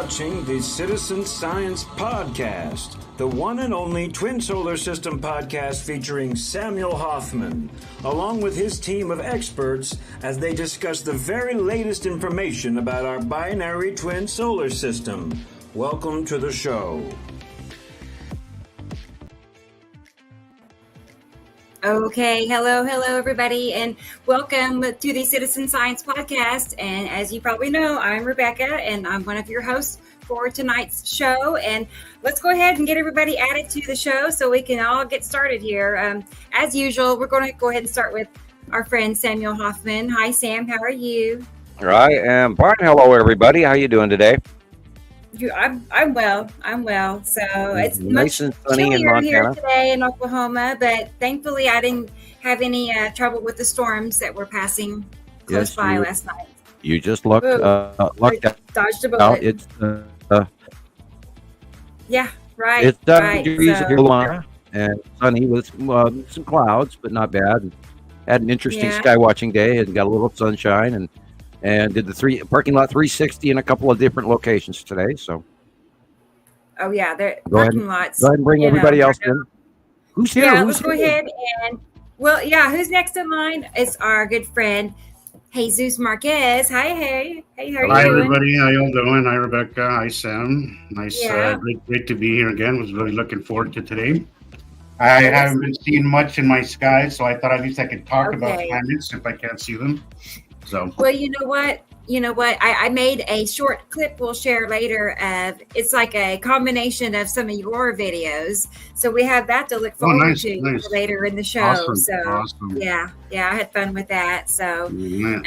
watching the Citizen Science Podcast, the one and only twin solar system podcast featuring Samuel Hofman, along with his team of experts as they discuss the very latest information about our binary twin solar system. Welcome to the show. Okay, hello everybody, and welcome to the Citizen Science Podcast. And as you probably know, I'm Rebecca, and I'm one of your hosts for tonight's show. And let's go ahead and get everybody added to the show so we can all get started here. As usual, we're going to go ahead and start with our friend Samuel Hofman. Hi, Sam. How are you? I am fine. Hello, everybody. How you doing today? I'm well. So it's nice much and sunny in chillier Montana here today in Oklahoma, but thankfully I didn't have any trouble with the storms that were passing close by last night. You just lucked out. Dodged a bullet. It's yeah, right. It's 70 degrees so, here and sunny with some clouds, but not bad. Had an interesting sky watching day and got a little sunshine and did the parking lot 360 in a couple of different locations today. So, oh yeah, the parking lots. Go ahead and bring everybody else in. Who's here? Yeah, let's go ahead and who's next in line? It's our good friend Jesus Marquez. Hi, hey, how are you doing? Hi everybody, how y'all doing? Hi Rebecca. Hi Sam. Nice, great to be here again. Was really looking forward to today. I haven't been seeing much in my sky, so I thought at least I could talk about planets if I can't see them. So, well, you know what? I made a short clip we'll share later of it's like a combination of some of your videos. So we have that to look forward to later in the show. Awesome. Yeah, I had fun with that. So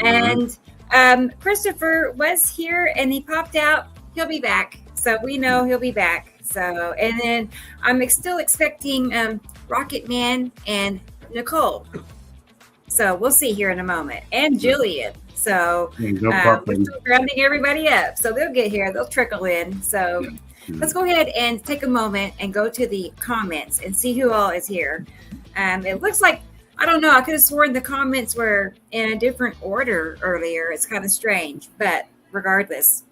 and Christopher was here and he popped out. He'll be back. So we know he'll be back. So and then I'm still expecting Rocket Man and Nicolle. So we'll see here in a moment. And Gillian. So we're still rounding everybody up. So they'll get here. They'll trickle in. So let's go ahead and take a moment and go to the comments and see who all is here. It looks like, I don't know, I could have sworn the comments were in a different order earlier. It's kind of strange. But regardless,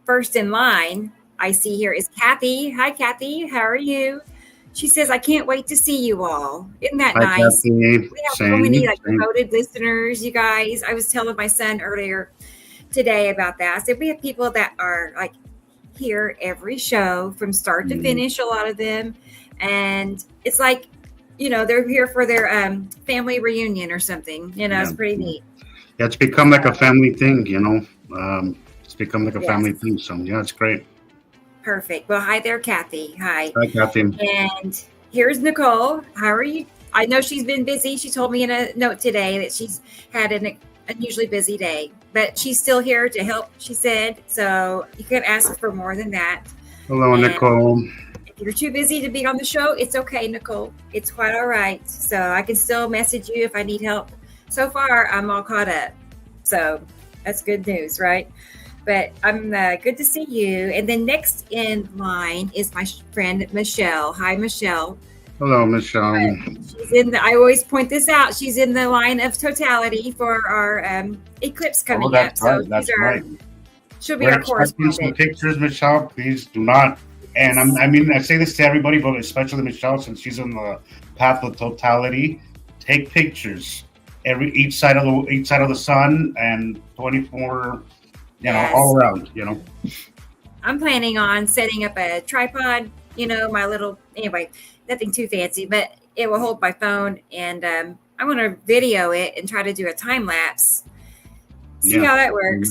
first in line I see here is Kathy. Hi, Kathy. How are you? She says, I can't wait to see you all. Isn't that nice? Kathy. We have so many devoted listeners, you guys. I was telling my son earlier today about that. I said, we have people that are like here every show from start to finish, a lot of them. And it's like, they're here for their family reunion or something. It's pretty neat. Yeah, it's become like a family thing, It's become like a family thing. So, yeah, it's great. Perfect. Well, hi there, Kathy. Hi. Hi, Kathy. And here's Nicolle. How are you? I know she's been busy. She told me in a note today that she's had an unusually busy day, but she's still here to help, she said. So you can't ask for more than that. Hello, Nicolle. If you're too busy to be on the show, it's okay, Nicolle. It's quite all right. So I can still message you if I need help. So far, I'm all caught up. So that's good news, right? But I'm good to see you. And then next in line is my friend, Michelle. Hi, Michelle. Hello, Michelle. She's I always point this out. She's in the line of totality for our eclipse coming up. So that's right. She'll be our correspondent. Some pictures, Michelle. Please do not. And I say this to everybody, but especially Michelle, since she's on the path of totality. Take pictures. Each side of the sun and 24. All around, I'm planning on setting up a tripod, anyway, nothing too fancy, but it will hold my phone and I want to video it and try to do a time lapse. See how that works,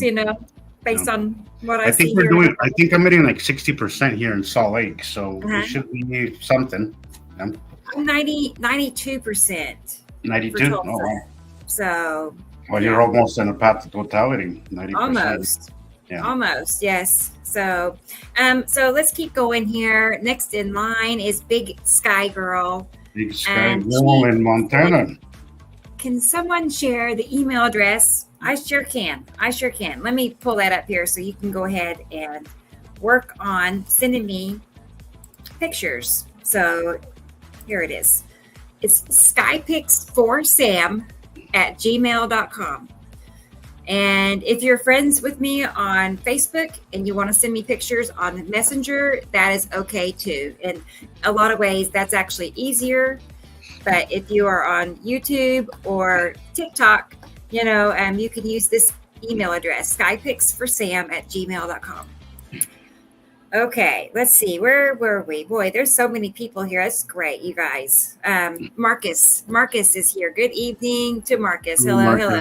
based on what I see here. I think I'm hitting like 60% here in Salt Lake, so it should be something. I'm 92%. 92? Oh, wow. So... Well, you're almost in a path to totality. 90%. Almost, yes. So, so let's keep going here. Next in line is Big Sky Girl. Big Sky Girl in Montana. Can someone share the email address? I sure can. Let me pull that up here so you can go ahead and work on sending me pictures. So here it is. It's skypics4sam@gmail.com. And if you're friends with me on Facebook and you want to send me pictures on Messenger, that is okay too. In a lot of ways, that's actually easier. But if you are on YouTube or TikTok, you can use this email address, skypicsforsam@gmail.com. Okay, let's see. Where were we? Boy, there's so many people here. That's great, you guys. Marcus is here. Good evening to Marcus. Hello.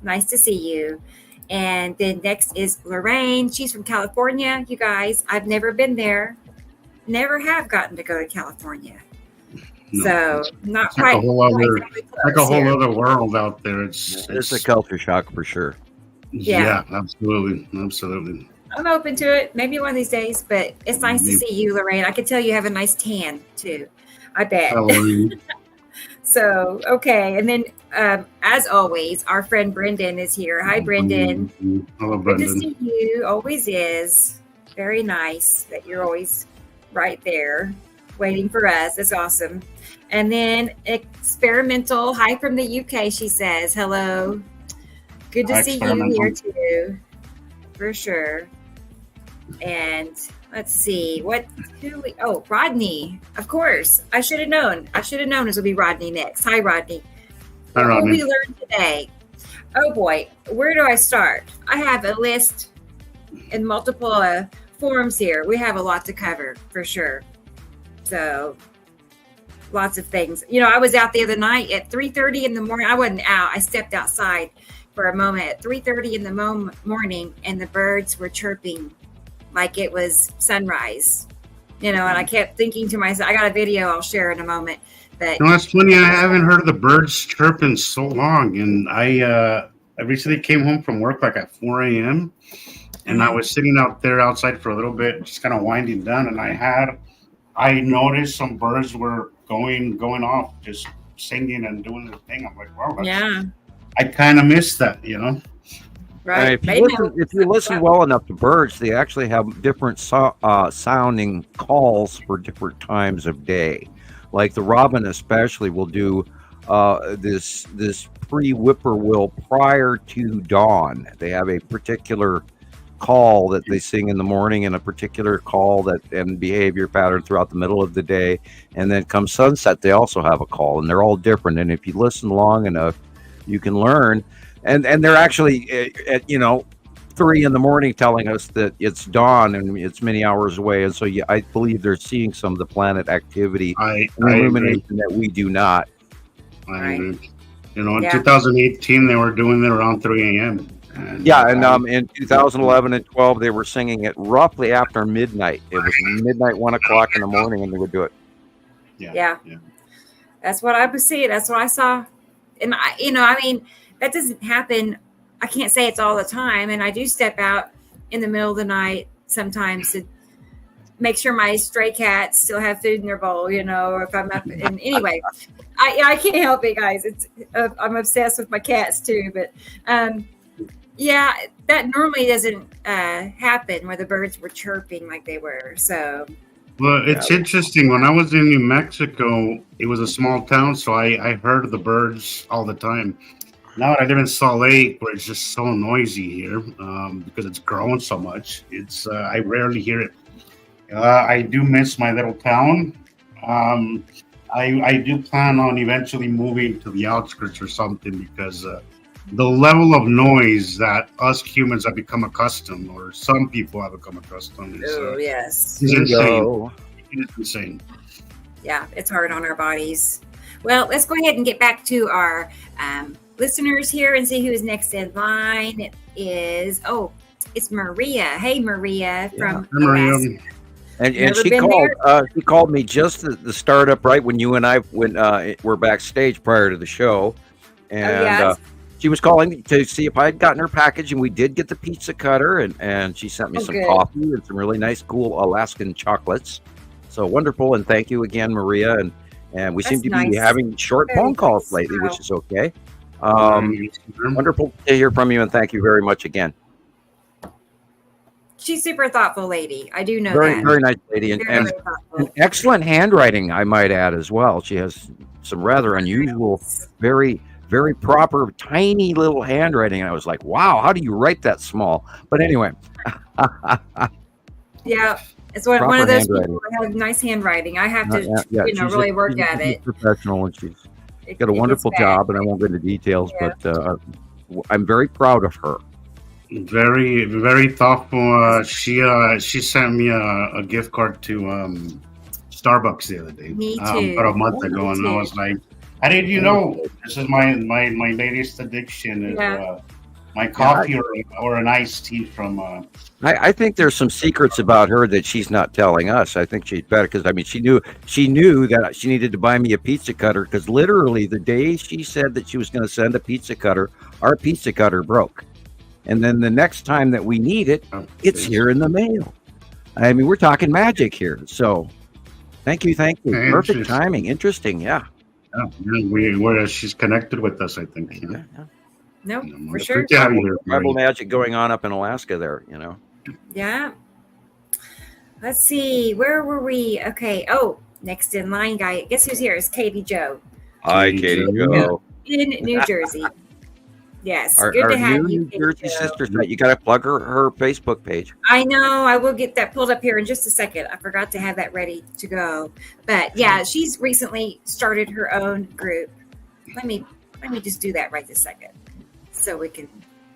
Nice to see you. And then next is Lorraine. She's from California, you guys. I've never been there. Never have gotten to go to California. No, so not it's quite. Like a whole other world out there. It's a culture shock for sure. Yeah, absolutely. I'm open to it. Maybe one of these days, but it's nice to see you, Lorraine. I can tell you have a nice tan too. I bet. So, okay. And then, as always, our friend Brendan is here. Hi, Brendan. Hello, Brendan. Good to see you. Always is. Very nice that you're always right there waiting for us. That's awesome. And then Experimental. Hi from the UK, she says. Hello. Good to see you here too. For sure. And let's see Rodney. Of course. I should have known. This would be Rodney next. Hi, Rodney. Hi, Rodney. What will we learn today? Oh boy, where do I start? I have a list in multiple forums here. We have a lot to cover for sure. So lots of things. I was out the other night at 3:30 in the morning. I wasn't out. I stepped outside for a moment at 3:30 in the morning, and the birds were chirping like it was sunrise, and I kept thinking to myself, I got a video I'll share in a moment. But that's funny. I haven't heard the birds chirping so long, and I recently came home from work like at 4 a.m. and I was sitting out there outside for a little bit, just kind of winding down, and I noticed some birds were going off, just singing and doing their thing. I'm like, wow, I kind of missed that, Right. If you listen well enough to birds, they actually have different sounding calls for different times of day. Like the robin especially will do this pre-whippoorwill prior to dawn. They have a particular call that they sing in the morning and a particular call and behavior pattern throughout the middle of the day. And then come sunset, they also have a call, and they're all different. And if you listen long enough, you can learn. And they're actually at 3 in the morning telling us that it's dawn and it's many hours away. And so I believe they're seeing some of the planet activity and illumination that we do not. I agree. In 2018 they were doing it around 3 a.m. In 2011 and 12 they were singing it roughly after midnight. It was midnight, 1 o'clock in the morning, and they would do it. Yeah. That's what I was seeing. That's what I saw. And that doesn't happen. I can't say it's all the time. And I do step out in the middle of the night sometimes to make sure my stray cats still have food in their bowl, or if I'm up. And anyway, I can't help it, guys. I'm obsessed with my cats too. But that normally doesn't happen where the birds were chirping like they were. So. Well, it's interesting. When I was in New Mexico, it was a small town, so I heard the birds all the time. Now that I live in Salt Lake, where it's just so noisy here because it's grown so much, I rarely hear it. I do miss my little town. I do plan on eventually moving to the outskirts or something because the level of noise that us humans have become accustomed, or some people have become accustomed, is insane. It is insane. Yeah, it's hard on our bodies. Well, let's go ahead and get back to our listeners here and see who is next in line. It is, it's Maria. Hey, Maria from Maria. And she called me just at the startup, right when you and I were backstage prior to the show. And she was calling to see if I had gotten her package, and we did get the pizza cutter, and she sent me some coffee and some really nice, cool Alaskan chocolates. So wonderful, and thank you again, Maria. And we seem to be having short phone calls lately, which is okay. Wonderful to hear from you, and thank you very much again. She's super thoughtful lady. I do know that. Very nice lady, and excellent handwriting, I might add as well. She has some rather unusual, very very proper, tiny little handwriting. And I was like, wow, how do you write that small? But anyway. Yeah. It's one of those people that have nice handwriting. I have to, really work at it. Professional, and she's got a wonderful job, and I won't go into details, but I'm very proud of her. Very, very thoughtful. She sent me a gift card to Starbucks the other day. Me too. About a month ago, and I was like, "How did you know? This is my latest addiction is my coffee or an iced tea from." I think there's some secrets about her that she's not telling us. I think she's better because she knew that she needed to buy me a pizza cutter because literally the day she said that she was going to send a pizza cutter, our pizza cutter broke. And then the next time that we need it, it's here in the mail. I mean, we're talking magic here. So thank you. Perfect timing. Interesting. Yeah. She's connected with us, I think. Yeah. No, for sure. Tribal magic going on up in Alaska there, Yeah. Let's see. Where were we? Okay. Oh, next in line guy. Guess who's here? Is Katie Joe. Hi, Katie Joe. In New Jersey. Yes. Good to have you. New Jersey sisters. You got to plug her Facebook page. I know. I will get that pulled up here in just a second. I forgot to have that ready to go. But yeah, she's recently started her own group. Let me just do that right this second, so we can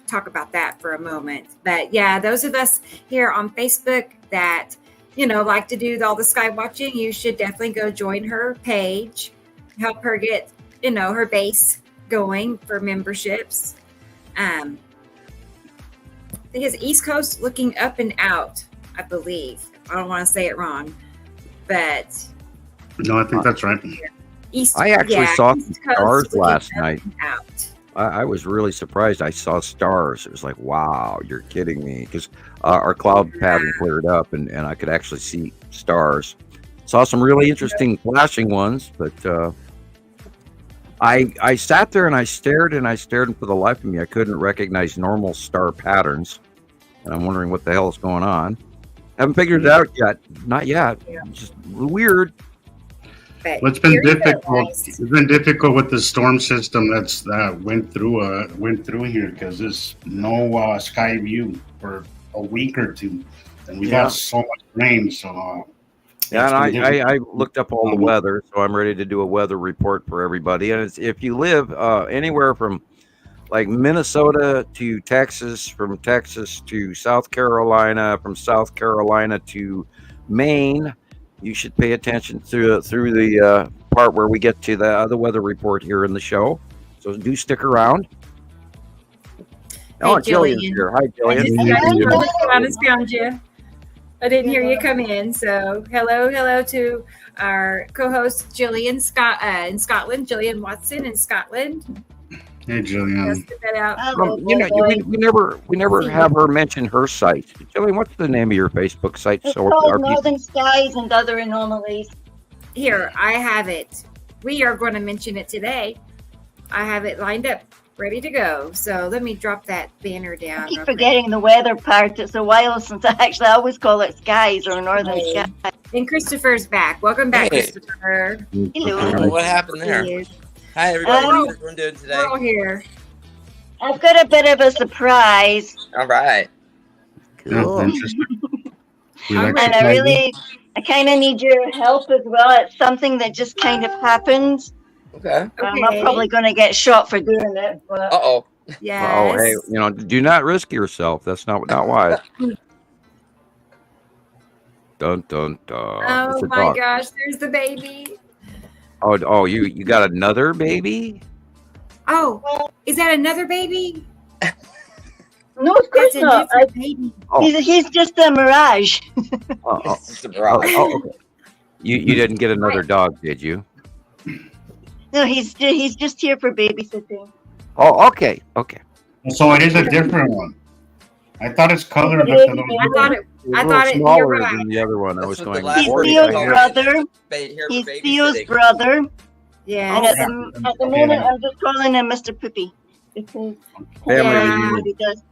talk about that for a moment. But yeah, those of us here on Facebook that, like to do all the sky watching, you should definitely go join her page, help her get, her base going for memberships. I think it's East Coast looking up and out, I believe. I don't want to say it wrong, but. No, I think that's right. I actually saw some stars last night. I was really surprised. I saw stars. It was like, wow, you're kidding me. Because our cloud pattern cleared up and I could actually see stars. Saw some really interesting flashing ones, but I sat there and I stared, and for the life of me, I couldn't recognize normal star patterns. And I'm wondering what the hell is going on. Haven't figured it out yet. Not yet. Yeah. It's just weird. Well, it's been difficult. It's been difficult with the storm system that went through here because there's no sky view for a week or two, and we got so much rain. So and I looked up all the weather, so I'm ready to do a weather report for everybody. And if you live anywhere from like Minnesota to Texas, from Texas to South Carolina, from South Carolina to Maine, you should pay attention through the part where we get to the weather report here in the show. So do stick around. Hey, Gillian's here. Hi, Gillian. I didn't hear you come in. So hello to our co-host Gillian in Scotland, Gillian Watson in Scotland. Hey, Gillian. We never have her mention her site. Gillian, what's the name of your Facebook site? It's called Northern Skies and Other Anomalies. Here, I have it. We are going to mention it today. I have it lined up, ready to go. So let me drop that banner down. I keep forgetting the weather part. It's a while since I always call it skies or Northern Skies. And Christopher's back. Welcome back, Christopher. Hello. What happened there? Hi, everybody. How's everyone doing today? We're all here. I've got a bit of a surprise. All right. Cool. And I kind of need your help as well. It's something that just kind of happened. Okay. I'm probably going to get shot for doing it. But... Uh-oh. Yes. Oh, hey, do not risk yourself. That's not wise. Dun, dun, dun. Oh, my gosh. There's the baby. Oh, you got another baby? Oh, is that another baby? No, of course not. Baby. Oh. He's just a mirage. It's just a mirage. Okay. You didn't get another dog, did you? No, he's just here for babysitting. Oh, okay. So it is a different one. I thought it's colored. I thought it smaller right. than the other one. I was going. He's Theo's brother. He's Theo's brother. Yeah. And at the moment, I'm just calling him Mr. Poopy. Because Family he does.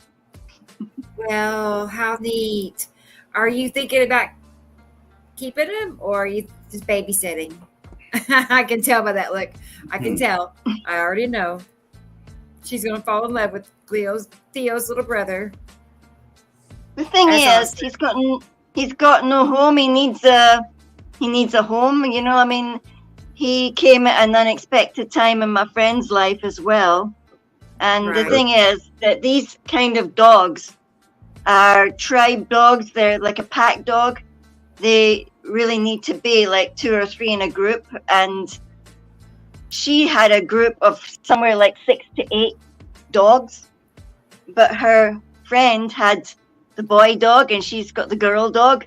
Well, how neat. Are you thinking about keeping him, or are you just babysitting? I can tell by that look. I can tell. I already know. she's gonna fall in love with Theo's little brother. The thing That's is, he's got no home. He needs a home. You know, I mean, he came at an unexpected time in my friend's life as well. And the thing is that these kind of dogs are tribe dogs. They're like a pack dog. They really need to be like 2 or 3 in a group. And she had a group of somewhere like 6 to 8 dogs. But her friend had the boy dog and she's got the girl dog.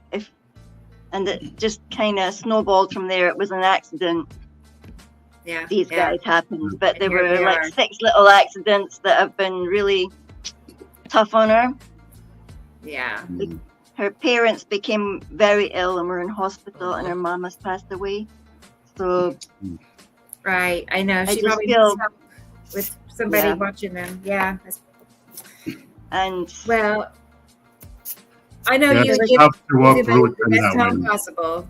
And it just kind of snowballed from there. It was an accident. Yeah, these guys happened, but there were like 6 little accidents that have been really tough on her. Yeah. Her parents became very ill and were in hospital, and her mom has passed away. So, right, I know she probably feel with somebody watching them. Yeah, and well, I know you would tough to walk through the best time possible.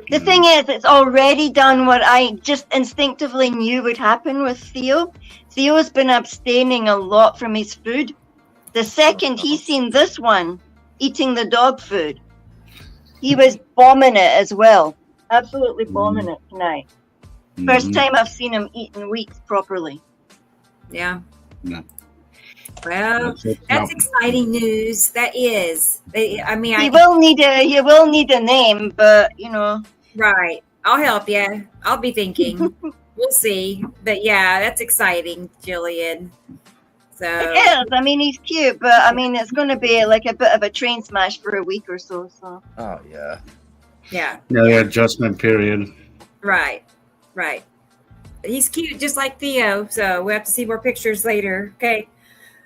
The thing is, it's already done what I just instinctively knew would happen with Theo. Theo's been abstaining a lot from his food. The second he seen this one eating the dog food, he was bombing it as well. Absolutely bombing it tonight. First time I've seen him eat in weeks properly. Yeah. Well, that's exciting news. That is. I mean, he will need a name, but you know. Right. I'll help you. I'll be thinking. We'll see. But yeah, that's exciting, Gillian. So it is. I mean, he's cute, but I mean, it's going to be like a bit of a train smash for a week or so. So. Oh yeah. Yeah. Yeah. Adjustment period. Right. Right. He's cute, just like Theo. So we'll have to see more pictures later. Okay.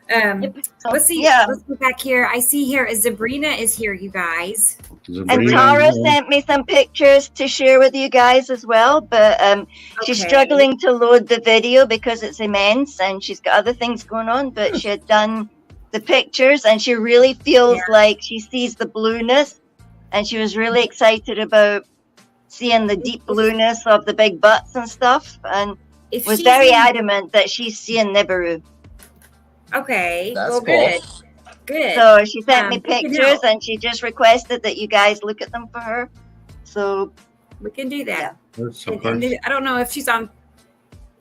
Let's see. Yeah. Let's go back here. I see here Sabrina is here, you guys. And Tara sent me some pictures to share with you guys as well, but she's struggling to load the video because it's immense and she's got other things going on, but she had done the pictures and she really feels like she sees the blueness, and she was really excited about seeing the deep blueness of the big butts and stuff, and was very adamant that she's seeing Nibiru. Okay. That's well, cool. Good. So she sent me pictures and she just requested that you guys look at them for her. So we can do that. Yeah. And I don't know if she's on.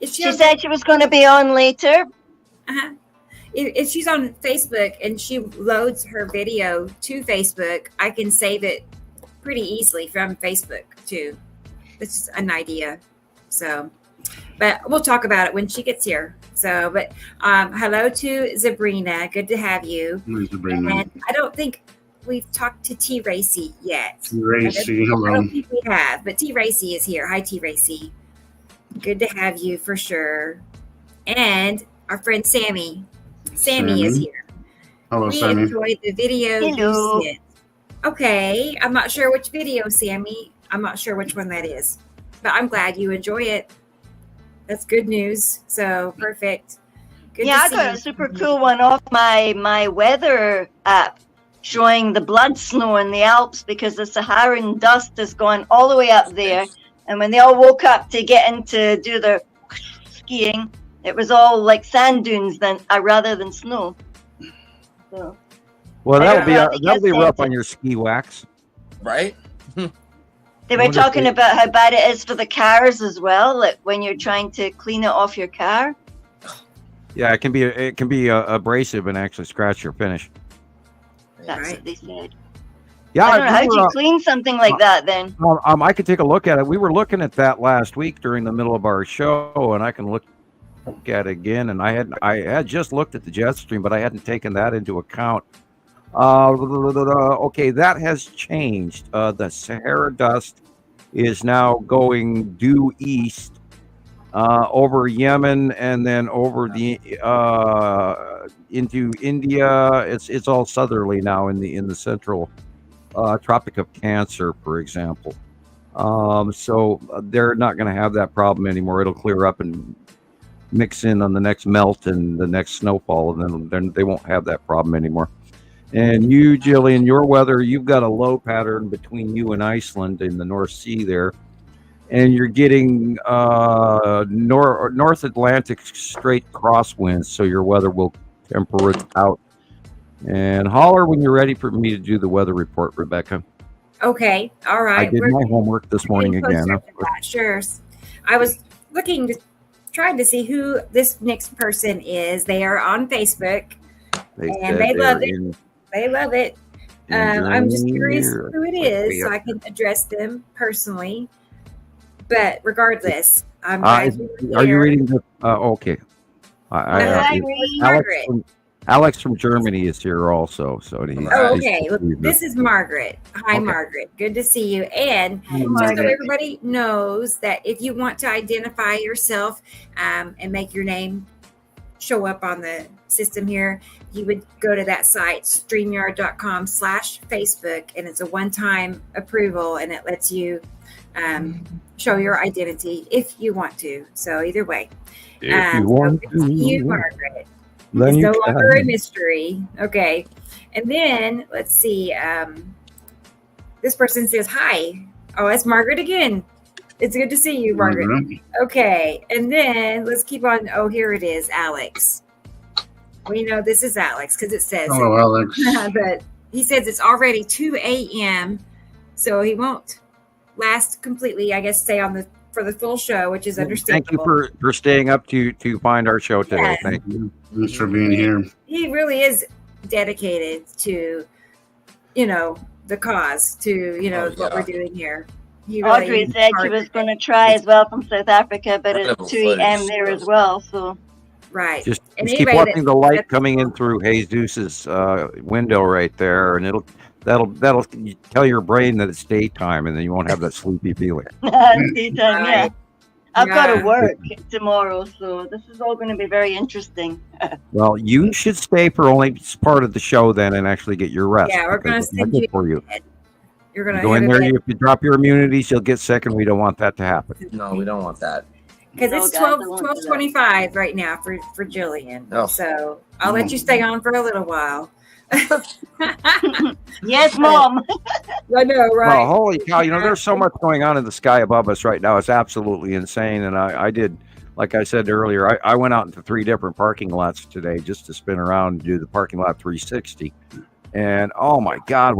She said she was going to be on later. Uh-huh. If she's on Facebook and she loads her video to Facebook, I can save it pretty easily from Facebook too. This is an idea. So, but we'll talk about it when she gets here. So, but hello to Sabrina. Good to have you. Sabrina. And I don't think we've talked to T. Racy yet. T. Racy, hello. I don't think we have, but T. Racy is here. Hi, T. Racy. Good to have you for sure. And our friend Sammy. Sammy is here. Hello, we Sammy. enjoyed the video you sent. Okay, I'm not sure which video, Sammy. I'm not sure which one that is, but I'm glad you enjoy it. That's good news. So perfect. Good I got a super cool one off my weather app showing the blood snow in the Alps because the Saharan dust has gone all the way up there. And when they all woke up to get in to do their skiing, it was all like sand dunes rather than snow. So, well, that'll be rough on your ski wax, right? They were talking about how bad it is for the cars as well, like when you're trying to clean it off your car. Yeah, it can be abrasive and actually scratch your finish. That's what they said. Yeah, I don't know, how do you clean something like that then? I could take a look at it. We were looking at that last week during the middle of our show, and I can look at it again. And I had just looked at the jet stream, but I hadn't taken that into account. Okay, that has changed. The Sahara dust is now going due east over Yemen and then over the into India. It's all southerly now in the central Tropic of Cancer, for example. So they're not going to have that problem anymore. It'll clear up and mix in on the next melt and the next snowfall, and then they won't have that problem anymore. And you, Gillian, your weather, you've got a low pattern between you and Iceland in the North Sea there. and you're getting North Atlantic straight crosswinds, so your weather will temper it out. And holler when you're ready for me to do the weather report, Rebecca. Okay, all right. I did my homework this morning again. Sure. I was trying to see who this next person is. They are on Facebook, and they love it. They love it. I'm just curious who it is, so I can address them personally. But regardless, I'm glad you're here. Are you reading the? Okay. Alex from Germany is here also. So okay. This is Margaret. Hi, okay. Margaret. Good to see you. And just so everybody knows that if you want to identify yourself and make your name show up on the system here, you would go to that site, streamyard.com/Facebook, and it's a one-time approval, and it lets you show your identity if you want to. So either way. If you want to. See you, Margaret. It's no longer a mystery. Okay. And then let's see. This person says, hi. Oh, it's Margaret again. It's good to see you, Margaret. Okay. And then let's keep on. Oh, here it is, Alex. We know this is Alex because it says. Hello, Alex. But he says it's already 2 a.m. So he won't last completely, I guess, stay on for the full show, which is understandable. Thank you for staying up to find our show today. Yeah. Thank you. Thanks for being here. He really is dedicated to, the cause, to, what we're doing here. Audrey said she was going to try as well from South Africa, but it's 2 a.m. there as well. So, right. Just keep watching the light coming in through Jesus's window right there, and that'll tell your brain that it's daytime, and then you won't have that sleepy feeling. Daytime, yeah. I've got to work tomorrow, so this is all going to be very interesting. Well, you should stay for only part of the show then, and actually get your rest. Yeah, we're going to send you for you. You're going to go in there. If you drop your immunities, you'll get sick, and we don't want that to happen. No, we don't want that. Because it's 12:25 right now for Gillian. Oh. So I'll let you stay on for a little while. Yes, Mom. I know, right? Well, holy cow! There's so much going on in the sky above us right now. It's absolutely insane. And I did, like I said earlier, I went out into 3 different parking lots today just to spin around and do the parking lot 360. And oh my God,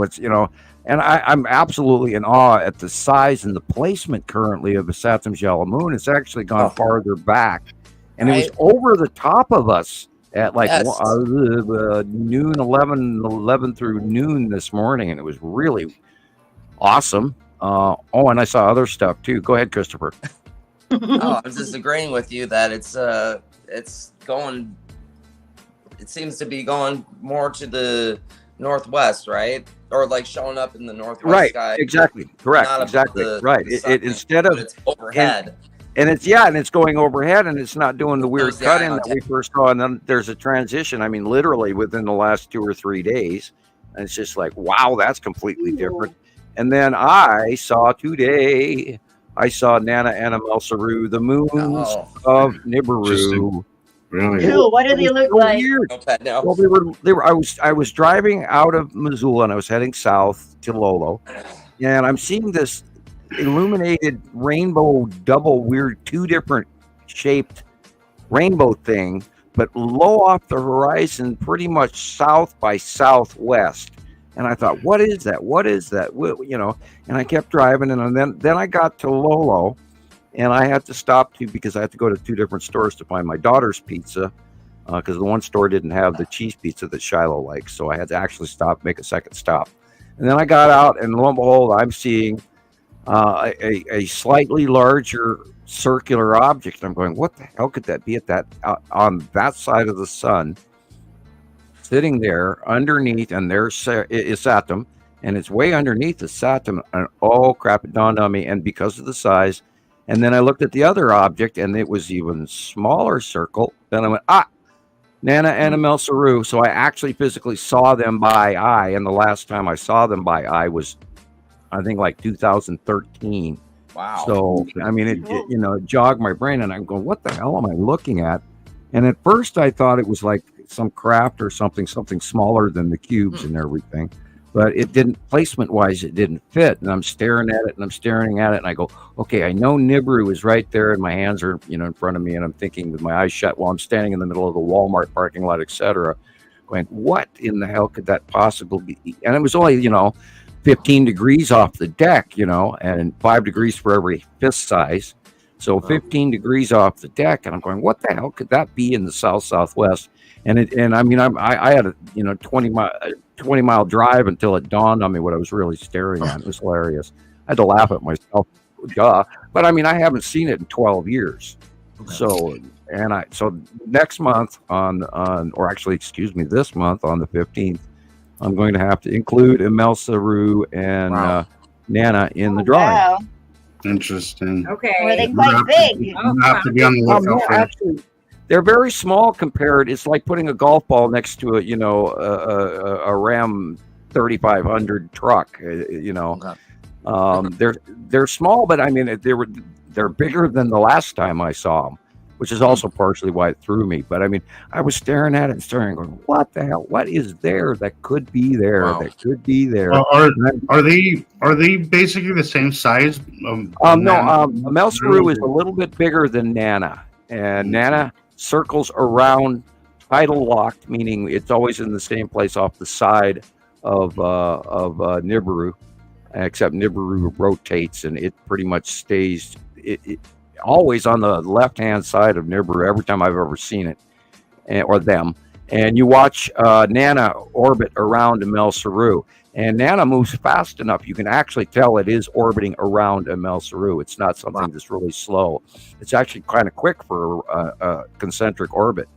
and I'm absolutely in awe at the size and the placement currently of the Saturn yellow moon. It's actually gone farther back, and it was over the top of us at noon, 11 through noon this morning, and it was really awesome. And I saw other stuff too. Go ahead, Christoper. I was just agreeing with you that it's going. It seems to be going more to the northwest, right? Or like showing up in the northwest sky. Exactly. Correct. Exactly. Right. It instead of it's overhead. And it's going overhead, and it's not doing the weird cut-in that we first saw. And then there's a transition. I mean, literally within the last 2 or 3 days, and it's just like, wow, that's completely different. And then I saw today, Nana Animalsaru, the moons of Nibiru. Really? Cool. What do they look like? Weird. Well, they were. I was driving out of Missoula, and I was heading south to Lolo, and I'm seeing this illuminated rainbow double weird 2 different shaped rainbow thing, but low off the horizon, pretty much south by southwest. And I thought, what is that? And I kept driving, and then I got to Lolo, and I had to stop because I had to go to 2 different stores to find my daughter's pizza, because the one store didn't have the cheese pizza that Shiloh likes, so I had to actually make a second stop. And then I got out, and lo and behold, I'm seeing a slightly larger circular object. I'm going, what the hell could that be on that side of the sun, sitting there underneath, and there's Saturn, and it's way underneath the Saturn, and oh crap, it dawned on me, and because of the size, and then I looked at the other object, and it was even smaller circle. Then I went, Nana Animalsaru. So I actually physically saw them by eye, and the last time I saw them by eye was, I think, like 2013. Wow. So, I mean, it jogged my brain, and I'm going, what the hell am I looking at? And at first I thought it was like some craft or something smaller than the cubes and everything. but it didn't, placement wise, it didn't fit. And I'm staring at it and I go, okay, I know Nibiru is right there and my hands are, in front of me. And I'm thinking with my eyes shut while I'm standing in the middle of the Walmart parking lot, etc., going, what in the hell could that possibly be? And it was only, 15 degrees off the deck, and 5 degrees for every fist size. So 15 degrees off the deck. And I'm going, what the hell could that be in the southwest? And I had a 20-mile drive until it dawned on me what I was really staring at. It was hilarious. I had to laugh at myself, but I haven't seen it in 12 years. So next month this month on the 15th, I'm going to have to include Emel Saru and Nana in the drawing. Wow. Interesting. Okay. Were they quite big? You have to be on the lookout for actually, they're very small compared. It's like putting a golf ball next to a Ram 3500 truck. They're small, but they're bigger than the last time I saw them, which is also partially why it threw me. But I was staring at it and going, what the hell? What is there that could be there? Wow. That could be there. Are they basically the same size? No. Emel Saru is a little bit bigger than Nana, and Nana circles around tidal locked, meaning it's always in the same place off the side of Nibiru, except Nibiru rotates and it pretty much stays it always on the left-hand side of Nibiru every time I've ever seen it, or them. And you watch Nana orbit around Emel Saru, and Nana moves fast enough you can actually tell it is orbiting around Emel Saru. It's not something that's really slow. It's actually kind of quick for a concentric orbit,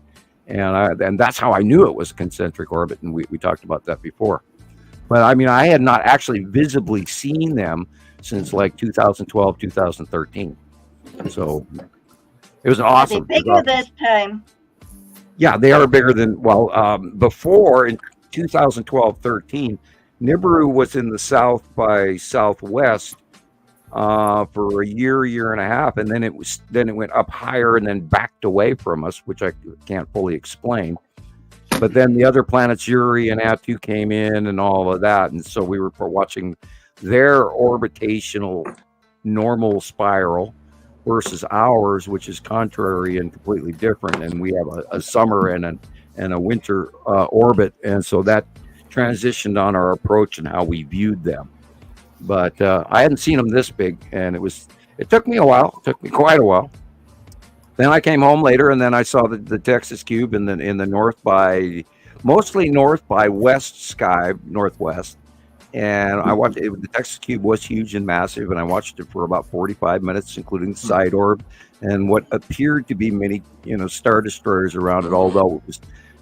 and that's how I knew it was a concentric orbit, and we talked about that before. But I had not actually visibly seen them since like 2012, 2013. So it was awesome. Are they bigger this time? Yeah, they are bigger than, before in 2012-13, Nibiru was in the south by southwest for a year and a half, and then it went up higher and then backed away from us, which I can't fully explain. But then the other planets, Uri and Atu, came in and all of that, and so we were watching their orbitational normal spiral versus ours, which is contrary and completely different. And we have a summer and a winter orbit, and so that transitioned on our approach and how we viewed them. But I hadn't seen them this big, and it took me a while. It took me quite a while. Then I came home later, and then I saw the Texas cube in the mostly north by west sky, northwest. And I watched it. The Texas cube was huge and massive, and I watched it for about 45 minutes, including the side orb and what appeared to be many, star destroyers around it. Although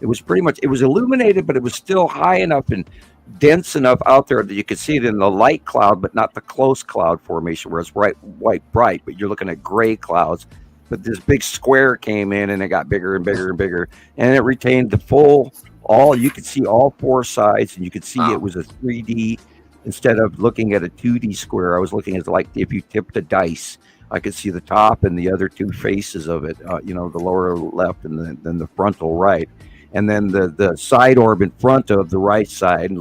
it was pretty much, it was illuminated, but it was still high enough and dense enough out there that you could see it in the light cloud, but not the close cloud formation where it's white bright. But you're looking at gray clouds. But this big square came in, and it got bigger and bigger and bigger, and it retained the full. You could see all four sides, and you could see it was a 3D instead of looking at a 2D square. I was looking at like if you tipped a dice, I could see the top and the other two faces of it, the lower left and then the frontal right. And then the side orb in front of the right side,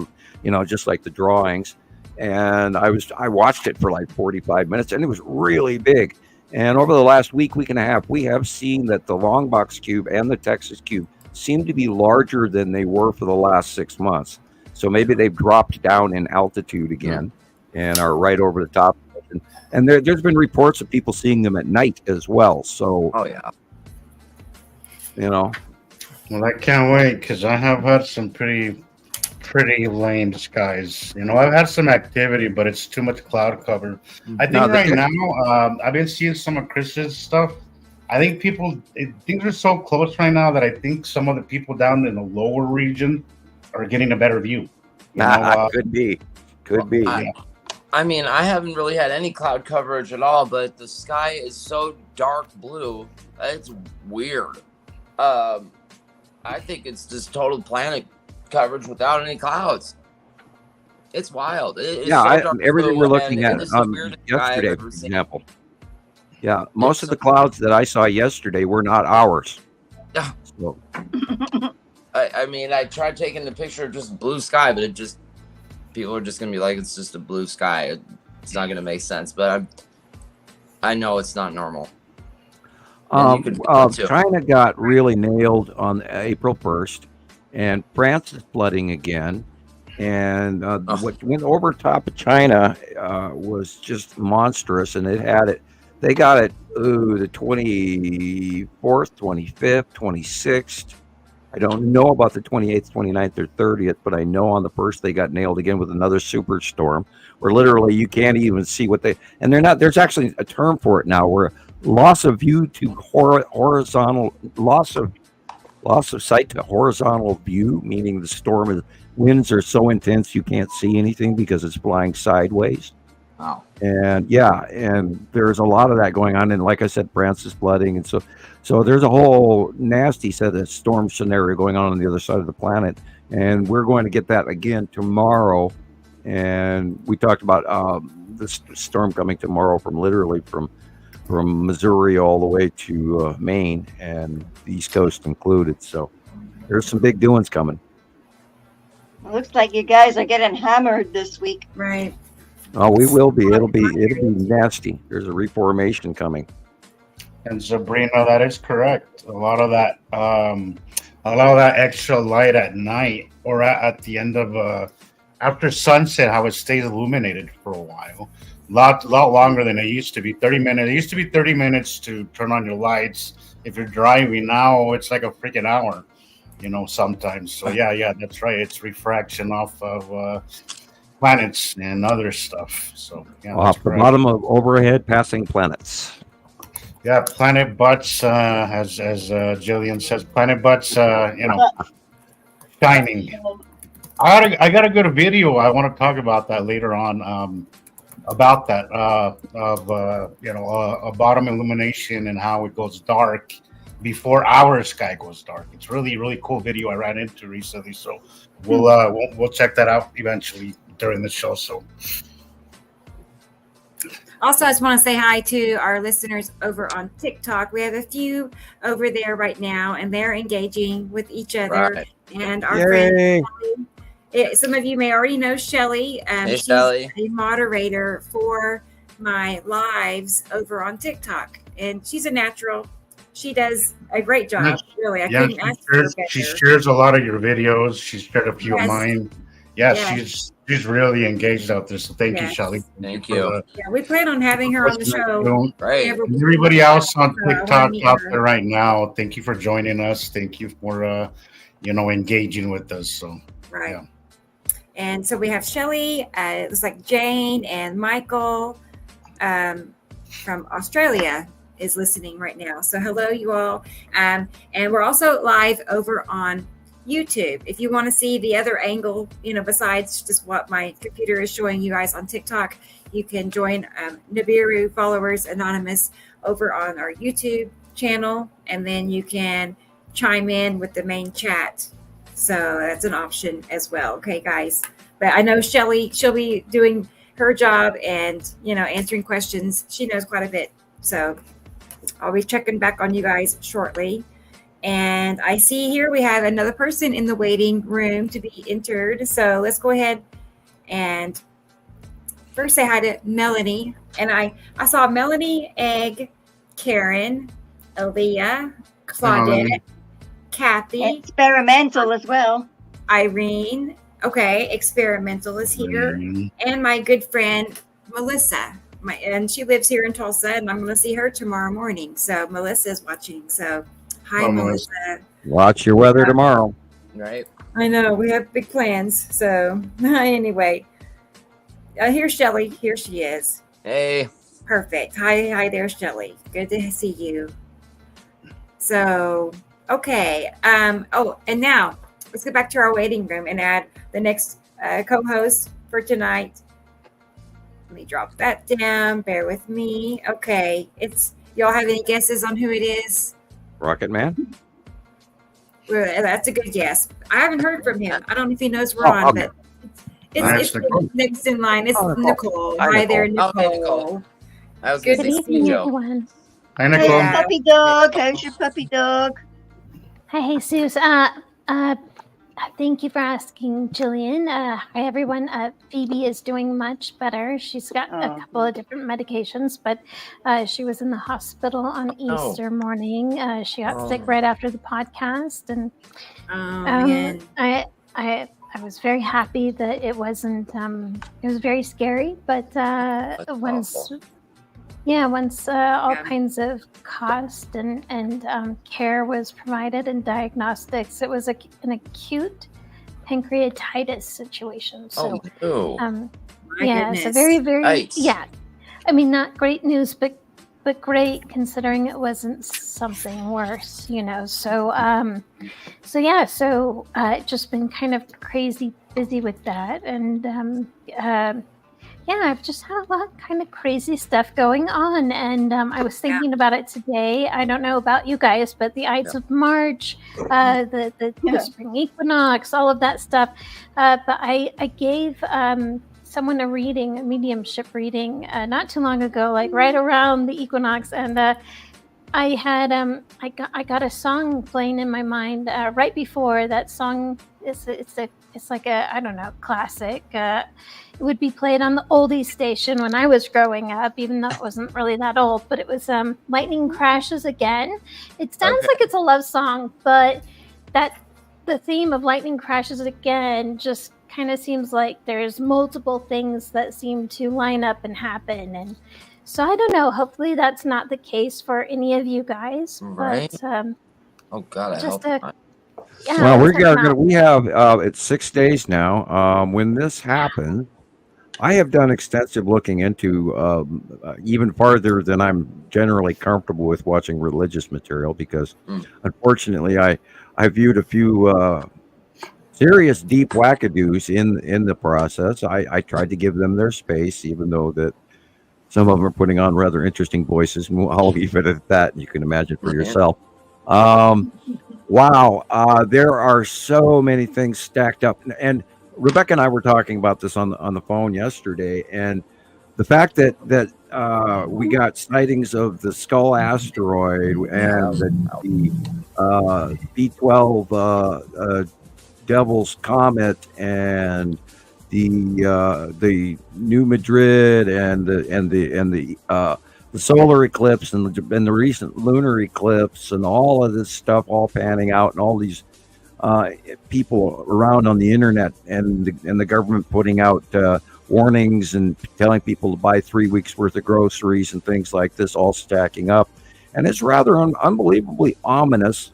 just like the drawings. And I watched it for like 45 minutes, and it was really big. And over the last week and a half, we have seen that the long box cube and the Texas cube seem to be larger than they were for the last 6 months. So maybe they've dropped down in altitude again and are right over the top. And there's been reports of people seeing them at night as well. So, Well, I can't wait, because I have had some pretty lame skies. I've had some activity, but it's too much cloud cover. I think right now, I've been seeing some of Chris's stuff. I think things are so close right now that I think some of the people down in the lower region are getting a better view. Could be. I haven't really had any cloud coverage at all, but the sky is so dark blue. It's weird. I think it's just total planet coverage without any clouds. It's wild. Everything we're looking at yesterday, for example. Yeah, most of the clouds that I saw yesterday were not ours. Yeah. So. I tried taking the picture of just blue sky, but it just people are just gonna be like, it's just a blue sky. It's not gonna make sense. But I know it's not normal. China got really nailed on April 1st, and France is flooding again. And what went over top of China was just monstrous, and they got it the 24th, 25th, 26th. I don't know about the 28th, 29th, or 30th, but I know on the 1st they got nailed again with another superstorm, where literally you can't even see and they're not. There's actually a term for it now, where loss of view to horizontal, loss of sight to horizontal view, meaning the winds are so intense you can't see anything because it's flying sideways. Wow. And and there's a lot of that going on. And like I said, France is flooding. And so there's a whole nasty set of storm scenario going on the other side of the planet. And we're going to get that again tomorrow. And we talked about this storm coming tomorrow from Missouri all the way to Maine, and the East Coast included. So there's some big doings coming. It looks like you guys are getting hammered this week. Right. Oh, we will be. It'll be nasty. There's a reformation coming. And Sabrina, that is correct. A lot of that extra light at night or at the end of after sunset, how it stays illuminated for a while. Lot longer than it used to be. 30 minutes. It used to be 30 minutes to turn on your lights. If you're driving now, it's like a freaking hour, sometimes. So yeah, that's right. It's refraction off of planets and other stuff. So yeah, off the bottom of overhead passing planets. Yeah, planet butts, as Gillian says, planet butts, shining. I got a good video. I want to talk about that later on. About that a bottom illumination and how it goes dark before our sky goes dark. It's really cool video I ran into recently. So we'll check that out eventually during the show. So. Also, I just want to say hi to our listeners over on TikTok. We have a few over there right now, and they're engaging with each other. Right. And our friend, some of you may already know Shelly. Hey, she's Shelly. a moderator for my lives over on TikTok, and she's a natural. She does a great job, really. I couldn't ask her better. She shares a lot of your videos. She's shared a few of mine. Yes. She's really engaged out there. So thank you, Shelly. Thank you. We plan on having her on the show. Right. Everybody else on TikTok out there right now, thank you for joining us. Thank you for engaging with us. So right. Yeah. And so we have Shelly. It looks like Jane and Michael from Australia is listening right now. So hello, you all. And we're also live over on YouTube. If you want to see the other angle, besides just what my computer is showing you guys on TikTok, you can join Nibiru Followers Anonymous over on our YouTube channel, and then you can chime in with the main chat. So that's an option as well. Okay, guys. But I know Shelly, she'll be doing her job and, answering questions. She knows quite a bit. So I'll be checking back on you guys shortly. And I see here we have another person in the waiting room to be entered. So let's go ahead and first say hi to Melanie. And I saw Melanie, Egg, Karen, Aaliyah, Claudette, Kathy. Experimental as well. Irene. Okay, Experimental is here. And my good friend, Melissa. And she lives here in Tulsa, and I'm going to see her tomorrow morning. So Melissa is watching. So hi, Melissa. Watch your weather tomorrow. Right. I know. We have big plans. So anyway, here's Shelly. Here she is. Hey. Perfect. Hi there, Shelly. Good to see you. So, okay. And now let's get back to our waiting room and add the next co-host for tonight. Let me drop that down. Bear with me. Okay. Y'all have any guesses on who it is? Rocket Man? Well, that's a good guess. I haven't heard from him. I don't know if he knows we're on, but it's next in line. It's Nicolle. Hi there, Nicolle. Hey, Nicolle. I was good to to see you. Everyone. Hi, Nicolle. Hey, puppy dog. How's your puppy dog? Hey, Jesus. Thank you for asking, Gillian. Hi, everyone. Phoebe is doing much better. She's got a couple of different medications, but she was in the hospital on Easter morning. She got sick right after the podcast, and I was very happy that it wasn't. It was very scary, but once all kinds of cost and care was provided and diagnostics, it was an acute pancreatitis situation. So, so very, very, I mean, not great news, but great considering it wasn't something worse, So, just been kind of crazy busy with that, and I've just had a lot of kind of crazy stuff going on, and I was thinking about it today. I don't know about you guys, but the Ides of March, the spring equinox, all of that stuff. But I gave someone a mediumship reading, not too long ago, like right around the equinox, and I had I got a song playing in my mind right before that song. It's like a, I don't know, classic. It would be played on the oldies station when I was growing up, even though it wasn't really that old. But it was Lightning Crashes Again. It sounds like it's a love song, but the theme of Lightning Crashes Again just kind of seems like there's multiple things that seem to line up and happen. And so I don't know. Hopefully that's not the case for any of you guys. Right. But, oh God, I just hope not. Well, we have it's 6 days now. When this happened, I have done extensive looking into even farther than I'm generally comfortable with watching religious material, because unfortunately I viewed a few serious deep wackadoos in the process. I tried to give them their space, even though that some of them are putting on rather interesting voices. I'll leave it at that. You can imagine for yourself. Wow, there are so many things stacked up, and Rebecca and I were talking about this on the phone yesterday, and the fact that we got sightings of the Skull asteroid and the B12 Devil's Comet and the New Madrid and the solar eclipse and the recent lunar eclipse and all of this stuff all panning out, and all these people around on the internet and the government putting out warnings and telling people to buy 3 weeks worth of groceries and things like this, all stacking up, and it's rather unbelievably ominous.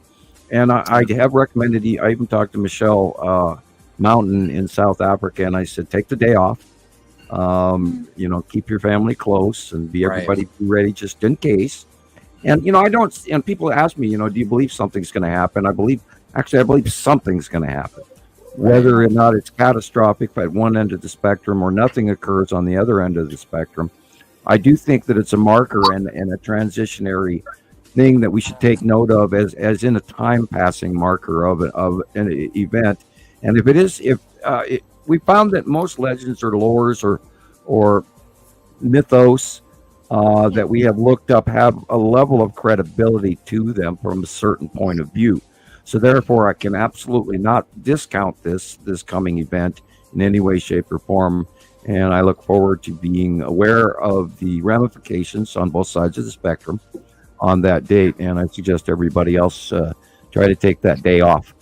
And I have recommended, I even talked to Michelle Mountain in South Africa, and I said, take the day off. Keep your family close and be everybody be ready just in case. And, and people ask me, do you believe something's going to happen? I believe something's going to happen, whether or not it's catastrophic at one end of the spectrum or nothing occurs on the other end of the spectrum. I do think that it's a marker and a transitionary thing that we should take note of as in a time passing marker of an event. And if it is, we found that most legends or lores or mythos that we have looked up have a level of credibility to them from a certain point of view. So therefore, I can absolutely not discount this coming event in any way, shape, or form. And I look forward to being aware of the ramifications on both sides of the spectrum on that date. And I suggest everybody else try to take that day off.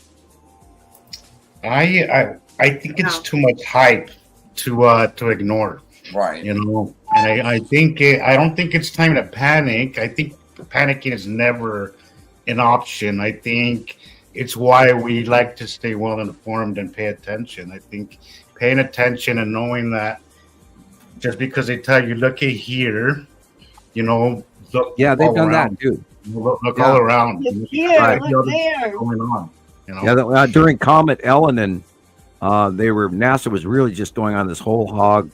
I think it's too much hype to ignore. Right. And I think I don't think it's time to panic. I think panicking is never an option. I think it's why we like to stay well informed and pay attention. I think paying attention and knowing that just because they tell you, look at here, look. Yeah, they've done that too. Look all around. Look here, look there. Going on. Yeah, during Comet Elenin, NASA was really just going on this whole hog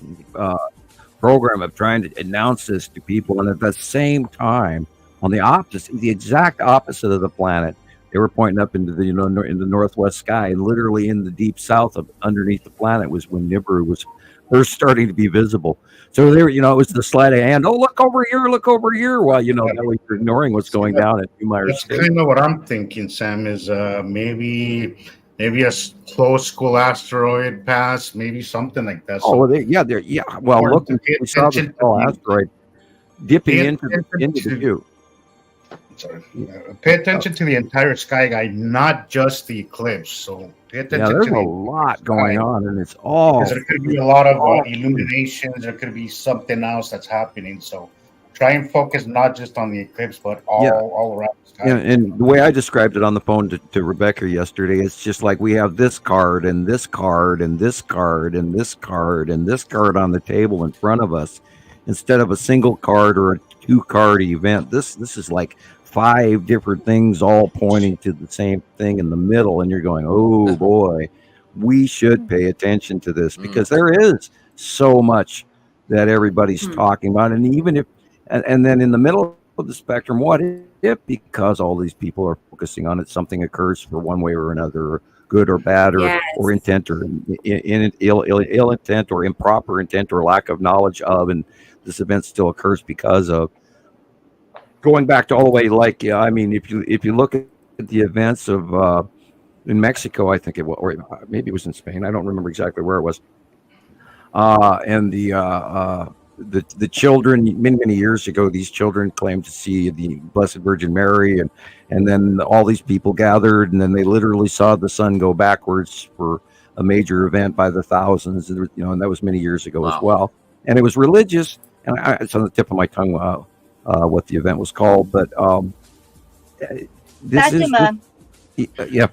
program of trying to announce this to people, and at the same time, on the exact opposite of the planet, they were pointing up into the in the northwest sky, and literally in the deep south of underneath the planet was when Nibiru was first starting to be visible. So there, it was the sleight of hand. Oh, look over here! While you're ignoring what's going down at Newmeyer That's State. kind of what I'm thinking, Sam. Is maybe maybe a close school asteroid pass, maybe something like that. So, well, look, we saw the small asteroid dipping into the view. Sorry. Pay attention to the entire sky guide, not just the eclipse. So pay attention there's to a lot going on, and it's all. There could be a lot of illuminations. There could be something else that's happening. So try and focus not just on the eclipse, but all around the sky. And the way I described it on the phone to Rebecca yesterday, it's just like we have this card and this card and this card and this card and this card on the table in front of us, instead of a single card or a 2-card event. This is like 5 different things all pointing to the same thing in the middle, and you're going, oh boy, we should pay attention to this, because there is so much that everybody's talking about. And even if and then in the middle of the spectrum, what if, because all these people are focusing on it, something occurs for one way or another, good or bad, or intent, or ill intent, or improper intent, or lack of knowledge of, and this event still occurs because of. Going back to all the way, like, I mean, if you look at the events of in Mexico, I think it was, or maybe it was in Spain, I don't remember exactly where it was, and the children, many years ago, these children claimed to see the Blessed Virgin Mary, and then all these people gathered, and then they literally saw the sun go backwards for a major event by the thousands, and that was many years ago as well, and it was religious, and it's on the tip of my tongue what the event was called, but Fatima.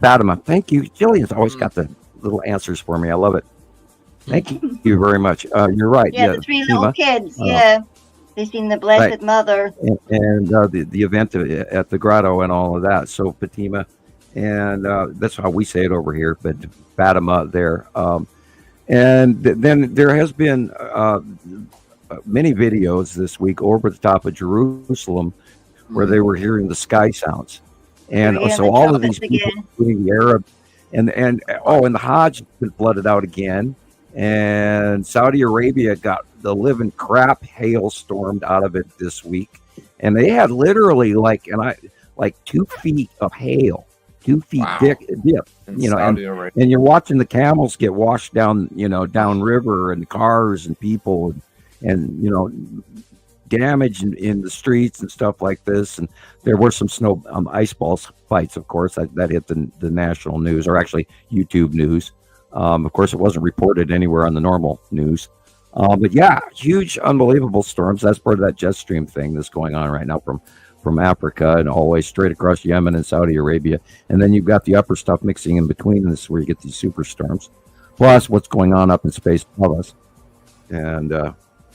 Fatima. Thank you. Gillian's always got the little answers for me. I love it. Thank you very much. You're right. Yeah, the 3 little kids. They've seen the Blessed Mother. And the event at the grotto and all of that. So Fatima, and that's how we say it over here, but Fatima there. And then there has been many videos this week over the top of Jerusalem where they were hearing the sky sounds. And so all of these people, including the Arab, and the Hajj has been flooded out again. And Saudi Arabia got the living crap hailstormed out of it this week. And they had literally like 2 feet of hail, 2 feet dip, and you're watching the camels get washed down, downriver, and cars and people and damage in the streets and stuff like this. And there were some snow ice balls fights, of course, that hit the national news, or actually YouTube news. Of course, it wasn't reported anywhere on the normal news. But yeah, huge, unbelievable storms. That's part of that jet stream thing that's going on right now from Africa and all the way straight across Yemen and Saudi Arabia. And then you've got the upper stuff mixing in between, and this is where you get these superstorms. Plus what's going on up in space above us. And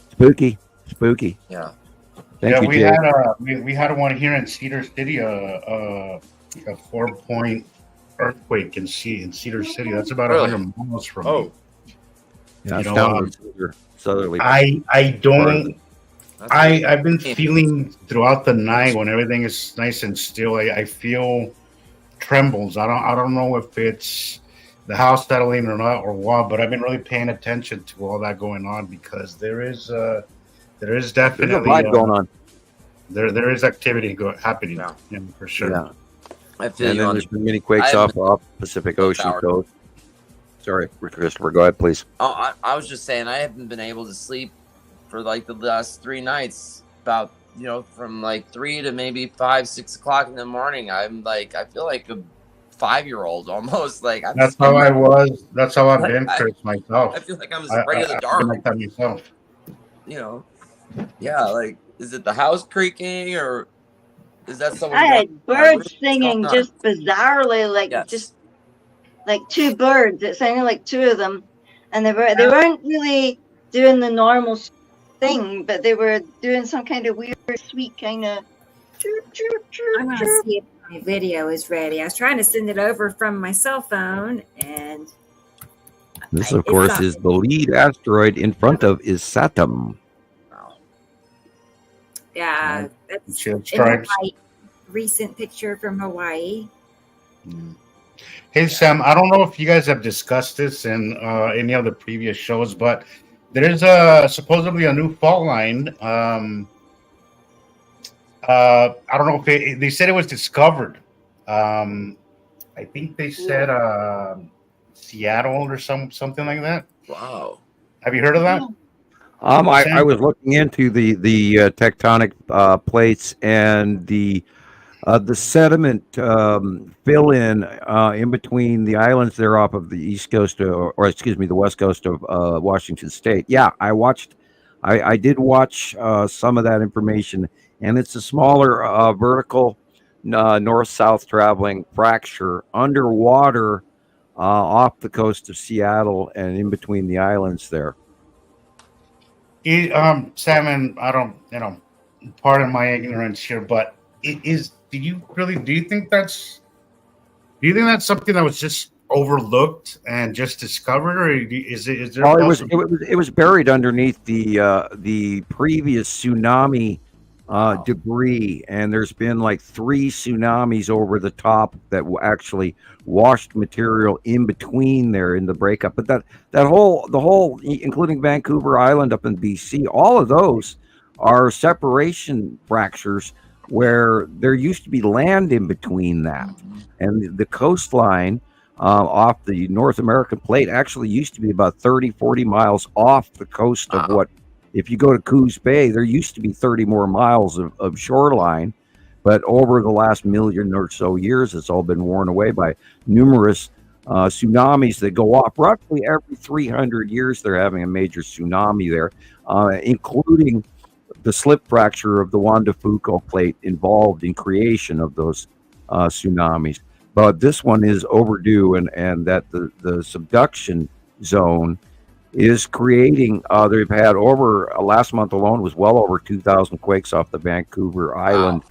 spooky. Yeah. Thank you, we had one here in Cedar City, a 4-point earthquake in Cedar City. That's about 100 miles from me. Yeah, it's down southerly. I've been feeling throughout the night when everything is nice and still. I feel trembles. I don't know if it's the house settling or not or what, but I've been really paying attention to all that going on, because there is definitely a lot going on. There is activity happening now, for sure. Yeah. I feel and then there's been many quakes off Pacific Ocean coast. Sorry, Christopher, go ahead, please. Oh, I was just saying, I haven't been able to sleep for like the last 3 nights, about, from like 3 to maybe 5, 6 o'clock in the morning. I'm like, I feel like a 5-year-old almost. Like that's how I was. That's how I've been, Chris, myself. I feel like I'm afraid of the dark. Like that myself. Yeah, like, is it the house creaking, or is that someone? I had birds singing just bizarrely, just like 2 birds. It sounded like 2 of them, and they weren't really doing the normal thing, but they were doing some kind of weird, sweet kind of. I'm going to see if my video is ready. I was trying to send it over from my cell phone, and this, of course, is the lead asteroid in front of is Saturn. Yeah, that's recent picture from Hawaii. Hey, Sam, I don't know if you guys have discussed this in any of the previous shows, but there is supposedly a new fault line. I don't know if they said it was discovered. I think they said Seattle or something like that. Wow. Have you heard of that? I was looking into the tectonic plates and the sediment fill in between the islands there off of the east coast or excuse me, the west coast of Washington State. Yeah, I did watch some of that information, and it's a smaller vertical north-south traveling fracture underwater off the coast of Seattle and in between the islands there. Sam, and I don't, pardon my ignorance here, but do you think that's something that was just overlooked and just discovered, or is there? Well, it was buried underneath the previous tsunami debris, and there's been like 3 tsunamis over the top that actually washed material in between there in the breakup. But the whole, including Vancouver Island up in BC, all of those are separation fractures where there used to be land in between that, and the coastline off the North American plate actually used to be about 30-40 miles off the coast of what. If you go to Coos Bay, there used to be 30 more miles of shoreline, but over the last million or so years, it's all been worn away by numerous tsunamis that go off. Roughly every 300 years, they're having a major tsunami there, including the slip fracture of the Juan de Fuca plate involved in creation of those tsunamis. But this one is overdue, and that the subduction zone is creating, they've had over, last month alone was well over 2,000 quakes off the Vancouver Island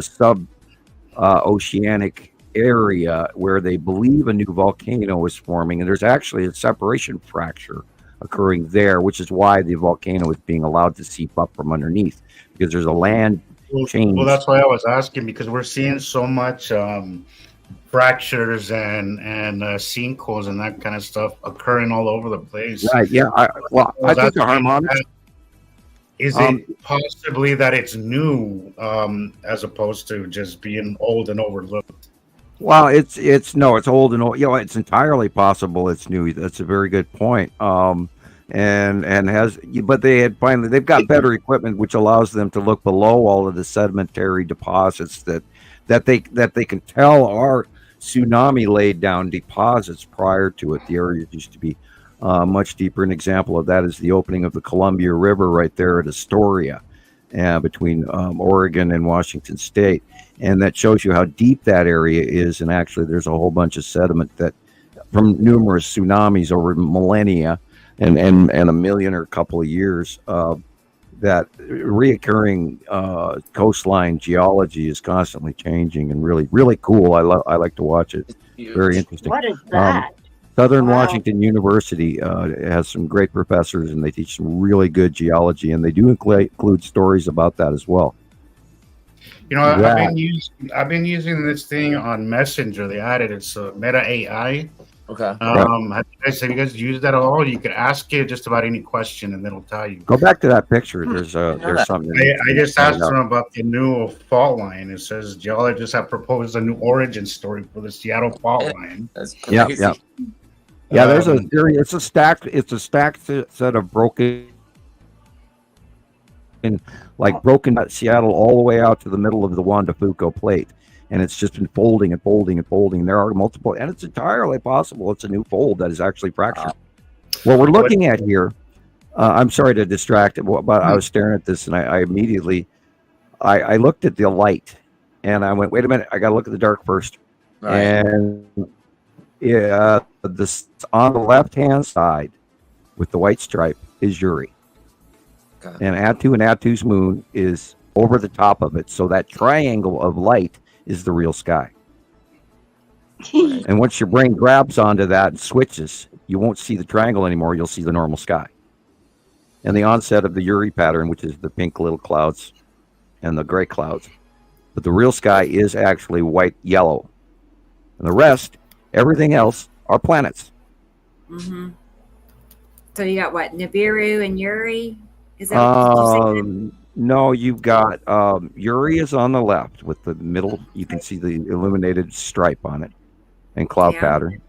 sub-oceanic area where they believe a new volcano is forming. And there's actually a separation fracture occurring there, which is why the volcano is being allowed to seep up from underneath, because there's a land change. Well, that's why I was asking, because we're seeing so much fractures and sinkholes and that kind of stuff occurring all over the place. Right. Yeah. I think the harmonics. Is it possibly that it's new as opposed to just being old and overlooked? Well, it's old and old. It's entirely possible it's new. That's a very good point. But they've got better equipment which allows them to look below all of the sedimentary deposits that they can tell are tsunami laid down deposits prior to it. The area used to be much deeper. An example of that is the opening of the Columbia River right there at Astoria, between Oregon and Washington State, and that shows you how deep that area is. And actually, there's a whole bunch of sediment that from numerous tsunamis over millennia and a million or a couple of years. That reoccurring coastline geology is constantly changing and really, really cool. I like to watch it. Very interesting. What is that? Southern Washington University has some great professors, and they teach some really good geology, and they do include stories about that as well. I've been using this thing on Messenger. They added it's Meta AI. Okay. Have you guys used that at all? You could ask it just about any question, and it'll tell you. Go back to that picture. There's something. I just asked them about the new fault line. It says geologists have proposed a new origin story for the Seattle fault line. That's crazy. Yeah. There's a theory. It's a stacked set of broken Seattle all the way out to the middle of the Juan de Fuca plate. And it's just been folding and folding and folding. There are multiple, and it's entirely possible it's a new fold that is actually fractured. What we're looking at here, I'm sorry to distract, but I was staring at this, and I immediately, I looked at the light, and I went, wait a minute, I got to look at the dark first. Right. And this on the left-hand side with the white stripe is Uri. Okay. And Attu's moon is over the top of it. So that triangle of light is the real sky. And once your brain grabs onto that and switches, you won't see the triangle anymore. You'll see the normal sky. And the onset of the Uri pattern, which is the pink little clouds and the gray clouds. But the real sky is actually white, yellow. And the rest, everything else, are planets. Mm-hmm. So you got what, Nibiru and Uri? Is that what you said? No, you've got Uri is on the left with the middle. You can see the illuminated stripe on it. and cloud pattern.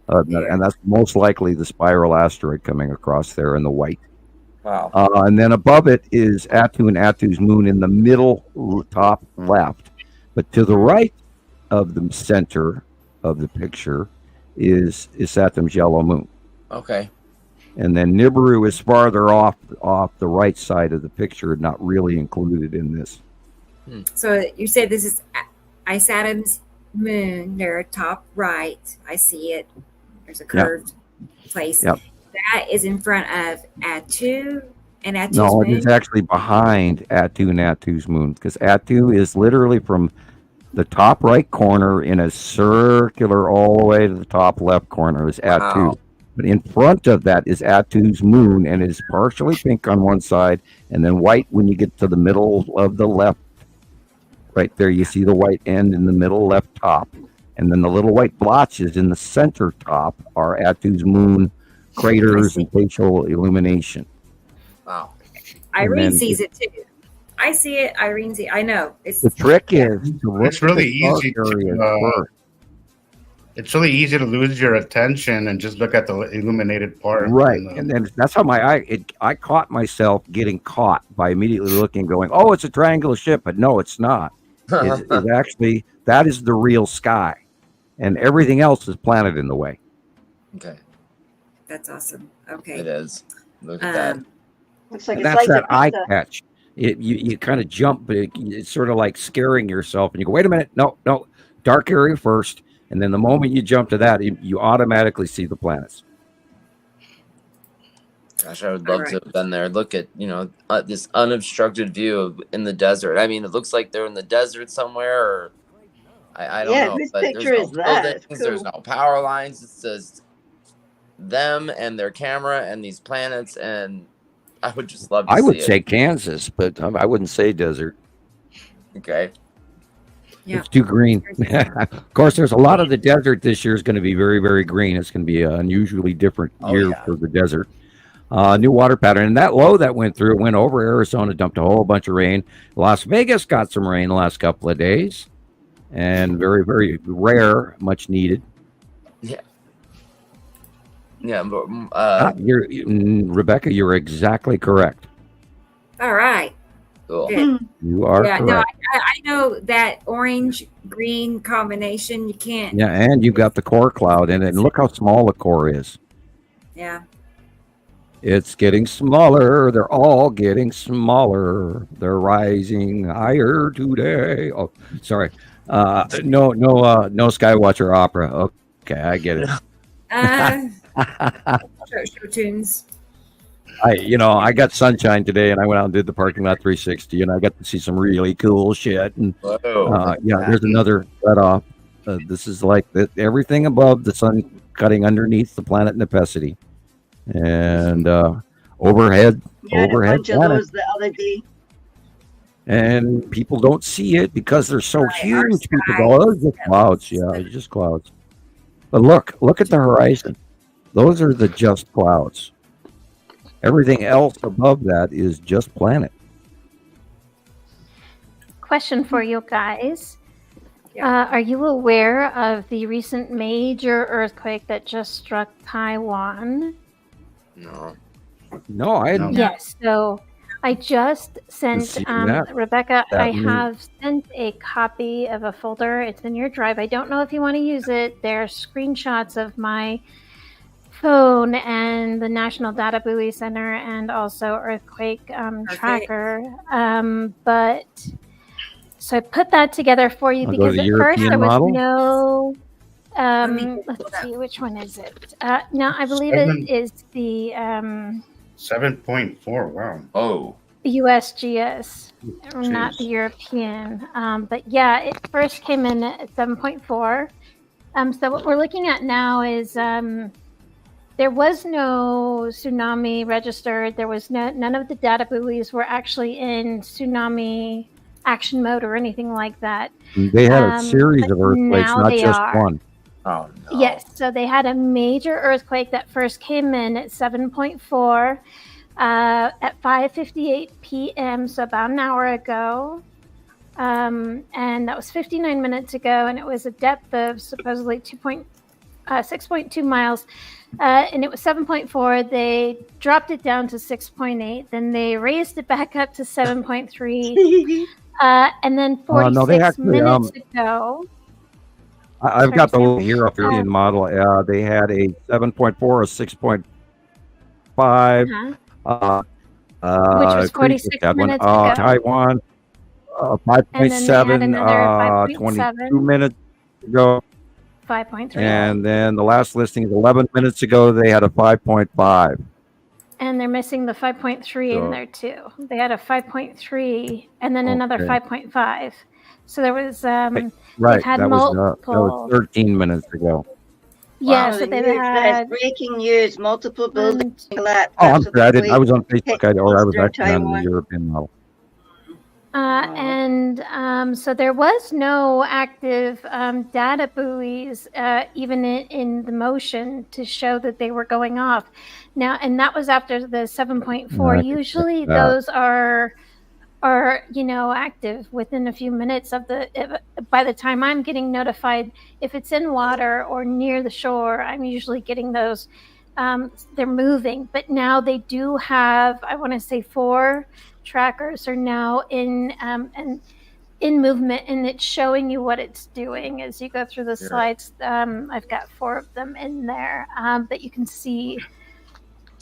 And that's most likely the spiral asteroid coming across there in the white. Wow. And then above it is Attu and Attu's moon in the middle top left. But to the right of the center of the picture is Saturn's yellow moon. Okay. And then Nibiru is farther off the right side of the picture, not really included in this. So you said this is Saturm's moon, there, top right. I see it. There's a curved place. Yep. That is in front of Attu and Attu's No, moon. it is actually behind Attu and Attu's moon, because Attu is literally from the top right corner in a circular all the way to the top left corner is Attu. Wow. But in front of that is Attu's moon, and it's partially pink on one side and then white when you get to the middle of the left. Right there, you see the white end in the middle left top. And then the little white blotches in the center top are Attu's moon craters and facial illumination. Wow. Irene sees it too. I see it. Irene sees it. I know. The trick is to look It's really at the easy dark areas to, first. it's really easy to lose your attention and just look at the illuminated part. Right. And then that's how I caught myself getting caught by immediately looking, going, oh, it's a triangular ship. But no, it's not. It's actually, that is the real sky. And everything else is planet in the way. Okay. That's awesome. Okay. It is. Look at that. Looks like And it's that's like that eye catch. You kind of jump, but it's sort of like scaring yourself. And you go, wait a minute. No. Dark area first. And then the moment you jump to that, you automatically see the planets. Gosh, I would love to have been there. Look at, this unobstructed view in the desert. I mean, it looks like they're in the desert somewhere, or I don't know. This but picture there's is no that. buildings, It's there's cool. no power lines. It's just them and their camera and these planets, and I would just love to see I would it. say Kansas, but I wouldn't say desert. Okay. Yeah. It's too green. Of course, there's a lot of the desert this year is going to be very, very green. It's going to be an unusually different year for the desert. New water pattern. And that low that went through, it went over Arizona, dumped a whole bunch of rain. Las Vegas got some rain the last couple of days. And very, very rare, much needed. Yeah. Yeah. But, Rebecca, you're exactly correct. All right. cool. Good. You are Yeah, correct. no, I know that orange-green combination, you can't. Yeah, and you've got the core cloud in it. And look how small the core is. Yeah. It's getting smaller. They're all getting smaller. They're rising higher today. Oh, sorry. No Skywatcher opera. Okay, I get it. Show tunes. I got sunshine today, and I went out and did the parking lot 360, and I got to see some really cool shit. And there's another cut off. This is like everything above the sun cutting underneath the planet Nepesity, and overhead. A bunch of planet. those the other day. And people don't see it because they're so huge. People go, "Oh, it's just clouds." Yeah, it's just clouds. But look at the horizon. Those are the just clouds. Everything else above that is just planet. Question for you guys. Are you aware of the recent major earthquake that just struck Taiwan? No, I hadn't. Yes. So I just sent Rebecca. I have sent a copy of a folder. It's in your drive. I don't know if you want to use it. There's screenshots of my phone and the National Data Buoy Center and also earthquake tracker. But so I put that together for you because at first there was no. Let's see, which one is it? No, I believe it is the 7.4. Wow. Oh. USGS, not the European. But yeah, it first came in at 7.4. So what we're looking at now is there was no tsunami registered. There was none of the data buoys were actually in tsunami action mode or anything like that. They had a series of earthquakes, not just one. Oh, no. Yes, so they had a major earthquake that first came in at 7.4 at 5:58 p.m., so about an hour ago. and that was 59 minutes ago, and it was a depth of supposedly 6.2 miles, and it was 7.4. They dropped it down to 6.8, then they raised it back up to 7.3, and then 46 minutes ago. I've got the little European model. They had a 7.4, a 6.5, which was 46 minutes ago. Taiwan, 5.7, 22 minutes ago. 5.3. And then the last listing is 11 minutes ago. They had a 5.5. And they're missing the 5.3 in there too. They had a 5.3 and then another 5.5. So there was right. Had that multiple. was 13 minutes ago. Yeah, wow, so they've had breaking news, multiple buildings collapsed. I'm sorry. I was on Facebook, or I was actually on the Taiwan. European model. And so there was no active data buoys, even in the motion, to show that they were going off. Now, and that was after the 7.4. Usually, those are active within a few minutes of by the time I'm getting notified. If it's in water or near the shore, I'm usually getting those. They're moving, but now they do have, I want to say 4 trackers are now in movement, and it's showing you what it's doing as you go through the slides. I've got 4 of them in there that you can see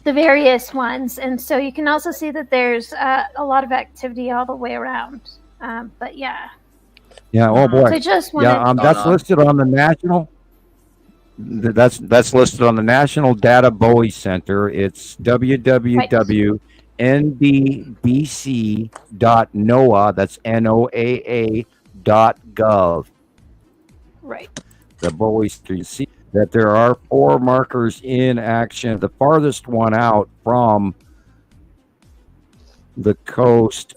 the various ones, and so you can also see that there's a lot of activity all the way around. But yeah. Oh boy. So just wanted that's listed on the national. That's listed on the National Data Buoy Center. It's www.ndbc.noaa. That's NOAA.gov. Right. The buoy. You see that there are 4 markers in action. The farthest one out from the coast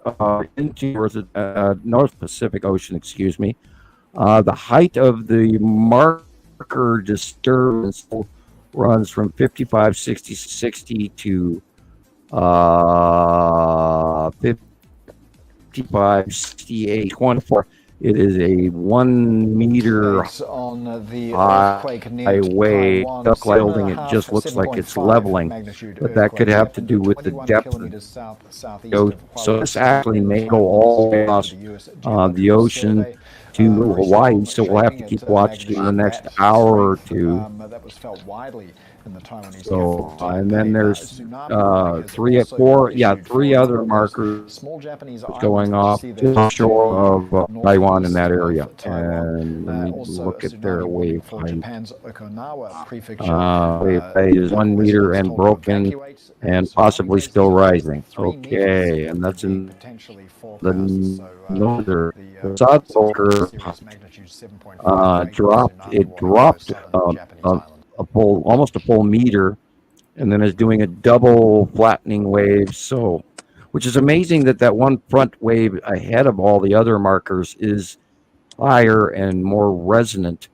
into North Pacific Ocean. Excuse me. The height of the marker disturbance runs from 55, 60, 60 to 55, 68, 24. It is a 1 meter on the high wave. Building, it just looks like it's leveling, but that could have to do with the depth. So this actually may go all across the ocean to Hawaii. So we'll have to keep watching in the next hour or 2. That was felt widely in the Taiwanese. So and then there's 3 other markers going off to the shore of Taiwan in that area, and let me look at their wave height. Wave is 1 meter and broken, and possibly still rising. Okay, and that's in the northern. South Poker dropped. It dropped almost a full meter, and then is doing a double flattening wave. So, which is amazing that one front wave ahead of all the other markers is higher and more resonant.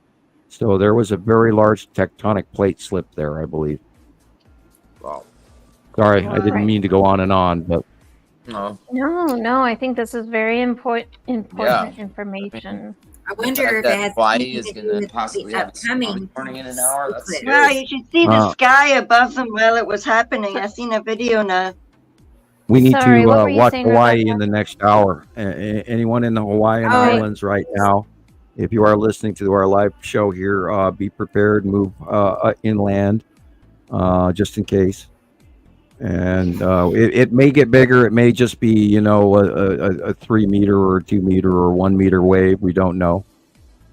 So there was a very large tectonic plate slip there, I believe. Wow. Sorry, I didn't mean to go on and on, but. No. I think this is very important information. I wonder if it has Hawaii is going to possibly have a morning in an hour. Well, you should see the sky above them while it was happening. I've seen a video now. We need to watch Hawaii in the next hour. Anyone in the Hawaiian Islands right now, if you are listening to our live show here, be prepared, move inland, just in case. And it may get bigger. It may just be, a 3 meter or 2 meter or 1 meter wave. We don't know.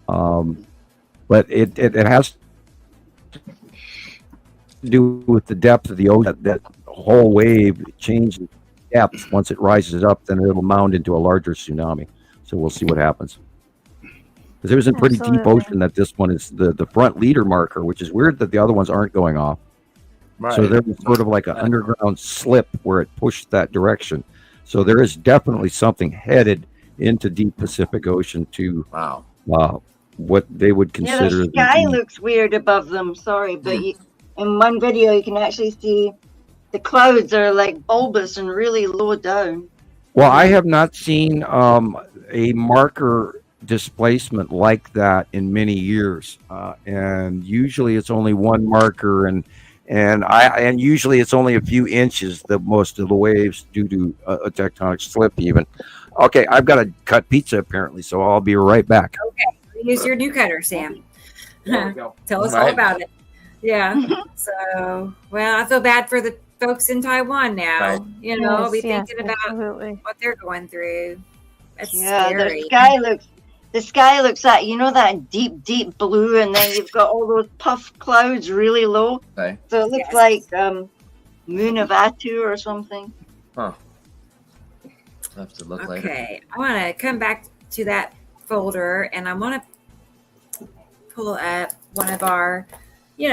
But it has to do with the depth of the ocean. That whole wave changes depth. Once it rises up, then it'll mound into a larger tsunami. So we'll see what happens. Because it was in pretty deep ocean that this one is the front leader marker, which is weird that the other ones aren't going off. Right. So there was sort of like an underground slip where it pushed that direction. So there is definitely something headed into deep Pacific Ocean to what they would consider. The sky looks weird above them. Sorry, but in one video you can actually see the clouds are like bulbous and really low down. Well, I have not seen a marker displacement like that in many years, and usually it's only one marker, and usually it's only a few inches that most of the waves due to a tectonic slip even. Okay, I've got to cut pizza apparently, so I'll be right back. Okay, use your new cutter, Sam. Tell us Right. all about it. Yeah. So, well, I feel bad for the folks in Taiwan now. Right. You know, Yes, be yes, thinking about absolutely. what they're going through. That's Yeah, scary. the sky looks like, you know, that deep blue, and then you've got all those puff clouds really low. Okay. So it looks Yes. like Moon of Atu or something. Huh. I'll have to look later. Okay, I want to come back to that folder, and I want to pull up one of our,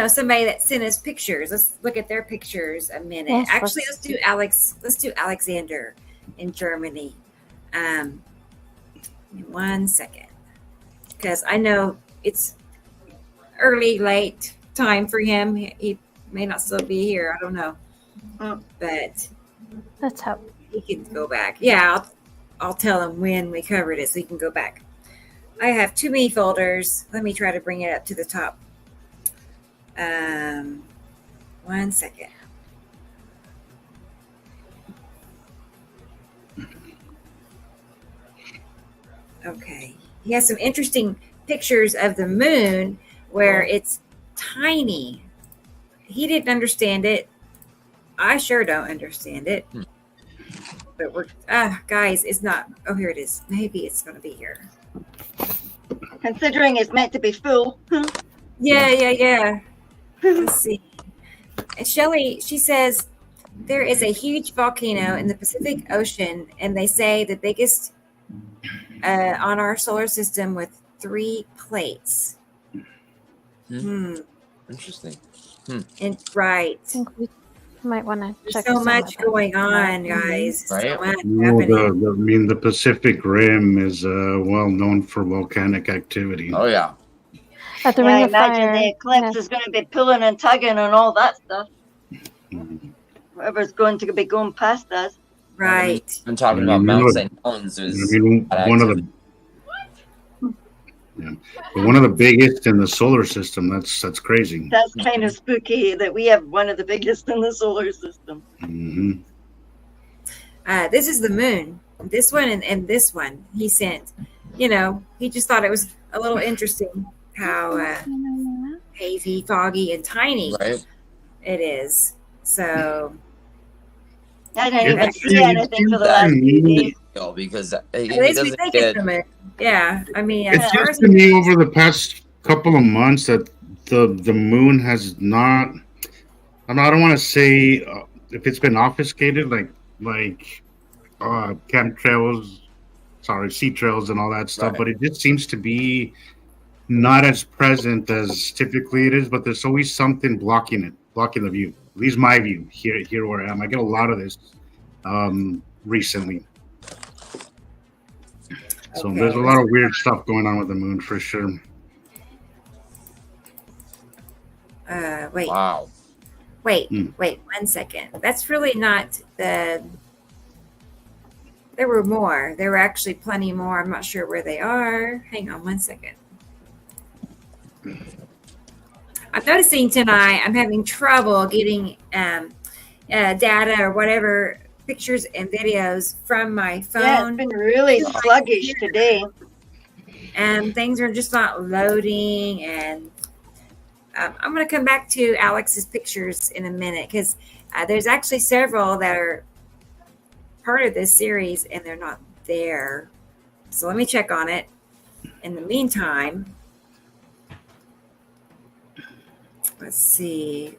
somebody that sent us pictures. Let's look at their pictures a minute. Yes, Actually, let's let's do Alexander in Germany. 1 second, because I know it's late time for him. He may not still be here. I don't know, but Let's hope. he can go back. Yeah, I'll tell him when we covered it so he can go back. I have too many folders. Let me try to bring it up to the top. 1 second. Okay. He has some interesting pictures of the moon where it's tiny. He didn't understand it. I sure don't understand it. But we're guys, it's not. Oh, here it is. Maybe it's going to be here. Considering it's meant to be full. Yeah. Let's see. And Shelley, she says there is a huge volcano in the Pacific Ocean, and they say the biggest on our solar system with 3 plates. Interesting. And right. I think we might want to There's check so this out. much going on, guys. So Right. much Well, happening. the Pacific Rim is well known for volcanic activity. Oh yeah. At the Yeah, Ring I of imagine Fire. the eclipse is going to be pulling and tugging and all that stuff. Whatever's going to be going past us. Right. I'm talking Yeah, about you Mount know- St. Helens. Is I mean, one of the but one of the biggest in the solar system. That's crazy. That's kind of spooky that we have one of the biggest in the solar system. Hmm. This is the moon. This one and this one he sent. He just thought it was a little interesting how hazy, foggy, and tiny right. it is. So I didn't even It's- see anything for the last few days. Because at he least we doesn't think get. it's the moon. Yeah, I mean, It as far seems as to me over the past couple of months that the moon has not. I don't want to say if it's been obfuscated, like chemtrails, sea trails, and all that stuff. Right. But it just seems to be not as present as typically it is. But there's always something blocking the view. At least my view here where I am. I get a lot of this recently. So Okay. there's a lot of weird stuff going on with the moon for sure. wait, Wow. wait, 1 second. That's really not the. There were more. There were actually plenty more. I'm not sure where they are. Hang on 1 second. I'm noticing tonight I'm having trouble getting data or whatever, pictures and videos from my phone. Yeah, it's been really sluggish today. And things are just not loading. And I'm going to come back to Alex's pictures in a minute because there's actually several that are part of this series and they're not there. So let me check on it. In the meantime, let's see.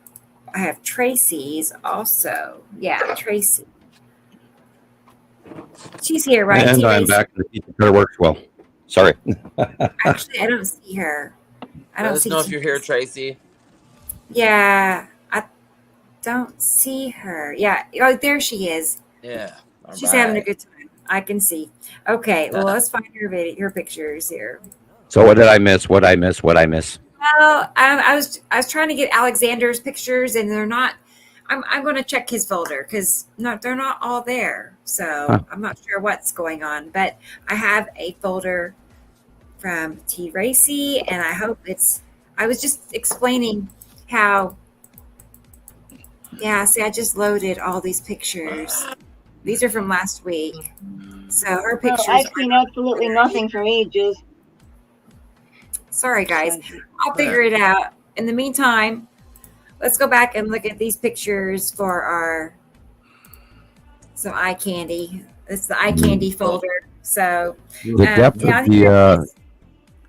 I have Tracy's also. Yeah, Tracy. She's here, right? And I'm Tracy? back. The pizza cutter works well. Sorry. Actually, I don't see her. I Let don't us see. know if you're here, Tracy. Yeah, I don't see her. Yeah. Oh, there she is. Yeah. She's having a good time. I can see. Okay. Well, let's find her pictures here. So what did I miss? What I miss? Well, I was trying to get Alexander's pictures, and they're not. I'm going to check his folder because they're not all there. So I'm not sure what's going on. But I have a folder from T. Racy, and I hope I was just explaining how. Yeah, see, I just loaded all these pictures. These are from last week. So her pictures. I've seen absolutely nothing for ages. Sorry, guys. I'll figure it out. In the meantime, let's go back and look at these pictures for some eye candy. It's the eye candy folder. So the depth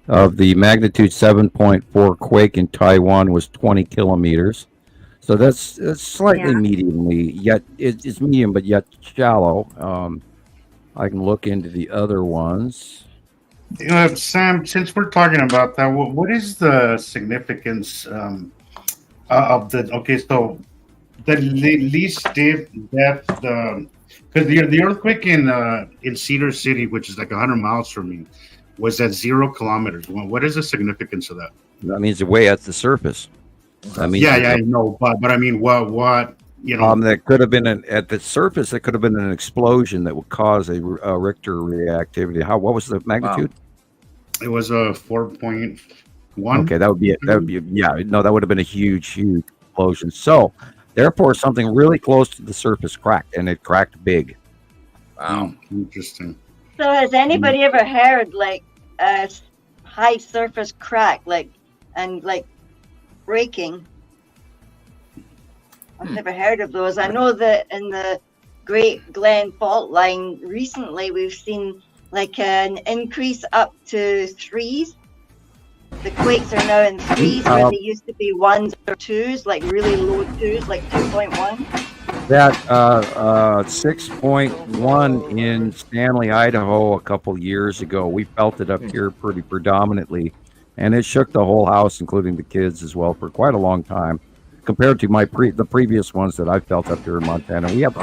of the magnitude 7.4 quake in Taiwan was 20 kilometers. So that's slightly mediumly, yet it's medium, but yet shallow. I can look into the other ones. Sam, since we're talking about that, what is the significance of so the least depth, because the earthquake in Cedar City, which is like 100 miles from me, was at 0 kilometers. What is the significance of that? That means way at the surface. I know, but I mean, what that could have been at the surface. That could have been an explosion that would cause a Richter reactivity. What was the magnitude? It was a 4.1. Okay, that would be that would have been a huge explosion. So, therefore, something really close to the surface cracked, and it cracked big. Wow, interesting. So, has anybody ever heard like a high surface crack, like breaking? I've never heard of those. I know that in the Great Glen fault line recently, we've seen like an increase up to 3s. The quakes are now in 3s where they used to be 1s or 2s, like really low 2s, like 2.1. That 6.1 in Stanley, Idaho, a couple years ago. We felt it up here pretty predominantly, and it shook the whole house, including the kids as well, for quite a long time. Compared to the previous ones that I felt up here in Montana, we have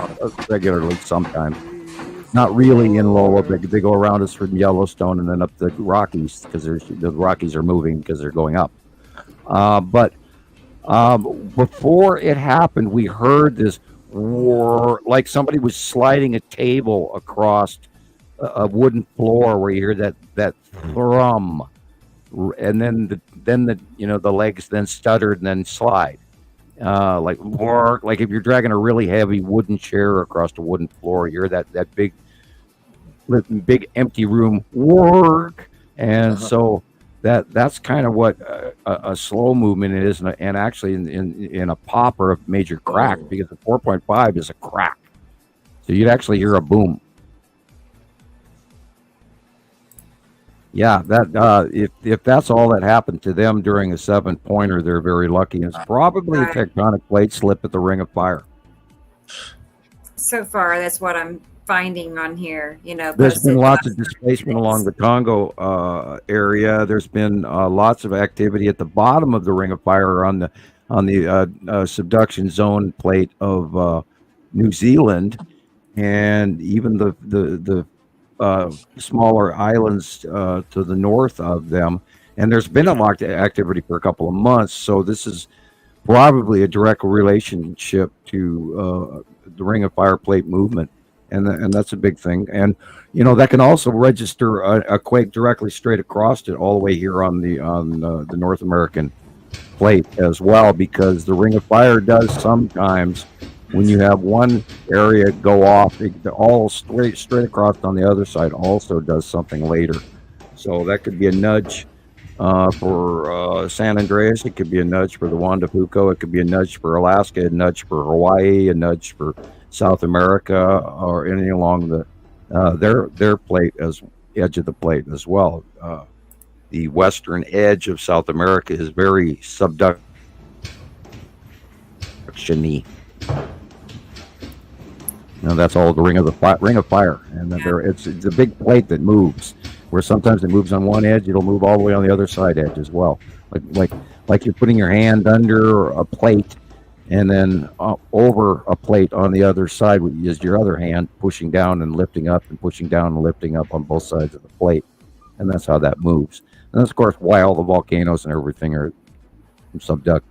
regularly sometimes. Not really in Lola, but they go around us from Yellowstone and then up the Rockies because the Rockies are moving because they're going up. But before it happened, we heard this roar, like somebody was sliding a table across a wooden floor, where you hear that thrum, and then the legs then stuttered and then slide. Like if you're dragging a really heavy wooden chair across a wooden floor, you hear that big empty room work, and so that's kind of what a slow movement is, and actually in a pop or a major crack, because the 4.5 is a crack, so you'd actually hear a boom. Yeah, that if that's all that happened to them during a 7-pointer, they're very lucky. It's probably a tectonic plate slip at the Ring of Fire. So far, that's what I'm finding on here. There's been lots of displacement along the Congo area. There's been lots of activity at the bottom of the Ring of Fire on the subduction zone plate of New Zealand, and even the smaller islands to the north of them, and there's been a lot of activity for a couple of months. So this is probably a direct relationship to the Ring of Fire plate movement, and that's a big thing. And that can also register a quake directly straight across it, all the way here on the North American plate as well, because the Ring of Fire does sometimes. When you have one area go off, all straight across on the other side also does something later. So that could be a nudge for San Andreas. It could be a nudge for the Juan de Fuco. It could be a nudge for Alaska, a nudge for Hawaii, a nudge for South America, or anything along their plate, as edge of the plate as well. The western edge of South America is very subduction-y. That's all the Ring of Fire, and it's a big plate that moves. Where sometimes it moves on one edge, it'll move all the way on the other side edge as well. Like you're putting your hand under a plate, and then over a plate on the other side is your other hand pushing down and lifting up, and pushing down and lifting up on both sides of the plate, and that's how that moves. And that's of course why all the volcanoes and everything are subduct.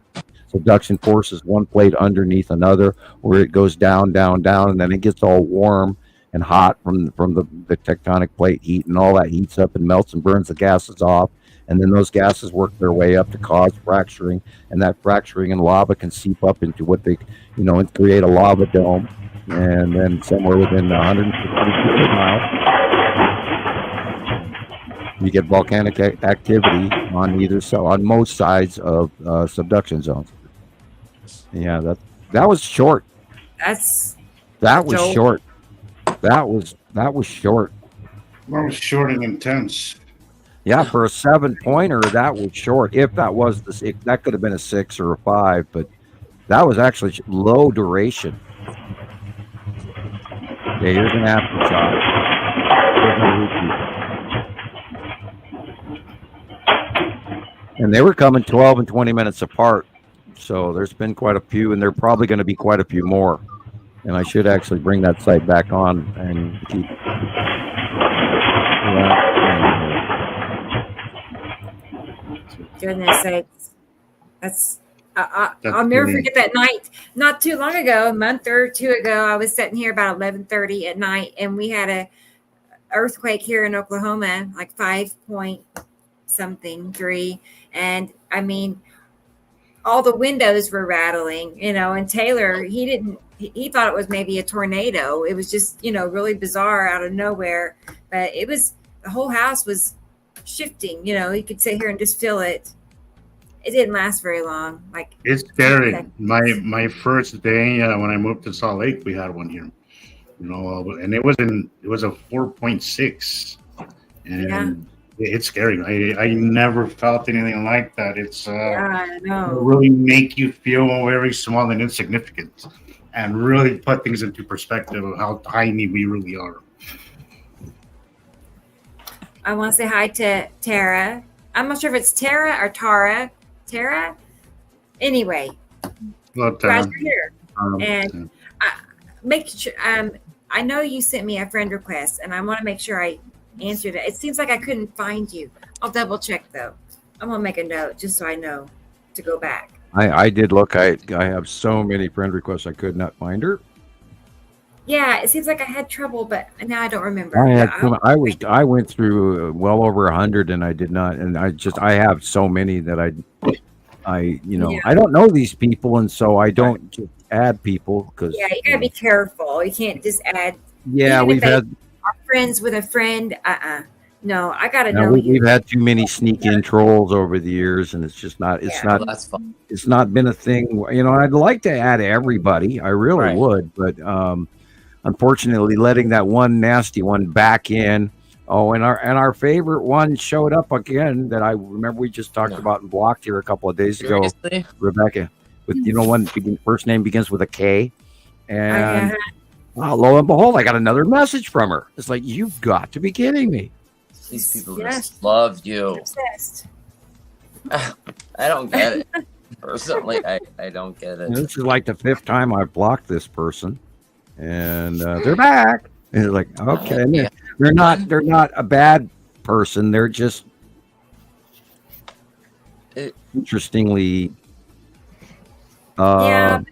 subduction forces one plate underneath another, where it goes down, down, down, and then it gets all warm and hot from the tectonic plate heat, and all that heats up and melts and burns the gases off. And then those gases work their way up to cause fracturing, and that fracturing and lava can seep up into what they, and create a lava dome. And then somewhere within 150 miles, you get volcanic activity on either side, on most sides of subduction zones. Yeah, that was short. That was short. That was short. That was short and intense. Yeah, for a 7-pointer, that was short. If that was that could have been a 6 or a 5, but that was actually low duration. Yeah, here's an aftershock. And they were coming 12 and 20 minutes apart. So there's been quite a few, and there are probably going to be quite a few more. And I should actually bring that site back on and keep. Goodness sakes. I'll never forget that night. Not too long ago, a month or two ago, I was sitting here about 11:30 at night, and we had a earthquake here in Oklahoma, like 5.3, and I mean, all the windows were rattling, and Taylor, he thought it was maybe a tornado. It was just, really bizarre out of nowhere, but the whole house was shifting, you could sit here and just feel it. It didn't last very long. It's scary. My first day when I moved to Salt Lake, we had one here, and it was a 4.6, and it's scary. I never felt anything like that. It's I know. Really make you feel very small and insignificant, and really put things into perspective of how tiny we really are. I want to say hi to Tara. I'm not sure if it's Tara or Tara. Tara? Anyway, glad you're here. And make sure. I know you sent me a friend request, and I want to make sure I answered it. It seems like I couldn't find you. I'll double check though. I'm gonna make a note just so I know to go back. I did look. I have so many friend requests. I could not find her. Yeah, it seems like I had trouble, but now I don't remember. I went through well over 100, and I did not. And I have so many that I don't know these people, and so I don't just add people because you gotta be careful. You can't just add. Yeah, we've had friends with a friend. No, I gotta know. We've had too many sneak-in trolls over the years, and it's just not. It's not. That's fun. It's not been a thing. I'd like to add everybody. I really would, but unfortunately, letting that one nasty one back in. Oh, and our favorite one showed up again that I remember we just talked about and blocked here a couple of days ago. Rebecca, with one first name begins with a K, and lo and behold, I got another message from her. It's like, you've got to be kidding me. These people just love you. Obsessed. I don't get it. Personally, I don't get it. This is like the 5th time I've blocked this person. And they're back. And it's like, okay, they're not a bad person. They're just interestingly, but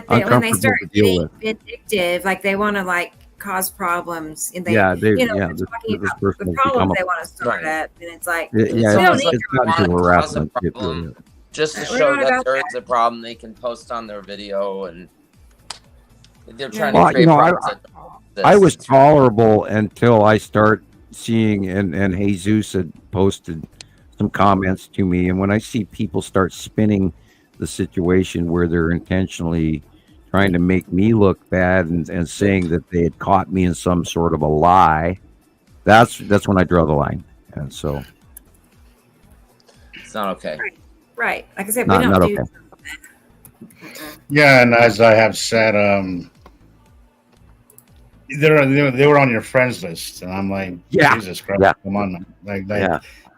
when they start getting vindictive, like they want to cause problems, and the problems they want to start up, and it's like, it's not to harassment. Just to show that there is a problem, they can post on their video and. They're trying to create I was tolerable until I start seeing, and Jesus had posted some comments to me, and when I see people start spinning the situation where they're intentionally trying to make me look bad and saying that they had caught me in some sort of a lie, that's when I draw the line. And so it's not okay. Right. Like I said, we don't do. Okay. Yeah, and as I have said, they were on your friends list, and I'm like, Jesus Christ, come on,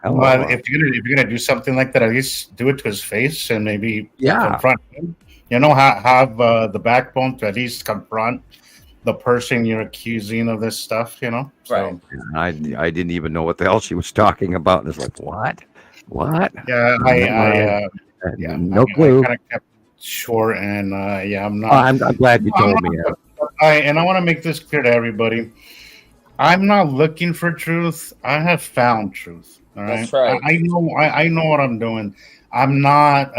if you're gonna do something like that, at least do it to his face and maybe confront him. Have the backbone to at least confront the person you're accusing of this stuff. So, right. I didn't even know what the hell she was talking about, and it's like, what? Yeah, Yeah, no clue. I kind of kept short, and I'm not. I'm glad you told me. I want to make this clear to everybody. I'm not looking for truth. I have found truth. All right. That's right. I know what I'm doing. I'm not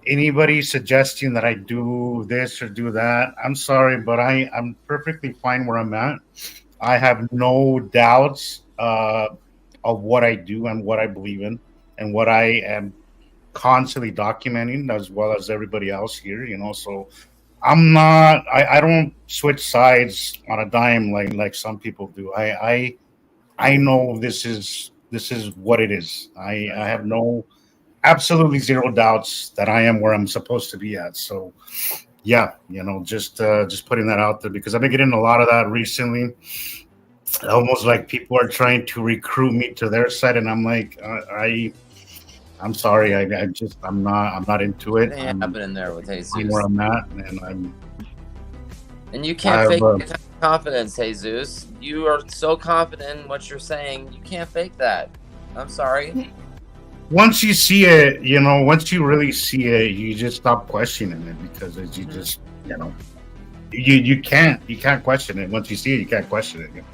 anybody suggesting that I do this or do that. I'm sorry, but I'm perfectly fine where I'm at. I have no doubts of what I do and what I believe in and what I am constantly documenting, as well as everybody else here, so I'm not I don't switch sides on a dime like some people do. I know this is what it is. I have absolutely zero doubts that I am where I'm supposed to be at. So yeah, just putting that out there, because I've been getting a lot of that recently. Almost like people are trying to recruit me to their side, and I'm like, I'm sorry, I'm not into it. Ain't happening there with Jesus. Where I'm at, and you can't fake that kind of confidence, Jesus. You are so confident in what you're saying. You can't fake that. I'm sorry. Once you see it, once you really see it, you just stop questioning it, because you just, you can't question it. Once you see it, you can't question it.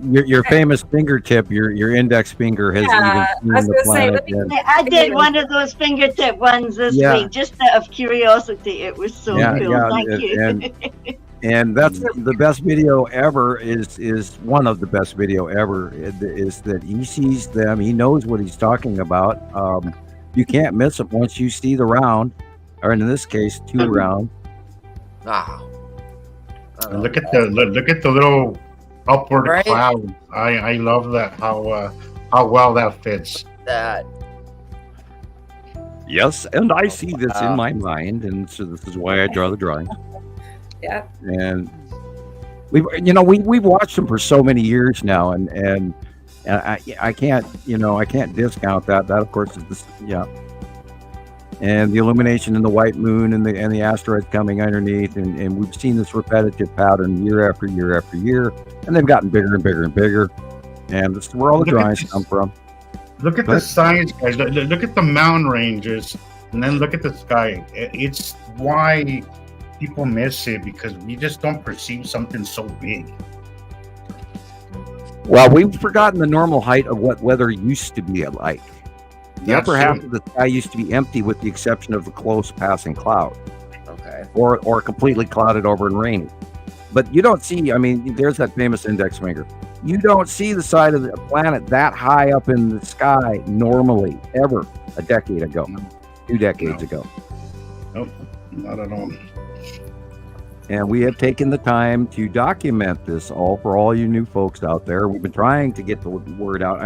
Your famous fingertip, your index finger has even seen the planet. I did one of those fingertip ones this week, just out of curiosity. It was so cool. Thank you. And that's the best video ever. Is one of the best video ever. Is that he sees them. He knows what he's talking about. You can't miss it once you see the round, or in this case, 2 rounds. Wow. Look at the little upward cloud. I love that, how well that fits. That. Yes, and I see this in my mind, and so this is why I draw the drawing. Yeah. And we've watched them for so many years now, and I can't discount that. That of course is this, and the illumination in the white moon and the asteroids coming underneath, and we've seen this repetitive pattern year after year after year, and they've gotten bigger and bigger and bigger, and this is where all the drawings come from. Look at the science, guys. Look at the mountain ranges, and then look at the sky. It's why people miss it, because we just don't perceive something so big. Well, we've forgotten the normal height of what weather used to be like. The upper half of the sky used to be empty, with the exception of the close passing cloud. Okay. Or completely clouded over and rainy. But you don't see, there's that famous index finger. You don't see the side of the planet that high up in the sky normally, ever, a decade ago, 2 decades ago. Nope, not at all. And we have taken the time to document this for all you new folks out there. We've been trying to get the word out.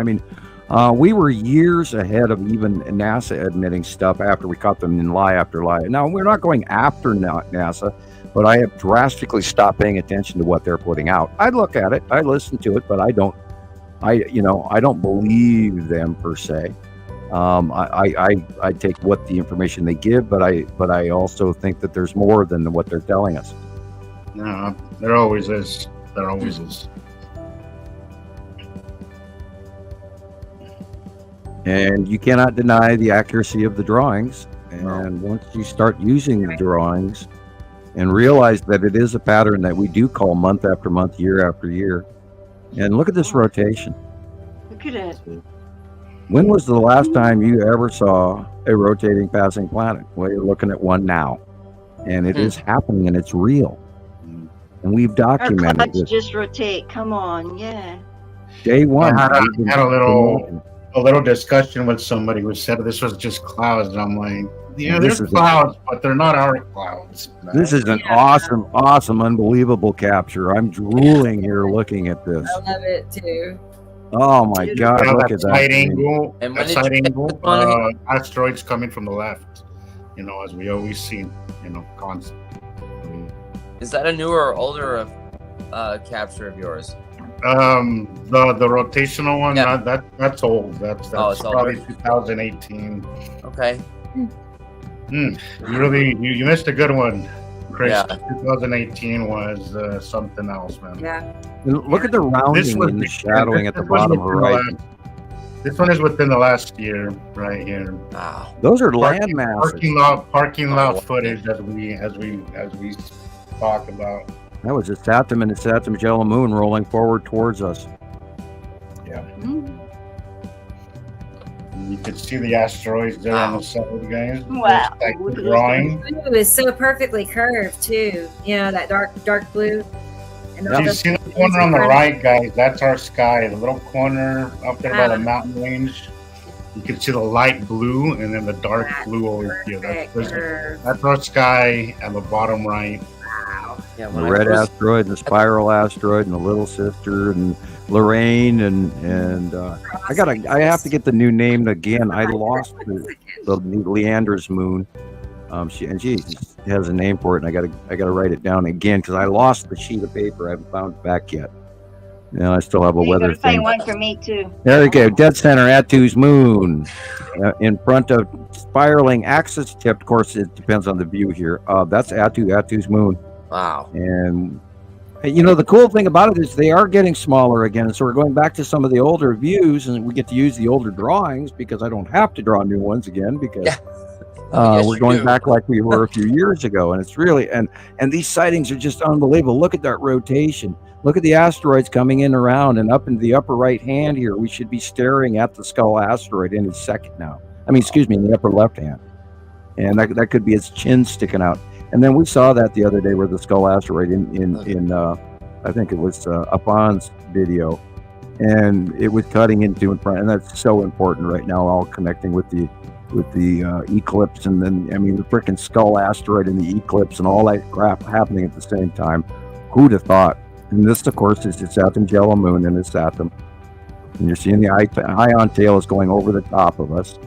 We were years ahead of even NASA admitting stuff after we caught them in lie after lie. Now, we're not going after NASA, but I have drastically stopped paying attention to what they're putting out. I look at it, I listen to it, but I don't believe them per se. I take what the information they give, but I also think that there's more than what they're telling us. No, there always is. There always is. And you cannot deny the accuracy of the drawings. And once you start using the drawings and realize that it is a pattern that we do call month after month, year after year. And look at this rotation. Look at it. When was the last time you ever saw a rotating passing planet? Well, you're looking at one now. And it is happening, and it's real. And we've documented Our clouds it. just rotate. Come on, yeah. Day one. I had a little discussion with somebody who said this was just clouds, and I'm like, yeah, there's clouds, but they're not our clouds. This is an awesome, unbelievable capture. I'm drooling here looking at this. I love it too. Oh my God! Look at that side angle. And that side angle. Asteroids coming from the left. As we always see. Constantly. Is that a newer or older capture of yours? The rotational one, that's old. That's probably 2018. Okay. You missed a good one, Chris. Yeah. 2018 was something else, man. Yeah. Look at the rounding and the shadowing at the bottom horizon. This one is within the last year, right here. Wow. Those are land masses. Parking lot footage as we talk about. That was a Saturn and a Saturn's yellow moon rolling forward towards us. Yeah. You can see the asteroids there on the side, guys. Wow. Like the drawing. The blue is so perfectly curved too. You know, that dark blue. And You see the corner on the right, guys? That's our sky. The little corner up there by the mountain range. You can see the light blue and then the dark blue over here. That's our sky at the bottom right. Wow. Yeah, The red asteroid and the spiral asteroid and the little sister and Lorraine and I have to get the new name again. I lost the Leander's moon. She has a name for it, and I gotta write it down again because I lost the sheet of paper. I haven't found it back yet. Now I still have a weather thing. Find one for me too. There we go. Dead center, Atu's moon, in front of spiraling axis tipped. Of course, it depends on the view here. That's Atu's moon. Wow. And you know, the cool thing about it is they are getting smaller again. So we're going back to some of the older views, and we get to use the older drawings because I don't have to draw new ones again because we're going back like we were a few years ago. And it's really, and these sightings are just unbelievable. Look at that rotation. Look at the asteroids coming in around and up into the upper right hand here. We should be staring at the Skull asteroid any second now. I mean, excuse me, in the upper left hand. And that could be its chin sticking out. And then we saw that the other day where the Skull asteroid in I think it was Apon's video, and it was cutting into in front, and that's so important right now, all connecting with the eclipse, and then I mean the freaking Skull asteroid and the eclipse and all that crap happening at the same time. Who'd have thought? And this, of course, is the Saturn's yellow moon, and it's Saturn. And you're seeing the ion tail is going over the top of us,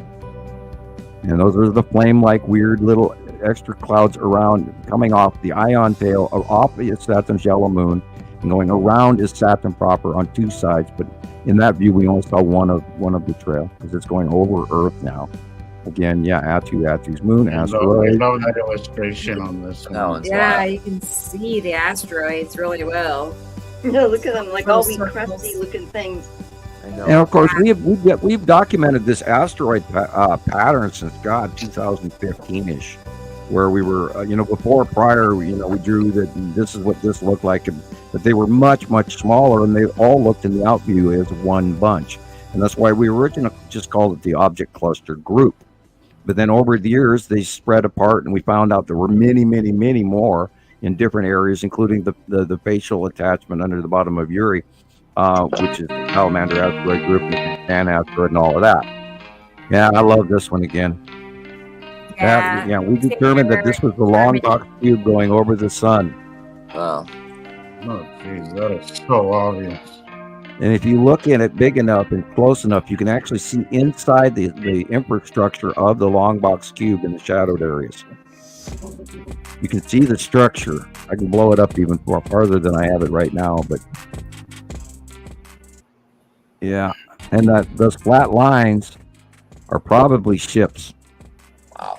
and those are the flame-like weird little extra clouds around coming off the ion tail off Saturn's yellow moon and going around is Saturn proper on two sides. But in that view, we only saw one of the trail because it's going over Earth now. Again, Atu's moon asteroid. I love that illustration on this one. Yeah, you can see the asteroids really well. No, look at them, like all these crusty looking things. I know. And of course, we've documented this asteroid pattern since 2015-ish. Where we were, prior, we drew that this is what this looked like, but they were much, much smaller, and they all looked in the out view as one bunch. And that's why we originally just called it the object cluster group. But then over the years, they spread apart, and we found out there were many, many, many more in different areas, including the facial attachment under the bottom of Uri, which is the Salamander asteroid group, and the Pan asteroid, and all of that. Yeah, I love this one again. Yeah, we determined that this was the long box cube going over the sun. Wow. Oh, geez, that is so obvious. And if you look at it big enough and close enough, you can actually see inside the infrastructure of the long box cube in the shadowed areas. You can see the structure. I can blow it up even farther than I have it right now, but yeah. And those flat lines are probably ships. Wow.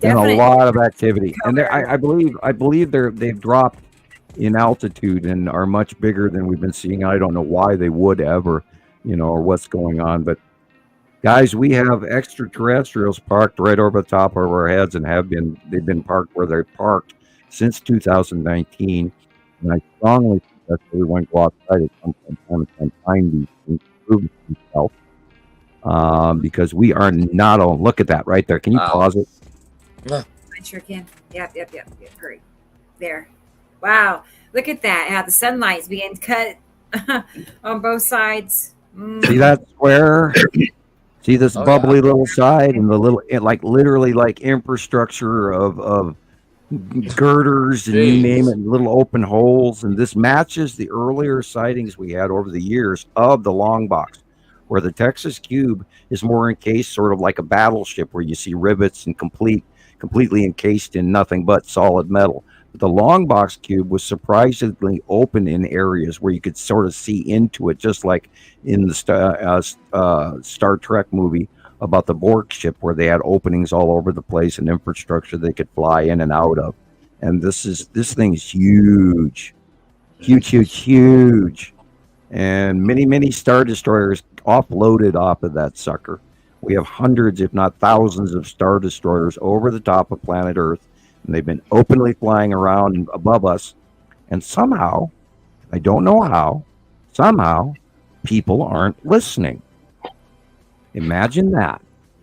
And a lot of activity, and I believe they've dropped in altitude and are much bigger than we've been seeing. I don't know why they would ever, or what's going on. But guys, we have extraterrestrials parked right over the top of our heads, and they've been parked where they're parked since 2019. And I strongly suggest everyone go outside at some point and find these things, prove themselves, because we are not on. Look at that right there. Can you pause it? I sure can. Yep. Hurry. There. Wow. Look at that. How the sunlight's being cut on both sides. See that square? See this bubbly little side and the little, literally infrastructure of girders and you name it, little open holes. And this matches the earlier sightings we had over the years of the long box, where the Texas cube is more encased, sort of like a battleship, where you see rivets and completely encased in nothing but solid metal. But the long box cube was surprisingly open in areas where you could sort of see into it, just like in the Star Trek movie about the Borg ship, where they had openings all over the place and infrastructure they could fly in and out of. And this thing is huge. huge, and many Star Destroyers offloaded off of that sucker. We have hundreds, if not thousands, of Star Destroyers over the top of planet Earth, and they've been openly flying around above us. And somehow, I don't know how, somehow people aren't listening. Imagine that.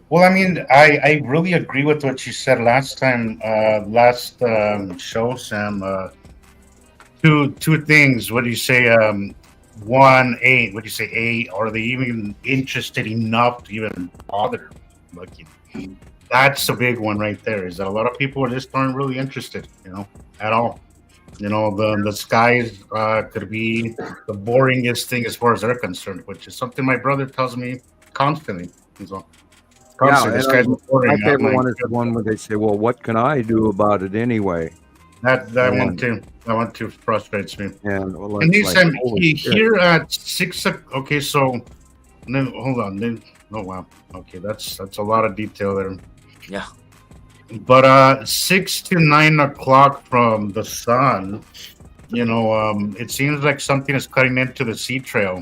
Well, I mean, I really agree with what you said last time, show, Sam. Two things. What do you say? One, what do you say? Are they even interested enough to even bother looking? That's a big one right there. Is that a lot of people just aren't really interested, at all. The skies could be the boringest thing as far as they're concerned, which is something my brother tells me constantly. So, this guy's boring. My favorite one is the one where they say, "Well, what can I do about it anyway?" That one too frustrates me. And here at 6 o'clock. Okay, so no, hold on. Oh wow. Okay, that's a lot of detail there. Yeah. But 6 to 9 o'clock from the sun, it seems like something is cutting into the sea trail.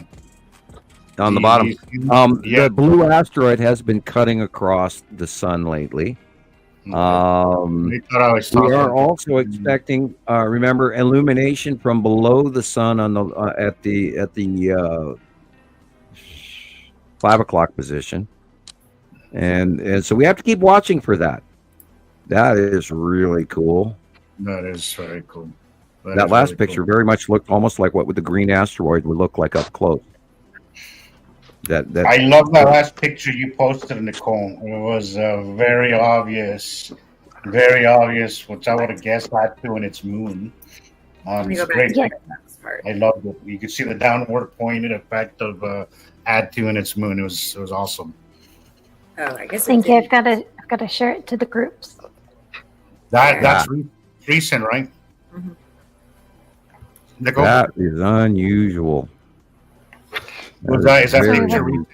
On the bottom. The blue asteroid has been cutting across the sun lately. We are also expecting, remember, illumination from below the sun on the at the 5 o'clock position, and so we have to keep watching for that. That is really cool. That is very cool. That last picture very much looked almost like what the green asteroid would look like up close. I love that last picture you posted, Nicolle. It was very obvious, which I would have guessed had to in its moon. It's great. I loved it. You could see the downward pointed effect of Add-to in its moon. It was awesome. Oh, I guess. Thank you. I've got to share it to the groups. That's recent, right? Mm-hmm. Nicolle? That is unusual. Is that picture recent?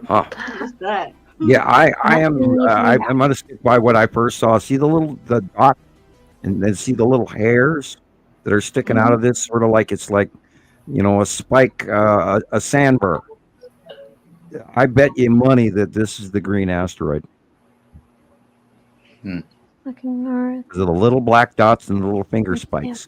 Huh. What's that? Yeah, I am. I'm gonna stick by what I first saw. See the dot, and then see the little hairs that are sticking out of this, sort of like it's like, a spike, a sandburr. I bet you money that this is the green asteroid. Looking north. The little black dots and the little finger spikes.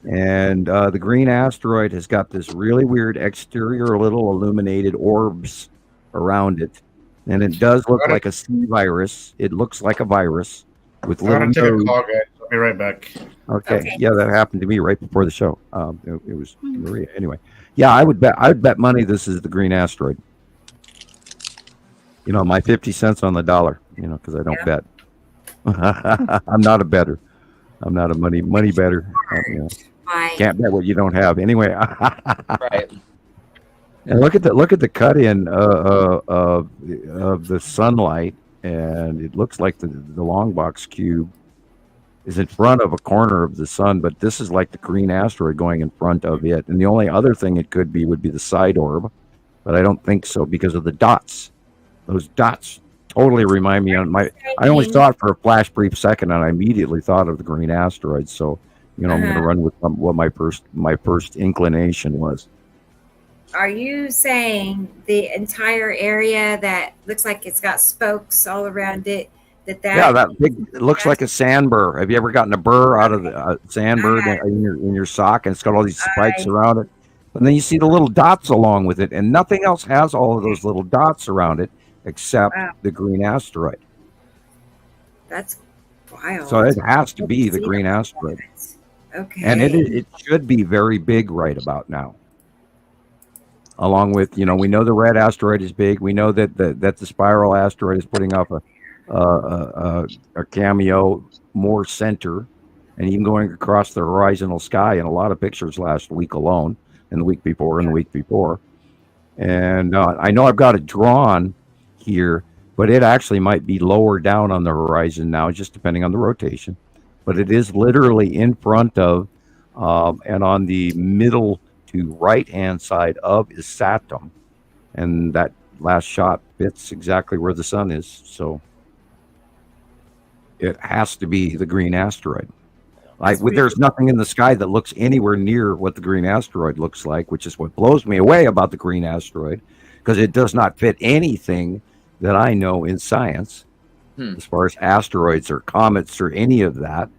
And the green asteroid has got this really weird exterior little illuminated orbs around it. And it does look like a sea virus. It looks like a virus with little nose. Call, guys. I'll be right back. Okay. Yeah, that happened to me right before the show. It was Maria. Anyway. Yeah, I would bet money this is the green asteroid. My 50 cents on the dollar, because I don't bet. I'm not a bettor. I'm not a money bettor. Can't bet what you don't have. Anyway. Right. And look at the cut in of the sunlight, and it looks like the long box cube is in front of a corner of the sun, but this is like the green asteroid going in front of it. And the only other thing it could be would be the side orb, but I don't think so because of the dots. Those dots totally remind me I only saw it for a flash brief second, and I immediately thought of the green asteroid. So, I'm going to run with what my first inclination was. Are you saying the entire area that looks like it's got spokes all around it? That big. It looks like a sand burr. Have you ever gotten a burr out of the sand burr in your sock, and it's got all these spikes around it? And then you see the little dots along with it, and nothing else has all of those little dots around it except the green asteroid. That's wild. So it has to be the green asteroid. Okay. And it should be very big right about now. Along with, we know the red asteroid is big. We know that the spiral asteroid is putting off a cameo more center, and even going across the horizontal sky in a lot of pictures last week alone, and the week before, and the week before. And I know I've got it drawn here, but it actually might be lower down on the horizon now, just depending on the rotation. But it is literally in front of, and on the middle to right-hand side of is Saturn. And that last shot fits exactly where the sun is. So it has to be the green asteroid. There's nothing in the sky that looks anywhere near what the green asteroid looks like, which is what blows me away about the green asteroid, because it does not fit anything that I know in science as far as asteroids or comets or any of that.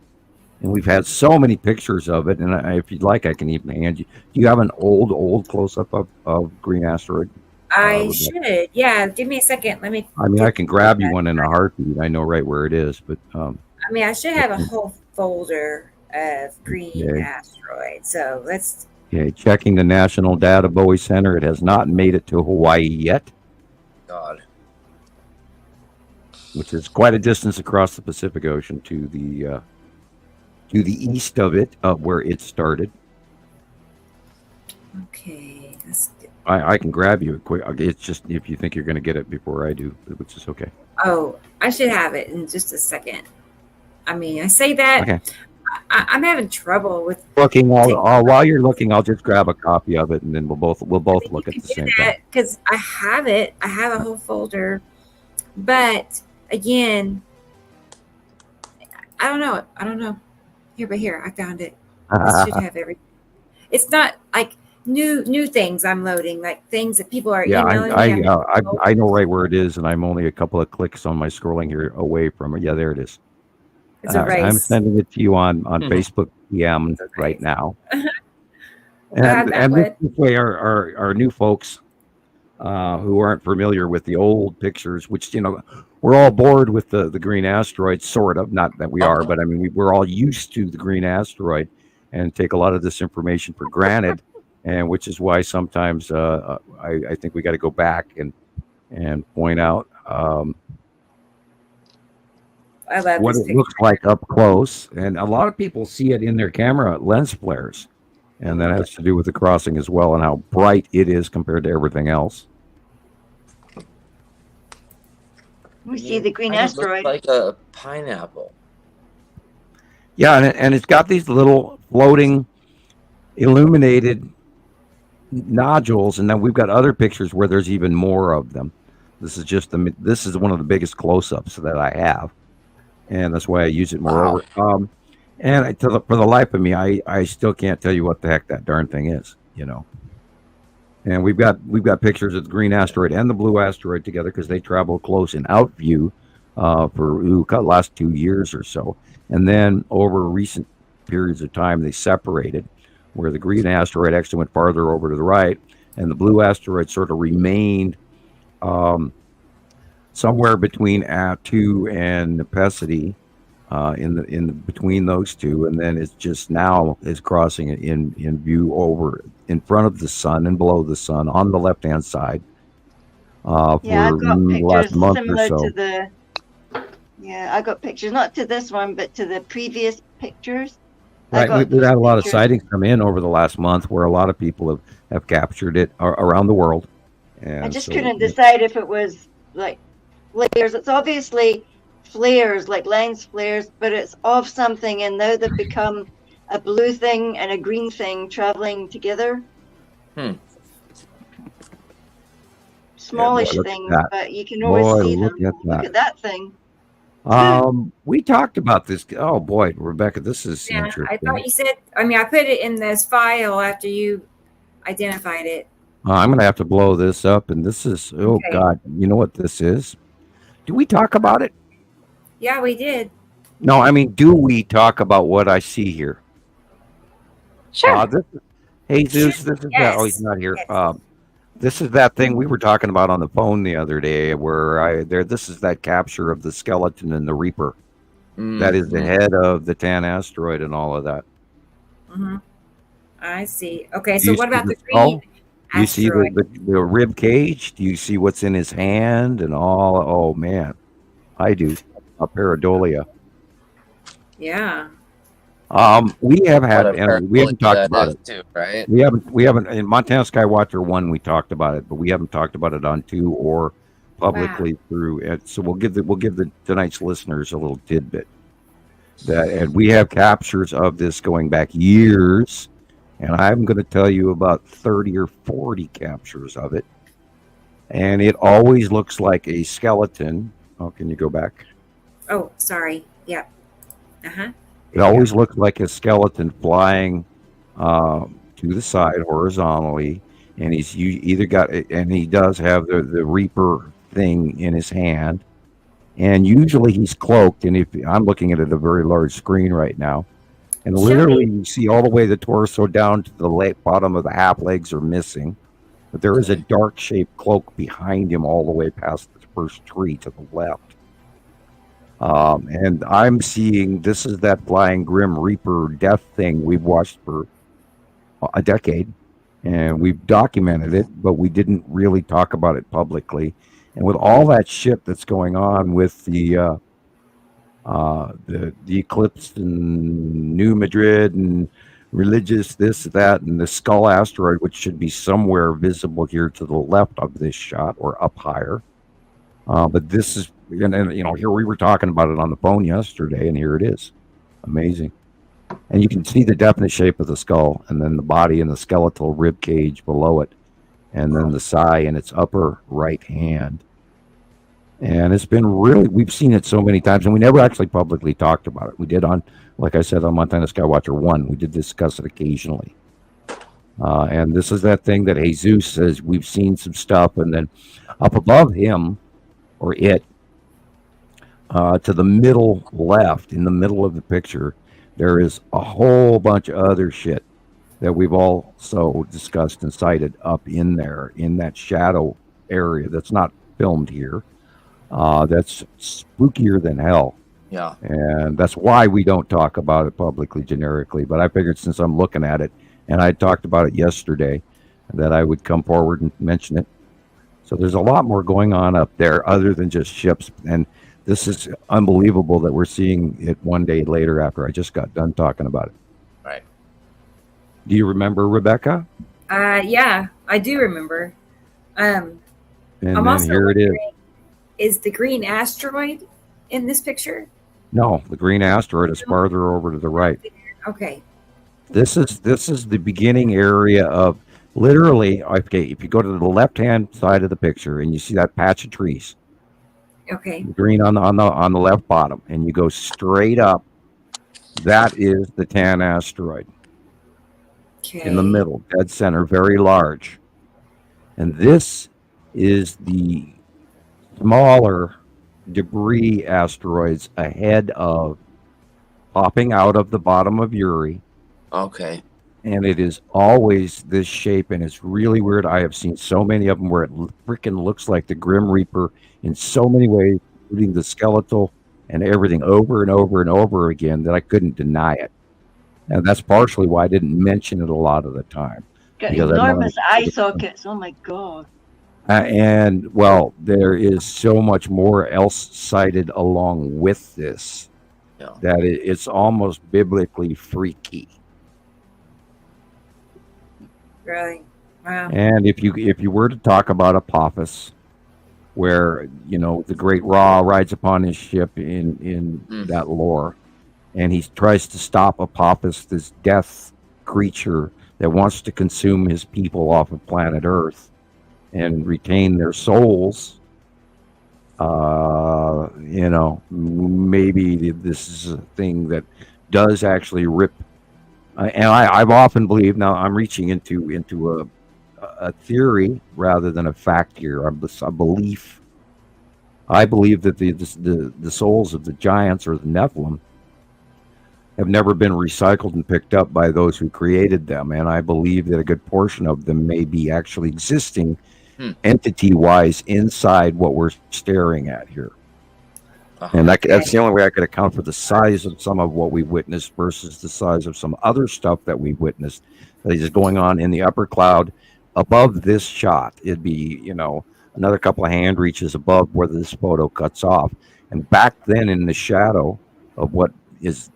And we've had so many pictures of it. And if you'd like, I can even hand you. Do you have an old close-up of green asteroid? I should. Yeah, give me a second. Let me. I can grab you one in a heartbeat. I know right where it is, but. I should have a whole folder of green asteroids. So let's. Okay, checking the National Data Bowie Center. It has not made it to Hawaii yet. God. Which is quite a distance across the Pacific Ocean to the east of it, where it started. Okay. I can grab you quick. It's just if you think you're going to get it before I do, which is okay. Oh, I should have it in just a second. I say that. Okay. I'm having trouble with looking. While you're looking, I'll just grab a copy of it, and then we'll both look at the same time. Because I have it. I have a whole folder, but again, I don't know. Here, I found it. I should have everything. It's not like new things I'm loading, like things that people are emailing me. I know right where it is, and I'm only a couple of clicks on my scrolling here away from it. Yeah, there it is. It's a race. I'm sending it to you on Facebook PM right now. And this way, our new folks who aren't familiar with the old pictures, which we're all bored with the green asteroid, sort of. Not that we are, but we're all used to the green asteroid and take a lot of this information for granted, and which is why sometimes I think we got to go back and point out what it looks like up close. And a lot of people see it in their camera lens flares, and that has to do with the crossing as well and how bright it is compared to everything else. We see the green asteroid. Looks like a pineapple. Yeah, and it's got these little floating illuminated nodules, and then we've got other pictures where there's even more of them. This is one of the biggest close-ups that I have, and that's why I use it more. Wow. And for the life of me, I still can't tell you what the heck that darn thing is, And we've got pictures of the green asteroid and the blue asteroid together because they travel close in out view for the last 2 years or so. And then over recent periods of time, they separated, where the green asteroid actually went farther over to the right, and the blue asteroid sort of remained somewhere between Attu and Nepesity, in between those two, and then it's just now is crossing it in view over in front of the sun and below the sun on the left hand side. I got the last month similar or so. to the. Yeah, I got pictures not to this one, but to the previous pictures. Right, we've had a lot of sightings come in over the last month where a lot of people have captured it around the world. And I just couldn't decide if it was like flares. It's obviously flares, like lens flares, but it's of something, and now they've become a blue thing and a green thing traveling together. Smallish things, but you can always see them. Look at that thing. We talked about this. Oh boy, Rebecca, this is interesting. I thought you said. I put it in this file after you identified it. I'm going to have to blow this up, and this is God. You know what this is? Do we talk about it? Yeah, we did. No, do we talk about what I see here? Sure. Jesus, this is that. Oh, he's not here. Yes. This is that thing we were talking about on the phone the other day, where this is that capture of the skeleton and the Reaper. That is the head of the Tan asteroid and all of that. Mm-hmm. I see. Okay, so what about the green asteroid? Do you see the rib cage? Do you see what's in his hand and all? Oh man, I do. A pareidolia. Yeah. We have had, and we haven't talked about it too, right? We haven't in Montana Skywatcher 1 we talked about it, but we haven't talked about it on 2 or publicly through it. So we'll give the tonight's listeners a little tidbit and we have captures of this going back years, and I'm going to tell you about 30 or 40 captures of it, and it always looks like a skeleton. Oh, can you go back? Oh, sorry. Yep. It always looks like a skeleton flying to the side horizontally, and he's either got, and he does have the Reaper thing in his hand, and usually he's cloaked. And if I'm looking at a very large screen right now, and literally you see all the way the torso down to the bottom of the half legs are missing, but there is a dark shaped cloak behind him all the way past the first tree to the left. And I'm seeing this is that flying Grim Reaper death thing we've watched for a decade, and we've documented it, but we didn't really talk about it publicly. And with all that shit that's going on with the eclipse in New Madrid and religious this, that, and the skull asteroid, which should be somewhere visible here to the left of this shot or up higher. But this is, and here we were talking about it on the phone yesterday, and here it is. Amazing. And you can see the definite shape of the skull, and then the body and the skeletal rib cage below it, and then the sai in its upper right hand. And it's been really, we've seen it so many times, and we never actually publicly talked about it. We did on, like I said, on Montana Skywatcher 1, we did discuss it occasionally. And this is that thing that Jesus says, we've seen some stuff, and then up above him, or it, to the middle left, in the middle of the picture, there is a whole bunch of other shit that we've also discussed and cited up in there, in that shadow area that's not filmed here. That's spookier than hell. Yeah. And that's why we don't talk about it publicly, generically. But I figured since I'm looking at it, and I talked about it yesterday, that I would come forward and mention it. So there's a lot more going on up there other than just ships. And this is unbelievable that we're seeing it one day later after I just got done talking about it. Right. Do you remember, Rebecca? Yeah, I do remember. And I'm then also here it is. Is the green asteroid in this picture? No, the green asteroid is farther over to the right. Okay. This is the beginning area of literally. Okay, if you go to the left-hand side of the picture and you see that patch of trees, okay, green on the left bottom, and you go straight up, that is the tan asteroid. Okay. In the middle, dead center, very large, and this is the smaller debris asteroids ahead of, popping out of the bottom of Uri. Okay. And it is always this shape, and it's really weird. I have seen so many of them where it freaking looks like the Grim Reaper in so many ways, including the skeletal and everything, over and over and over again, that I couldn't deny it. And that's partially why I didn't mention it a lot of the time. Got enormous eye sockets. Oh my God. And well, there is so much more else cited along with this, that it's almost biblically freaky. Really? Wow. And if you were to talk about Apophis, where the great Ra rides upon his ship in that lore, and he tries to stop Apophis, this death creature that wants to consume his people off of planet Earth and retain their souls, maybe this is a thing that does actually rip. And I've often believed, now I'm reaching into a theory rather than a fact here, a belief. I believe that the souls of the giants or the Nephilim have never been recycled and picked up by those who created them. And I believe that a good portion of them may be actually existing entity-wise inside what we're staring at here. And that's the only way I could account for the size of some of what we witnessed versus the size of some other stuff that we witnessed that is going on in the upper cloud above this shot. It'd be, another couple of hand reaches above where this photo cuts off. And back then in the shadow of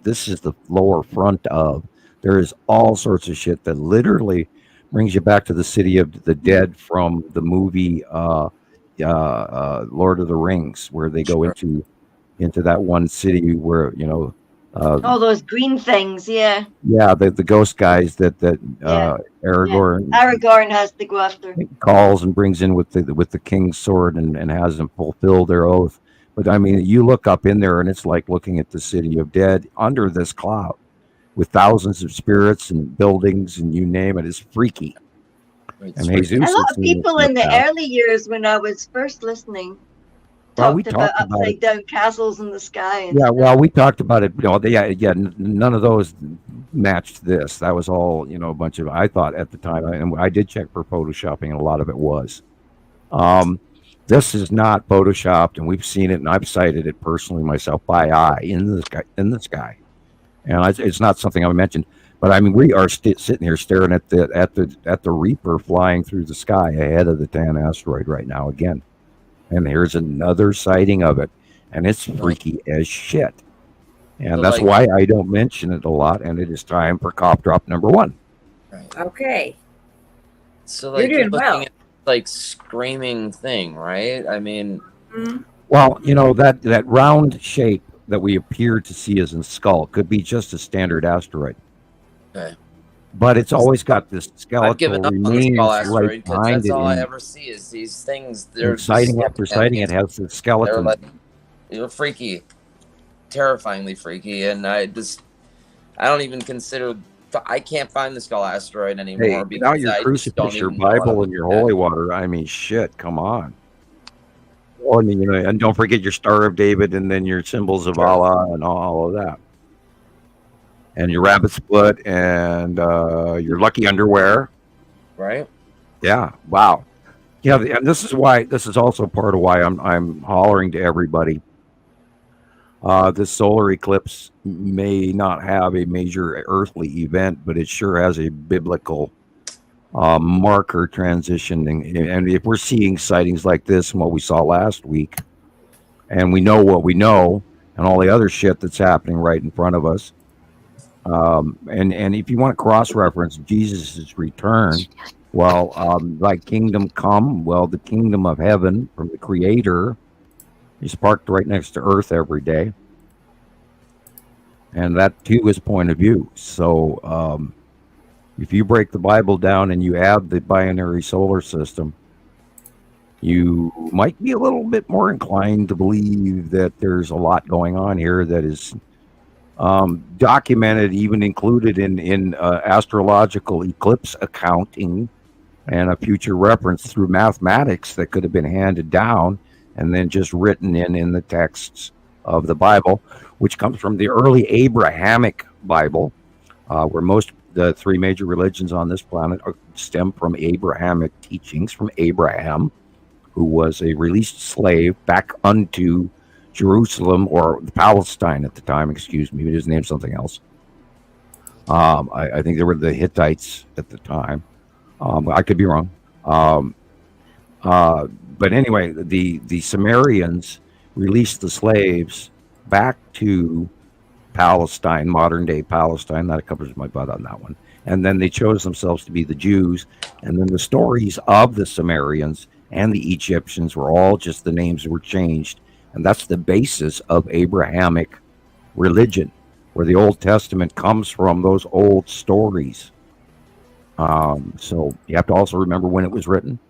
this is the lower front of, there is all sorts of shit that literally brings you back to the city of the dead from the movie Lord of the Rings, where they go into that one city where all those green things, the ghost guys that Aragorn has to go after, calls and brings in with the king's sword and has them fulfill their oath. But I mean, you look up in there and it's like looking at the city of dead under this cloud with thousands of spirits and buildings and you name it. It's freaky. And Jesus, a lot of people in the early years when I was first listening talked about upside down castles in the sky. And stuff. Well, we talked about it. None of those matched this. That was all, a bunch of, I thought at the time, and I did check for photoshopping, and a lot of it was. This is not photoshopped, and we've seen it, and I've cited it personally myself by eye in the sky. And it's not something I mentioned, but I mean, we are sitting here staring at the Reaper flying through the sky ahead of the Tan asteroid right now again. And here's another sighting of it, and it's freaky as shit. And that's why I don't mention it a lot. And it is time for cop drop number 1. Right. Okay. So like you're looking at like screaming thing, right? I mean, well, that round shape that we appear to see as a skull could be just a standard asteroid. Okay. But it's always got this skeletal remains right behind it. That's all I ever see is these things. They're sighting after sighting. It has the skeleton. They're freaky, terrifyingly freaky, and I don't even consider. I can't find the skull asteroid anymore. Hey, now your crucifix, your Bible, and your holy water. I mean, shit. Come on. Well, I mean, and don't forget your Star of David, and then your symbols of Allah, and all of that, and your rabbit's foot, and your lucky underwear. Right. Yeah. Wow. Yeah, and this is also part of why I'm hollering to everybody. This solar eclipse may not have a major earthly event, but it sure has a biblical marker transitioning. And if we're seeing sightings like this and what we saw last week, and we know what we know, and all the other shit that's happening right in front of us, and if you want to cross-reference Jesus' return, well, thy kingdom come, well, the kingdom of heaven from the Creator is parked right next to earth every day. And that too is point of view. So if you break the Bible down and you add the binary solar system, you might be a little bit more inclined to believe that there's a lot going on here that is documented, even included in astrological eclipse accounting and a future reference through mathematics that could have been handed down and then just written in the texts of the Bible, which comes from the early Abrahamic Bible, where the 3 major religions on this planet stem from Abrahamic teachings from Abraham, who was a released slave back unto Jerusalem, or Palestine at the time, excuse me, but his name's something else. I think they were the Hittites at the time. I could be wrong. But anyway, the Sumerians released the slaves back to Palestine, modern day Palestine. That covers my butt on that one. And then they chose themselves to be the Jews. And then the stories of the Sumerians and the Egyptians were all just the names were changed. And that's the basis of Abrahamic religion, where the Old Testament comes from those old stories. So you have to also remember when it was written.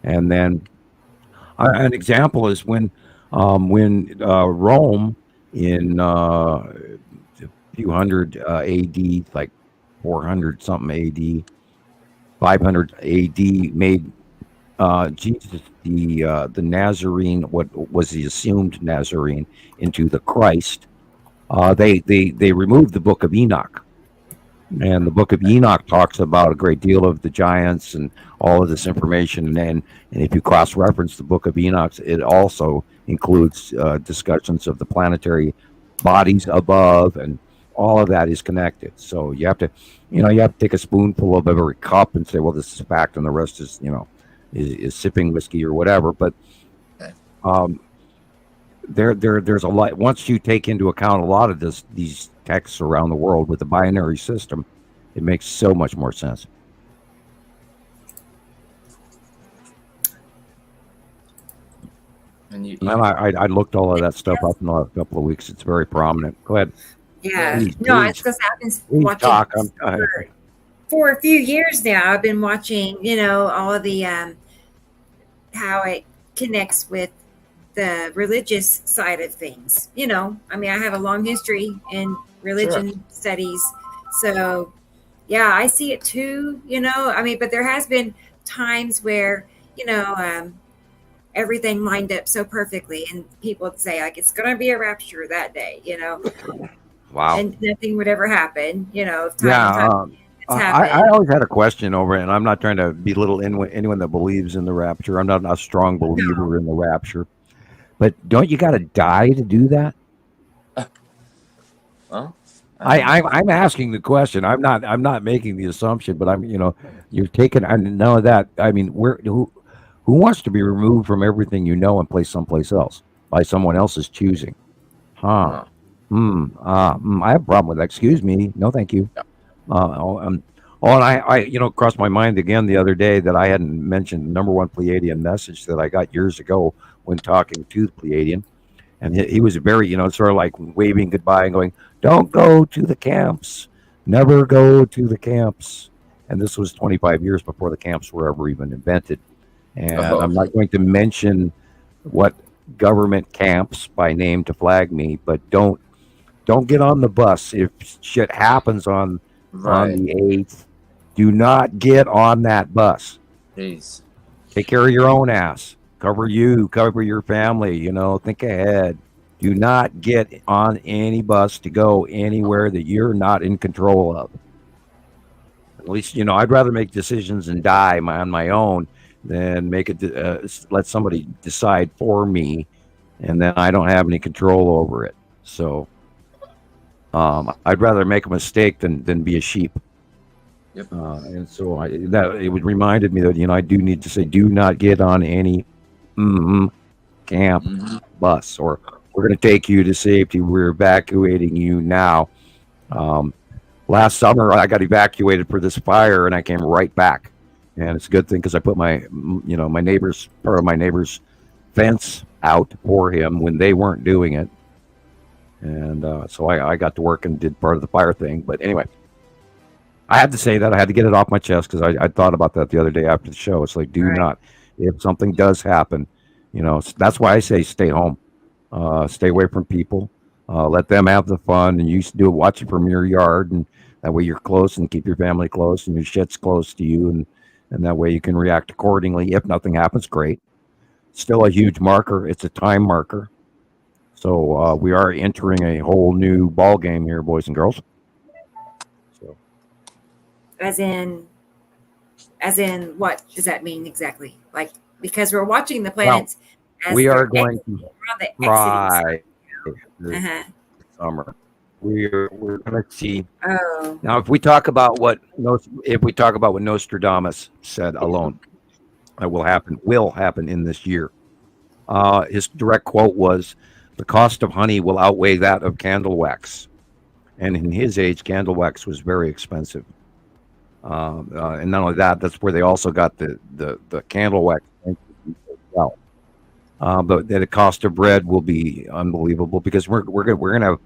And then an example is when Rome in a few hundred AD, like 400 something AD, 500 AD, made Jesus the Nazarene, what was the assumed Nazarene, into the Christ. They removed the Book of Enoch. And the Book of Enoch talks about a great deal of the giants and all of this information. And if you cross-reference the Book of Enoch, it also includes discussions of the planetary bodies above, and all of that is connected. So you have to take a spoonful of every cup and say, well, this is fact, and the rest is, is sipping whiskey or whatever. But there's a lot. Once you take into account a lot of these texts around the world with the binary system, it makes so much more sense. And I looked all of that stuff up in the last couple of weeks. It's very prominent. Go ahead. Yeah. Please, it's because I've been watching for a few years now. I've been watching, all of the how it connects with the religious side of things. You know, I mean, I have a long history in religion studies. So, yeah, I see it too, you know. I mean, but there has been times where, you know, everything lined up so perfectly and people would say, like, it's going to be a rapture that day, you know. Wow. And nothing would ever happen, you know. I always had a question over it, and I'm not trying to belittle anyone that believes in the rapture. I'm not a strong believer in the rapture. But don't you got to die to do that? Well, I'm asking the question. I'm not making the assumption, but you're taking. I know that. I mean, who wants to be removed from everything you know and placed someplace else by someone else's choosing? I have a problem with that. Excuse me. No, thank you. And I crossed my mind again the other day that I hadn't mentioned the number one Pleiadian message that I got years ago when talking to the Pleiadian. And he was very, sort of like waving goodbye and going, don't go to the camps. Never go to the camps. And this was 25 years before the camps were ever even invented. And I'm not going to mention what government camps by name to flag me, but don't get on the bus. If shit happens on the 8th, do not get on that bus. Jeez. Take care of your own ass. Cover your family, think ahead. Do not get on any bus to go anywhere that you're not in control of. At least, I'd rather make decisions and die on my own than let somebody decide for me, and then I don't have any control over it. So I'd rather make a mistake than be a sheep. Yep. And so it reminded me that I do need to say, do not get on any camp bus, or we're going to take you to safety. We're evacuating you now. Last summer I got evacuated for this fire, and I came right back. And it's a good thing because I put my neighbor's fence out for him when they weren't doing it. And so I got to work and did part of the fire thing. But anyway, I had to say that. I had to get it off my chest because I thought about that the other day after the show. It's like, do not, if something does happen, that's why I say stay home. Stay away from people. Let them have the fun, and you watch it from your yard, and that way you're close and keep your family close and your shit's close to you, and that way you can react accordingly. If nothing happens, great. Still a huge marker. It's a time marker. So we are entering a whole new ball game here, boys and girls. So, as in, what does that mean exactly? Like, because we're watching the planets. Well, we are going to try summer. We're going to see. Oh. Now, if we talk about what Nostradamus said alone, that will happen in this year. His direct quote was, "The cost of honey will outweigh that of candle wax," and in his age, candle wax was very expensive. And not only that, that's where they also got the candle wax as well. But the cost of bread will be unbelievable because we're going to have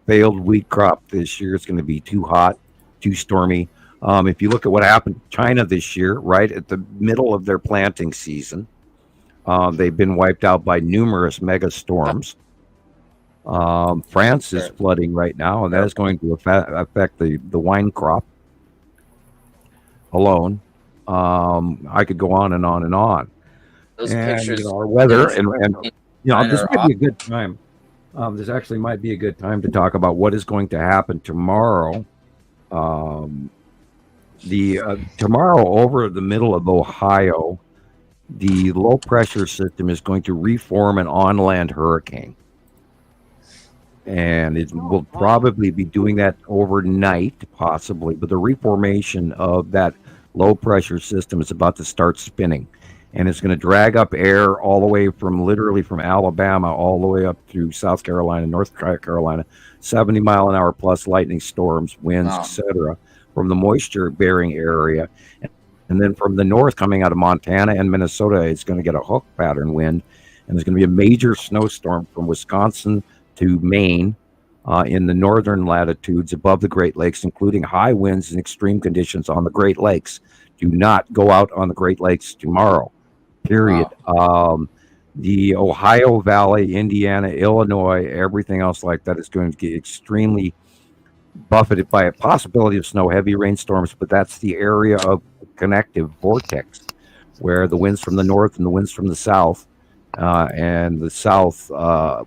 failed wheat crop this year. It's going to be too hot, too stormy. If you look at what happened to China this year, right at the middle of their planting season, they've been wiped out by numerous mega storms. France is flooding right now, and that is going to affect the wine crop alone. I could go on and on and on. Those and pictures, our weather, and this might be a good time. This actually might be a good time to talk about what is going to happen tomorrow. Tomorrow over the middle of Ohio, the low pressure system is going to reform an on-land hurricane. And it will probably be doing that overnight, possibly. But the reformation of that low pressure system is about to start spinning. And it's going to drag up air all the way from Alabama, all the way up through South Carolina, North Carolina, 70 mile an hour plus lightning storms, winds, etc., from the moisture bearing area. And then from the north, coming out of Montana and Minnesota, it's going to get a hook pattern wind. And there's going to be a major snowstorm from Wisconsin to Maine in the northern latitudes above the Great Lakes, including high winds and extreme conditions on the Great Lakes. Do not go out on the Great Lakes tomorrow, period. the Ohio Valley, Indiana, Illinois, everything else like that is going to get extremely buffeted by a possibility of snow, heavy rainstorms, but that's the area of connective vortex where the winds from the north and the winds from the south and the south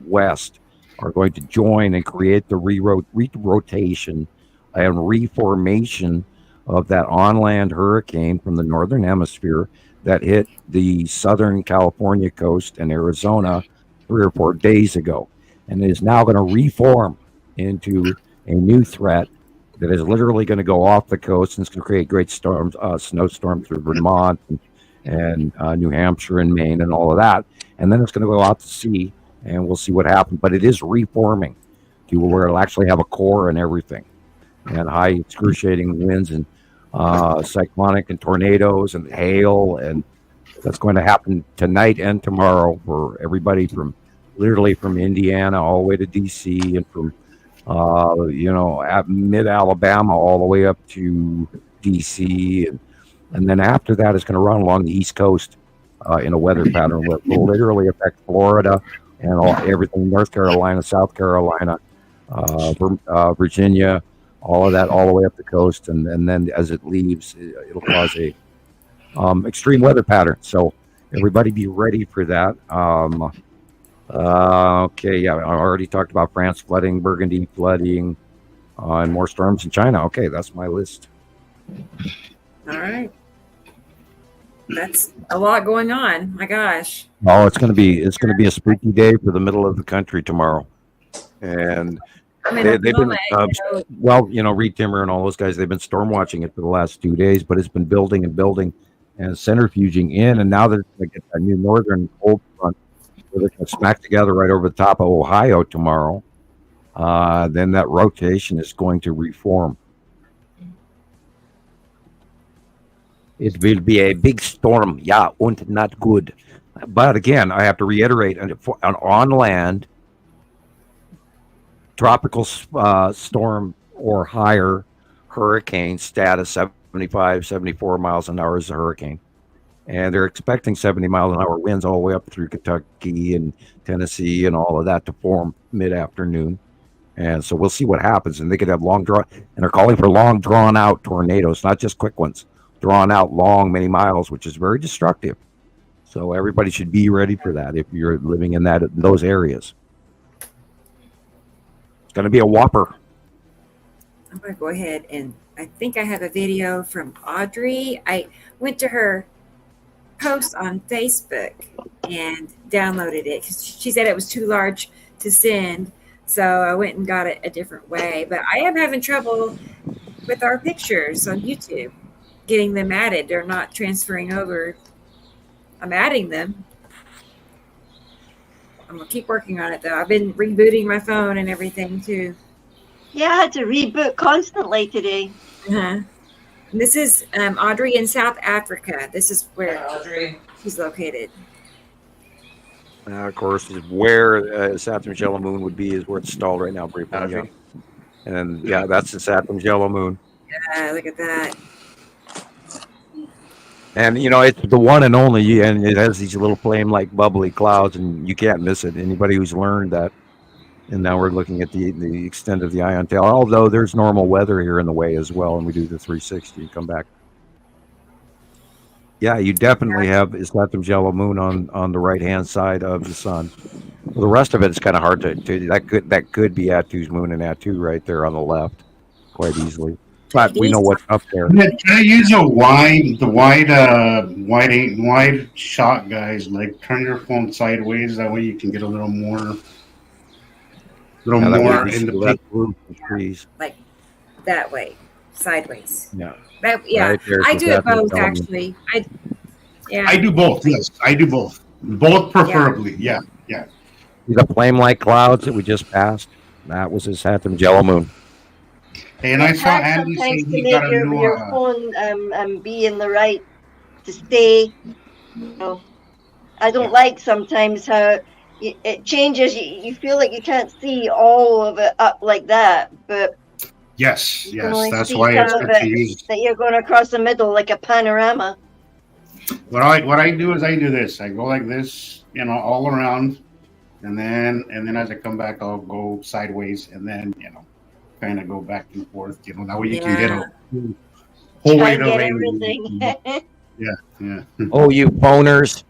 west are going to join and create the re-rotation and reformation of that on-land hurricane from the northern hemisphere that hit the southern California coast and Arizona 3 or 4 days ago, and is now going to reform into a new threat that is literally going to go off the coast and it's going to create great storms, snowstorms through Vermont and New Hampshire and Maine and all of that. And then it's going to go out to sea, and we'll see what happens. But it is reforming to where it'll actually have a core and everything, and high excruciating winds and cyclonic and tornadoes and hail, and that's going to happen tonight and tomorrow for everybody from literally from Indiana all the way to DC and from at mid-Alabama all the way up to DC, and then after that it's going to run along the East Coast in a weather pattern that will literally affect Florida and everything, North Carolina, South Carolina, Virginia, all of that, all the way up the coast, and then as it leaves, it'll cause a extreme weather pattern. So everybody be ready for that. Okay, yeah, I already talked about France flooding, Burgundy flooding, and more storms in China. Okay, that's my list. All right, that's a lot going on. My gosh. Oh, it's gonna be a spooky day for the middle of the country tomorrow, and they've been Reed Timmer and all those guys. They've been storm watching it for the last 2 days, but it's been building and building and centrifuging in, and now that they get a new northern cold front. They're going to smack together right over the top of Ohio tomorrow. Then that rotation is going to reform. It will be a big storm, yeah, and not good. But again, I have to reiterate, an on-land tropical storm or higher hurricane status, 75, 74 miles an hour is a hurricane. And they're expecting 70 mile an hour winds all the way up through Kentucky and Tennessee and all of that to form mid-afternoon. And so we'll see what happens. And they could have and they're calling for long drawn out tornadoes, not just quick ones, drawn out long, many miles, which is very destructive. So everybody should be ready for that if you're living in those areas. It's going to be a whopper. I'm going to go ahead, and I think I have a video from Audrey. I went to her post on Facebook and downloaded it because she said it was too large to send, so I went and got it a different way. But I am having trouble with our pictures on YouTube getting them added. They're not transferring over. I'm adding them. I'm gonna keep working on it though. I've been rebooting my phone and everything too. Yeah, I had to reboot constantly today. And this is Audrey in South Africa. This is where she's located. Of course, where Saturn's yellow moon would be is where it's stalled right now, briefly. Yeah. And yeah, that's the Saturn's yellow moon. Yeah, look at that. And it's the one and only, and it has these little flame-like bubbly clouds, and you can't miss it. Anybody who's learned that. And now we're looking at the extent of the ion tail, although there's normal weather here in the way as well, and we do the 360 and come back. Yeah, you definitely have Saturn's yellow moon on the right-hand side of the sun. Well, the rest of it is kind of hard to that could be Attu's moon and Attu right there on the left, quite easily. But we know what's up there. Can I use a wide shot, guys? Like turn your phone sideways. That way you can get a little more. More in the trees, like that way, sideways. Yeah, right, I do it both actually. I do both. Yes, I do both. Both preferably. Yeah. The flame-like clouds that we just passed. That was his Saturn's yellow moon. And I saw Andy say he got a new your phone be in the right to stay. I don't like sometimes how. It changes. You feel like you can't see all of it up like that, but yes, that's why it's good to use that you're going across the middle like a panorama. What I do is I do this. I go like this, all around, and then as I come back, I'll go sideways, and then kind of go back and forth. That way you can get a whole way of everything. Yeah. Oh, you phoners.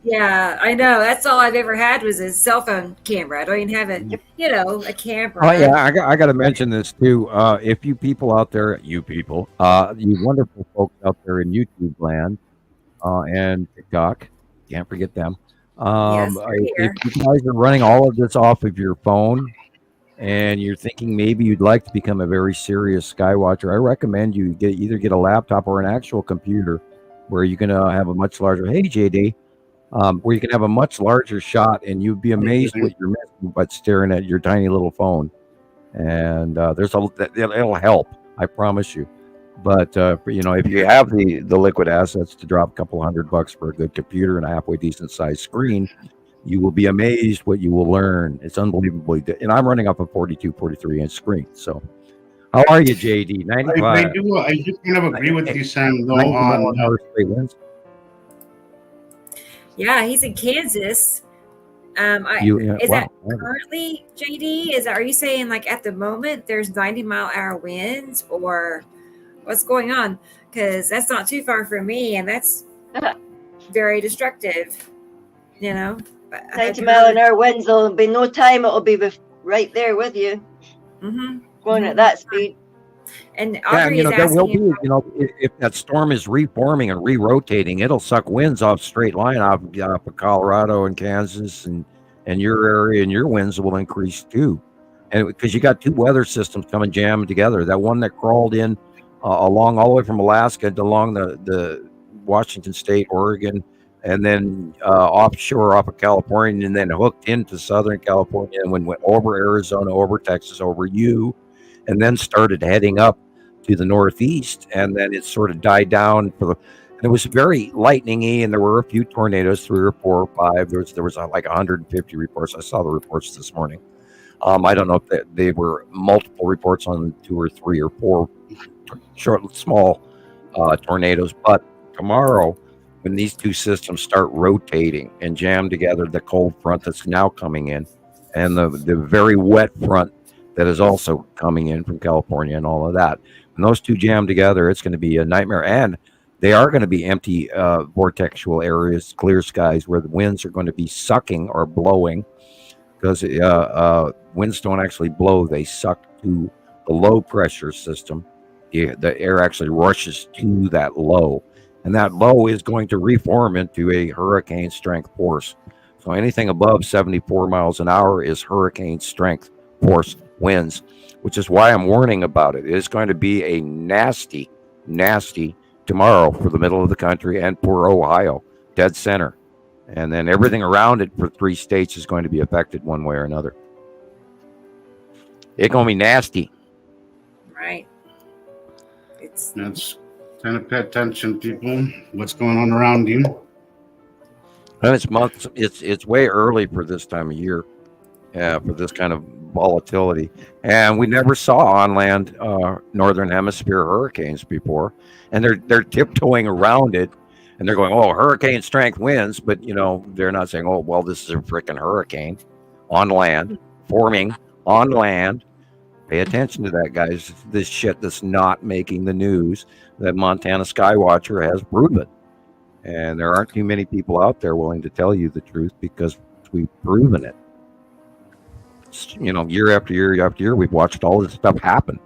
Yeah, I know. That's all I've ever had was a cell phone camera. I don't even have a camera. Oh yeah, I got to mention this too. If you people out there, you wonderful folks out there in YouTube land and TikTok, can't forget them. If you guys are running all of this off of your phone, and you're thinking maybe you'd like to become a very serious skywatcher, I recommend you either get a laptop or an actual computer where you can have a much larger, hey JD, where you can have a much larger shot, and you'd be amazed what you're missing by staring at your tiny little phone. And it'll help, I promise you. But if you have the liquid assets to drop a couple $100 for a good computer and a halfway decent sized screen, you will be amazed what you will learn. It's unbelievably good. And I'm running up a 42, 43-inch screen. So how are you, JD? 95. I do kind of agree with you, Sam, though, on wins. Yeah, he's in Kansas. Is that currently, JD? Are you saying like at the moment there's 90-mile-an-hour winds, or what's going on? Because that's not too far from me, and that's very destructive. 90-mile-an-hour winds. There'll be no time. It'll be right there with you, going at that speed. And Audrey there will be. If that storm is reforming and re-rotating, it'll suck winds off straight line off of Colorado and Kansas and your area, and your winds will increase too. And because you got two weather systems coming jamming together, that one that crawled in along all the way from Alaska along the Washington State, Oregon, and then offshore off of California, and then hooked into Southern California, and went over Arizona, over Texas, over and then started heading up to the northeast, and then it sort of died down and it was very lightning-y, and there were a few tornadoes, 3 or 4 or 5. There was like 150 reports. I saw the reports this morning. I don't know if they were multiple reports on 2 or 3 or 4 small tornadoes, but tomorrow, when these two systems start rotating and jam together, the cold front that's now coming in and the very wet front that is also coming in from California and all of that, when those two jam together, it's going to be a nightmare. And they are going to be empty vortexual areas, clear skies, where the winds are going to be sucking or blowing, because winds don't actually blow, they suck to the low pressure system. The air actually rushes to that low, and that low is going to reform into a hurricane strength force. So anything above 74 miles an hour is hurricane strength force winds, which is why I'm warning about it. It is going to be a nasty tomorrow for the middle of the country and for Ohio, dead center. And then everything around it for 3 states is going to be affected one way or another. It's going to be nasty. Right. That's kind of pay attention, people. What's going on around you? And it's way early for this time of year, for this kind of volatility. And we never saw on land northern hemisphere hurricanes before, and they're tiptoeing around it, and they're going, oh, hurricane strength winds, but they're not saying, oh, well, this is a freaking hurricane on land, forming on land. Pay attention to that, guys. This shit that's not making the news that Montana Skywatcher has proven. And there aren't too many people out there willing to tell you the truth, because we've proven it. Year after year after year, we've watched all this stuff happen.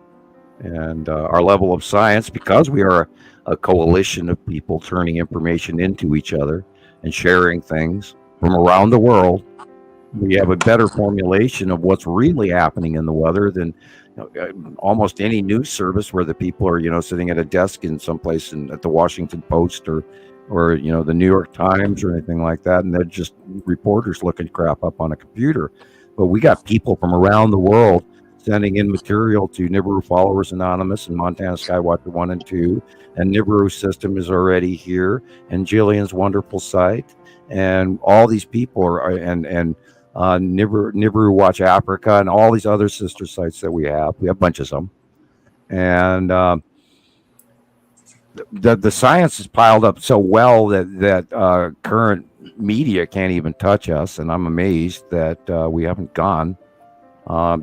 And our level of science, because we are a coalition of people turning information into each other and sharing things from around the world, we have a better formulation of what's really happening in the weather than almost any news service, where the people are, sitting at a desk in someplace at the Washington Post or the New York Times or anything like that, and they're just reporters looking crap up on a computer. But we got people from around the world sending in material to Nibiru Followers Anonymous and Montana Skywatcher 1 and 2, and Nibiru System is already here, and Gillian's wonderful site, and all these people are, and Nibiru Watch Africa, and all these other sister sites that we have. We have bunches of them, and the science is piled up so well that current media can't even touch us, and I'm amazed that we haven't gone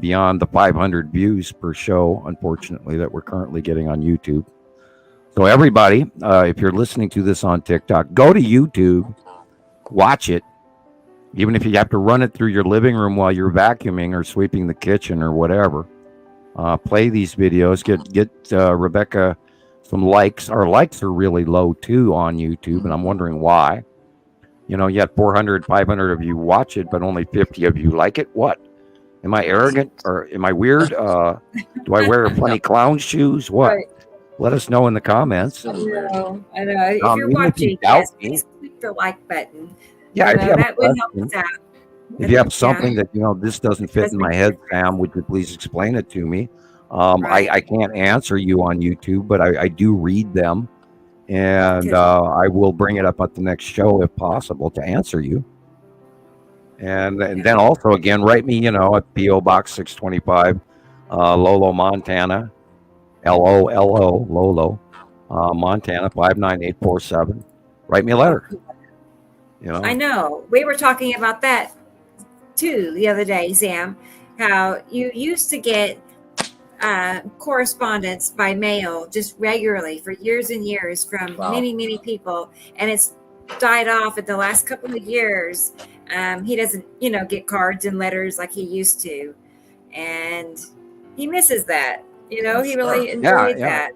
beyond the 500 views per show, unfortunately, that we're currently getting on YouTube. So everybody, if you're listening to this on TikTok, go to YouTube, watch it, even if you have to run it through your living room while you're vacuuming or sweeping the kitchen or whatever. Play these videos, get Rebecca some likes. Our likes are really low too on YouTube, and I'm wondering why. You know, you had 400, 500 of you watch it, but only 50 of you like it. What? Am I arrogant or am I weird? Do I wear funny clown shoes? What? Right. Let us know in the comments. I know. If you're watching, yes, please click the like button. Yeah, that would help us out. If you have something that, you know, this doesn't fit in my head, Sam, would you please explain it to me? I can't answer you on YouTube, but I do read them. And I will bring it up at the next show if possible to answer you. And then also, again, write me, you know, at P.O. Box 625, Lolo, Montana, Lolo, Lolo, Montana 59847. Write me a letter. You know, I know. We were talking about that too the other day, Sam, how you used to get correspondence by mail just regularly for years and years from many people, and it's died off in the last couple of years. He doesn't, you know, get cards and letters like he used to, and he misses that. You know, he really enjoyed that.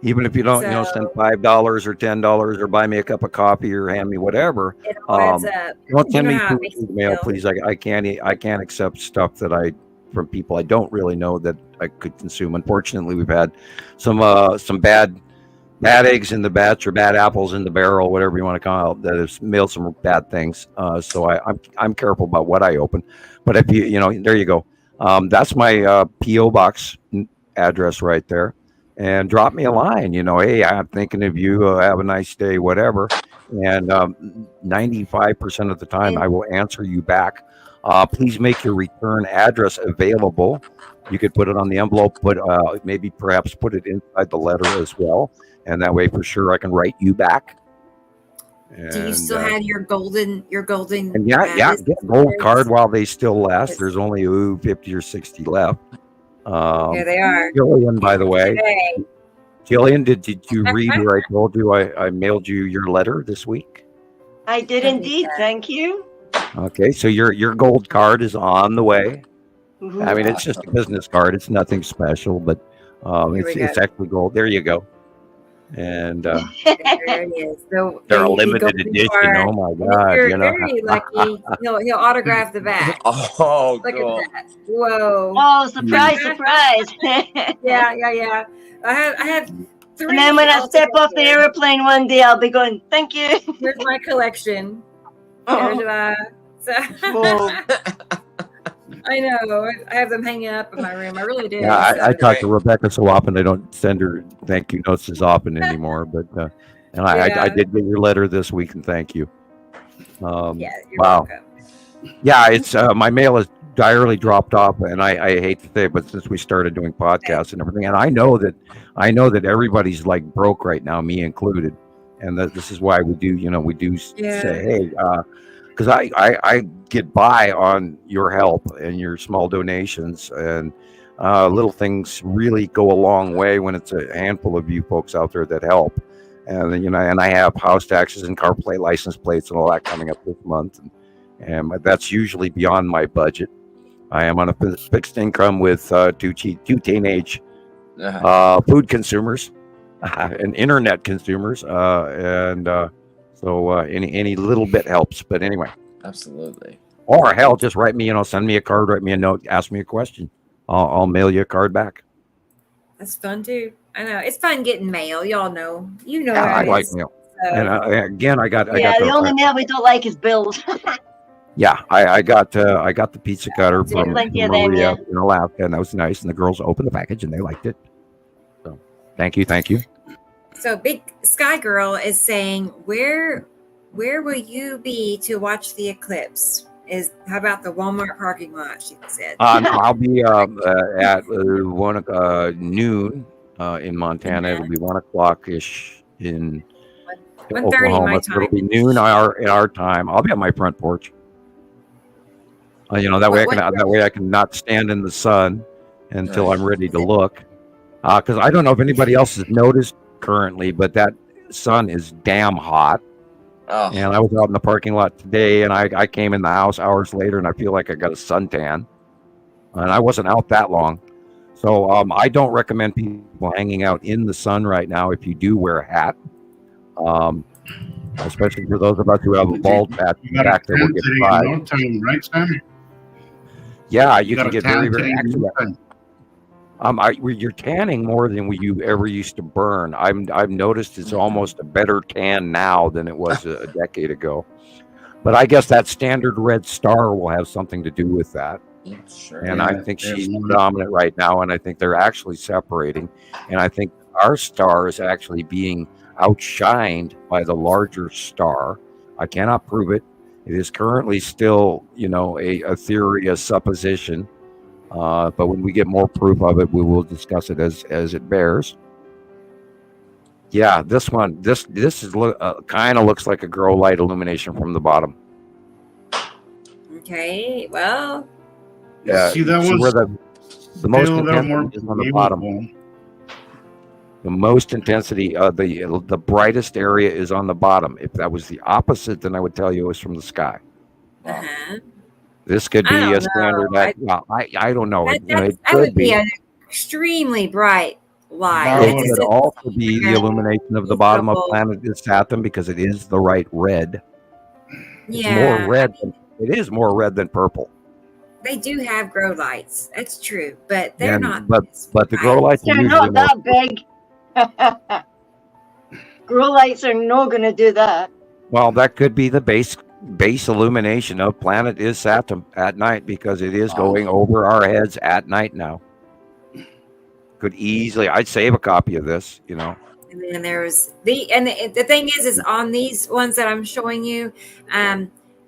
Even if you don't, you know, send $5 or $10 or buy me a cup of coffee or hand me whatever, don't send me through email, please. I can't accept stuff that from people I don't really know that I could consume. Unfortunately, we've had some bad eggs in the batch or bad apples in the barrel, whatever you want to call it, that has mailed some bad things. So I'm careful about what I open. But if you know, there you go. That's my P.O. Box address right there. And drop me a line, you know, hey, I'm thinking of you, have a nice day, whatever. And 95% of the time I will answer you back. Please make your return address available. You could put it on the envelope, but maybe perhaps put it inside the letter as well. And that way for sure I can write you back. And, do you still have your golden and get gold card while they still last. There's only 50 or 60 left. Here they are. Gillian, by the way. Gillian, did you read where I told you I mailed you your letter this week? I did indeed. Thank you. Okay, so your gold card is on the way. Ooh, I mean, it's just a business card. It's nothing special, but it's actually gold. There you go. And there it is. So they're a limited edition. Card. Oh my God! You're very lucky. He'll autograph the back. Oh, look cool. at that! Whoa! Oh, surprise! Yeah. I have 3. And then when I step off the airplane one day, I'll be going, "Thank you." Here's my collection. I know. I have them hanging up in my room. I really do. Yeah, I talk to Rebecca so often. I don't send her thank you notes as often anymore. But I did get your letter this week, and thank you. You're welcome. Yeah, it's my mail is direly dropped off, and I hate to say it, but since we started doing podcasts and everything, and I know that everybody's like broke right now, me included, and that this is why we do say, hey. Because I get by on your help and your small donations, and little things really go a long way when it's a handful of you folks out there that help. And and I have house taxes and car plate license plates and all that coming up this month, and that's usually beyond my budget. I am on a fixed income with two teenage food consumers and internet consumers, So any little bit helps. But anyway. Absolutely. Or hell, just write me, send me a card, write me a note, ask me a question. I'll mail you a card back. That's fun too. I know. It's fun getting mail. Y'all know. You know I like mail. So. And again, I got the only mail we don't like is bills. Yeah, I got the pizza cutter from Maria in Alaska, and that was nice. And the girls opened the package and they liked it. So thank you. So Big Sky Girl is saying, where will you be to watch the eclipse? How about the Walmart parking lot? She said. I'll be at noon in Montana. It'll be 1 o'clock ish in 1:30 Oklahoma. my So it'll time. be noon in our time. I'll be on my front porch. That way I can not stand in the sun until I'm ready to look. Because I don't know if anybody else has noticed currently, but that sun is damn hot. Oh. And I was out in the parking lot today, and I came in the house hours later, and I feel like I got a suntan. And I wasn't out that long. So I don't recommend people hanging out in the sun right now if you do wear a hat. Especially for those of us who have a bald patch back there, we'll get fried. No time, right, Sam? Yeah, you can get very, very active. You're tanning more than you ever used to burn. I've noticed it's almost a better tan now than it was a decade ago. But I guess that standard red star will have something to do with that. Sure. And I think she's dominant right now, and I think they're actually separating. And I think our star is actually being outshined by the larger star. I cannot prove it. It is currently still, a theory, a supposition. But when we get more proof of it, we will discuss it as it bears. Yeah, this is kind of looks like a grow light illumination from the bottom. Okay, well. Yeah, see that one where the most intensity is on the bottom. The most intensity, the brightest area is on the bottom. If that was the opposite, then I would tell you it was from the sky. Uh-huh. This could be a standard. I don't know. That would be an extremely bright light. It could also be the illumination of the bottom of planet Saturn because it is the right red. It's more red. It is more red than purple. They do have grow lights. That's true, but they're not. But the grow lights are not that big. Grow lights are not going to do that. Well, that could be the base illumination of planet is Saturn at night because it is going over our heads at night now. Could easily, I'd save a copy of this, And then there's the thing is on these ones that I'm showing you,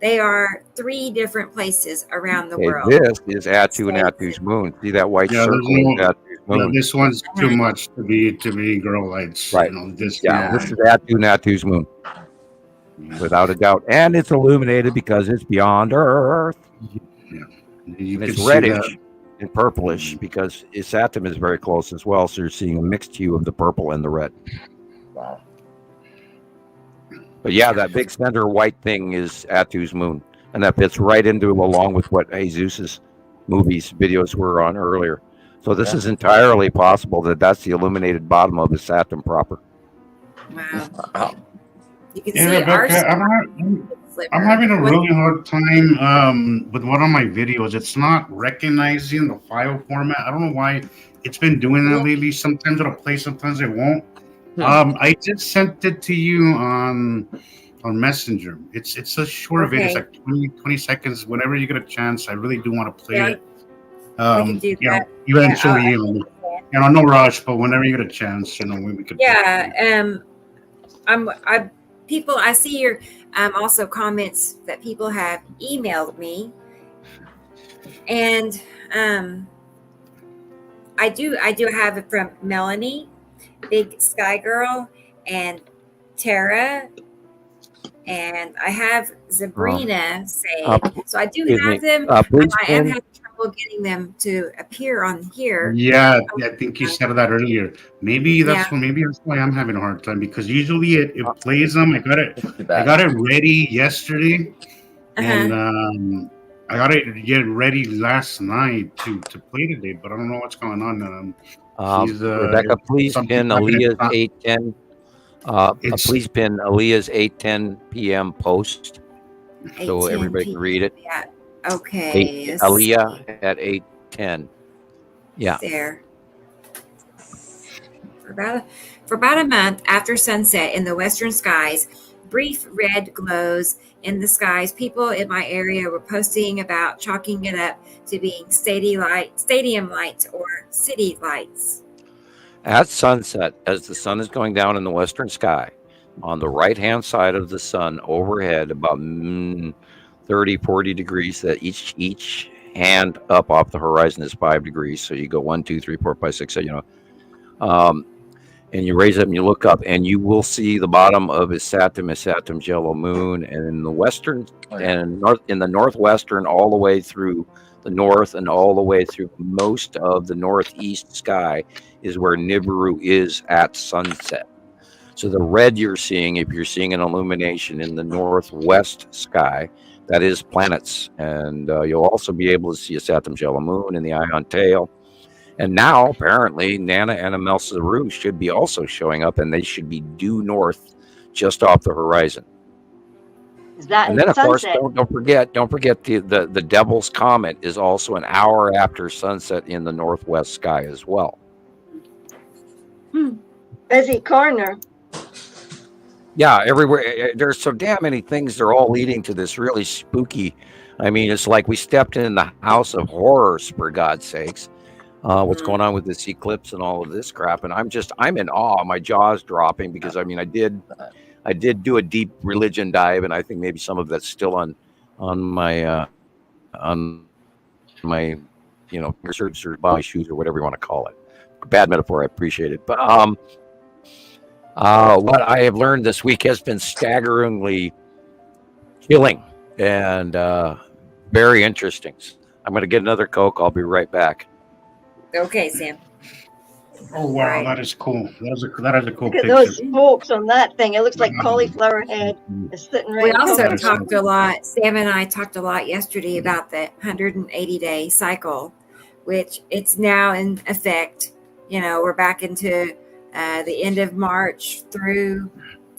they are 3 different places around the world. This is Attu and Attu's moon. See that white circle? Attu's moon. This one's too much to be grow lights. Right. This is Attu and Attu's moon. Without a doubt. And it's illuminated because it's beyond Earth. Yeah. And it's reddish and purplish because Saturn is very close as well. So you're seeing a mixed hue of the purple and the red. Wow. But yeah, that big center white thing is Attu's moon. And that fits right into along with what Jesus' videos were on earlier. So this is entirely possible that's the illuminated bottom of the Saturn proper. Wow. You can see Rebecca, I'm having a really hard time with one of my videos. It's not recognizing the file format. I don't know why it's been doing that lately. Sometimes it'll play, sometimes it won't. I just sent it to you on Messenger. It's a short video. It's like 20 seconds. Whenever you get a chance, I really do want to play it. We can do that. Eventually, no rush, but whenever you get a chance, we could. Yeah. I see your also comments that people have emailed me, and I do have it from Melanie, Big Sky Girl, and Tara, and I have Sabrina saved. So I do have them. I am having trouble getting them to appear on here. Yeah, I think you said that earlier. Maybe that's why I'm having a hard time, because usually it plays them. I got it ready yesterday, and I got it get ready last night to play today, but I don't know what's going on. Rebecca, please pin Aaliyah's 8:10. Please pin Aaliyah's 8:10 p.m. post so everybody can read it. Yeah. Okay. Aaliyah at 8:10. Yeah. There. For about a month after sunset in the western skies, brief red glows in the skies. People in my area were posting about chalking it up to being stadium lights or city lights. At sunset, as the sun is going down in the western sky, on the right-hand side of the sun overhead, about 30, 40 degrees, that each hand up off the horizon is 5 degrees. So you go 1, 2, 3, 4, 5, 6, and you raise it and you look up, and you will see the bottom of Isatum yellow moon, and in the western and north, in the northwestern, all the way through the north and all the way through most of the northeast sky is where Nibiru is at sunset. So the red you're seeing, if you're seeing an illumination in the northwest sky, that is planets, and you'll also be able to see Isatum yellow moon in the Ion Tail. And now, apparently, Nana and Amelsaru should be also showing up, and they should be due north, just off the horizon. Is that and then, of sunset? course, don't forget the Devil's Comet is also an hour after sunset in the northwest sky as well. Busy corner. Yeah, everywhere. There's so damn many things. They're all leading to this really spooky. I mean, it's like we stepped in the house of horrors, for God's sakes. What's going on with this eclipse and all of this crap, and I'm in awe. My jaw's dropping because I mean I did do a deep religion dive, and I think maybe some of that's still on my research or body shoes or whatever you want to call it. Bad metaphor, I appreciate it, but what I have learned this week has been staggeringly chilling and very interesting. I'm going to get another Coke. I'll be right back. Okay, Sam. Oh wow, right. That is cool. That is a cool Look at picture. those spokes on that thing. It looks like cauliflower head is sitting right. We also talked a lot. Sam and I talked a lot yesterday about the 180-day cycle, which it's now in effect. You know, we're back into the end of March through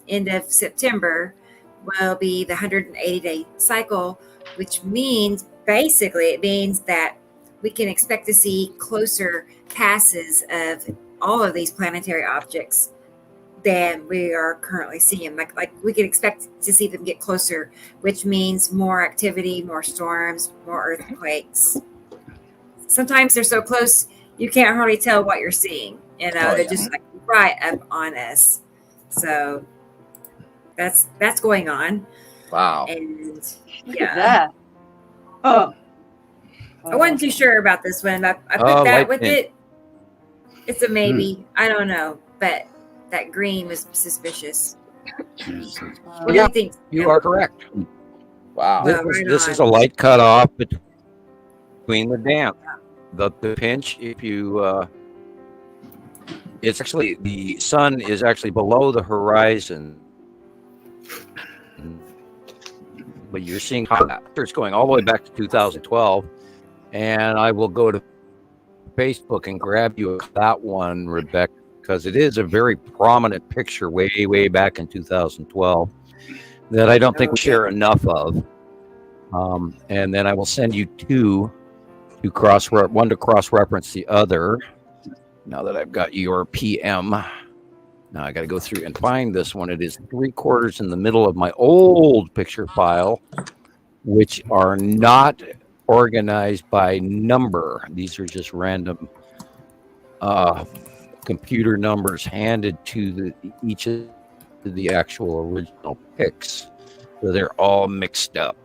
end of September will be the 180-day cycle, which means basically it means that we can expect to see closer passes of all of these planetary objects than we are currently seeing. Like we can expect to see them get closer, which means more activity, more storms, more earthquakes. Sometimes they're so close you can't hardly tell what you're seeing. You know, they're just like right up on us. So that's going on. Wow. And look at that. Oh. I wasn't too sure about this one. I put that with it. It's a maybe. I don't know, but that green was suspicious. What do you think? You are correct. Wow. This is a light cutoff between the damp. The pinch, if you, it's actually, the sun is actually below the horizon. But you're seeing how it's going all the way back to 2012. And I will go to Facebook and grab you that one, Rebecca, because it is a very prominent picture way back in 2012 that I don't think we share enough of. And then I will send you one to cross-reference the other. Now that I've got your PM, now I got to go through and find this one. It is 3/4 in the middle of my old picture file, which are not organized by number. These are just random computer numbers handed to each of the actual original pics. So they're all mixed up.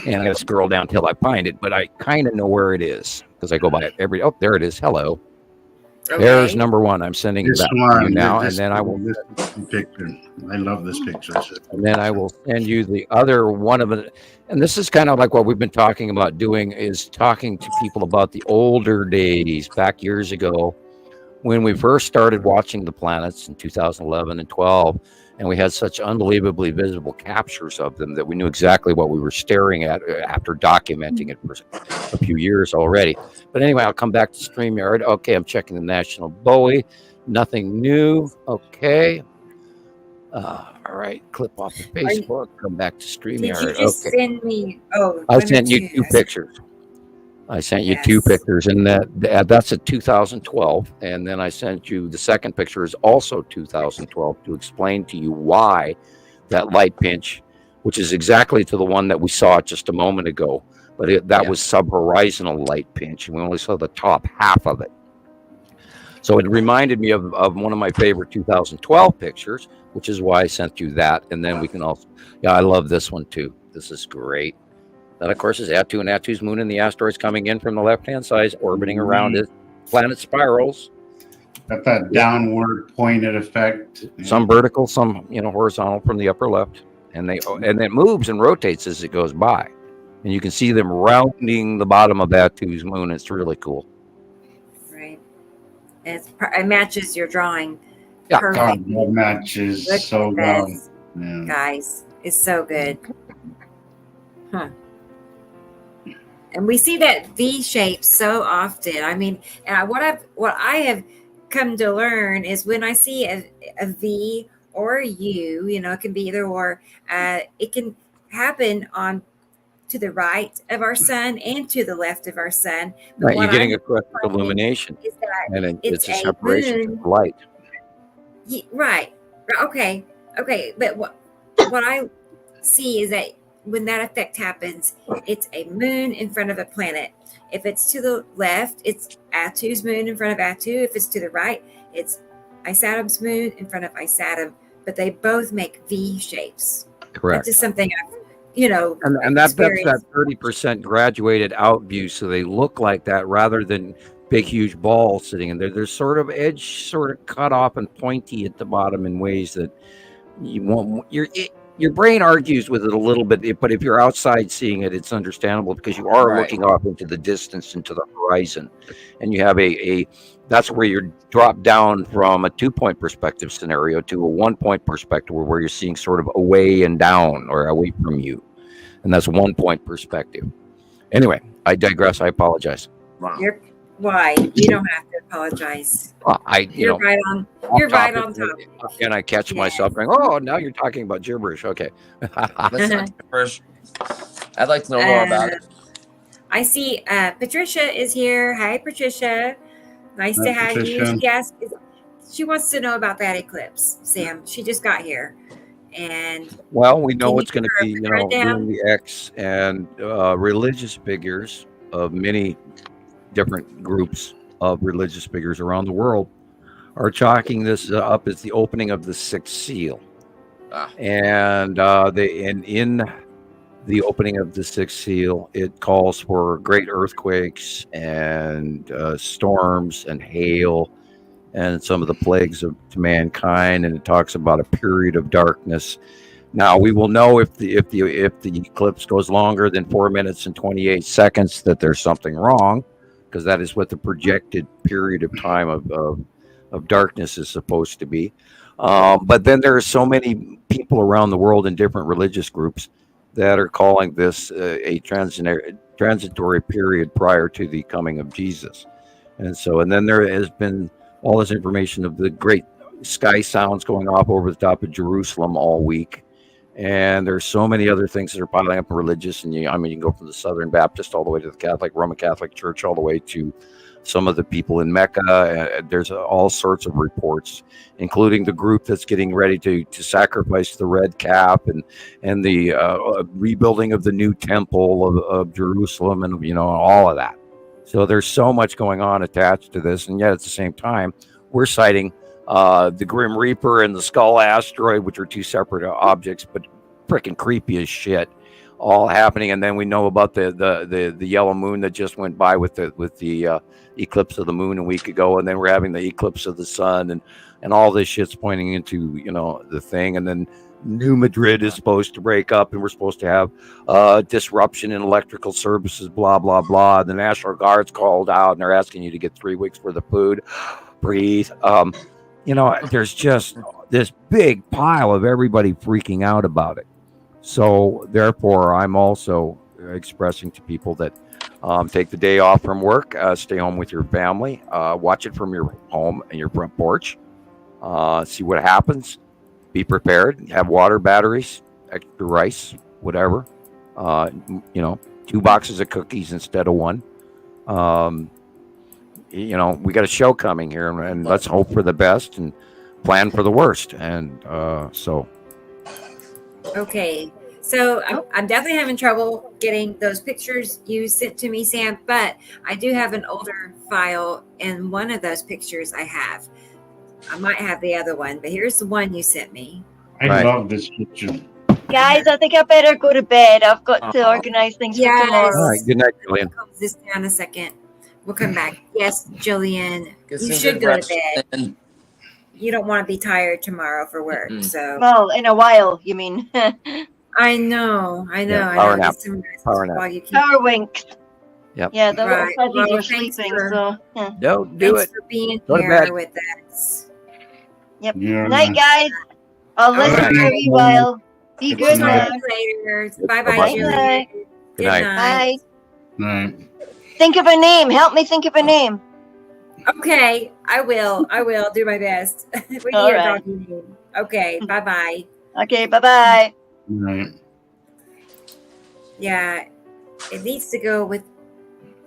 And I got to scroll down till I find it, but I kind of know where it is because I go by it every. Oh, there it is. Hello. Okay. There's number one. I'm sending it back to you now, and then I will. This picture. I love this picture. And then I will send you the other one of it. And this is kind of like what we've been talking about doing, is talking to people about the older days, back years ago, when we first started watching the planets in 2011 and 12, and we had such unbelievably visible captures of them that we knew exactly what we were staring at after documenting it for a few years already. But anyway, I'll come back to StreamYard. Okay, I'm checking the National Bowie. Nothing new. Okay. All right, clip off of Facebook. Come back to StreamYard. Did you just send me? Oh, I sent you two pictures. I sent you two pictures, and that's at 2012. And then I sent you the second picture is also 2012 to explain to you why that light pinch, which is exactly to the one that we saw just a moment ago, but that was subhorizontal light pinch, and we only saw the top half of it. So it reminded me of one of my favorite 2012 pictures, which is why I sent you that. And then we can also, I love this one too. This is great. That, of course, is Attu and Attu's moon, and the asteroids coming in from the left-hand side, orbiting around it. Planet spirals. Got that downward pointed effect. Some vertical, some horizontal from the upper left, and it moves and rotates as it goes by, and you can see them rounding the bottom of Batu's moon. It's really cool. Right. It matches your drawing. Yeah, perfect. Matches Look so at well. this, Yeah. guys. It's so good. Huh. And we see that V shape so often. I mean, what I have come to learn is when I see a V or a U, it can be either or. It can happen to the right of our sun and to the left of our sun. But right, you're getting a correct illumination, and it's a separation of light. Right. Okay. But what I see is that when that effect happens, it's a moon in front of a planet. If it's to the left, it's Atu's moon in front of Atu. If it's to the right, it's Isatum's moon in front of Isatum. But they both make V shapes. Correct. That's just something I've, and that's that 30% graduated out view, so they look like that rather than big, huge balls sitting in there. They're sort of sort of cut off and pointy at the bottom in ways that you won't. Your brain argues with it a little bit, but if you're outside seeing it, it's understandable because you are looking off into the distance, into the horizon, and you have that's where you're dropped down from a 2-point perspective scenario to a 1-point perspective where you're seeing sort of away and down or away from you, and that's 1-point perspective. Anyway, I digress. I apologize. Wow. Why? You don't have to apologize. You're right on topic. And I catch myself going, "Oh, now you're talking about gibberish." Okay. That's not gibberish. I'd like to know more about it. I see Patricia is here. Hi, Patricia. Nice to have you. She wants to know about that eclipse, Sam. She just got here. And we know it's going to be, doing the X, and religious figures of many different groups of religious figures around the world are chalking this up as the opening of the 6th seal. And in the opening of the 6th seal, it calls for great earthquakes and storms and hail and some of the plagues to mankind, and it talks about a period of darkness. Now we will know if the eclipse goes longer than 4 minutes and 28 seconds that there's something wrong, because that is what the projected period of time of darkness is supposed to be. But then there are so many people around the world in different religious groups that are calling this a transitory period prior to the coming of Jesus. And then there has been all this information of the great sky sounds going off over the top of Jerusalem all week. And there's so many other things that are piling up in religious. And you can go from the Southern Baptist all the way to the Roman Catholic Church, all the way to some of the people in Mecca. There's all sorts of reports, including the group that's getting ready to sacrifice the red calf and the rebuilding of the new temple of Jerusalem, and all of that. So there's so much going on attached to this, and yet at the same time, we're citing the Grim Reaper and the Skull asteroid, which are two separate objects, but freaking creepy as shit, all happening. And then we know about the yellow moon that just went by with the eclipse of the moon a week ago, and then we're having the eclipse of the sun, and all this shit's pointing into the thing. And then New Madrid is supposed to break up, and we're supposed to have disruption in electrical services, blah blah blah. The National Guard's called out, and they're asking you to get 3 weeks worth of food. Breathe. There's just this big pile of everybody freaking out about it. So therefore, I'm also expressing to people that take the day off from work, stay home with your family, watch it from your home and your front porch, see what happens, be prepared, have water, batteries, extra rice, whatever, 2 boxes of cookies instead of 1. We got a show coming here, and let's hope for the best and plan for the worst. And Okay. So I'm definitely having trouble getting those pictures you sent to me, Sam, but I do have an older file, and one of those pictures I have. I might have the other one, but here's the one you sent me. I love this picture. Guys, I think I better go to bed. I've got to organize things for tomorrow. All right. Good night, Gillian. Close this down a second. We'll come back. Yes, Jillian, Get you some should good go to rest bed. in. You don't want to be tired tomorrow for work. So Well, in a while, you mean? I know. Yeah, power nap. Get some rest Power nap. while you can. Power winks. Yep. Yeah, the little Right. fuzzies Well, are thanks sleeping, for- so yeah. Don't do Thanks it. for being Go to bed. here with us. Yep. Yeah. Night, guys. I'll listen right. for a wee while. Be Good We'll good talk now. to you later. Bye Bye-bye. bye, Good Jillian. night. Good night. Bye. Right. Think of a name. Help me think of a name. Okay, I will. I will do my best. We need All a right. doggy name. Okay, bye bye. Okay, bye-bye. Right. Yeah, it needs to go with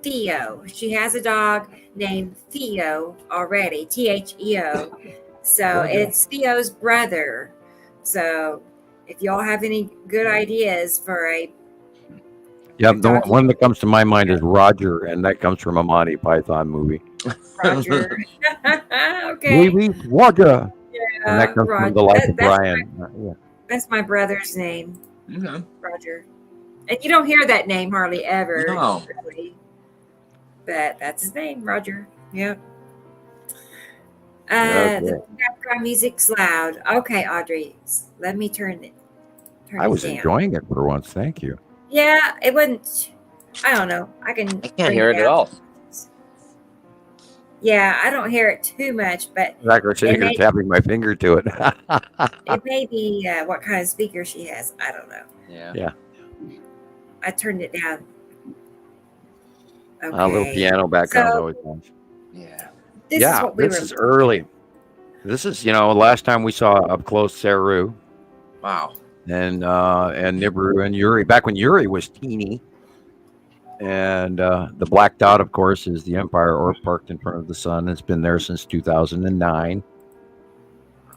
Theo. She has a dog named Theo already, Theo. So it's Theo's brother. So if y'all have any good ideas for a Yeah, the one that comes to my mind is Roger, and that comes from a Monty Python movie. Roger, okay, Maybe Roger. And that comes Roger. from the life of That's Brian. That's my brother's name, Okay. Roger. And you don't hear that name hardly ever, No. really. But that's his name, Roger. Yep. The background music's loud. Okay, Audrey, let me turn it I was down. enjoying it for once. Thank you. Yeah, it wouldn't. I don't know. I I can't hear it at all. Yeah, I don't hear it too much, but Like we're sitting here tapping my finger to it. it may be what kind of speaker she has. I don't know. Yeah. I turned it down. Okay. A little piano background So- always nice. Yeah. This is what we this were. is early. This is, last time we saw up close Saru Wow. and Nibiru and Yuri, back when Yuri was teeny. And the black dot, of course, is the Empire Orb parked in front of the sun. It's been there since 2009.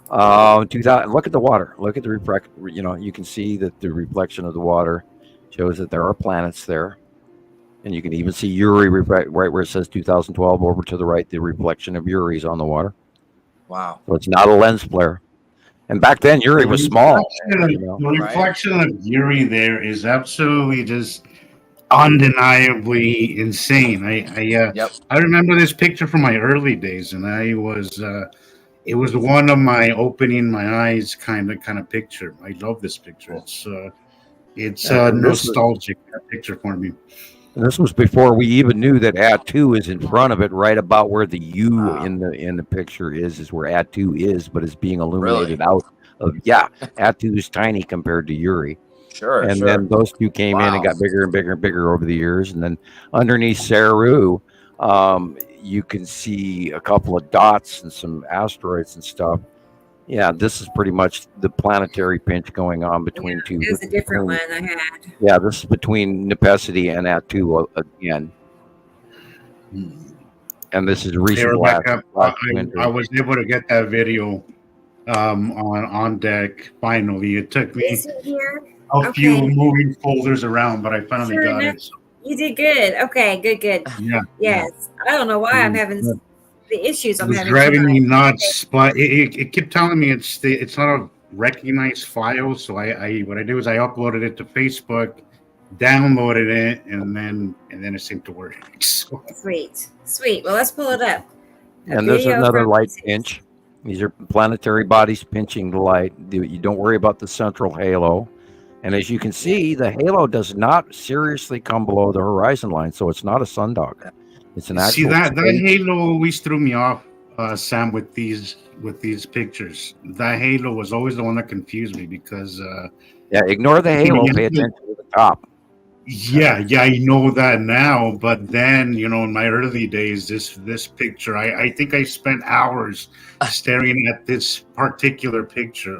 2000. Look at the water. Look at the reflect. You can see that the reflection of the water shows that there are planets there, and you can even see Yuri right where it says 2012 over to the right. The reflection of Yuri's on the water. Wow. So it's not a lens flare. And back then, Yuri was small. The reflection of Yuri there is absolutely just undeniably insane. I remember this picture from my early days, and it was one of my opening my eyes kind of picture. I love this picture. It's nostalgic picture for me. And this was before we even knew that Atu is in front of it, right about where the U in the picture is where Atu is, but it's being illuminated out of Atu is tiny compared to Yuri. Sure. And then those two came in and got bigger and bigger and bigger over the years. And then underneath Saru, you can see a couple of dots and some asteroids and stuff. Yeah, this is pretty much the planetary pinch going on between two. It was a different one I had. Yeah, this is between Nepesity and Atu again. And this is recent. Rebecca, I was able to get that video on deck finally. It took me a few moving folders around, but I finally got it. You did good. Okay, good. Yeah. Yes. I don't know why I'm having the issues I'm having. It was driving me nuts, but it kept telling me it's not a recognized file. So what I do is I uploaded it to Facebook, downloaded it, and then it seemed to work. So. Sweet. Well, let's pull it up. And there's another light pinch. These are planetary bodies pinching the light. You don't worry about the central halo. And as you can see, the halo does not seriously come below the horizon line, so it's not a sundog. It's an actual. See that halo always threw me off, Sam, with these pictures. That halo was always the one that confused me because. Ignore the halo. Pay attention to the top. Yeah, I know that now, but then in my early days, this picture, I think I spent hours staring at this particular picture.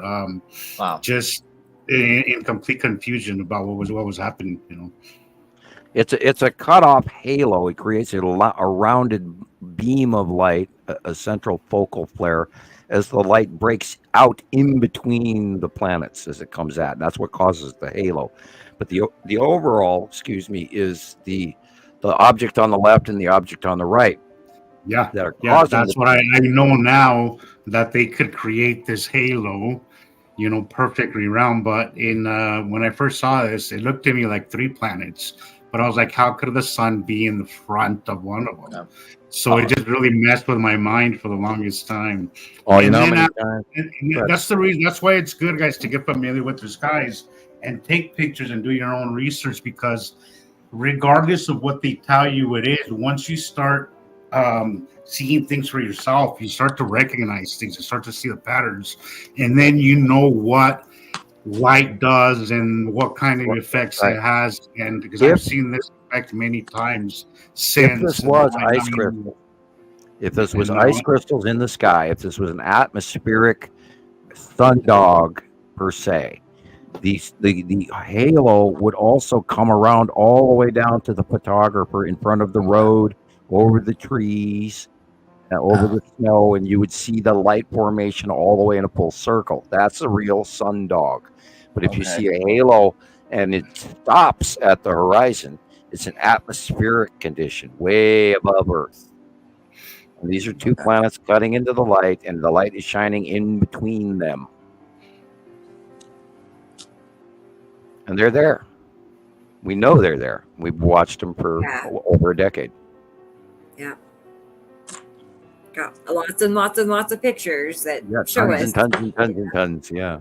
Wow. Just in complete confusion about what was happening. It's a cutoff halo. It creates a rounded beam of light, a central focal flare, as the light breaks out in between the planets as it comes at. That's what causes the halo. But the overall, is the object on the left and the object on the right. Yeah, that are causing. That's what I know now, that they could create this halo, perfectly round. But when I first saw this, it looked to me like three planets but I was like, how could the sun be in the front of one of them? So it just really messed with my mind for the longest time. Oh, you know how many times? That's the reason. That's why it's good, guys, to get familiar with the skies and take pictures and do your own research, because regardless of what they tell you it is, once you start seeing things for yourself, you start to recognize things and start to see the patterns, and then you know what light does and what kind of effects it has. And because I've seen this effect many times since. If this was ice crystals, if this was ice crystals in the sky, if this was an atmospheric sundog per se, the halo would also come around all the way down to the photographer in front of the road, over the trees, over the snow, and you would see the light formation all the way in a full circle. That's a real sundog. But if you see a halo and it stops at the horizon, it's an atmospheric condition way above Earth. And these are two planets cutting into the light, and the light is shining in between them. And they're there. We know they're there. We've watched them for over a decade. Yeah. Got lots and lots and lots of pictures that show us. Tons and tons and tons, yeah.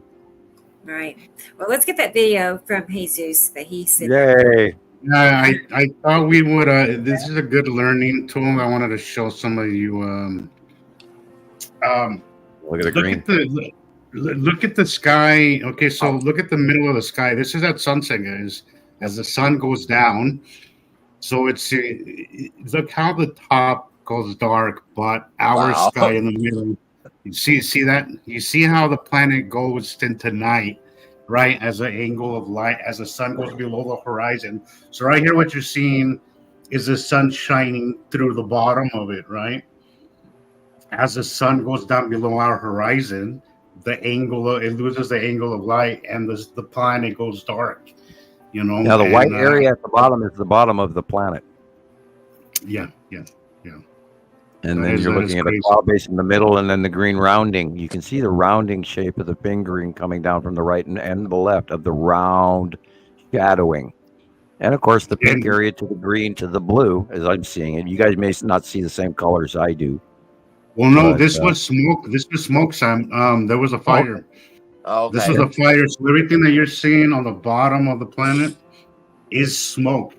All right. Well, let's get that video from Jesus that he sent. Yay. Yeah, I thought we would. This is a good learning tool. I wanted to show some of you. Look at the green. Look at the sky. Okay, so look at the middle of the sky. This is at sunset, guys. As the sun goes down, so it's look how the top goes dark, but our sky in the middle. You see that? You see how the planet goes into night, right? As an angle of light, as the sun goes below the horizon. So right here, what you're seeing is the sun shining through the bottom of it, right? As the sun goes down below our horizon, it loses the angle of light, and the planet goes dark. You know. Now the white area at the bottom is the bottom of the planet. Yeah. And then you're looking at a cloud base in the middle, and then the green rounding. You can see the rounding shape of the fingering coming down from the right and the left of the round shadowing. And of course, the pink area to the green to the blue, as I'm seeing it. You guys may not see the same colors I do. Well, no, this was smoke. This was smoke, Sam. There was a fire. Okay. This was a fire. So everything that you're seeing on the bottom of the planet is smoke.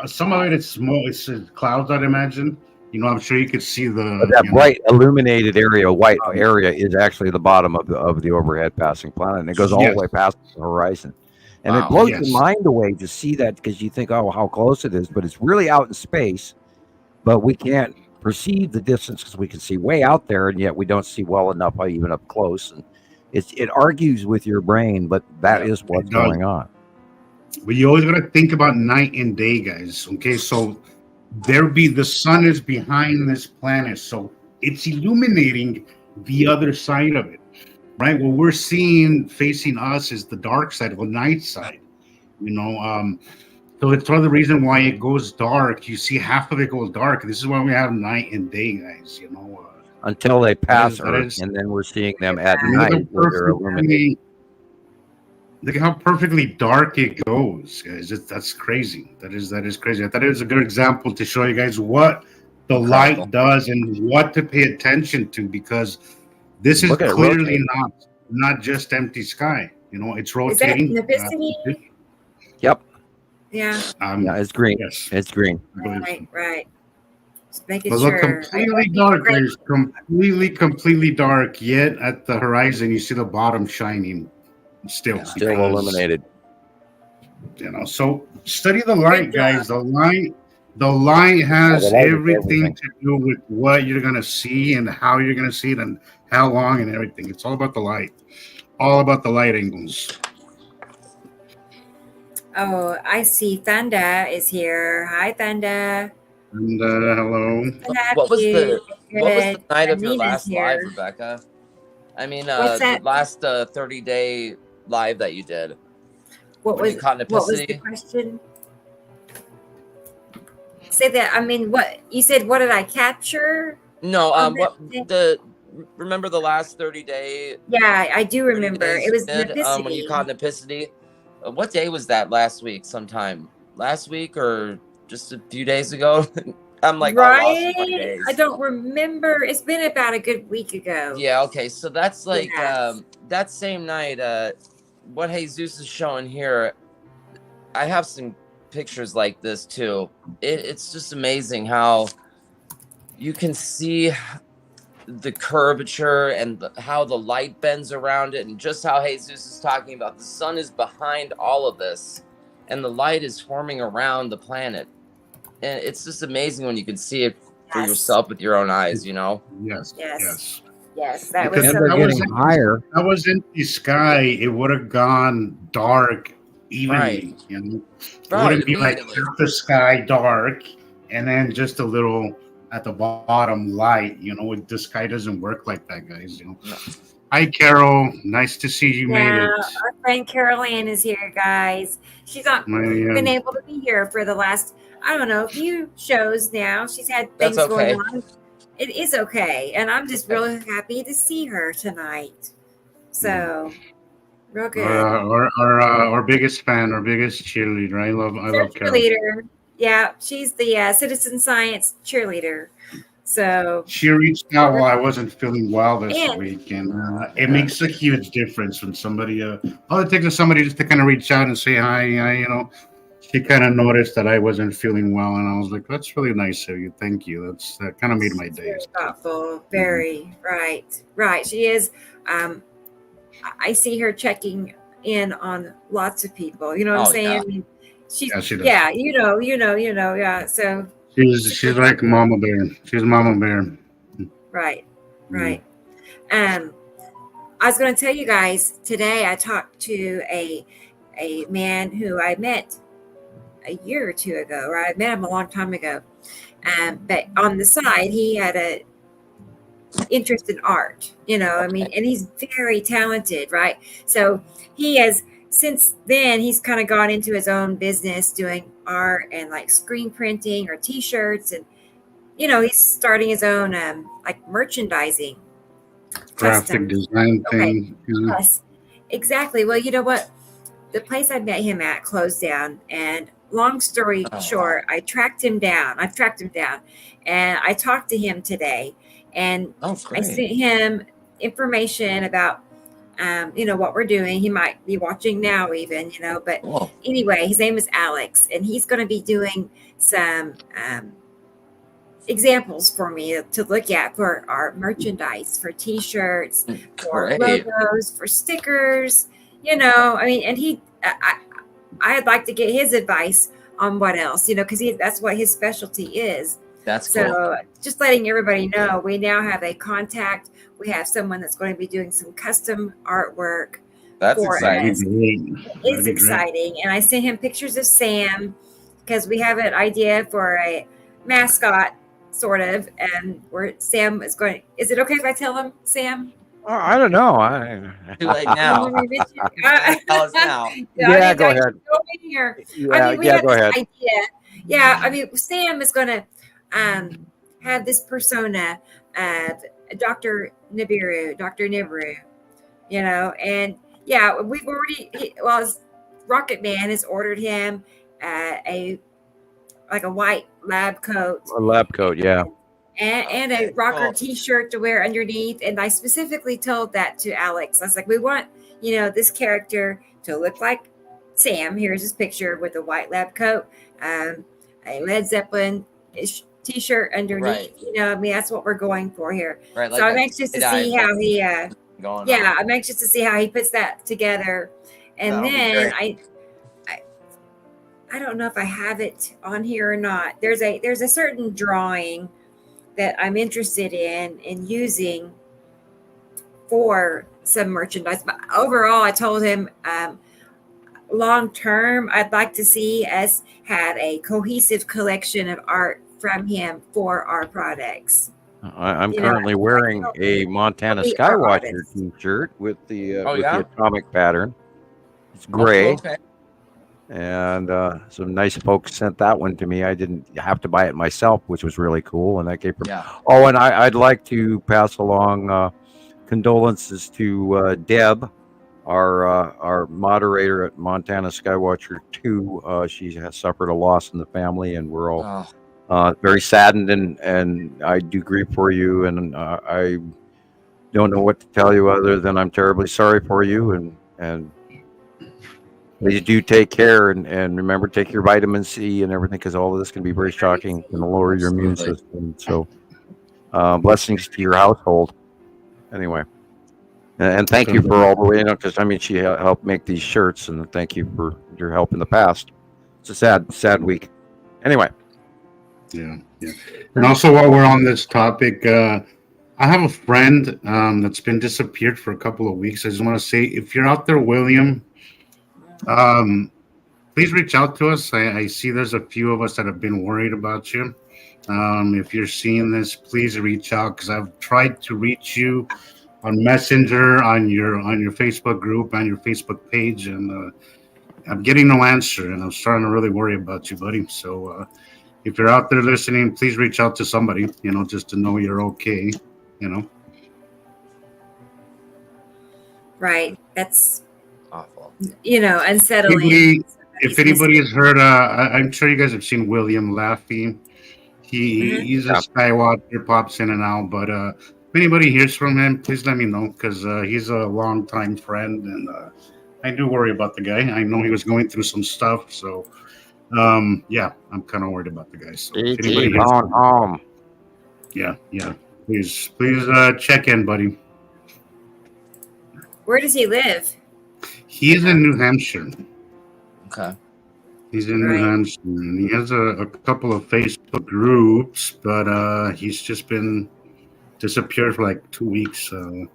Some of it is smoke. It's clouds, I'd imagine. You know, I'm sure you could see that bright illuminated area, white area, is actually the bottom of the overhead passing planet, and it goes all the way past the horizon. And it blows your mind away to see that, because you think, oh, how close it is, but it's really out in space, but we can't perceive the distance because we can see way out there, and yet we don't see well enough even up close. And it argues with your brain, but that is what's going on. But you always got to think about night and day, guys. Okay, so the sun is behind this planet, so it's illuminating the other side of it, right? What we're seeing facing us is the dark side, the night side, you know. So it's part of the reason why it goes dark. You see, half of it goes dark. This is why we have night and day, guys, you know. Until they pass Earth, and then we're seeing them at night where they're illuminated. Look at how perfectly dark it goes, guys. That's crazy. That is crazy. I thought it was a good example to show you guys what the light does and what to pay attention to, because this is clearly not just empty sky. You know, it's rotating. Is that Navicity? Yep. Yeah. Yeah, it's green. Yes. It's green. Right. Just making sure. Look, completely dark. There's completely dark. Yet at the horizon, you see the bottom shining. Still illuminated. You know, so study the light, guys. The light has everything to do with what you're gonna see and how you're gonna see it and how long and everything. It's all about the light. All about the light angles. Oh, I see. Thanda is here. Hi, Thanda. And hello. What was the night of your last live, Rebecca? I mean, the last 30-day live that you did. What was the question? Say that. I mean, what you said? What did I capture? No. Remember the last 30-day? Yeah, I do remember. It was when you caught Nipicity. What day was that last week? Sometime. last week or just a few days ago. I'm like, right? all lost in my days. I don't remember. It's been about a good week ago. Yeah, okay. So that's like that same night, what Jesus is showing here, I have some pictures like this too. It's just amazing how you can see the curvature and how the light bends around it, and just how Jesus is talking about the sun is behind all of this and the light is forming around the planet. And it's just amazing when you can see it for yourself with your own eyes, you know? Yes. Yes, That because was they're getting higher. If that was in the sky, it would have gone dark evenly. You know, it wouldn't be like the sky dark and then just a little at the bottom light. You know, the sky doesn't work like that, guys. You know. No. Hi, Carol. Nice to see you made it. Our friend Carol Ann is here, guys. She's not been able to be here for the last, I don't know, few shows now. She's had things going on. It is okay. And I'm just really happy to see her tonight. So, real good. Our biggest fan, our biggest cheerleader. I love Carol. Cheerleader. Yeah, she's the citizen science cheerleader. So she reached out while I wasn't feeling well this week, and it makes a huge difference when somebody. All it takes is somebody just to kind of reach out and say hi. You know, she kind of noticed that I wasn't feeling well, and I was like, "That's really nice of you. Thank you. That kind of made my day." Very thoughtful. Very right. She is. I see her checking in on lots of people. You know what I'm saying? Yeah. I mean, she does. Yeah, you know. Yeah. So. She's like Mama Bear. She's Mama Bear. Right. I was going to tell you guys today. I talked to a man who I met a year or two ago, or I met him a long time ago. But on the side, he had a interest in art. You know, I mean, and he's very talented, right? So he has. Since then, he's kind of gone into his own business doing art and like screen printing or T-shirts, and you know he's starting his own like merchandising, graphic design thing. Yes, exactly. Well, you know what? The place I met him at closed down, and long story short, I tracked him down. And I talked to him today, and I sent him information about. You know what we're doing. He might be watching now, even, you know. But anyway, his name is Alex, and he's going to be doing some examples for me to look at for our merchandise, for T-shirts, for logos, for stickers. You know, I mean, and I'd like to get his advice on what else, you know, because that's what his specialty is. That's so cool. Just letting everybody know, we now have a contact. We have someone that's going to be doing some custom artwork. That's exciting. It is exciting. And I sent him pictures of Sam because we have an idea for a mascot, sort of. And where Sam is going. Is it okay if I tell him, Sam? I don't know. Too late now. Tell us now. Yeah, go ahead. Go in here. Go ahead. Idea. Yeah, I mean, Sam is going to have this persona of Dr. Nibiru, you know, and yeah, we've already, Rocket Man has ordered him a white lab coat. A lab coat, yeah. And a rocker T-shirt to wear underneath. And I specifically told that to Alex. I was like, we want, you know, this character to look like Sam. Here's his picture with a white lab coat, a Led Zeppelin T-shirt underneath. Right. You know, I mean, that's what we're going for here. Right. Like so I'm anxious to see how he. I'm anxious to see how he puts that together. And then I don't know if I have it on here or not. There's a certain drawing that I'm interested in using for some merchandise. But overall, I told him long term, I'd like to see us have a cohesive collection of art from him for our products. I'm currently wearing a Montana Skywatcher T-shirt with the atomic pattern. It's gray. Okay. And some nice folks sent that one to me. I didn't have to buy it myself, which was really cool. And that came from. Yeah. Oh, and I'd like to pass along condolences to Deb our moderator at Montana Skywatcher 2. She has suffered a loss in the family, and we're all very saddened, and I do grieve for you, and I don't know what to tell you other than I'm terribly sorry for you, and please do take care, and remember, take your vitamin C and everything, because all of this can be very shocking and lower your immune system. So blessings to your household anyway. And thank you for all the way, because I mean, she helped make these shirts, and thank you for your help in the past. It's a sad week. Anyway. Yeah. And also, while we're on this topic, I have a friend that's been disappeared for a couple of weeks. I just want to say, if you're out there, William, please reach out to us. I see there's a few of us that have been worried about you. If you're seeing this, please reach out, because I've tried to reach you on Messenger, on your Facebook group, on your Facebook page, and I'm getting no answer, and I'm starting to really worry about you, buddy. So if you're out there listening, please reach out to somebody, just to know you're okay, Right. That's awful. Unsettling. If anybody has heard, I'm sure you guys have seen William Laffey. He's a Skywatcher, pops in and out, but if anybody hears from him, please let me know, because he's a longtime friend, and I do worry about the guy. I know he was going through some stuff, so yeah, I'm kind of worried about the guy. So if anybody hears from him, yeah, please check in, buddy. Where does he live? He's in New Hampshire. Okay. He's in New Hampshire, and he has a couple of Facebook groups, but he's just been disappeared for like 2 weeks. And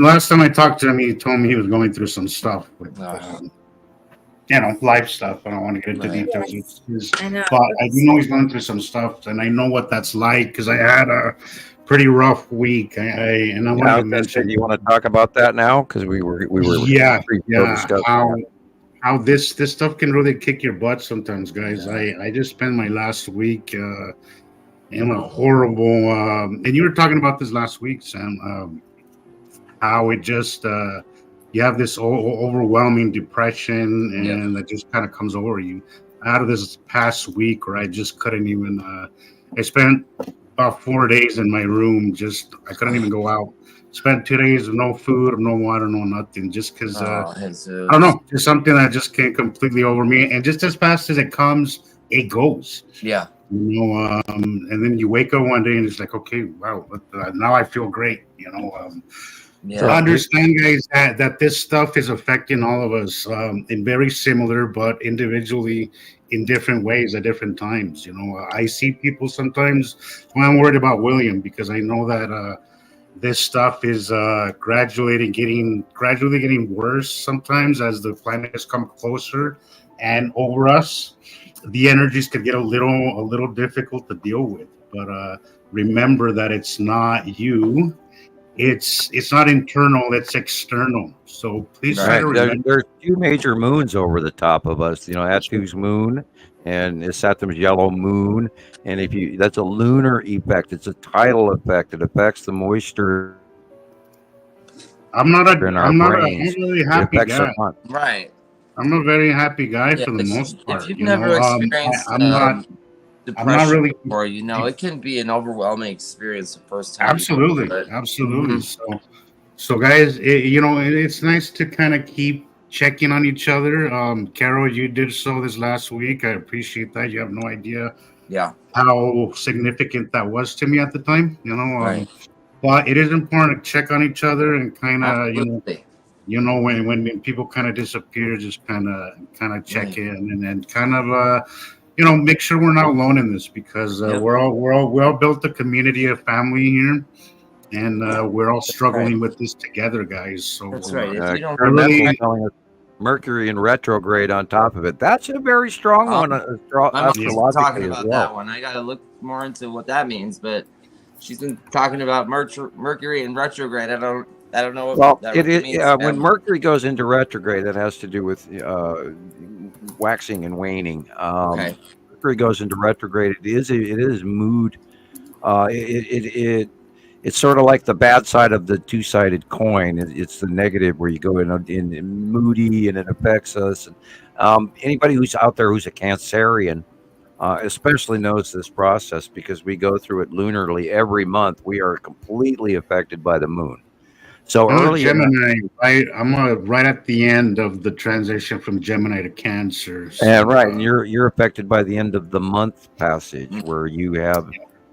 last time I talked to him, he told me he was going through some stuff with, life stuff. I don't want to get into details. Yes. I know. But I do know he's going through some stuff, and I know what that's like, because I had a pretty rough week. I wanted to mention. You want to talk about that now? Because we were how this stuff can really kick your butt sometimes, guys. I just spent my last week in a horrible and you were talking about this last week, Sam, how it just you have this overwhelming depression, and that just kind of comes over you. Out of this past week where I just couldn't even I spent about 4 days in my room, I couldn't even go out. Spent 2 days with no food, no water, no nothing, just because I don't know, just something that just came completely over me, and just as fast as it comes, it goes. Yeah. And then you wake up one day and it's like, okay, wow, now I feel great. So understand, guys, that this stuff is affecting all of us in very similar but individually in different ways at different times. I see people sometimes when I'm worried about William, because I know that this stuff is gradually getting worse sometimes as the planets come closer and over us. The energies could get a little difficult to deal with, but remember that it's not you. It's not internal, it's external. So please try to remember. There's 2 major moons over the top of us. Atu's moon and Saturni's yellow moon. And that's a lunar effect. It's a tidal effect. It affects the moisture. I'm not a really happy guy. Right. I'm a very happy guy for the most part. If you've never experienced depression really before, it can be an overwhelming experience the first time. Absolutely. So guys, it's nice to kind of keep checking on each other. Carol, you did so this last week. I appreciate that. You have no idea how significant that was to me at the time. But it is important to check on each other and kind of when people kind of disappear, just kind of check in, and then kind of make sure we're not alone in this, because we all built a community, a family here, and we're all struggling with this together, guys. So that's right. If you don't Mercury in retrograde on top of it. That's a very strong one. I'm talking about that one. I got to look more into what that means, but she's been talking about Mercury in retrograde. I don't know what that means. When Mercury goes into retrograde, that has to do with waxing and waning. Mercury goes into retrograde. It is mood. it's sort of like the bad side of the two-sided coin. It's the negative where you go in moody and it affects us. And anybody who's out there who's a Cancerian especially knows this process because we go through it lunarly every month. We are completely affected by the moon. So I'm early Gemini, I'm right at the end of the transition from Gemini to Cancer. So, and you're affected by the end of the month passage where you have,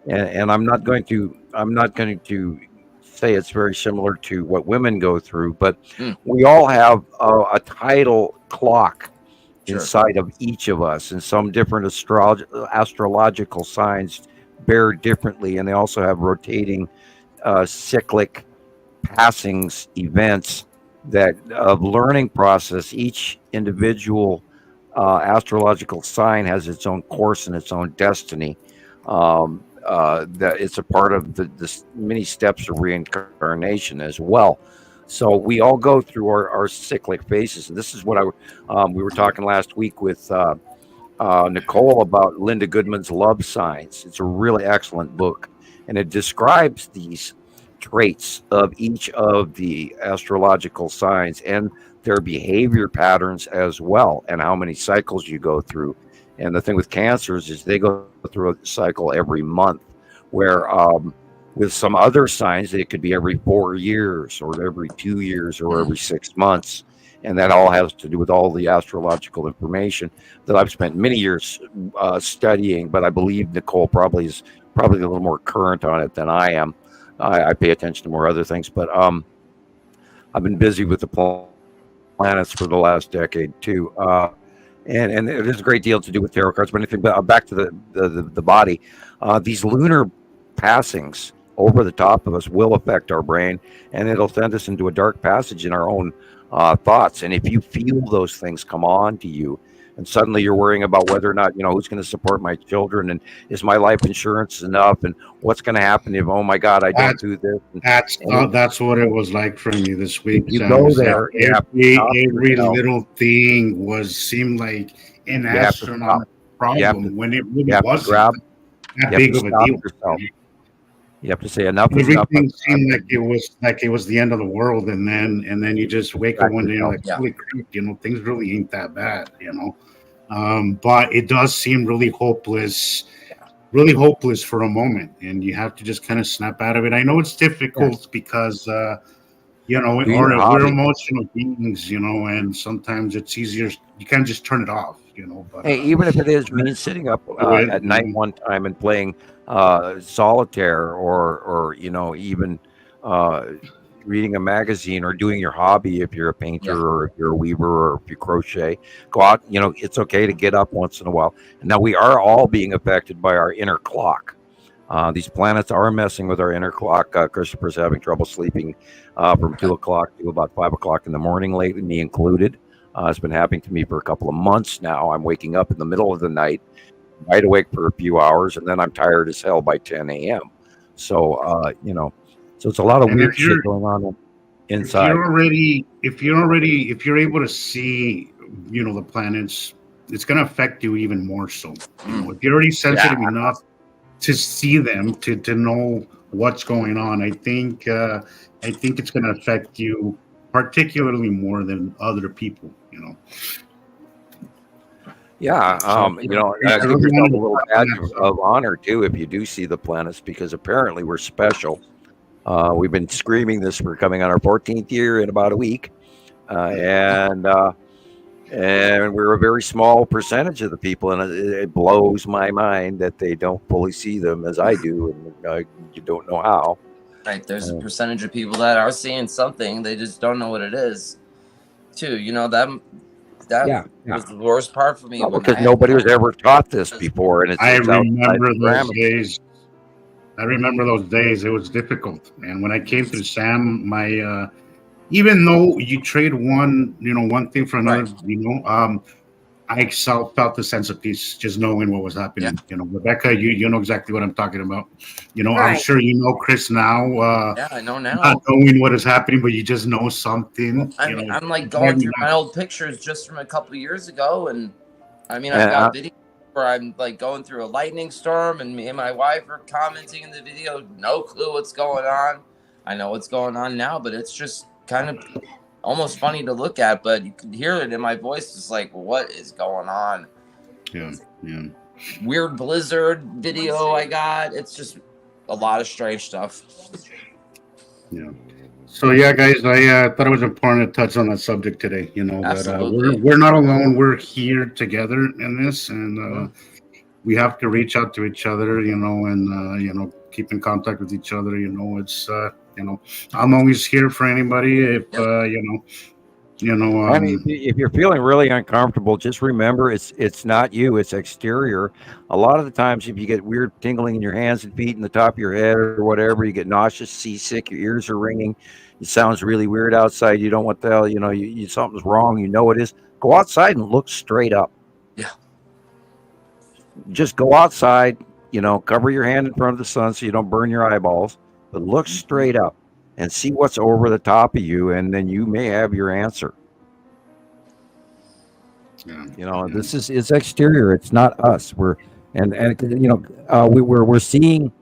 and I'm not going to say it's very similar to what women go through, but we all have a tidal clock inside of each of us, and some different astrological signs bear differently, and they also have rotating cyclic passings events that of learning process. Each individual astrological sign has its own course and its own destiny. That it's a part of the many steps of reincarnation as well. So we all go through our cyclic phases, and this is what we were talking last week with Nicolle about Linda Goodman's Love Signs. It's a really excellent book, and it describes these traits of each of the astrological signs and their behavior patterns as well, and how many cycles you go through. And the thing with Cancers is they go through a cycle every month, where with some other signs it could be every 4 years or every 2 years or every 6 months. And that all has to do with all the astrological information that I've spent many years studying, but I believe Nicolle probably is a little more current on it than I am. I pay attention to more other things, but I've been busy with the planets for the last decade too. And there's a great deal to do with tarot cards, but anything. But back to the body, these lunar passings over the top of us will affect our brain, and it'll send us into a dark passage in our own thoughts. And if you feel those things come on to you, and suddenly you're worrying about whether or not, who's going to support my children, and is my life insurance enough, and what's going to happen if, oh my God, I don't do this. That's what it was like for me this week. You go there, every little thing seemed like an astronomical problem when it really wasn't that big of a deal. You have to say enough. Everything seemed like it was the end of the world, and then you just wake up one day and you're like, holy crap, things really ain't that bad, But it does seem really hopeless for a moment, and you have to just kind of snap out of it. I know it's difficult because we're emotional beings, and sometimes it's easier. You can't just turn it off, But, hey, even if it is me sitting up at night one time and playing solitaire, or even reading a magazine, or doing your hobby if you're a painter or if you're a weaver or if you crochet, go out. It's okay to get up once in a while. And now we are all being affected by our inner clock. These planets are messing with our inner clock. Christoper's having trouble sleeping from 2 o'clock to about 5 o'clock in the morning lately, me included. It's been happening to me for a couple of months now. I'm waking up in the middle of the night, wide awake for a few hours, and then I'm tired as hell by 10 a.m. So, so it's a lot of weird shit going on inside. If you're able to see, the planets, it's going to affect you even more so. If you're already sensitive enough to see them, to know what's going on, I think it's going to affect you particularly more than other people, Yeah, give yourself a little badge of honor too if you do see the planets, because apparently we're special. We've been screaming this. We're coming on our 14th year in about a week, and we're a very small percentage of the people, and it blows my mind that they don't fully see them as I do, and you don't know how. Right, there's a percentage of people that are seeing something, they just don't know what it is. Too, that was the worst part for me. Because nobody was ever taught this before, and I remember those days. It was difficult, and when I came to Sam, my even though you trade one thing for another, I felt the sense of peace just knowing what was happening. Rebecca, you know exactly what I'm talking about. I'm sure Chris now. I know now. Not knowing what is happening, but you just know something. I'm like going through my old pictures just from a couple of years ago, and I've got videos where I'm like going through a lightning storm, and me and my wife are commenting in the video. No clue what's going on. I know what's going on now, but it's just kind of almost funny to look at. But you can hear it in my voice. It's like, what is going on? Yeah. Weird blizzard video I got. It's just a lot of strange stuff. Yeah. So yeah, guys, I thought it was important to touch on that subject today. You know, Absolutely. that we're not alone. We're here together in this, and we have to reach out to each other. You know, and keep in contact with each other. You know, it's I'm always here for anybody. If if you're feeling really uncomfortable, just remember it's not you, it's exterior. A lot of the times, if you get weird tingling in your hands and feet and the top of your head or whatever, you get nauseous, seasick, your ears are ringing, it sounds really weird outside, you don't want the hell, you something's wrong, it is. Go outside and look straight up. Yeah. Just go outside, cover your hand in front of the sun so you don't burn your eyeballs, but look straight up and see what's over the top of you, and then you may have your answer. This is exterior. It's not us. We're seeing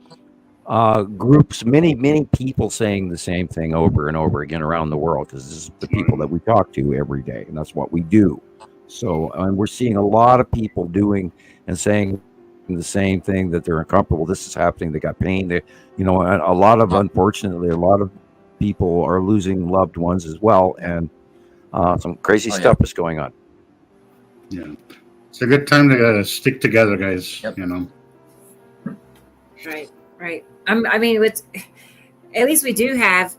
groups, many people saying the same thing over and over again around the world, because this is the people that we talk to every day, and that's what we do. So, and we're seeing a lot of people doing and saying the same thing, that they're uncomfortable. This is happening. They got pain. Unfortunately, a lot of people are losing loved ones as well, and some crazy stuff is going on. Yeah, it's a good time to stick together, guys. Yep. Right. I mean, at least we do have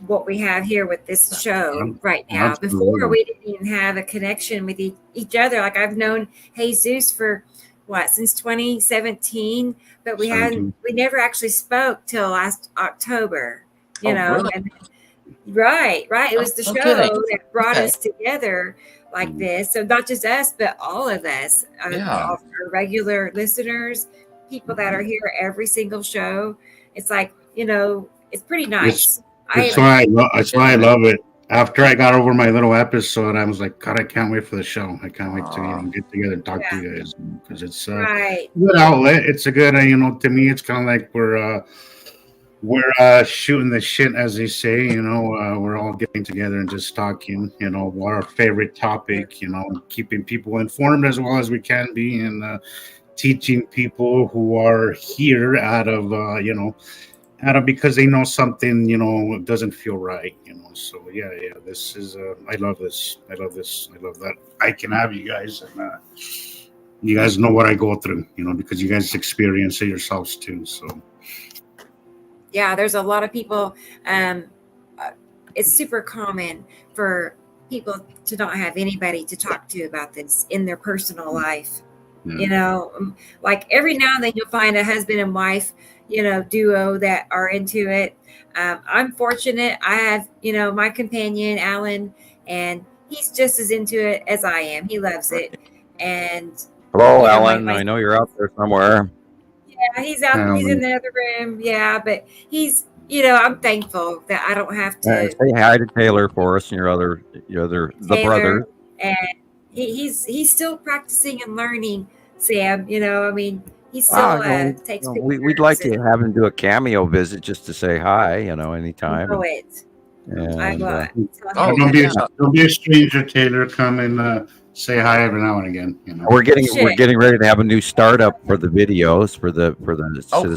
what we have here with this show right now. Absolutely. Before, we didn't even have a connection with each other. Like, I've known Jesus for since 2017, but we never actually spoke till last October. Really? And right. It was the show that brought us together like this. So not just us, but all of us, all our regular listeners, people that are here every single show. It's like, it's pretty nice. That's why I love it. After I got over my little episode, I was like, God, I can't wait for the show. I can't wait to get together and talk to you guys, because it's a good outlet. It's a good, to me, it's kind of like we're shooting the shit, as they say. We're all getting together and just talking. What our favorite topic. Keeping people informed as well as we can be, and teaching people who are here out of because they know something doesn't feel right. So this is I love this. I love that I can have you guys, and you guys know what I go through. Because you guys experience it yourselves too. So. Yeah, there's a lot of people. It's super common for people to not have anybody to talk to about this in their personal life. Like every now and then you'll find a husband and wife, duo that are into it. I'm fortunate. I have, my companion, Alan, and he's just as into it as I am. He loves it. And hello, Alan. I know you're out there somewhere. Yeah, he's out. He's in the other room. Yeah, but he's, I'm thankful that I don't have to say hi to Taylor for us and your the brother. And he's still practicing and learning, Sam. He still takes pictures. We'd like to have him do a cameo visit just to say hi, anytime. Know it. I will. Don't be a stranger, Taylor. Come and say hi every now and again. We're getting ready to have a new startup for the videos for the Citizen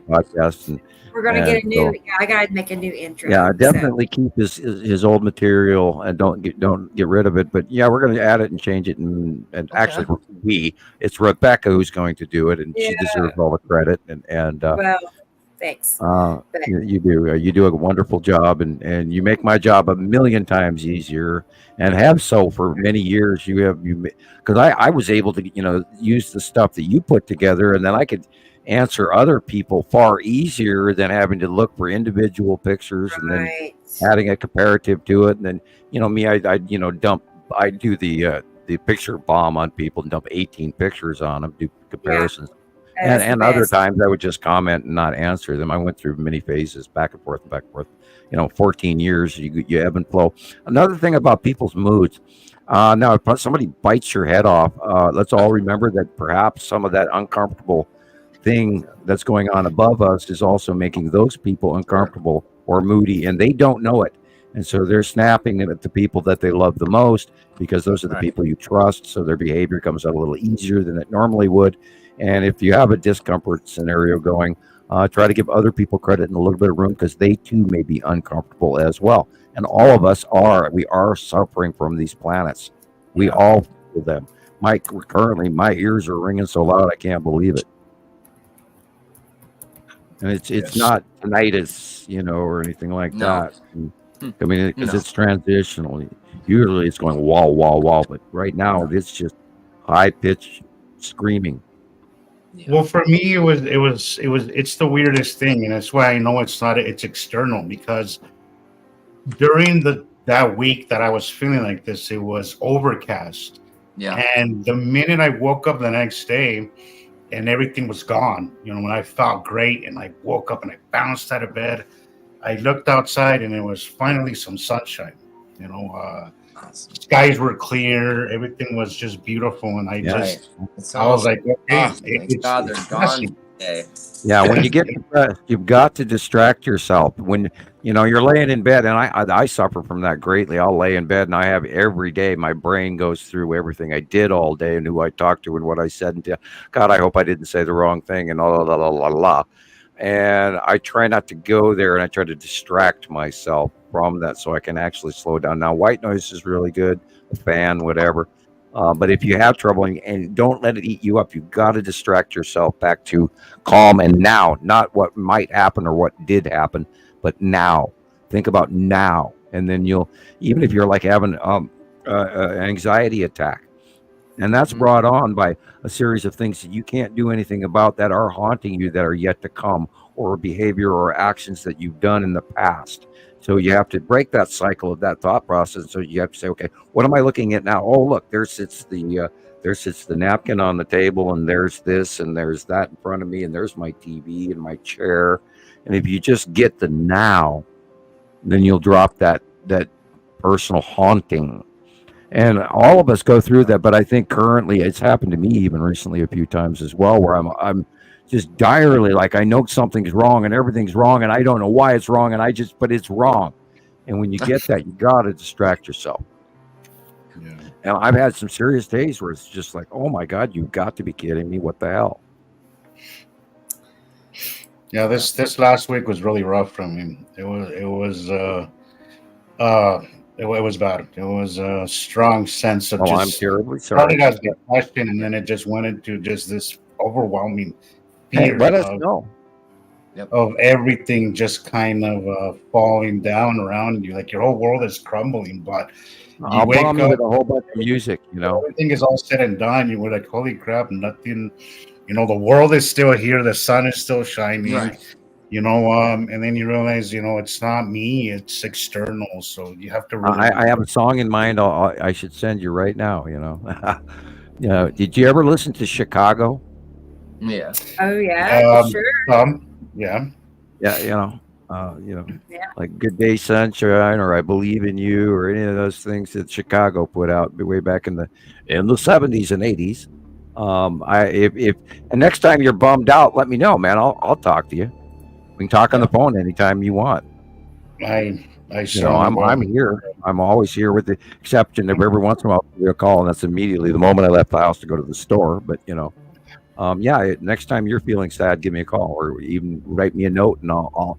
podcast, and we're gonna get a new. I gotta make a new intro. Yeah, definitely keep his old material and don't get rid of it. But we're gonna add it and change it, and actually it's Rebecca who's going to do it, and she deserves all the credit. And well, thanks. You do a wonderful job, and you make my job a million times easier, and have so for many years. Because I was able to use the stuff that you put together, and then I could answer other people far easier than having to look for individual pictures and then adding a comparative to it. And then me, I do the picture bomb on people and dump 18 pictures on them, do comparisons. And other times I would just comment and not answer them. I went through many phases, back and forth, 14 years, you ebb and flow. Another thing about people's moods. Now, if somebody bites your head off, let's all remember that perhaps some of that uncomfortable thing that's going on above us is also making those people uncomfortable or moody, and they don't know it. And so they're snapping at the people that they love the most, because those are the people you trust. So their behavior comes out a little easier than it normally would. And if you have a discomfort scenario going, try to give other people credit and a little bit of room, because they too may be uncomfortable as well. And all of us we are suffering from these planets. We all feel them. Currently, my ears are ringing so loud I can't believe it. And it's not tinnitus, or anything like that. I mean, because it's transitional. Usually it's going wah, wah, wah. But right now it's just high-pitched screaming. Well, for me, it's the weirdest thing. And that's why I know it's external, because during that week that I was feeling like this, it was overcast. Yeah. And the minute I woke up the next day and everything was gone, when I felt great and I woke up and I bounced out of bed, I looked outside and it was finally some sunshine. Skies were clear, everything was just beautiful, and I was like, okay, thank God they're gone today. Yeah, when you get depressed, you've got to distract yourself. When you're laying in bed, and I suffer from that greatly. I'll lay in bed, and I have every day my brain goes through everything I did all day and who I talked to and what I said. And God, I hope I didn't say the wrong thing, and la la la la la. And I try not to go there, and I try to distract myself from that so I can actually slow down. Now, white noise is really good, a fan, whatever. But if you have trouble and don't let it eat you up, you've got to distract yourself back to calm and now, not what might happen or what did happen, but now. Think about now. And then even if you're like having an anxiety attack, and that's brought on by a series of things that you can't do anything about that are haunting you, that are yet to come, or behavior or actions that you've done in the past. So you have to break that cycle of that thought process. So you have to say, okay, what am I looking at now? Oh, look, there sits the napkin on the table, and there's this, and there's that in front of me, and there's my TV and my chair. And if you just get the now, then you'll drop that personal haunting. And all of us go through that, but I think currently it's happened to me even recently a few times as well, where I'm just direly like, I know something's wrong and everything's wrong and I don't know why it's wrong, but it's wrong. And when you get that, you got to distract yourself. Yeah. And I've had some serious days where it's just like, oh my God, you've got to be kidding me. What the hell? Yeah, this last week was really rough for me. It was bad. It was a strong sense of I'm terribly sorry. Started as depression, and then it just went into just this overwhelming fear. Let us know. Of everything just kind of falling down around you, like your whole world is crumbling. But I'll bomb you with a whole bunch of music. Everything is all said and done. You were like, holy crap, nothing. The world is still here. The sun is still shining. Right. And then you realize, it's not me, it's external. So you have to. I have a song in mind. I should send you right now. Did you ever listen to Chicago? Yeah. Oh yeah, sure. Yeah. Yeah. Like Good Day Sunshine or I Believe in You or any of those things that Chicago put out way back in the 70s and 80s. If next time you're bummed out, let me know, man. I'll talk to you. We can talk on the phone anytime you want. I'm here. I'm always here, with the exception of every once in a while I'll call, and that's immediately the moment I left the house to go to the store. But next time you're feeling sad, give me a call or even write me a note, and I'll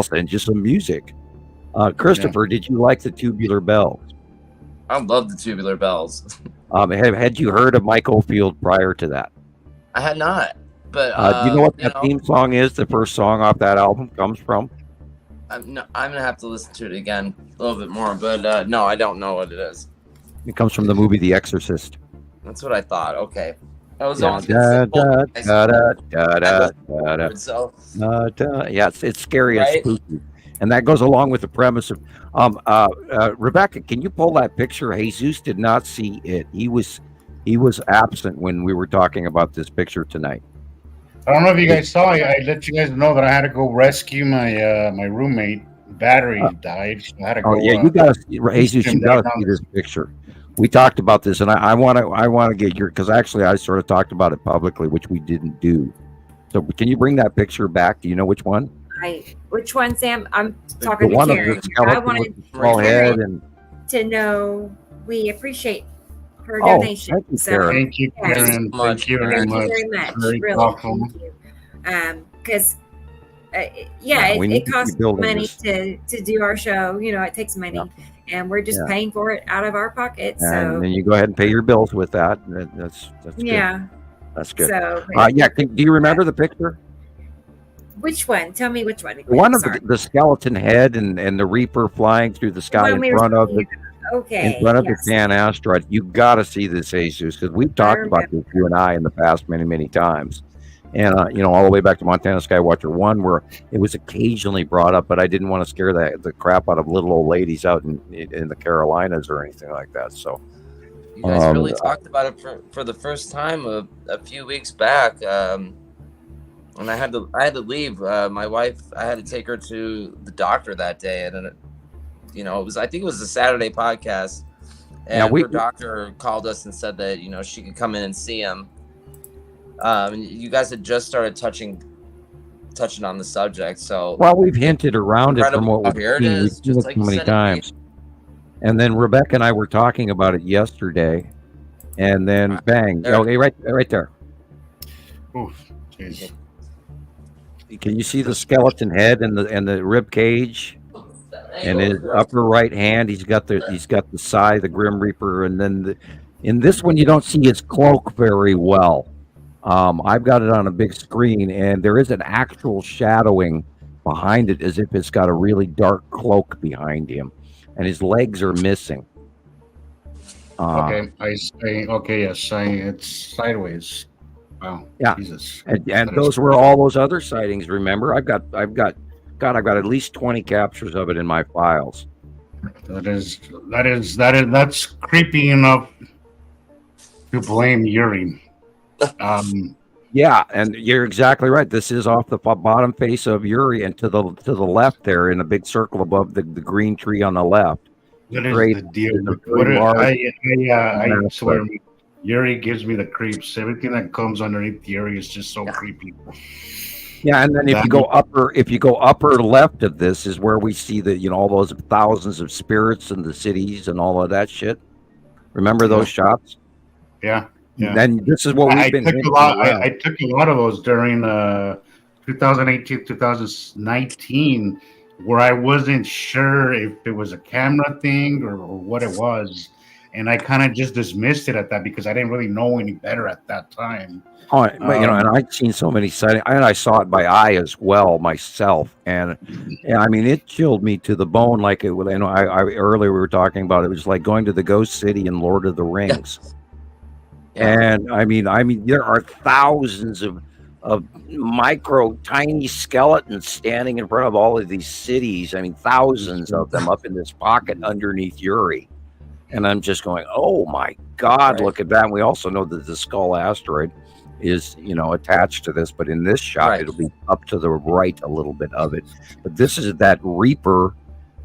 send you some music. Christoper, did you like the Tubular Bells? I love the Tubular Bells. Had you heard of Mike Oldfield prior to that? I had not. But do you know what that theme song is? The first song off that album comes from? I'm gonna have to listen to it again a little bit more. But no, I don't know what it is. It comes from the movie The Exorcist. That's what I thought. Okay, that was it's scary and spooky, and that goes along with the premise of. Rebecca, can you pull that picture? Jesus did not see it. He was absent when we were talking about this picture tonight. I don't know if you guys saw. I let you guys know that I had to go rescue my my roommate. Battery died. So I had to go. Oh yeah, you got to, Jesus, you got to see this picture. We talked about this, and I want to get your, because actually I sort of talked about it publicly, which we didn't do. So can you bring that picture back? Do you know which one? Which one, Sam? I'm talking to Karen. I wanted Karen to know we appreciate her donation. Thank you, Karen. Thank you, Karen. Thank you very much. Really, thank you. Because it costs money to do our show. You know, it takes money, and we're just paying for it out of our pockets. And then you go ahead and pay your bills with that. That's good. Yeah, that's good. So do you remember the picture? Which one? Tell me which one. One of the skeleton head and the Reaper flying through the sky in front of the the Pan asteroid. You got to see this, Jesus, because we've talked about this, you and I, in the past many times. And, all the way back to Montana Skywatcher 1, where it was occasionally brought up, but I didn't want to scare the crap out of little old ladies out in the Carolinas or anything like that. So you guys really talked about it for the first time a few weeks back. And I had to leave. My wife, I had to take her to the doctor that day. And, I think it was a Saturday podcast. And her doctor called us and said that, she could come in and see him. You guys had just started touching on the subject, so we've hinted around it from what we've seen. We've seen it so many times. And then Rebecca and I were talking about it yesterday, and then bang! Okay, right there. Oof, jeez. Can you see the skeleton head and the rib cage? And his upper right hand, he's got the Sai, the Grim Reaper, and then in this one you don't see his cloak very well. I've got it on a big screen, and there is an actual shadowing behind it, as if it's got a really dark cloak behind him, and his legs are missing. It's sideways. Wow. Yeah. Jesus. And those were all those other sightings. Remember, I've got at least 20 captures of it in my files. That's creepy enough to blame Yuri. Yeah, and you're exactly right. This is off the bottom face of Yuri, and to the left there, in a big circle above the green tree on the left. That is the deal. I swear, Yuri gives me the creeps. Everything that comes underneath Yuri is just so creepy. Yeah, and then if you go upper left of this is where we see all those thousands of spirits in the cities and all of that shit. Remember those shots? Yeah. Yeah. And this is what we've been took a lot. I took a lot of those during 2018, 2019, where I wasn't sure if it was a camera thing or what it was, and I kind of just dismissed it at that because I didn't really know any better at that time. Oh, but and I'd seen so many sightings, and I saw it by eye as well myself, and I mean it chilled me to the bone. Like I earlier we were talking about, it was like going to the Ghost City in Lord of the Rings. Yeah. And I mean, there are thousands of micro, tiny skeletons standing in front of all of these cities. I mean, thousands of them up in this pocket underneath Yuri. And I'm just going, oh my God, look at that. And we also know that the Skull asteroid is, attached to this, but in this shot, it'll be up to the right a little bit of it. But this is that Reaper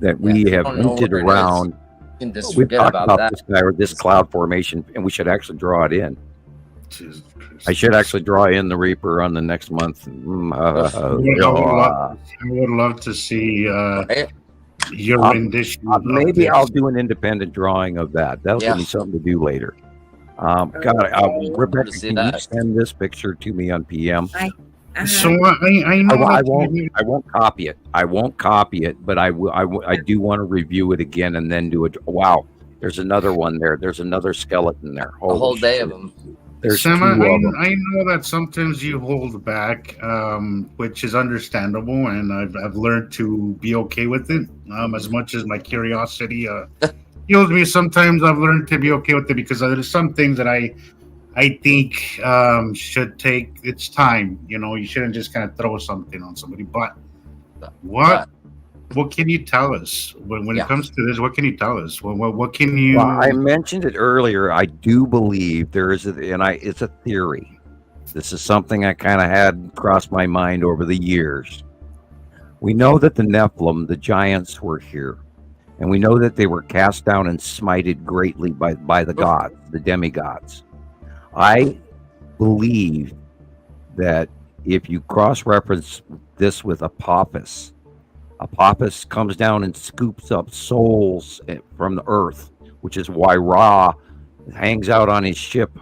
that we have hinted around. We've talked about this guy or this cloud formation, and we should actually draw it in. I should actually draw in the Reaper on the next month. I would love to see your rendition. Maybe I'll do an independent drawing of that. That'll give me something to do later. Rebecca, can you send this picture to me on PM? So I know I won't copy it. I won't copy it, but I do want to review it again and then do it. Wow, there's another one there. There's another skeleton there. A whole day of them. There's Sam, I know that sometimes you hold back, which is understandable, and I've learned to be okay with it. As much as my curiosity heals me, sometimes I've learned to be okay with it because there's some things that I think should take its time. You shouldn't just kind of throw something on somebody. But what can you tell us when it comes to this? What can you tell us? What can you? Well, I mentioned it earlier. I do believe there is, it's a theory This is something I kind of had crossed my mind over the years. We know that the Nephilim, the giants, were here. And we know that they were cast down and smited greatly by the gods, the demigods. I believe that if you cross-reference this with Apophis comes down and scoops up souls from the earth, which is why Ra hangs out on his ship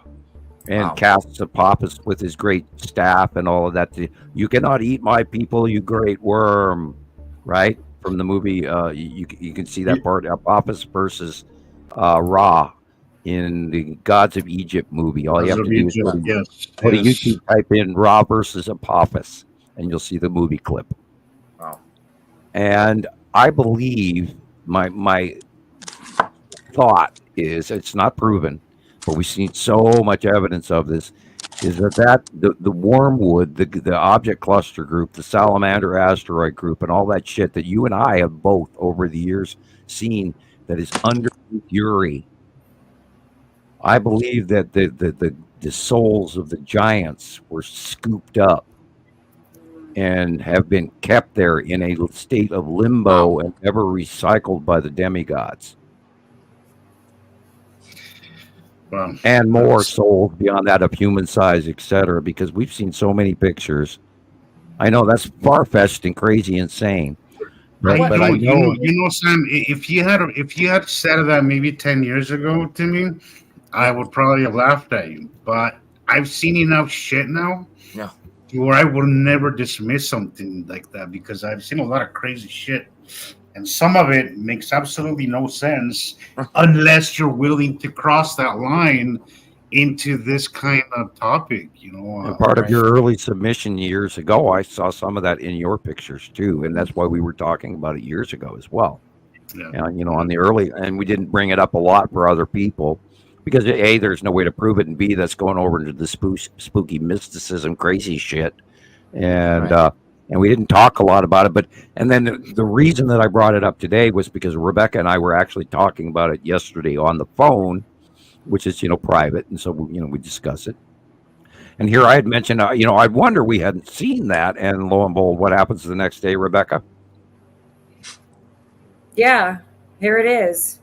and casts Apophis with his great staff and all of that. You cannot eat my people, you great worm, right? From the movie, you can see that part, Apophis versus Ra in the Gods of Egypt movie. All you have to do is go to YouTube, type in Ra versus Apophis, and you'll see the movie clip. Wow. And I believe my thought is, it's not proven, but we've seen so much evidence of this, is that the wormwood, the object cluster group, the salamander asteroid group, and all that shit that you and I have both over the years seen that is underneath Uri. I believe that the souls of the giants were scooped up and have been kept there in a state of limbo and never recycled by the demigods. And more souls beyond that of human size, etc. Because we've seen so many pictures. I know that's far-fetched and crazy, insane. But I know, Sam. If you had said that maybe 10 years ago to me, I would probably have laughed at you. But I've seen enough shit now, where I would never dismiss something like that, because I've seen a lot of crazy shit. And some of it makes absolutely no sense unless you're willing to cross that line into this kind of topic, And part of your early submission years ago, I saw some of that in your pictures too, and that's why we were talking about it years ago as well. And, on the early, and we didn't bring it up a lot for other people because A, there's no way to prove it, and B, that's going over into the spooky mysticism, crazy shit, and we didn't talk a lot about it. And then the reason that I brought it up today was because Rebecca and I were actually talking about it yesterday on the phone, which is, private. And so, we discuss it. And here I had mentioned, I wonder we hadn't seen that. And lo and behold, what happens the next day, Rebecca? Yeah, here it is.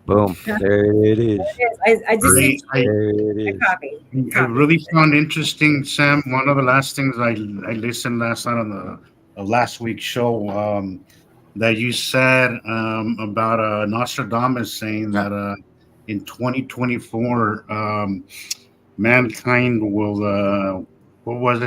Boom. There it is. I just need a copy. I really found interesting, Sam. One of the last things I listened last night on the last week's show, that you said about Nostradamus saying that in 2024, mankind will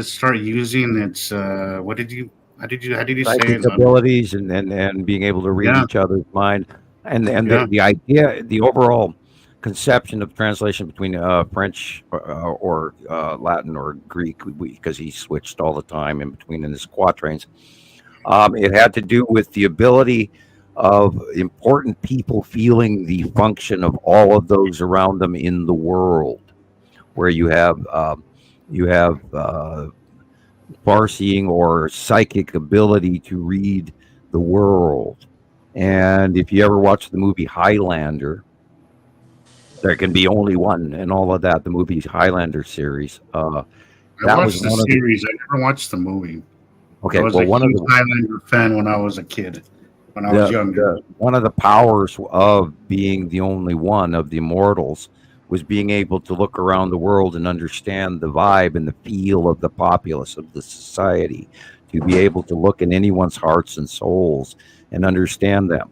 start using its how did you say it? Abilities and being able to read each other's mind. And the idea, the overall conception of translation between French or Latin or Greek, because he switched all the time in between in his quatrains, it had to do with the ability of important people feeling the function of all of those around them in the world, where you have far-seeing or psychic ability to read the world. And if you ever watch the movie Highlander, there can be only one, and all of that. The movie Highlander series. I watched the series. I never watched the movie. Okay, I was a huge Highlander fan when I was a kid. When I was younger, one of the powers of being the only one of the immortals was being able to look around the world and understand the vibe and the feel of the populace of the society, to be able to look in anyone's hearts and souls and understand them.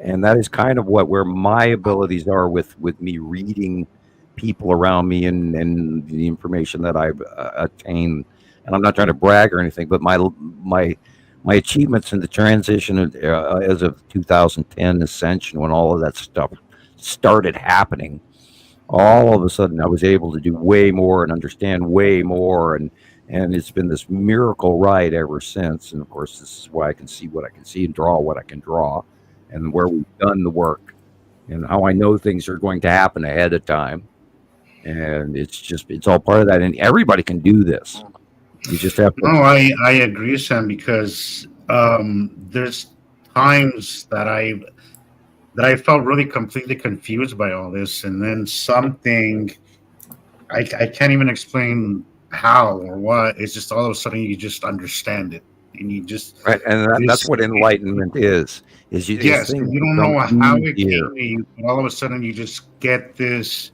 And that is kind of where my abilities are with me reading people around me and the information that I've attained. And I'm not trying to brag or anything, but my achievements in the transition as of 2010 Ascension, when all of that stuff started happening, all of a sudden I was able to do way more and understand way more, and it's been this miracle ride ever since. And of course, this is why I can see what I can see and draw what I can draw, and where we've done the work and how I know things are going to happen ahead of time. And it's all part of that, and everybody can do this. You just have to. No, I agree, Sam, because there's times that I felt really completely confused by all this, and then something I can't even explain how or what. It's just all of a sudden you just understand it, and you just right, and that's what enlightenment is. Yes, things you don't become know how it easier. came to you, but all of a sudden you just get this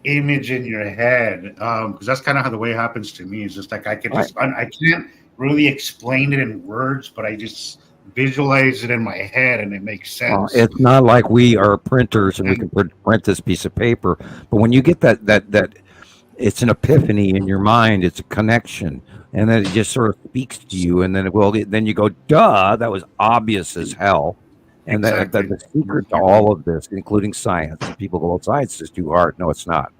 image in your head. Because that's kind of how the way it happens to me. It's just like I can't really explain it in words, but I just visualize it in my head, and it makes sense. It's not like we are printers and we can print this piece of paper, but when you get that it's an epiphany in your mind, it's a connection, and then it just sort of speaks to you, and then then you go, duh, that was obvious as hell. And Exactly. the secret to all of this, including science, people go, well, science is too hard. No, it's not.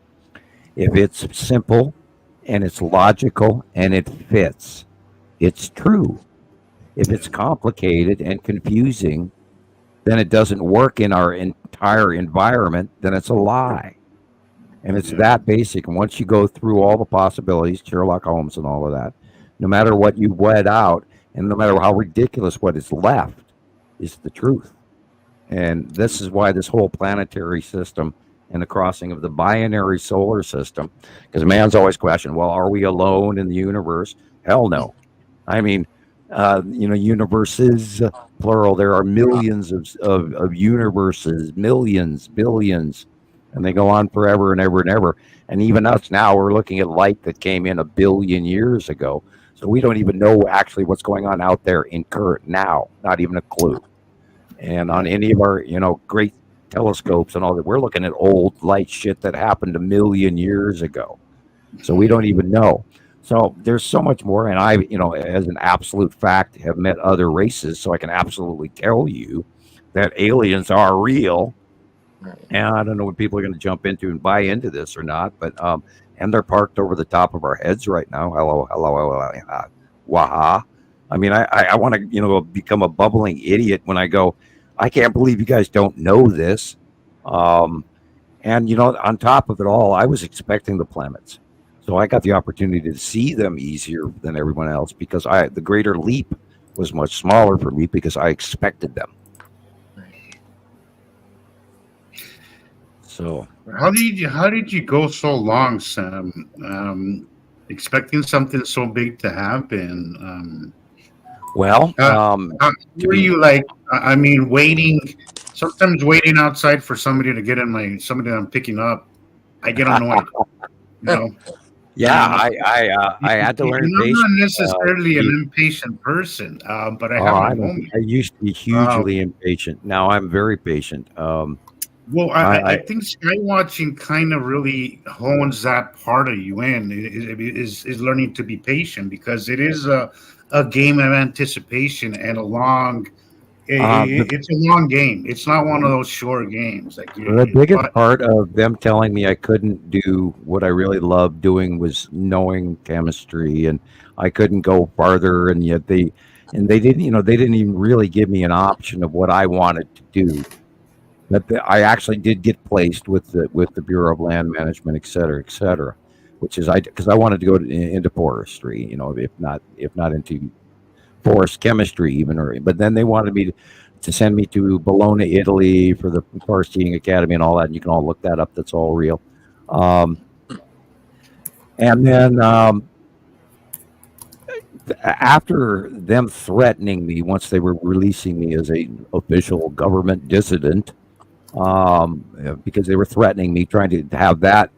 If it's simple and it's logical and it fits, it's true. If it's complicated and confusing, then it doesn't work in our entire environment, then it's a lie. And it's that basic. And once you go through all the possibilities, Sherlock Holmes and all of that, no matter what you wed out, and no matter how ridiculous what is left, is the truth. And this is why this whole planetary system and the crossing of the binary solar system, because man's always questioned, well, are we alone in the universe? Hell no. I mean, universes, plural, there are millions of universes, millions, billions, and they go on forever and ever and ever. And even us now, we're looking at light that came in 1 billion years ago. So we don't even know actually what's going on out there in current now, not even a clue. And on any of our, great telescopes and all that, we're looking at old light shit that happened 1 million years ago. So we don't even know. So there's so much more. And I, as an absolute fact, have met other races. So I can absolutely tell you that aliens are real. And I don't know what people are going to jump into and buy into this or not, but, and they're parked over the top of our heads right now. Hello, waha. I mean, I want to, become a bubbling idiot when I go, I can't believe you guys don't know this. And, on top of it all, I was expecting the planets. So I got the opportunity to see them easier than everyone else because the greater leap was much smaller for me because I expected them. So how did you go so long, Sam? Expecting something so big to happen? Were you like? I mean, sometimes waiting outside for somebody to get in somebody that I'm picking up. I get annoyed. Yeah, I had to learn patience. I'm not necessarily an impatient person, but I have my moments. I used to be hugely impatient. Now I'm very patient. Well, I think sky watching kind of really hones that part of you in is learning to be patient because it is a game of anticipation and it's a long game. It's not one of those short games. The biggest part of them telling me I couldn't do what I really loved doing was knowing chemistry, and I couldn't go farther. And yet they didn't even really give me an option of what I wanted to do. But I actually did get placed with the Bureau of Land Management, et cetera, which is because I wanted to go into forestry, if not into forest chemistry even, but then they wanted me to send me to Bologna, Italy for the Foresting Academy and all that. And you can all look that up. That's all real. And then after them threatening me, once they were releasing me as a official government dissident, because they were threatening me, trying to have that.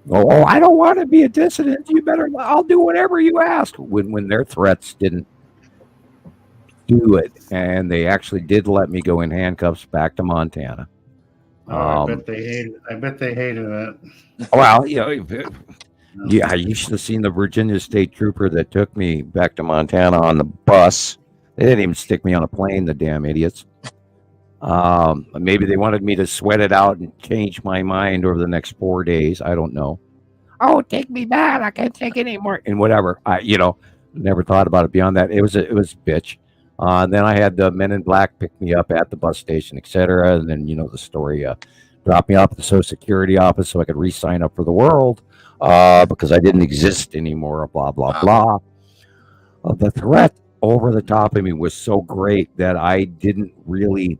Oh, I don't want to be a dissident. I'll do whatever you ask. When their threats didn't do it, and they actually did let me go in handcuffs back to Montana. I bet they hated it. Well, yeah, you should have seen the Virginia State Trooper that took me back to Montana on the bus. They didn't even stick me on a plane, the damn idiots. Maybe they wanted me to sweat it out and change my mind over the next 4 days. I don't know. Oh, take me back! I can't take it anymore. And whatever. I, never thought about it beyond that. It was a bitch. And then I had the Men in Black pick me up at the bus station, etc. And then the story. Dropped me off at the Social Security office so I could re-sign up for the world because I didn't exist anymore. Blah blah blah. The threat over the top of me was so great that I didn't really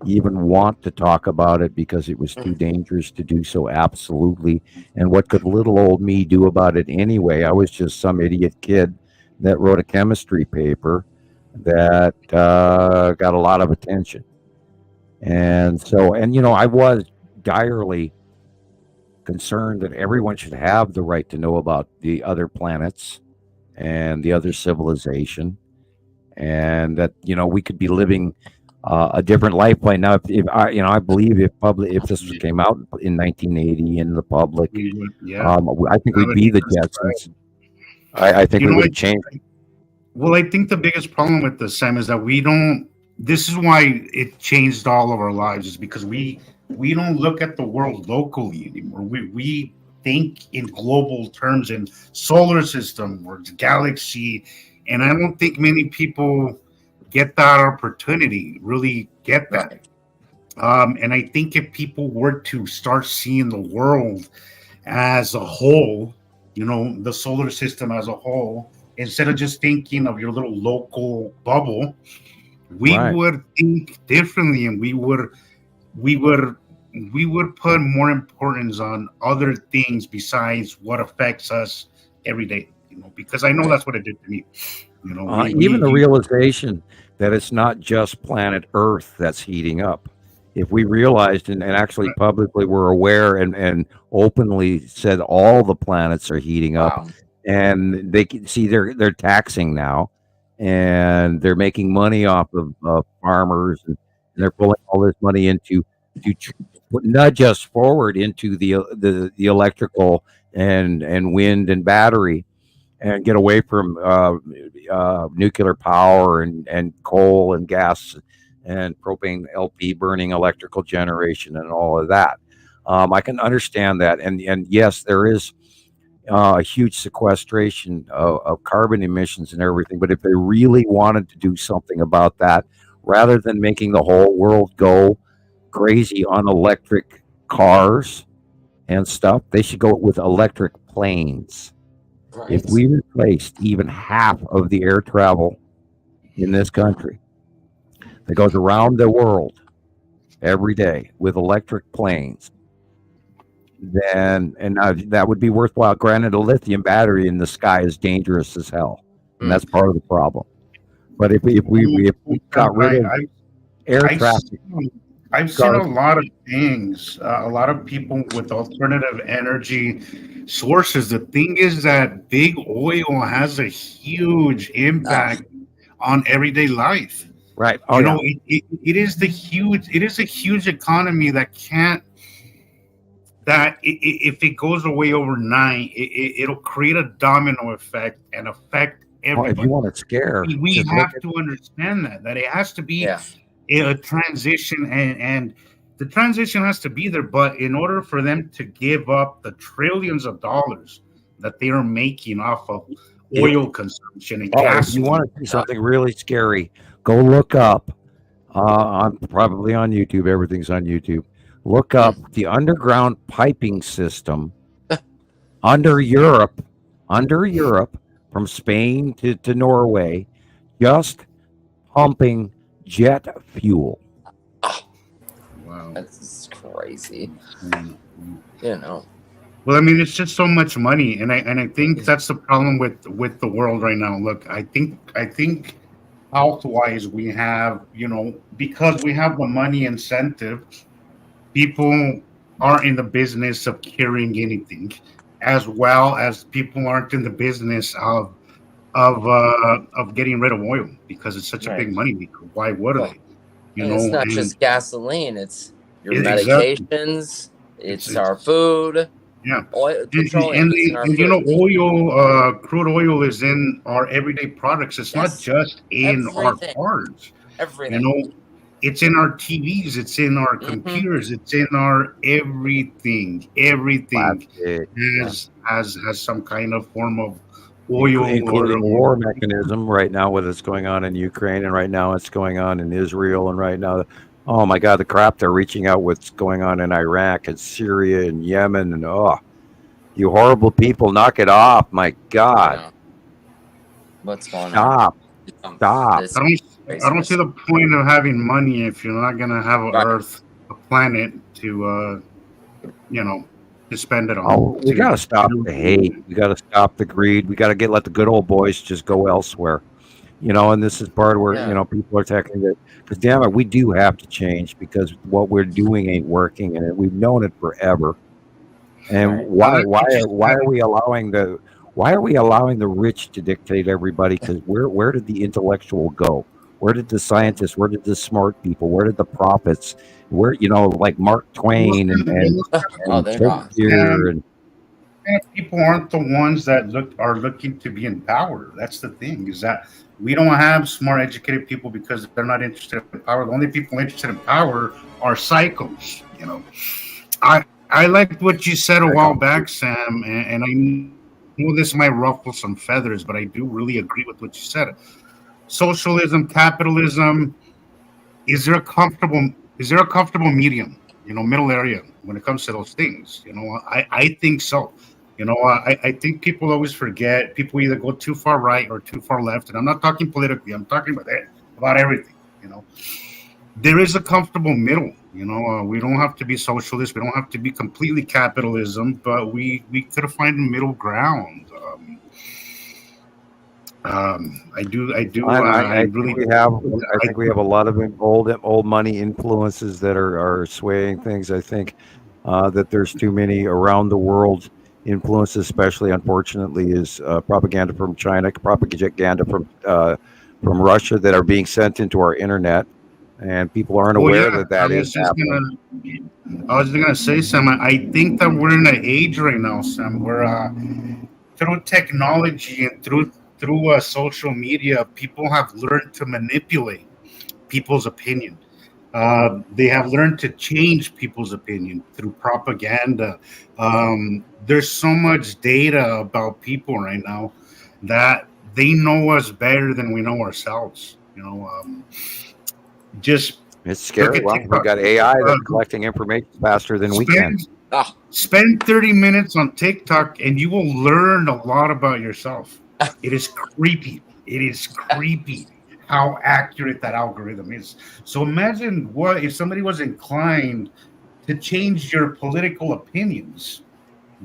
even want to talk about it because it was too dangerous to do so. Absolutely. And what could little old me do about it anyway? I was just some idiot kid that wrote a chemistry paper that got a lot of attention. And so, and I was direly concerned that everyone should have the right to know about the other planets and the other civilization, and that we could be living a different life right now. If I believe if this came out in 1980 in the public, I think we'd be the Jetsons. I think we would have changed. Well, I think the biggest problem with this, Sam, is that we don't. This is why it changed all of our lives, is because we don't look at the world locally anymore. We think in global terms, in solar system or galaxy, and I don't think many people get that opportunity, really get that. And I think if people were to start seeing the world as a whole, the solar system as a whole, instead of just thinking of your little local bubble, we would think differently, and we would put more importance on other things besides what affects us every day. Because I know that's what it did to me. Even the realization that it's not just planet Earth that's heating up. If we realized and actually publicly were aware and openly said all the planets are heating up, and they can see they're taxing now, and they're making money off of farmers, and they're pulling all this money into to nudge us forward into the electrical and wind and battery, and get away from nuclear power and coal and gas and propane LP burning electrical generation and all of that. I can understand that, and yes, there is a huge sequestration of carbon emissions and everything. But if they really wanted to do something about that, rather than making the whole world go crazy on electric cars and stuff, they should go with electric planes. Right. If we replaced even half of the air travel in this country that goes around the world every day with electric planes, then that would be worthwhile. Granted, a lithium battery in the sky is dangerous as hell, and that's part of the problem. But if we got rid of air traffic, I've seen a lot of things, a lot of people with alternative energy sources. The thing is that big oil has a huge impact on everyday life. Right. It is a huge economy that can't. That if it goes away overnight, it'll create a domino effect and affect everybody. If you want to scare, we have to understand that it has to be a transition, and the transition has to be there. But in order for them to give up the trillions of dollars that they are making off of oil consumption and gas, if you want to see something really scary, go look up. I'm probably on YouTube. Everything's on YouTube. Look up the underground piping system under Europe, from Spain to Norway, just pumping jet fuel. Wow, that's crazy. Well, I mean, it's just so much money, and I think that's the problem with the world right now. Look, I think health-wise, we have, because we have the money incentive, people aren't in the business of curing anything, as well as people aren't in the business of getting rid of oil, because it's such a big money maker. Why would they? It's not just gasoline; it's your medications, it's our food. Yeah, oil, oil, crude oil is in our everyday products. It's not just in our cars. Everything. It's in our TVs. It's in our computers. It's in our everything. Everything has some kind of form of oil, including war mechanism. Right now, with what's going on in Ukraine, and right now it's going on in Israel, and right now, oh my God, the crap they're reaching out what's going on in Iraq and Syria and Yemen, and you horrible people, knock it off! My God, what's going on? I I don't see the point of having money if you're not gonna have a Earth, a planet to, to spend it on. Oh, we got to stop the hate. We got to stop the greed. We got to let the good old boys just go elsewhere. And this is part where, people are tackling it. Because damn it, we do have to change because what we're doing ain't working, and we've known it forever. And why are we allowing the rich to dictate everybody? Because where did the intellectual go? Where did the scientists? Where did the smart people? Where did the prophets? Where like Mark Twain and they're gone. And people aren't the ones that are looking to be in power. That's the thing, is that we don't have smart, educated people because they're not interested in power. The only people interested in power are psychos. I liked what you said a while back, Sam, and I know this might ruffle some feathers, but I do really agree with what you said. Socialism, capitalism, is there a comfortable medium, middle area when it comes to those things? I think so. I think people always forget. People either go too far right or too far left, and I'm not talking politically. I'm talking about everything. There is a comfortable middle. We don't have to be socialist. We don't have to be completely capitalism, but we could find a middle ground. I think we have a lot of old money influences that are swaying things. I think that there's too many around the world influences, especially unfortunately, is propaganda from China, propaganda from Russia that are being sent into our internet, and people aren't aware that is happening. I was going to say, Sam, I think that we're in an age right now, Sam, where through technology and through social media, people have learned to manipulate people's opinion. They have learned to change people's opinion through propaganda. There's so much data about people right now that they know us better than we know ourselves. It's scary. Well, we've got AI that's collecting information faster than we can. Spend 30 minutes on TikTok and you will learn a lot about yourself. It is creepy. It is creepy how accurate that algorithm is. So imagine what if somebody was inclined to change your political opinions.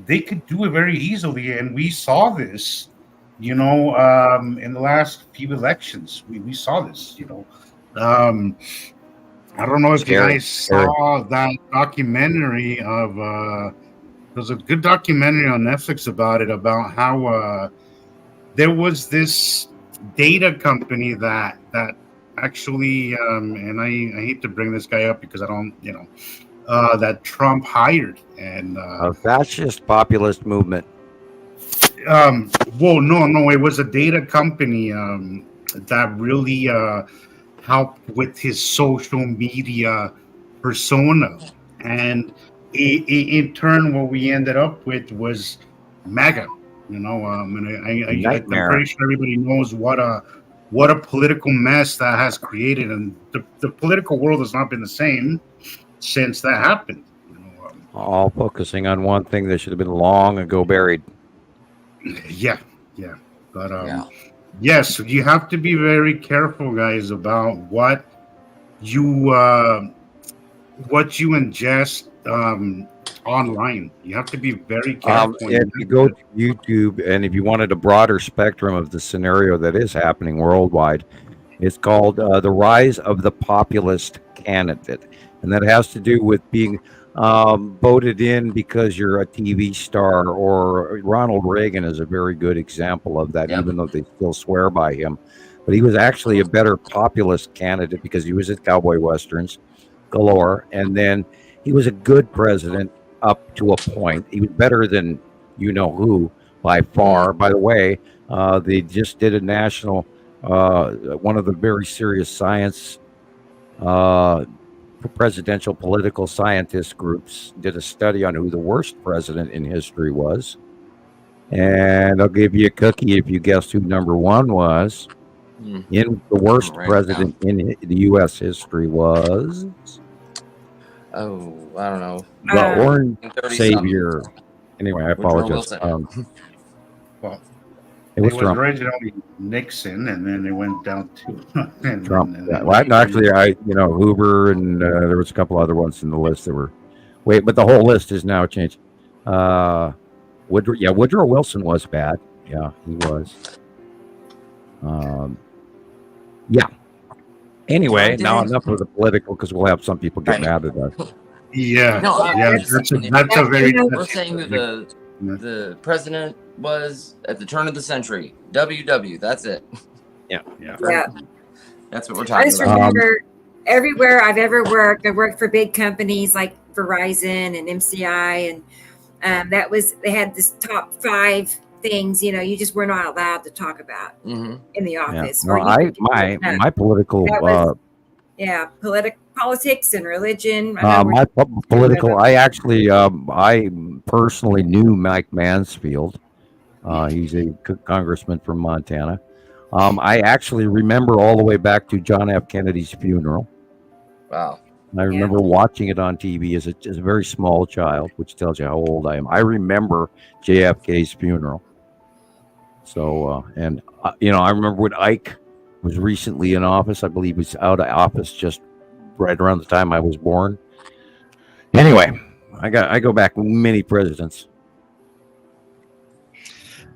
They could do it very easily, and we saw this, in the last few elections. We saw this, I don't know if you guys saw that documentary of there's a good documentary on Netflix about it, about how there was this data company that actually and I hate to bring this guy up because I don't that Trump hired, and a fascist populist movement. Well, no, it was a data company that really helped with his social media persona, and in turn what we ended up with was MAGA. And I'm pretty sure everybody knows what a political mess that has created, and the political world has not been the same since that happened. All focusing on one thing that should have been long ago buried. Yeah. But yes, you have to be very careful, guys, about what you ingest online. You have to be very careful. If you go to YouTube, and if you wanted a broader spectrum of the scenario that is happening worldwide, it's called The Rise of the Populist Candidate. And that has to do with being voted in because you're a TV star, or Ronald Reagan is a very good example of that, even though they still swear by him. But he was actually a better populist candidate because he was at cowboy westerns galore, and then he was a good president up to a point. He was better than who by far. By the way, they just did a national, one of the very serious science presidential political scientist groups did a study on who the worst president in history was. And I'll give you a cookie if you guessed who number one was. In the worst president in the U.S. history was... Oh, I don't know. The Orange Savior. Anyway, I apologize. It was Trump. Originally Nixon, and then it went down to Trump. Well, actually, Hoover, and there was a couple other ones in the list that were. Wait, but the whole list is now changed. Woodrow Wilson was bad. Yeah, he was. Yeah. Anyway, now enough of the political, because we'll have some people get mad at us. Yeah. No, that's a very. We're saying who the president was at the turn of the century. WW. That's it. Yeah. That's what we're talking about. I just remember everywhere I've ever worked, I worked for big companies like Verizon and MCI, and they had this top 5 things, you just were not allowed to talk about in the office. Yeah. Well, my political politics and religion. My political, I personally knew Mike Mansfield. He's a congressman from Montana. I actually remember all the way back to John F. Kennedy's funeral. Wow. I remember watching it on TV as a very small child, which tells you how old I am. I remember JFK's funeral. So, I remember when Ike was recently in office. I believe he was out of office just right around the time I was born. Anyway, I go back many presidents.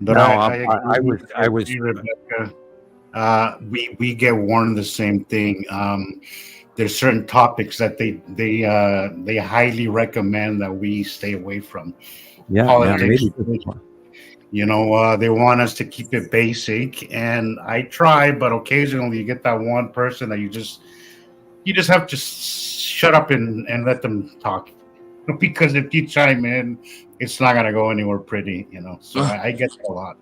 But no, I was Rebecca. We get warned the same thing. There's certain topics that they highly recommend that we stay away from. Yeah, politics. They want us to keep it basic, and I try, but occasionally you get that one person that you just have to shut up and let them talk, because if you chime in, it's not gonna go anywhere pretty, So I get that a lot.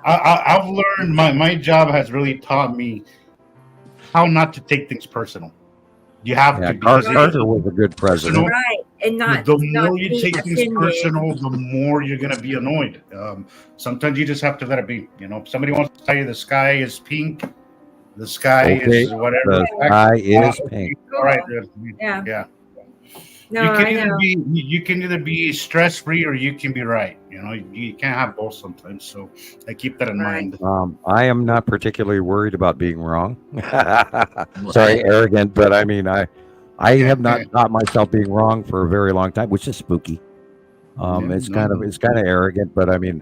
I've learned my job has really taught me how not to take things personal. You have to. Carter was a good president, right? And the more you take things personal, the more you're gonna be annoyed. Sometimes you just have to let it be. If somebody wants to tell you the sky is pink, the sky is whatever. The sky is pink. All right. Yeah. No, you can either be stress free or you can be right. You can't have both sometimes. So I keep that in mind. I am not particularly worried about being wrong. Sorry, arrogant, but I mean, I have not caught myself being wrong for a very long time, which is spooky. It's kind of arrogant, but I mean,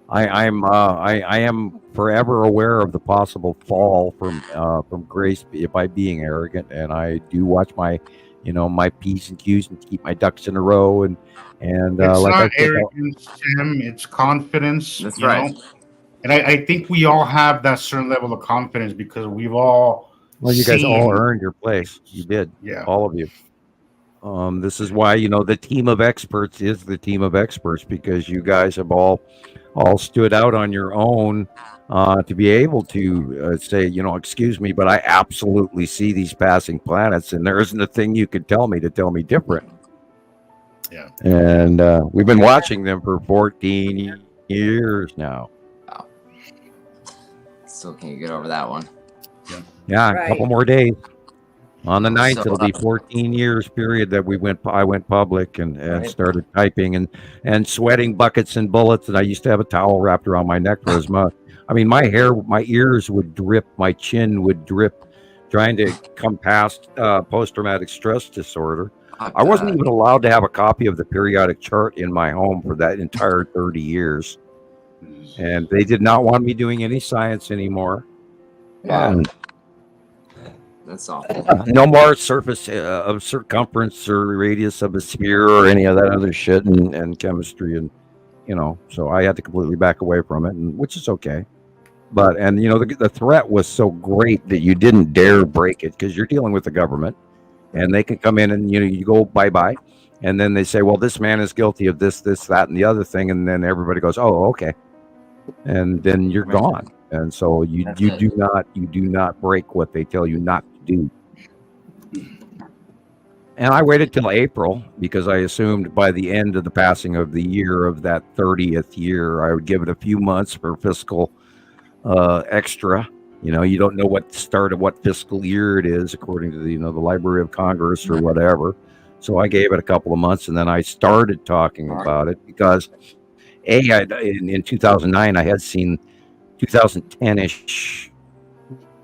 I am forever aware of the possible fall from grace by being arrogant, and I do watch my P's and Q's and keep my ducks in a row. And it's not arrogance, Tim. It's confidence. That's right. And I think we all have that certain level of confidence because we've all. Well, you guys all earned your place. You did. Yeah. All of you. This is why, the team of experts is the team of experts, because you guys have all stood out on your own to be able to say, excuse me, but I absolutely see these passing planets, and there isn't a thing you could tell me to tell me different. Yeah. And we've been watching them for 14 years now. Wow. Still can't get over that one. Yeah, a couple more days. On the 9th, it'll be 14 years period that I went public and started typing and sweating buckets and bullets. And I used to have a towel wrapped around my neck for my hair, my ears would drip, my chin would drip, trying to come past post-traumatic stress disorder. I wasn't even allowed to have a copy of the periodic chart in my home for that entire 30 years. And they did not want me doing any science anymore. Wow. That's awful. No more surface of circumference or radius of a sphere or any of that other shit and chemistry and so I had to completely back away from it, which is okay. But the threat was so great that you didn't dare break it because you're dealing with the government, and they can come in and you go bye, and then they say, well, this man is guilty of this, that, and the other thing, and then everybody goes, oh, okay, and then you're gone. And so you do not break what they tell you not to do. And I waited till April because I assumed by the end of the passing of the year of that 30th year, I would give it a few months for fiscal extra. You don't know what fiscal year it is according to the Library of Congress or whatever. So I gave it a couple of months, and then I started talking about it because in 2009, I had seen 2010-ish,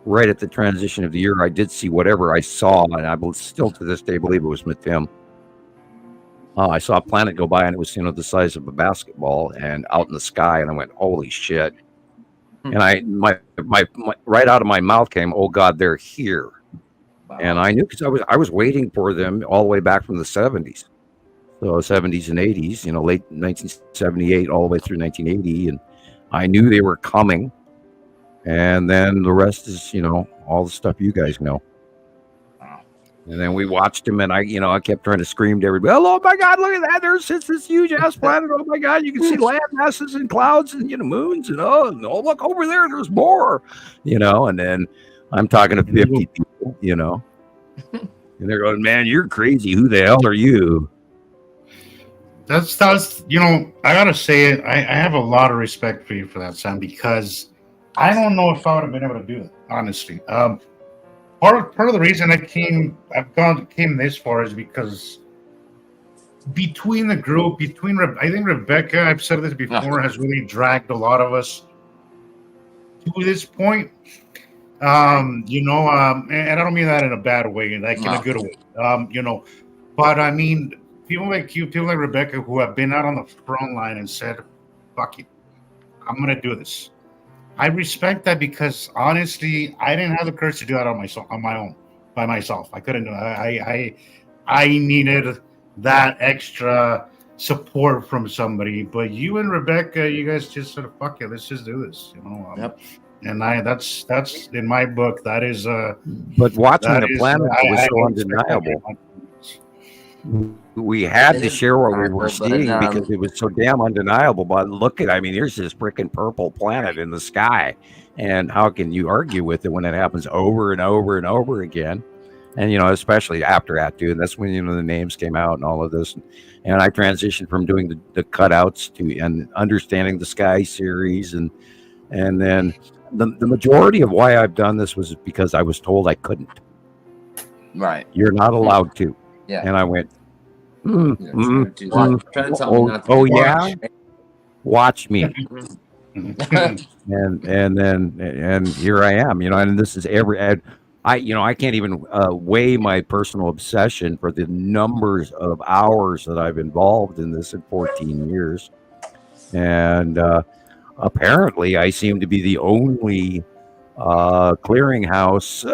right at the transition of the year. I did see whatever I saw, and I still to this day believe it was with Tim. I saw a planet go by, and it was the size of a basketball and out in the sky, and I went, "Holy shit!" And my right out of my mouth came, "Oh God, they're here!" Wow. And I knew because I was waiting for them all the way back from the 70s, so 70s and 80s, late 1978 all the way through 1980, and I knew they were coming. And then the rest is, all the stuff you guys know. And then we watched him, and I kept trying to scream to everybody, "Oh my God, look at that! There's this huge ass planet. Oh my God, you can see land masses and clouds and moons, and oh look over there, there's more." And then I'm talking to 50 people, and they're going, "Man, you're crazy. Who the hell are you?" That's I gotta say it. I have a lot of respect for you for that, Sam, because I don't know if I would have been able to do it, honestly. Part of the reason I've came this far is because between the group, I think Rebecca, I've said this before, has really dragged a lot of us to this point. And I don't mean that in a bad way, like in a good way. But I mean, people like you, people like Rebecca, who have been out on the front line and said, "Fuck it, I'm gonna do this." I respect that because honestly, I didn't have the courage to do that on my own, by myself. I couldn't do it. I needed that extra support from somebody. But you and Rebecca, you guys just said, "Fuck it, let's just do this." Yep. And that's in my book. That is. But watching the planet was so undeniable. We had to share what we were seeing because it was so damn undeniable. But here's this freaking purple planet in the sky, and how can you argue with it when it happens over and over and over again? And especially after Act 2, and that's when the names came out and all of this. And I transitioned from doing the cutouts to and understanding the Sky series, and then the majority of why I've done this was because I was told I couldn't. Right. You're not allowed to. Yeah. And I went, yeah, watch me. and here I am, and this is I can't even weigh my personal obsession for the numbers of hours that I've involved in this in 14 years. And apparently I seem to be the only clearinghouse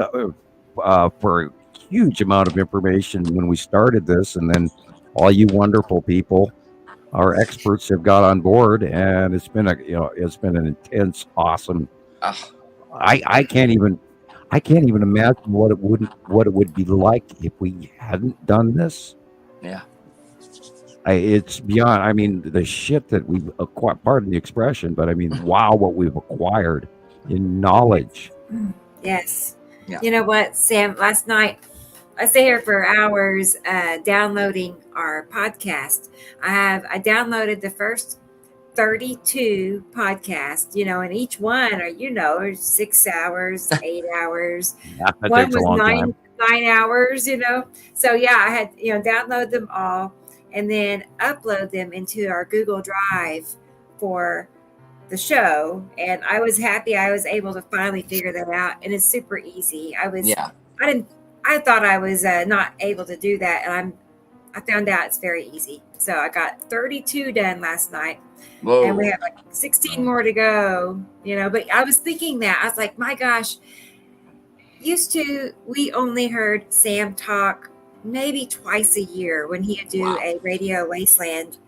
for a huge amount of information when we started this, and then all you wonderful people, our experts, have got on board, and it's been an intense, awesome. I can't even imagine what it would be like if we hadn't done this. Yeah. It's beyond. I mean, the shit that we've acquired. Pardon the expression, but I mean, wow, what we've acquired in knowledge. Yes. Yeah. You know what, Sam? Last night, I stay here for hours downloading our podcast. I downloaded the first 32 podcasts, and each one are, 6 hours, 8 hours. Yeah, that one takes a was long 9 hours, So yeah, I had, download them all and then upload them into our Google Drive for the show. And I was happy I was able to finally figure that out. And it's super easy. I thought I was not able to do that, and I found out it's very easy. So I got 32 done last night. Whoa. And we have like 16 more to go, but I was thinking that I was like, my gosh, we only heard Sam talk maybe twice a year when he would do a Radio Wasteland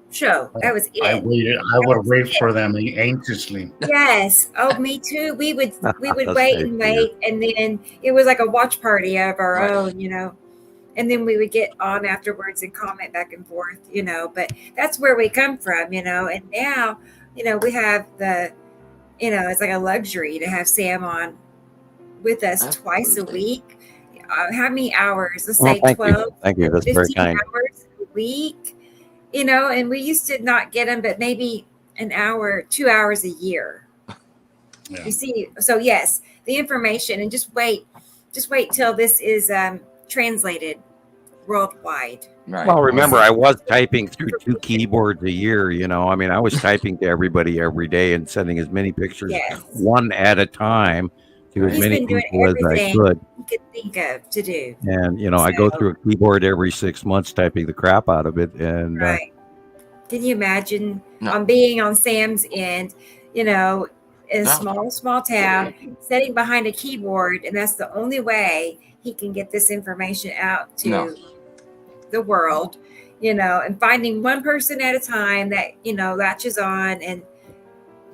show. That was it. I would wait for them anxiously. Yes. Oh, me too. We would wait and wait, and then it was like a watch party of our own, and then we would get on afterwards and comment back and forth, but that's where we come from, and now, we have it's like a luxury to have Sam on with us twice a week. How many hours? Let's say 12. Thank you. That's very kind. Hours a week. And we used to not get them, but maybe an hour, 2 hours a year. Yeah. You see, so yes, the information, and just wait till this is translated worldwide. Right. Well, remember, I was typing through 2 keyboards a year. I mean, I was typing to everybody every day and sending as many pictures one at a time to as many people as I could. He could think of to do. And I go through a keyboard every 6 months typing the crap out of it. And right. Can you imagine on being on Sam's end, in a small town, sitting behind a keyboard, and that's the only way he can get this information out to the world, and finding one person at a time that, latches on and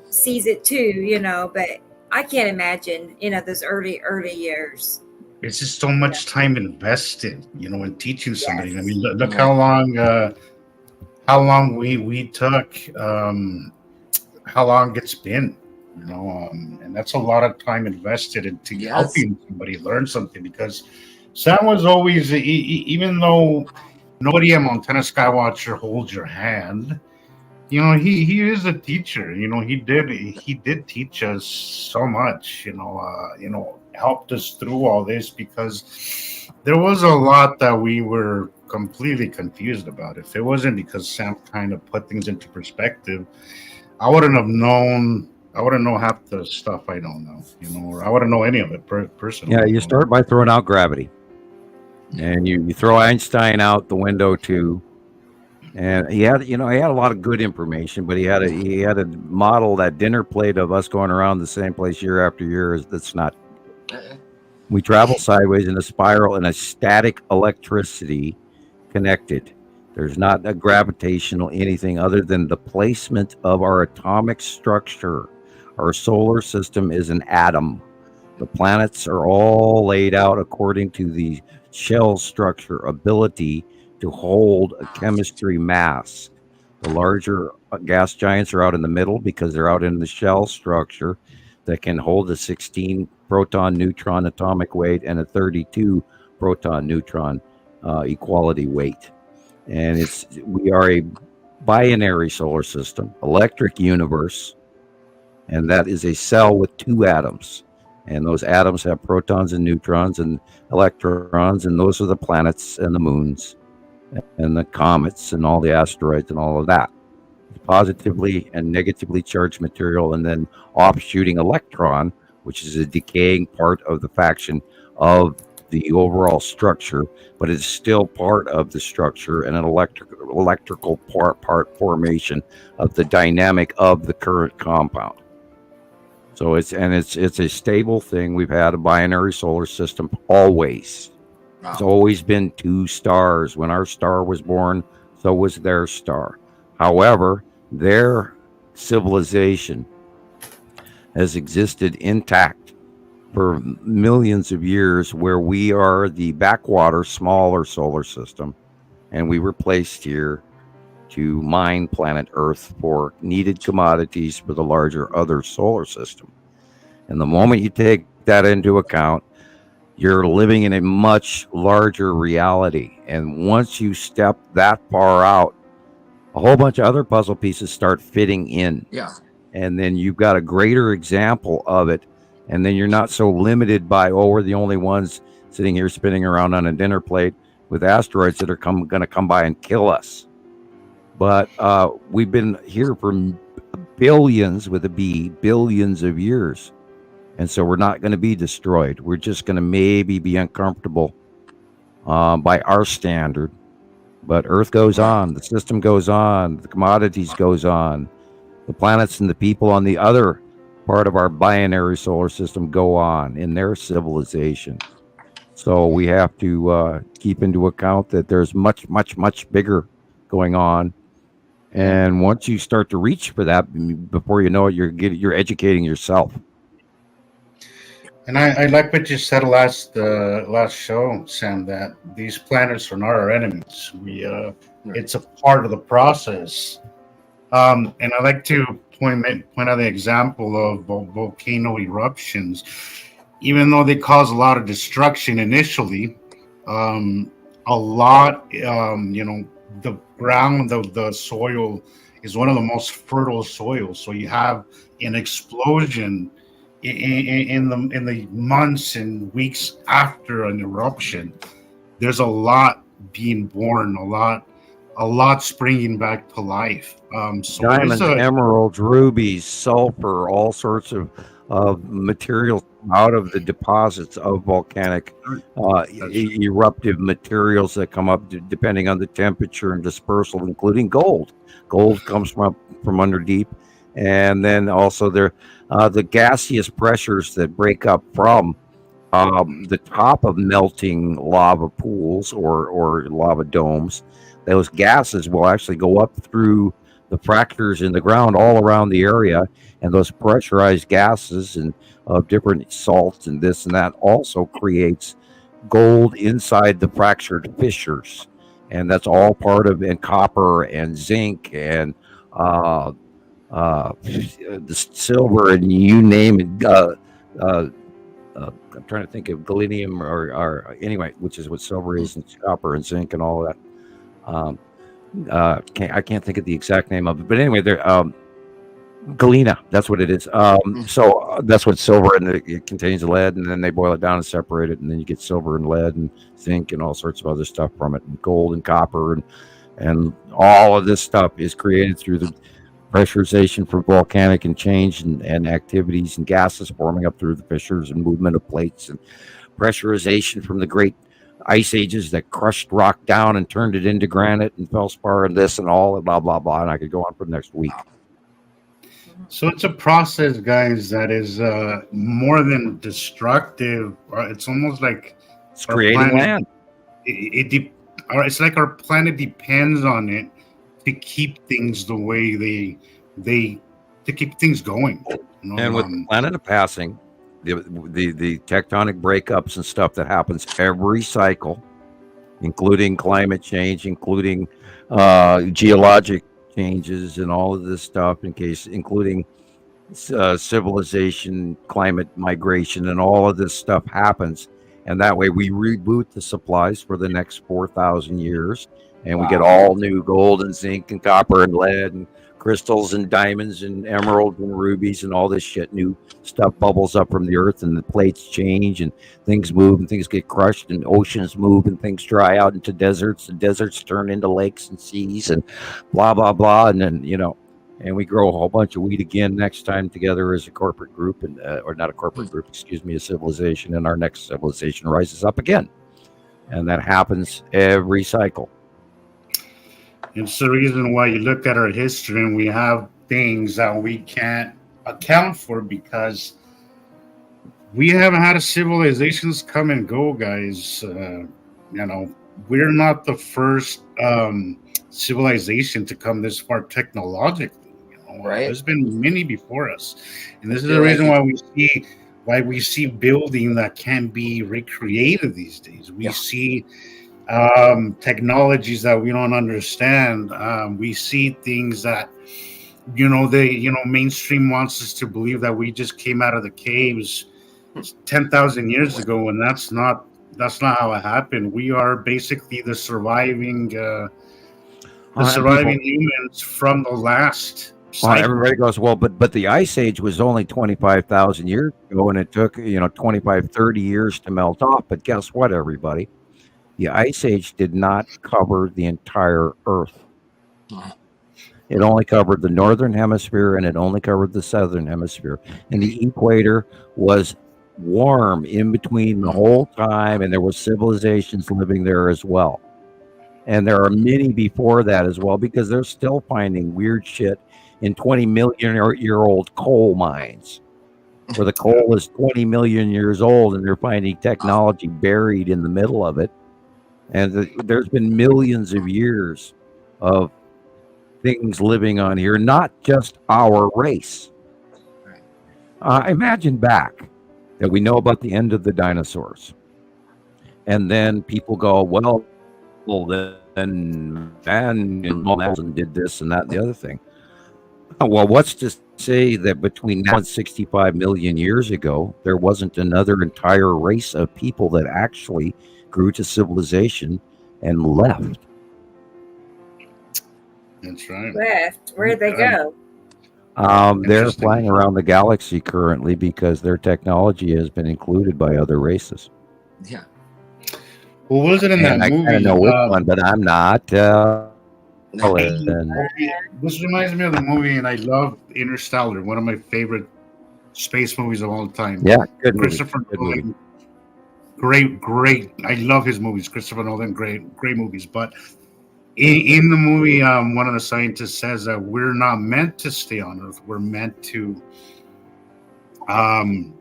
sees it too, but I can't imagine, those early years. It's just so much time invested, in teaching somebody. I mean, look how long we took, how long it's been, and that's a lot of time invested into helping somebody learn something, because Sam was always, even though nobody at Montana Skywatcher holds your hand, he is a teacher. He did teach us so much, helped us through all this, because there was a lot that we were completely confused about. If it wasn't because Sam kind of put things into perspective, I wouldn't know half the stuff I don't know, or I wouldn't know any of it personally. Yeah, you start by throwing out gravity, and you throw Einstein out the window too. And he had a lot of good information, but he had a model, that dinner plate of us going around the same place year after year. That's not. We travel sideways in a spiral in a static electricity connected. There's not a gravitational anything other than the placement of our atomic structure. Our solar system is an atom. The planets are all laid out according to the shell structure ability to hold a chemistry mass. The larger gas giants are out in the middle because they're out in the shell structure that can hold a 16 proton neutron atomic weight and a 32 proton neutron equality weight. And we are a binary solar system, electric universe, and that is a cell with 2 atoms. And those atoms have protons and neutrons and electrons, and those are the planets and the moons and the comets and all the asteroids and all of that. Positively and negatively charged material, and then offshooting electron, which is a decaying part of the faction of the overall structure, but it's still part of the structure and an electrical part formation of the dynamic of the current compound. So it's a stable thing. We've had a binary solar system always. Wow. It's always been 2 stars. When our star was born, so was their star. However, their civilization has existed intact for millions of years, where we are the backwater, smaller solar system, and we were placed here to mine planet Earth for needed commodities for the larger other solar system. And the moment you take that into account, you're living in a much larger reality. And once you step that far out, a whole bunch of other puzzle pieces start fitting in. Yeah. And then you've got a greater example of it. And then you're not so limited by, we're the only ones sitting here spinning around on a dinner plate with asteroids that are going to come by and kill us. But we've been here for billions, with a B, billions of years. And so we're not going to be destroyed. We're just going to maybe be uncomfortable by our standard. But Earth goes on, the system goes on, the commodities goes on, the planets and the people on the other part of our binary solar system go on in their civilization. So we have to keep into account that there's much, much, much bigger going on. And once you start to reach for that, before you know it, you're educating yourself. And I like what you said last show, Sam, that these planets are not our enemies. It's a part of the process. And I like to point out the example of volcano eruptions. Even though they cause a lot of destruction initially, the ground, the soil is one of the most fertile soils. So you have an explosion in the months and weeks after an eruption. There's a lot being born, a lot springing back to life. So diamonds, emeralds, rubies, sulfur, all sorts of materials out of the deposits of volcanic eruptive materials that come up depending on the temperature and dispersal, including gold. Gold comes from under deep, and then also the gaseous pressures that break up from the top of melting lava pools or lava domes. Those gases will actually go up through the fractures in the ground all around the area, and those pressurized gases and of different salts and this and that also creates gold inside the fractured fissures, and that's all part of, and copper and zinc and the silver and you name it. I'm trying to think of gallium or anyway, which is what silver is, and copper and zinc and all of that. I can't think of the exact name of it, but anyway, they're galena. That's what it is. So that's what silver, and it contains lead, and then they boil it down and separate it, and then you get silver and lead and zinc and all sorts of other stuff from it, and gold and copper, and all of this stuff is created through the pressurization from volcanic and change and activities and gases forming up through the fissures and movement of plates and pressurization from the great ice ages that crushed rock down and turned it into granite and feldspar and this and all and blah blah blah, and I could go on for the next week. So it's a process, guys, that is more than destructive. It's almost like it's creating land. It's like our planet depends on it to keep things the way they to keep things going. You know? And with the planet passing, the tectonic breakups and stuff that happens every cycle, including climate change, including geologic changes and all of this stuff, including civilization, climate migration, and all of this stuff happens. And that way we reboot the supplies for the next 4,000 years. And we get all new gold and zinc and copper and lead and crystals and diamonds and emeralds and rubies and all this shit. New stuff bubbles up from the earth, and the plates change and things move and things get crushed and oceans move and things dry out into deserts and deserts turn into lakes and seas and blah, blah, blah. And then, and we grow a whole bunch of wheat again next time together as a corporate group, and or not a corporate group, a civilization, and our next civilization rises up again. And that happens every cycle. It's the reason why you look at our history and we have things that we can't account for because we haven't had civilizations come and go, guys. We're not the first civilization to come this far technologically. Right? There's been many before us, and this is the reason why we see building that can be recreated these days. We see technologies that we don't understand. We see things that mainstream wants us to believe that we just came out of the caves 10,000 years ago, and that's not how it happened. We are basically the surviving humans from the last cycle. Everybody goes, well, but the ice age was only 25,000 years ago, and it took 25, 30 years to melt off. But guess what, everybody? The ice age did not cover the entire Earth. It only covered the northern hemisphere, and it only covered the southern hemisphere. And the equator was warm in between the whole time, and there were civilizations living there as well. And there are many before that as well, because they're still finding weird shit in 20 million year old coal mines, where the coal is 20 million years old, and they're finding technology buried in the middle of it. And there's been millions of years of things living on here, not just our race. Imagine back that we know about the end of the dinosaurs. And then people go, well then man did this and that and the other thing. Well, what's to say that between now and 65 million years ago, there wasn't another entire race of people that actually grew to civilization and left? That's right. Left? Where'd they go? They're flying around the galaxy currently because their technology has been included by other races. Yeah. Who was it in that I movie? kind of know which one, but I'm not. This reminds me of the movie, and I love Interstellar, one of my favorite space movies of all time. Yeah, good movie. Christopher Good Nolan, movie. great. I love his movies. Christopher Nolan, great movies. But in the movie, one of the scientists says that we're not meant to stay on Earth. We're meant to and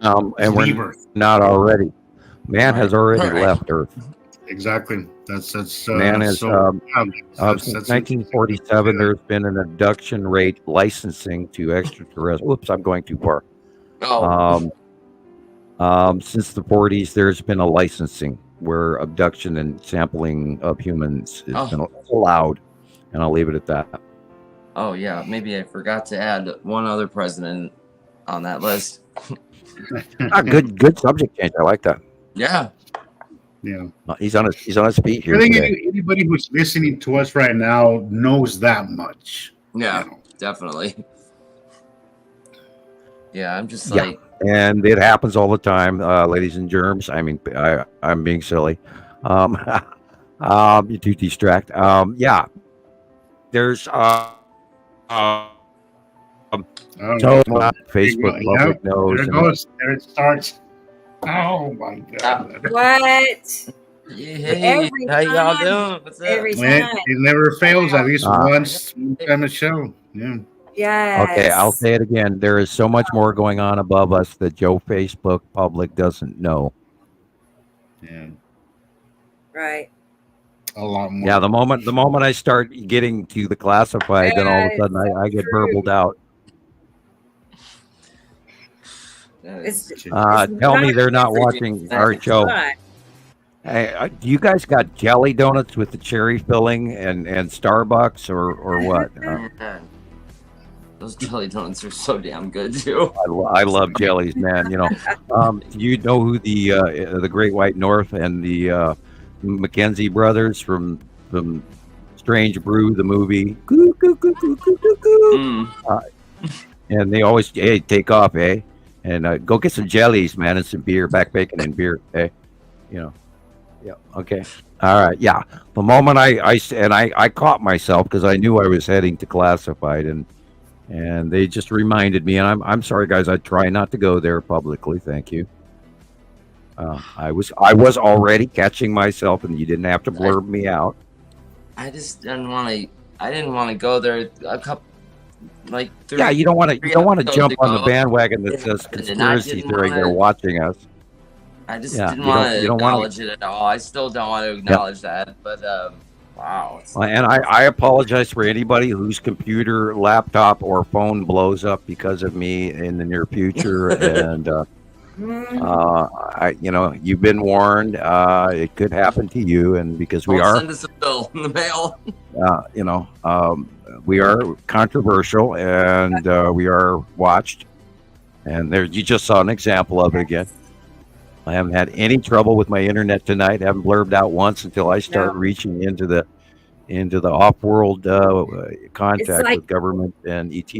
leave we're Earth. not already. Man has already left Earth. Exactly. That's Man is so, since 1947. There's been an abduction rate licensing to extraterrestrial. Oops, I'm going too far. Oh. Since the 40s, there's been a licensing where abduction and sampling of humans has been allowed, and I'll leave it at that. Oh yeah, maybe I forgot to add one other president on that list. Good subject change. I like that. Yeah. Yeah, he's on his feet here. I think today. anybody who's listening to us right now knows that much. Yeah, definitely. Yeah, I'm just like, and it happens all the time, ladies and germs. I mean, I'm being silly. You do distract. There's Facebook public knows. There it goes. There it starts. Oh my God! What? Hey, how y'all doing? What's up? Every time. It never fails. At least once time a show. Yeah. Yes. Okay, I'll say it again. There is so much more going on above us that Joe Facebook public doesn't know. Yeah. Right. A lot more. Yeah, the moment I start getting to the classified, then all of a sudden I get burbled out. Tell me they're not watching our show. Hey, you guys got jelly donuts with the cherry filling and Starbucks or what? Those jelly donuts are so damn good too. I love jellies, man. You know who the Great White North and the Mackenzie brothers from Strange Brew, the movie. And they always take off, and go get some jellies, man, and some beer, back bacon and beer, Yeah. Okay. All right. Yeah. The moment I caught myself because I knew I was heading to classified, and they just reminded me, and I'm sorry, guys. I try not to go there publicly. Thank you. I was already catching myself, and you didn't have to blurb me out. I just didn't want to. I didn't want to go there. A couple, like you don't want to jump on the bandwagon that says conspiracy theory. They're watching us. I just didn't want to acknowledge it at all. I still don't want to acknowledge that, but wow. And I apologize for anybody whose computer, laptop, or phone blows up because of me in the near future. And you've been warned. It could happen to you, and because we are send us a bill in the mail. We are controversial, and we are watched. And there, you just saw an example of it again. I haven't had any trouble with my internet tonight. I haven't blurbed out once until I start reaching into the off-world contact with government and ET.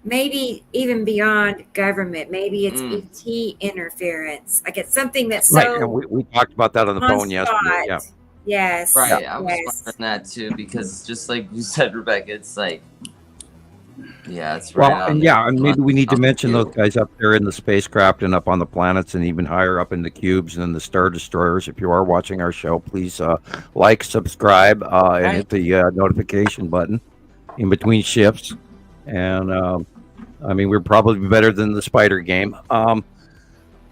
Maybe even beyond government. Maybe it's ET interference. Like it's something that's so. Right, and we talked about that on the phone yesterday. Yeah. Yes. Right. I was wondering that too, because just like you said, Rebecca, it's like. Yeah, it's right. And maybe we need to mention those guys up there in the spacecraft and up on the planets and even higher up in the cubes and in the Star Destroyers. If you are watching our show, please like, subscribe, and hit the notification button in between shifts. And we're probably better than the Spider game.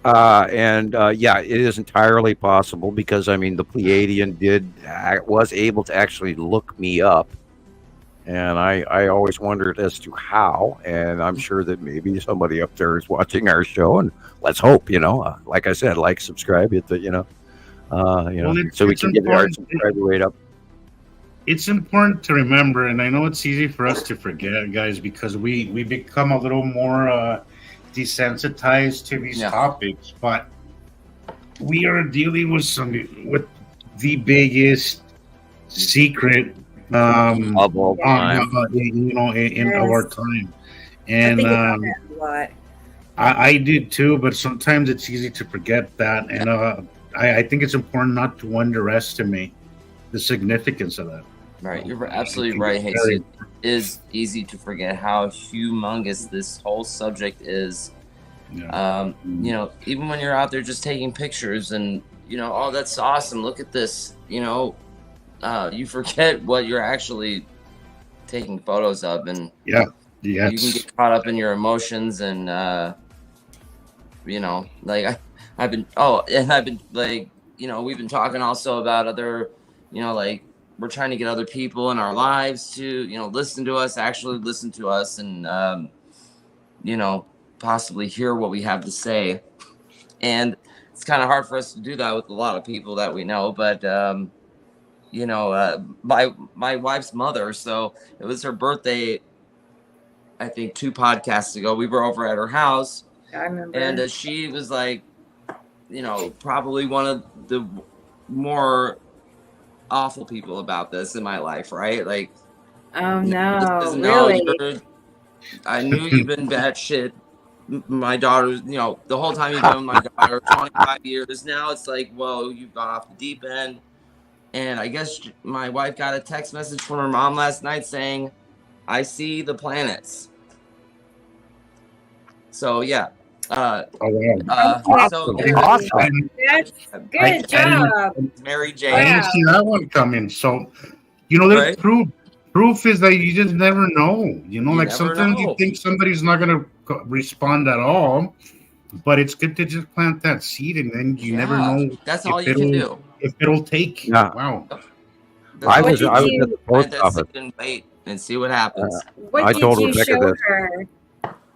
It is entirely possible because the Pleiadian was able to actually look me up. And I always wondered as to how, and I'm sure that maybe somebody up there is watching our show, and let's hope, like I said, like, subscribe, hit the, so we can get our subscriber rate up. It's important to remember, and I know it's easy for us to forget, guys, because we become a little more desensitized to these topics, but we are dealing with the biggest secret of all time, in our time, and I did too. But sometimes it's easy to forget that. And I think it's important not to underestimate the significance of that. Right, you're absolutely right, Jesus. It is easy to forget how humongous this whole subject is. Yeah. Even when you're out there just taking pictures and, oh, that's awesome. Look at this. You forget what you're actually taking photos of. And you can get caught up in your emotions. And, I've been we've been talking also about other, we're trying to get other people in our lives to, actually listen to us and, possibly hear what we have to say. And it's kind of hard for us to do that with a lot of people that we know. But, my wife's mother, so it was her birthday, I think 2 podcasts ago. We were over at her house. I remember. And she was like, probably one of the more awful people about this in my life, right? Like, oh no, really? I knew you've been bad shit. My daughter, the whole time you've been with my daughter, 25 years now, it's like, whoa, you've gone off the deep end. And I guess my wife got a text message from her mom last night saying, I see the planets. So, yeah. Awesome. That's good job. Mary Jane. I didn't see that one coming. So, there's proof is that you just never know. Sometimes you think somebody's not going to respond at all, but it's good to just plant that seed, and then you never know. That's all you can do. If it'll take. Yeah. Wow. I was at the post office and wait and see what happens. I told Rebecca this.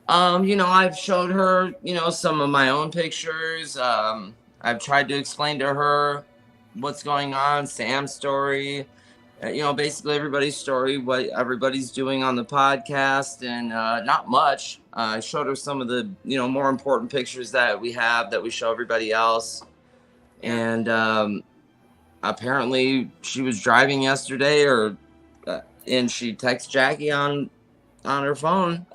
I've showed her, some of my own pictures. I've tried to explain to her what's going on, Sam's story, basically everybody's story, what everybody's doing on the podcast, and not much. I showed her some of the, more important pictures that we have that we show everybody else. And apparently she was driving yesterday and she texted Jackie on her phone.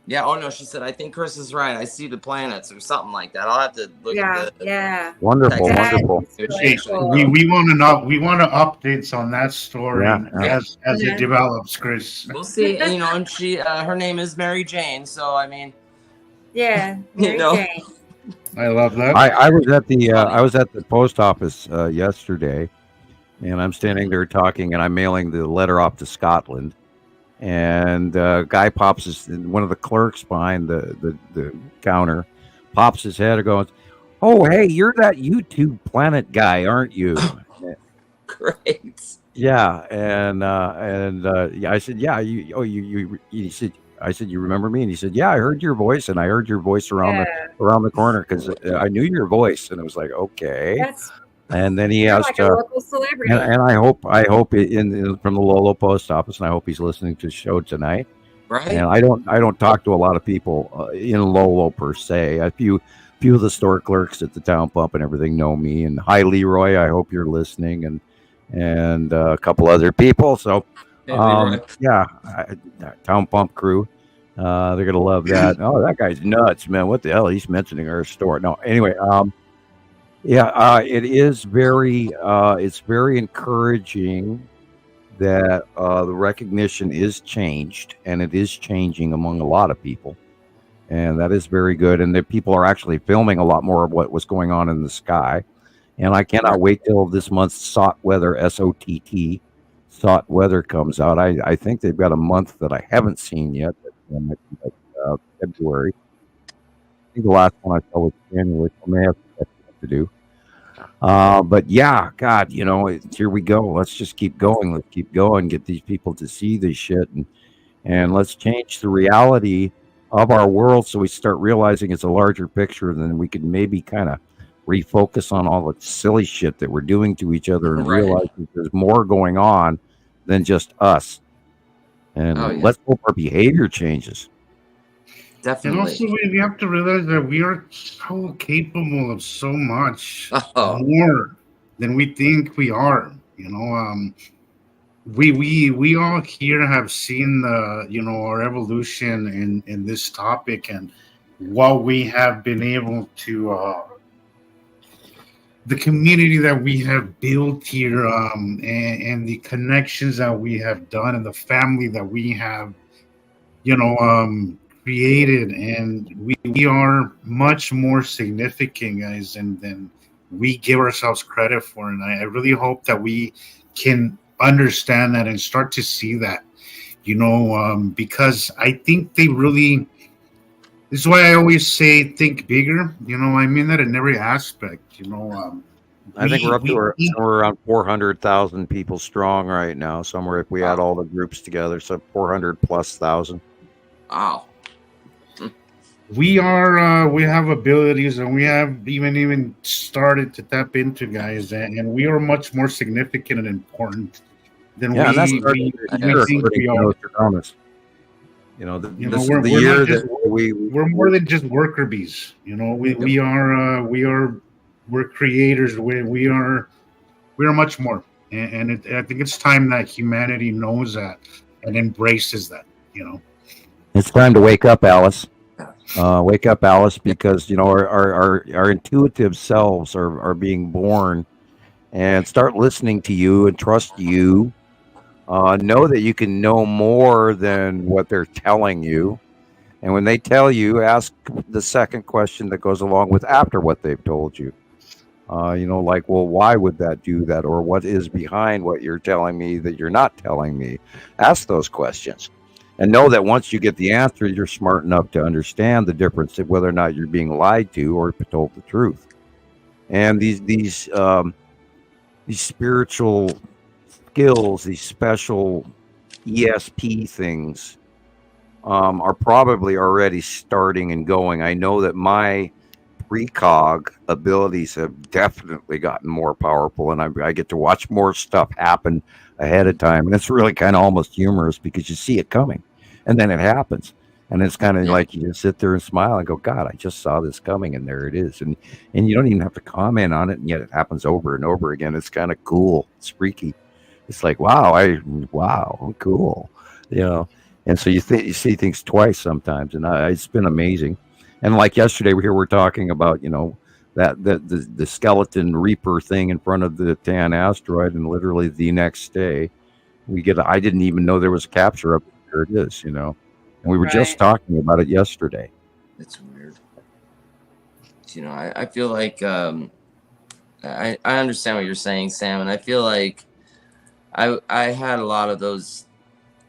She said, I think Chris is right. I see the planets or something like that. I'll have to look at the Wonderful. Really cool. We want to updates on that story as it develops, Chris. We'll see. And she her name is Mary Jane, so I mean, Mary Jane. I love that. I was at the post office yesterday, and I'm standing there talking, and I'm mailing the letter off to Scotland. And guy pops one of the clerks behind the counter, pops his head and goes, "Oh, hey, you're that YouTube planet guy, aren't you?" Great. Yeah, and I said, "Yeah, he said, I said, "You remember me?" And he said, "Yeah, I heard your voice, and I heard your voice around the corner because I knew your voice." And it was like, okay. And then he asked, like a local celebrity. And I hope in from the Lolo post office, and I hope he's listening to the show tonight. Right. And I don't talk to a lot of people in Lolo per se. A few of the store clerks at the town pump and everything know me. And hi, Leroy. I hope you're listening, and a couple other people. So, town pump crew. They're gonna love that. Oh, that guy's nuts, man. What the hell? He's mentioning our store. No, anyway. It is very it's very encouraging that the recognition is changed, and it is changing among a lot of people, and that is very good. And that people are actually filming a lot more of what was going on in the sky. And I cannot wait till this month's SOT weather, SOTT, SOT weather comes out. I think they've got a month that I haven't seen yet. February. I think the last one I saw was January. So I may have to do. But yeah, God, here we go. Let's just keep going. Let's keep going. Get these people to see this shit, and let's change the reality of our world so we start realizing it's a larger picture. And then we can maybe kind of refocus on all the silly shit that we're doing to each other and realize that there's more going on than just us. And let's hope our behavior changes. Definitely. And also, we have to realize that we are so capable of so much more than we think we are. We all here have seen the our evolution in this topic and what we have been able to the community that we have built here, and the connections that we have done, and the family that we have, created, and we are much more significant, guys, than we give ourselves credit for. And I really hope that we can understand that and start to see that, because I think they really. This is why I always say think bigger. I mean that in every aspect. I think we're up to somewhere around 400,000 people strong right now. Somewhere if we add all the groups together, so 400,000+. Wow. We have abilities, and we have even started to tap into, guys, and we are much more significant and important than we think we are. We're more than just worker bees. We're creators. We are much more, and I think it's time that humanity knows that and embraces that. It's time to wake up, Alice. Wake up, Alice, because our intuitive selves are being born, and start listening to you and trust you. Know that you can know more than what they're telling you. And when they tell you, ask the second question that goes along with after what they've told you. Like, well, why would that do that? Or what is behind what you're telling me that you're not telling me? Ask those questions. And know that once you get the answer, you're smart enough to understand the difference of whether or not you're being lied to or told the truth. And these spiritual skills, these special ESP things, are probably already starting and going. I know that my precog abilities have definitely gotten more powerful, and I get to watch more stuff happen ahead of time. And it's really kind of almost humorous because you see it coming and then it happens. And it's kind of like you just sit there and smile and go, God, I just saw this coming, and there it is. And you don't even have to comment on it, and yet it happens over and over again. It's kind of cool. It's freaky. It's like, wow, cool. And so you see things twice sometimes, and it's been amazing. And like yesterday, we're talking about, that the skeleton reaper thing in front of the Tan asteroid, and literally the next day, I didn't even know there was a capture up there. It is, and we were just talking about it yesterday. It's weird. I feel like I understand what you're saying, Sam, and I feel like I had a lot of those.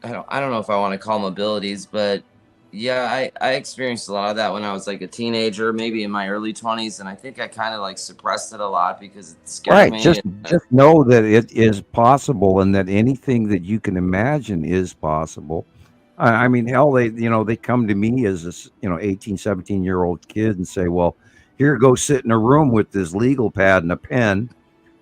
I don't know if I want to call them abilities, but yeah, I experienced a lot of that when I was like a teenager, maybe in my early 20s, and I think I kind of like suppressed it a lot because it scared me. Just know that it is possible, and that anything that you can imagine is possible. I mean, hell, they come to me as this 18, 17-year-old kid and say, well, here, go sit in a room with this legal pad and a pen,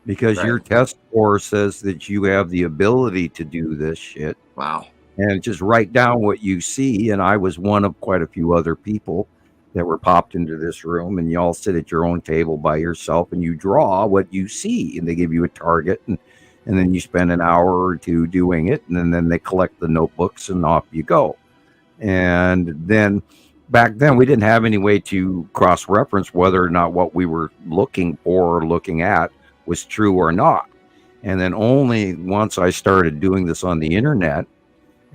because your test score says that you have the ability to do this shit. Wow. And just write down what you see. And I was one of quite a few other people that were popped into this room, and you all sit at your own table by yourself and you draw what you see, and they give you a target, and then you spend an hour or two doing it, and then they collect the notebooks and off you go. And then back then we didn't have any way to cross-reference whether or not what we were looking for or looking at was true or not. And then only once I started doing this on the internet,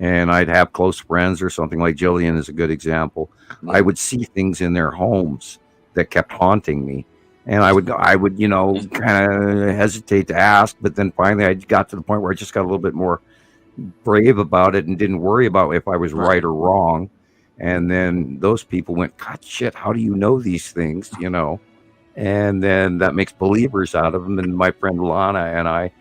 and I'd have close friends or something, like Gillian is a good example, I would see things in their homes that kept haunting me. And I would kind of hesitate to ask, but then finally I got to the point where I just got a little bit more brave about it and didn't worry about if I was right or wrong. And then those people went, God, shit, how do you know these things, And then that makes believers out of them. And my friend Lana and I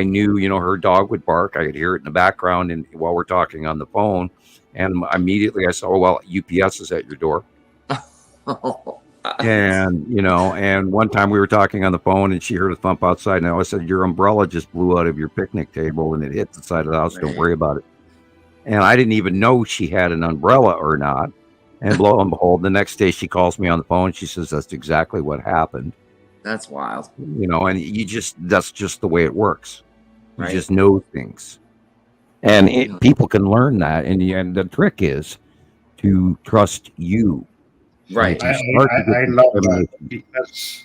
knew, her dog would bark. I could hear it in the background and while we're talking on the phone. And immediately I saw, well, UPS is at your door. And, and one time we were talking on the phone and she heard a thump outside. And I said, your umbrella just blew out of your picnic table and it hit the side of the house. Don't worry about it. And I didn't even know she had an umbrella or not. And lo and behold, the next day she calls me on the phone. She says, that's exactly what happened. That's wild. And that's just the way it works. You just know things. And people can learn that. And the trick is to trust you. Right. I love that, because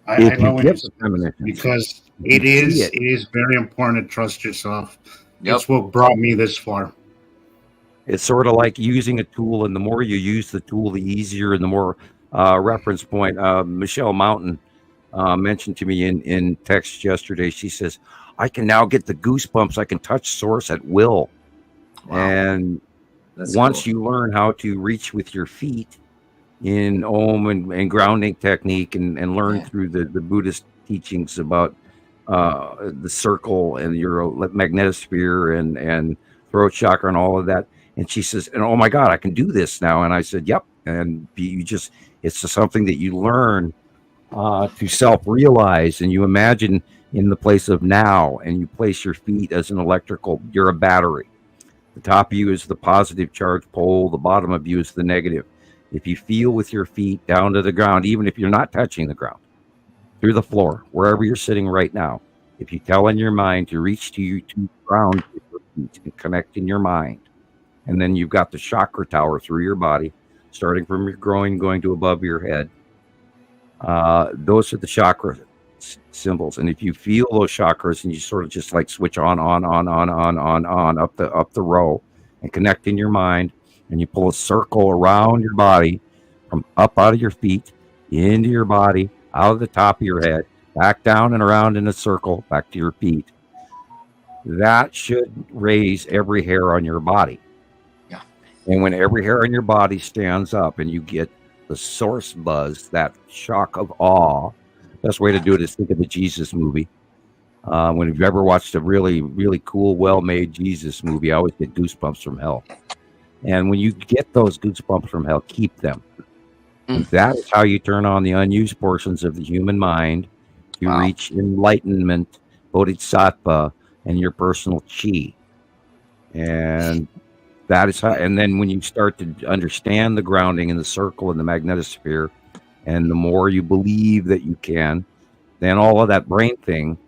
I love when you because it is very important to trust yourself. Yep. It's what brought me this far. It's sort of like using a tool, and the more you use the tool, the easier and the more reference point. Michelle Mountain mentioned to me in text yesterday. She says, I can now get the goosebumps. I can touch source at will. Wow. And that's once cool. You learn how to reach with your feet in Om and grounding technique and learn through the Buddhist teachings about the circle and your magnetosphere and throat chakra and all of that. And she says, and oh my God, I can do this now. And I said, yep. And it's just something that you learn to self-realize, and you imagine in the place of now, and you place your feet as an electrical, you're a battery. The top of you is the positive charge pole, the bottom of you is the negative. If you feel with your feet down to the ground, even if you're not touching the ground, through the floor, wherever you're sitting right now, if you tell in your mind to reach to the ground with your feet and connect in your mind, and then you've got the chakra tower through your body, starting from your groin, going to above your head. Those are the chakra symbols. And if you feel those chakras and you sort of just like switch on up the row and connect in your mind, and you pull a circle around your body from up out of your feet into your body, out of the top of your head, back down and around in a circle, back to your feet. That should raise every hair on your body. Yeah. And when every hair on your body stands up and you get the source buzz, that shock of awe, best way to do it is think of the Jesus movie. When you've ever watched a really, really cool, well-made Jesus movie, I always get goosebumps from hell. And when you get those goosebumps from hell, keep them. And that is how you turn on the unused portions of the human mind to reach enlightenment, bodhisattva, and your personal chi. And that is how. And then when you start to understand the grounding in the circle and the magnetosphere, and the more you believe that you can, then all of that brain thing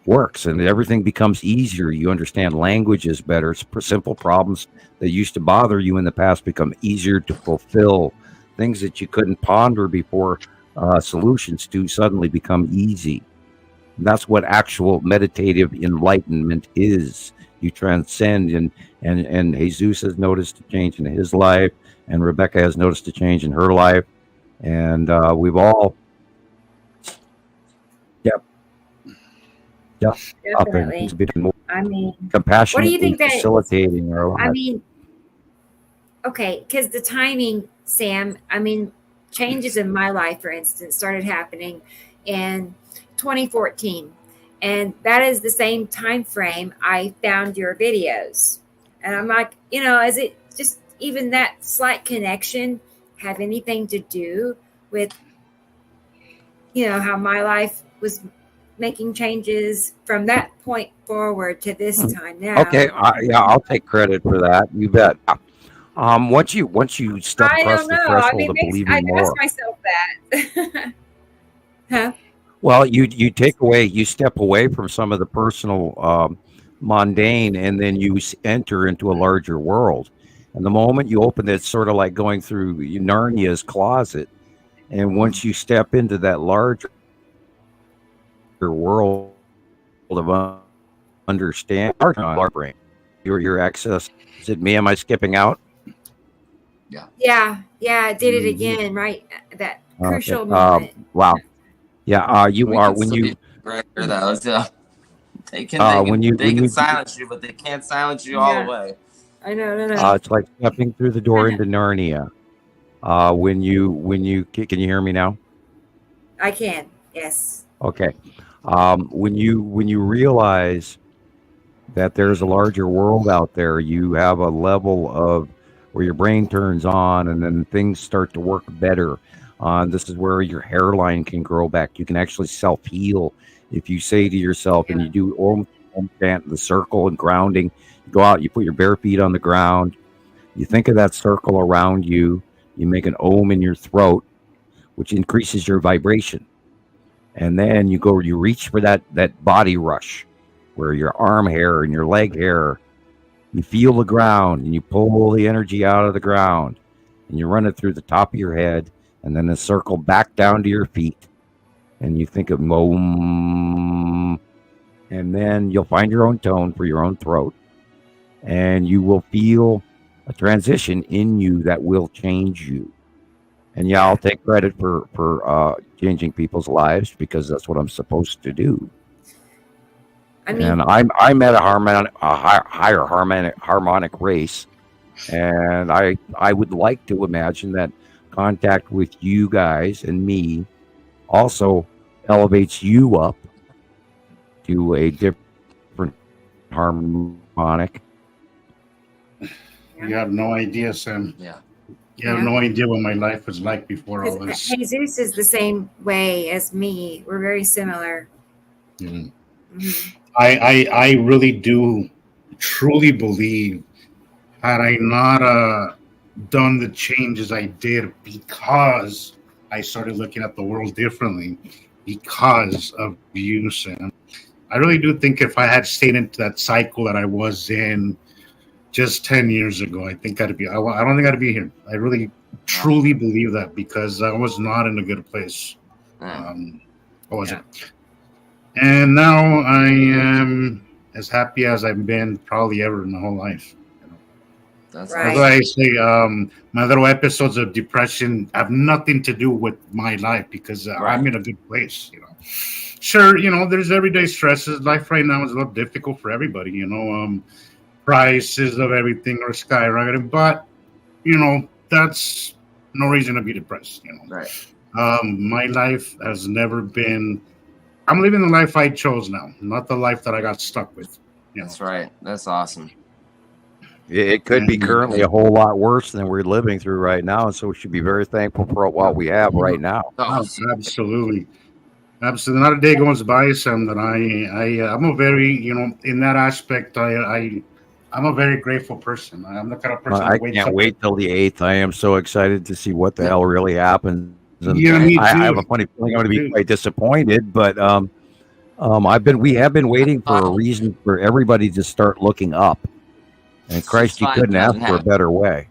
works and everything becomes easier. You understand languages better. Simple problems that used to bother you in the past become easier to fulfill. Things that you couldn't ponder before, solutions to suddenly become easy. And that's what actual meditative enlightenment is. You transcend, and Jesus has noticed a change in his life, and Rebecca has noticed a change in her life, and we've all definitely. I mean, compassionate, what do you think that facilitating our lives. I mean, okay, because the timing, Sam, I mean, changes in my life, for instance, started happening in 2014, and that is the same time frame I found your videos, and I'm like, is it just even that slight connection have anything to do with how my life was making changes from that point forward to this time now? Okay, I'll take credit for that. You bet. Once you step across the threshold of believing more, I ask myself that. Huh? Well, you step away from some of the personal, mundane, and then you enter into a larger world. And the moment you open it, it's sort of like going through Narnia's closet. And once you step into that larger world of understanding, our brain, your access. Is it me? Am I skipping out? Yeah. I did it again, right? That crucial moment. Wow. Yeah. You are when you. Right there, that was They can silence you, but they can't silence you all the way. I know. It's like stepping through the door into Narnia. When you can you hear me now? I can. Yes. Okay. When you realize that there's a larger world out there, you have a level of where your brain turns on, and then things start to work better. This is where your hairline can grow back. You can actually self-heal if you say to yourself, and you do Om chant, the circle and grounding. You go out, you put your bare feet on the ground, you think of that circle around you, you make an Om in your throat, which increases your vibration. And then you reach for that body rush, where your arm hair and your leg hair, you feel the ground, and you pull the energy out of the ground, and you run it through the top of your head, and then a circle back down to your feet. and you think of Om, and then you'll find your own tone for your own throat, and you will feel a transition in you that will change you. And yeah, I'll take credit for changing people's lives because that's what I'm supposed to do. I mean, and I'm at a higher harmonic race, and I would like to imagine that contact with you guys and me also elevates you up to a different harmonic. You have no idea, Sam. Yeah. You have no idea what my life was like before all this. Jesus is the same way as me. We're very similar. Mm-hmm. Mm-hmm. I really do truly believe had I not done the changes I did because I started looking at the world differently because of you, Sam. I really do think if I had stayed into that cycle that I was in just 10 years ago, I think I don't think I'd be here. I really truly believe that because I was not in a good place. I wasn't. And now I am as happy as I've been probably ever in my whole life. That's why I say my little episodes of depression have nothing to do with my life because I'm in a good place. Sure, there's everyday stresses. Life right now is a little difficult for everybody. Prices of everything are skyrocketing, but that's no reason to be depressed. Right. My life has never been. I'm living the life I chose now, not the life that I got stuck with. That's right. That's awesome. It could be currently a whole lot worse than we're living through right now, and so we should be very thankful for what we have right now. Oh, absolutely. Not a day goes by, Sam, that I'm a very, in that aspect, I'm a very grateful person. I'm the kind of person I can't wait till the 8th. I am so excited to see what the hell really happens. And I have a funny feeling I'm going to be quite disappointed, but we have been waiting for a reason for everybody to start looking up. And Christ, you couldn't ask for a better way.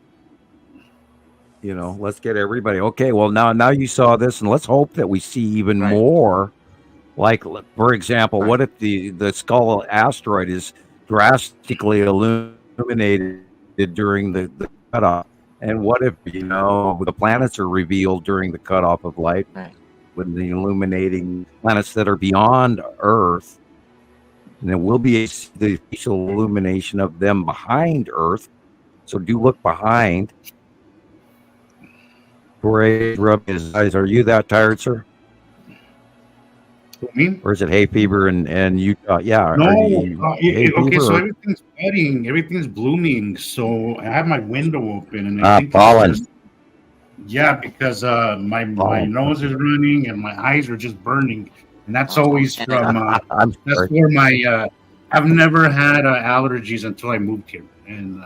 Let's get everybody. Okay, well, now you saw this, and let's hope that we see even more. Like, for example, what if the Skull asteroid is drastically illuminated during the cutoff? And what if, the planets are revealed during the cutoff of light with the illuminating planets that are beyond Earth? And there will be the facial illumination of them behind Earth. So do look behind. Ray, rub his eyes. Are you that tired, sir? Me? Or is it hay fever and Utah? Yeah. No. Okay, so everything's budding, everything's blooming. So I have my window open, and I think pollen. Because my nose is running and my eyes are just burning, and that's always from. That's for my. I've never had allergies until I moved here, and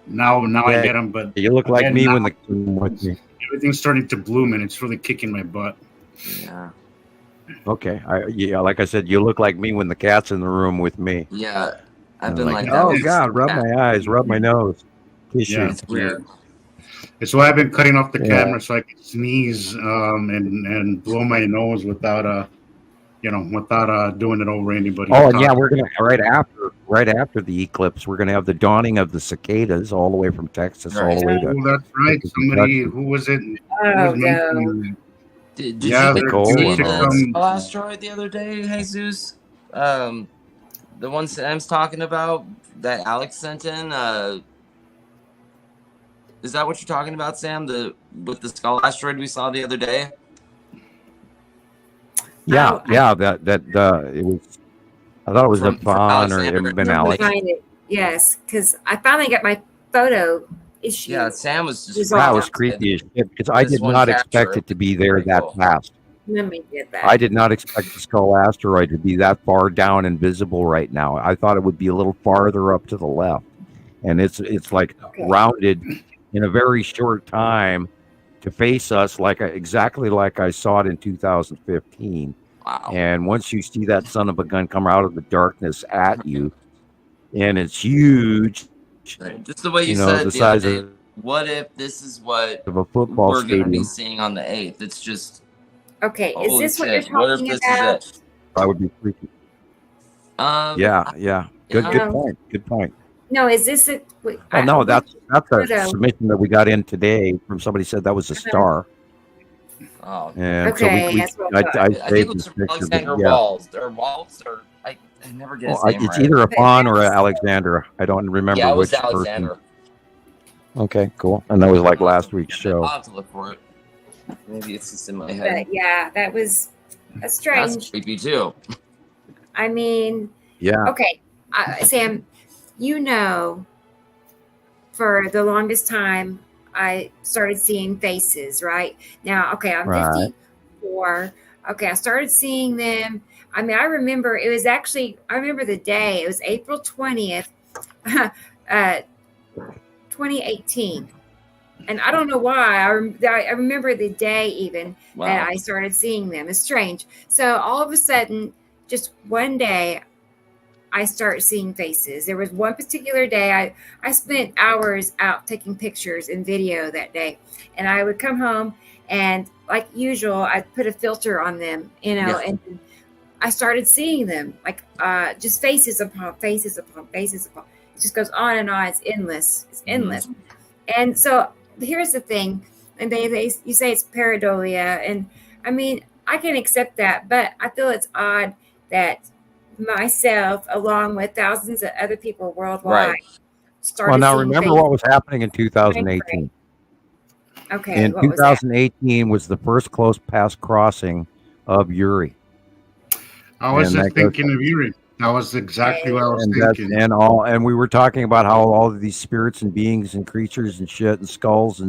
now I get them. But you look like me when everything's starting to bloom, and it's really kicking my butt. Yeah. Okay. Like I said, you look like me when the cat's in the room with me. Yeah. I've been like oh God, rub my eyes, rub my nose. It's weird. It's why I've been cutting off the camera so I can sneeze and blow my nose without doing it over anybody. Oh, and yeah, we're gonna right after the eclipse, we're gonna have the dawning of the cicadas all the way from Texas all the way to. Oh, that's right. Somebody who was it? Did you see the asteroid the other day, Jesus? The one Sam's talking about that Alex sent in. Is that what you're talking about, Sam? With the skull asteroid we saw the other day? Yeah. That it was. I thought it was a Fawn or Ben Alex. Yes, because I finally got my photo issue. Yeah, Sam was just that was creepy as shit because I did not expect it to be there that fast. Let me get that. I did not expect the skull asteroid to be that far down and visible right now. I thought it would be a little farther up to the left, and it's like rounded in a very short time to face us exactly like I saw it in 2015. Wow. And once you see that son of a gun come out of the darkness at you, and it's huge. Just the way you said the size of what if this is what of a football we're stadium going to be seeing on the 8th? It's just Okay, is Holy this what shit. you're talking about? I would be freaky. Yeah. Good point. Good point. No, is this it? No, that's a submission that we got in today from somebody said that was a star. Oh, and okay. So I think it was Alexander Walls. Or Waltz, or I never get his name it's right. either a fawn or an Alexandra. I don't remember Yeah, it was which Alexander. person. Okay, cool. And that was like last week's show. I'll have to look for it. Maybe it's just in my head. But yeah, that was a strange. That's creepy too. I mean, yeah. Okay, Sam, for the longest time, I started seeing faces, right? Now, okay, I'm 54. Okay, I started seeing them. I mean, I remember the day. It was April 20th, 2018. And I don't know why. I remember the day even that I started seeing them. It's strange. So all of a sudden, just one day, I start seeing faces. There was one particular day I spent hours out taking pictures and video that day. And I would come home and like usual, I'd put a filter on them, and I started seeing them like just faces upon faces upon faces upon. It just goes on and on. It's endless. It's endless. And so here's the thing. And you say it's pareidolia. And I mean, I can accept that, but I feel it's odd that myself, along with thousands of other people worldwide, started. Well, now remember what was happening in 2018. Okay. In 2018 was the first close pass crossing of Uri. I was just thinking of Uri. That was exactly what I was thinking. And we were talking about how all of these spirits and beings and creatures and shit and skulls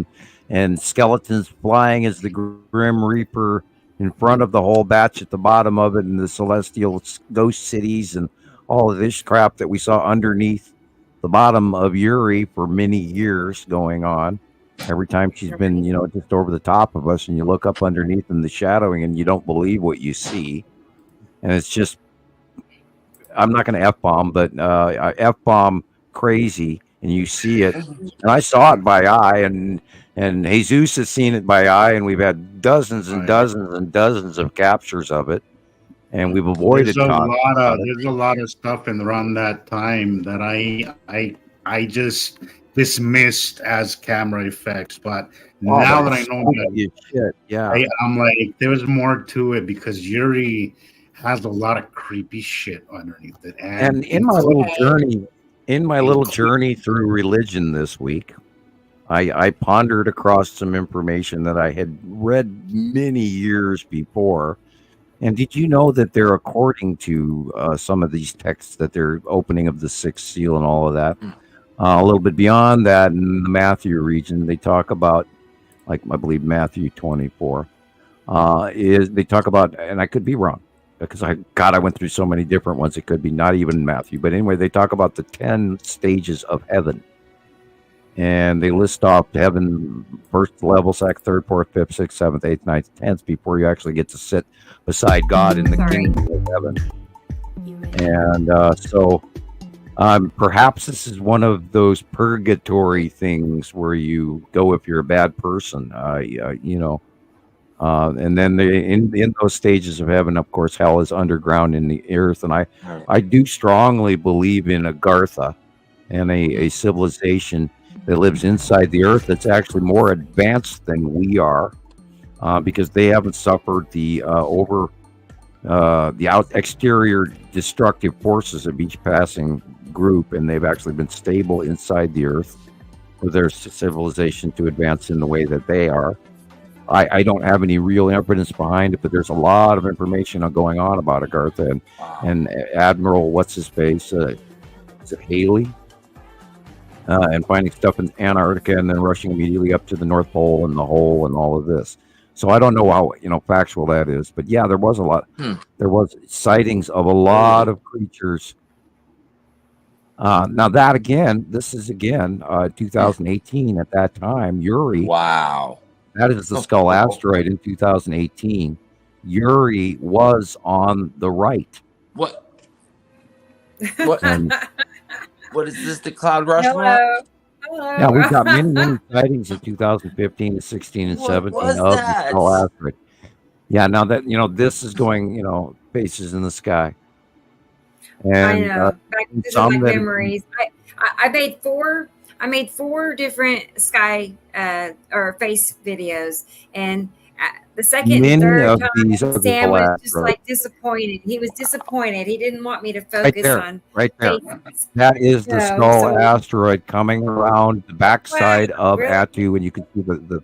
and skeletons flying as the Grim Reaper in front of the whole batch at the bottom of it, and the celestial ghost cities and all of this crap that we saw underneath the bottom of Uri for many years going on. Every time she's been, just over the top of us, and you look up underneath in the shadowing and you don't believe what you see. And it's just, I'm not going to F-bomb, but F-bomb crazy, and you see it. And I saw it by eye, and Jesus has seen it by eye, and we've had dozens and dozens and dozens of captures of it, and we've avoided. There's a lot of stuff around that time that I just dismissed as camera effects, but now that I know that, I'm like, there's more to it because Uri has a lot of creepy shit underneath it. And in my little journey through religion this week, I pondered across some information that I had read many years before. And did you know that they're, according to some of these texts, that they're opening of the sixth seal and all of that, a little bit beyond that in the Matthew region, they talk about, like I believe Matthew 24, they talk about, and I could be wrong, because I went through so many different ones. It could be not even Matthew, but anyway, they talk about the 10 stages of heaven. And they list off heaven, first level, second, third, fourth, fifth, sixth, seventh, eighth, ninth, 10th, before you actually get to sit beside God in the kingdom of heaven. And so perhaps this is one of those purgatory things where you go if you're a bad person, and then in those stages of heaven, of course, hell is underground in the earth. And I do strongly believe in Agartha and a civilization that lives inside the earth that's actually more advanced than we are, because they haven't suffered the exterior destructive forces of each passing group, and they've actually been stable inside the earth for their civilization to advance in the way that they are. I don't have any real evidence behind it, but there's a lot of information going on about Agartha and Admiral what's-his-face, is it Haley? And finding stuff in Antarctica and then rushing immediately up to the North Pole and the hole and all of this. So I don't know how factual that is, but yeah, there was a lot. There was sightings of a lot of creatures. Now that again, this is 2018 at that time. Uri. Wow. That is the Skull asteroid in 2018. Uri was on the right. What? What is this? The Cloud Rushmore? Hello. Yeah, we've got many sightings in 2015 and 16 and 17 of the Skull asteroid. Yeah, now that this is going, faces in the sky. And I know. This is like memories. I made four. I made 4 different sky or face videos, and the second and third time, Sam was just like disappointed. He was disappointed. He didn't want me to focus on right there. faces. That is the skull asteroid coming around the backside of Attu, and you can see the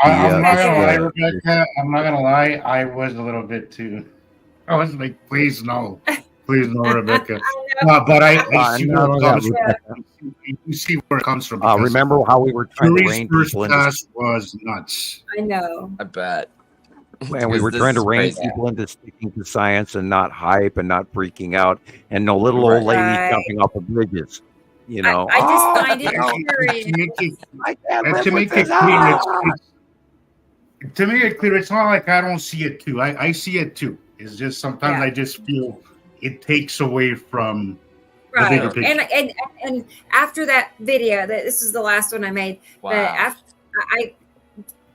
I'm not gonna lie, Rebecca. I'm not gonna lie. I was a little bit too. I was like, please no, Rebecca. But I see where it comes from. You see where it comes from. Remember how we were trying to rein people in? First was nuts. I know. I bet. And we were trying to rein people into sticking to science and not hype and not freaking out, and no little old ladies jumping off of bridges. I just find it curious. To make it clear, to make it clear, it's not like I don't see it too. I see it too. It's just sometimes I just feel it takes away from the bigger picture. And after that video, this is the last one I made. Wow. I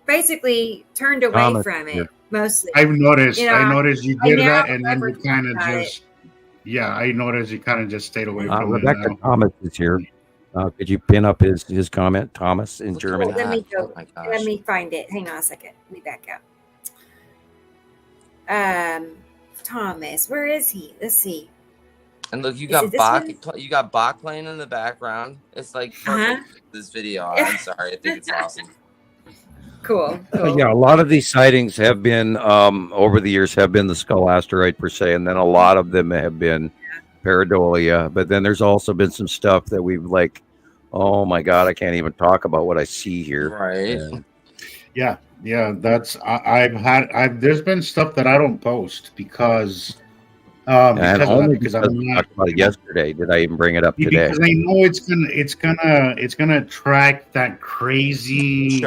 basically turned away from it mostly. I've noticed. I noticed you did that, and then you kind of just. Yeah, I noticed you kind of just stayed away from it. Rebecca Thomas is here. Could you pin up his comment, Thomas, in Germany? Let me go. Let me find it. Hang on a second. Let me back up. Thomas, where is he? Let's see. And look, you got Bach playing in the background. It's like perfect this video. I'm sorry. I think it's awesome. Cool. Yeah, a lot of these sightings have been over the years have been the skull asteroid per se, and then a lot of them have been pareidolia. But then there's also been some stuff that we've like, oh my God, I can't even talk about what I see here. Right. Yeah. That's I've there's been stuff that I don't post because I'm talking about it yesterday. Did I even bring it up today? Because I know it's gonna attract that crazy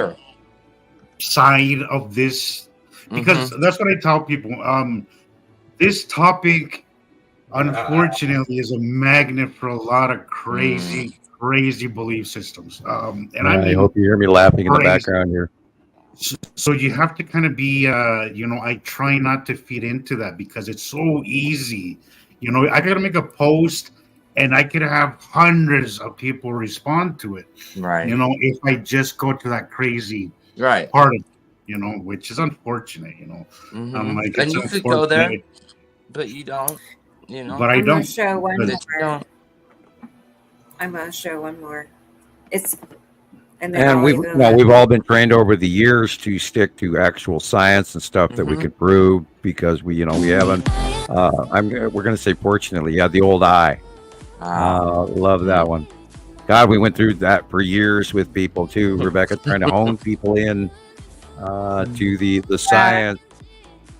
side of this, because that's what I tell people. This topic, unfortunately, is a magnet for a lot of crazy belief systems. And I hope you hear me laughing in the background here. So you have to kind of be, I try not to feed into that because it's so easy. I got to make a post and I could have hundreds of people respond to it. Right. If I just go to that crazy part of it, which is unfortunate, and you could go there, but you don't, But I don't. I'm going to show one more. And we've all been trained over the years to stick to actual science and stuff that we could prove, because we haven't. We're going to say fortunately, the old eye. Love that one. God, we went through that for years with people too, Rebecca, trying to hone people in to the science.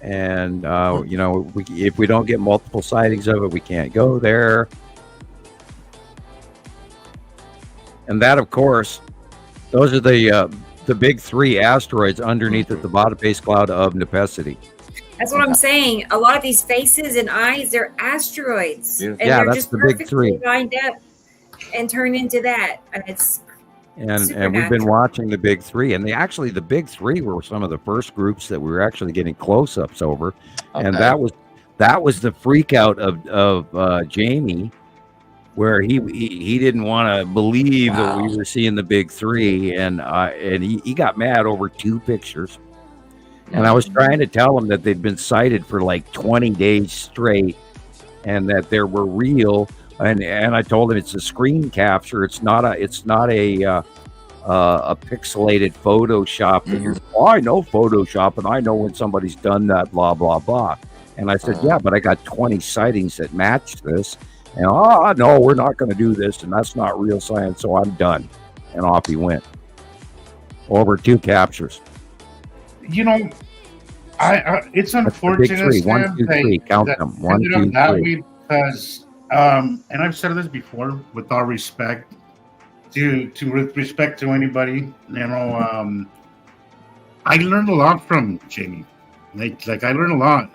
And if we don't get multiple sightings of it, we can't go there. And that, of course. Those are the big 3 asteroids underneath at the bottom base cloud of Nepesity. That's what I'm saying. A lot of these faces and eyes, they're asteroids. And they're that's just the big 3. Lined up and turn into that. And we've been watching the big 3. And the big 3 were some of the first groups that we were actually getting close-ups over. Okay. And that was the freak out of Jamie, where he didn't want to believe that we were seeing the big 3, and he got mad over 2 pictures. And I was trying to tell him that they'd been sighted for like 20 days straight, and that they were real. And I told him it's a screen capture. It's not a pixelated Photoshop. That I know Photoshop, and I know when somebody's done that. Blah blah blah. And I said, but I got 20 sightings that match this. And no, we're not going to do this, and that's not real science, so I'm done. And off he went. Over 2 captures. It's unfortunate. Big 3. 1, 2, 3. Count them. 1, 2, 3. Because, and I've said this before, with all respect with respect to anybody, I learned a lot from Jamie. Like I learned a lot.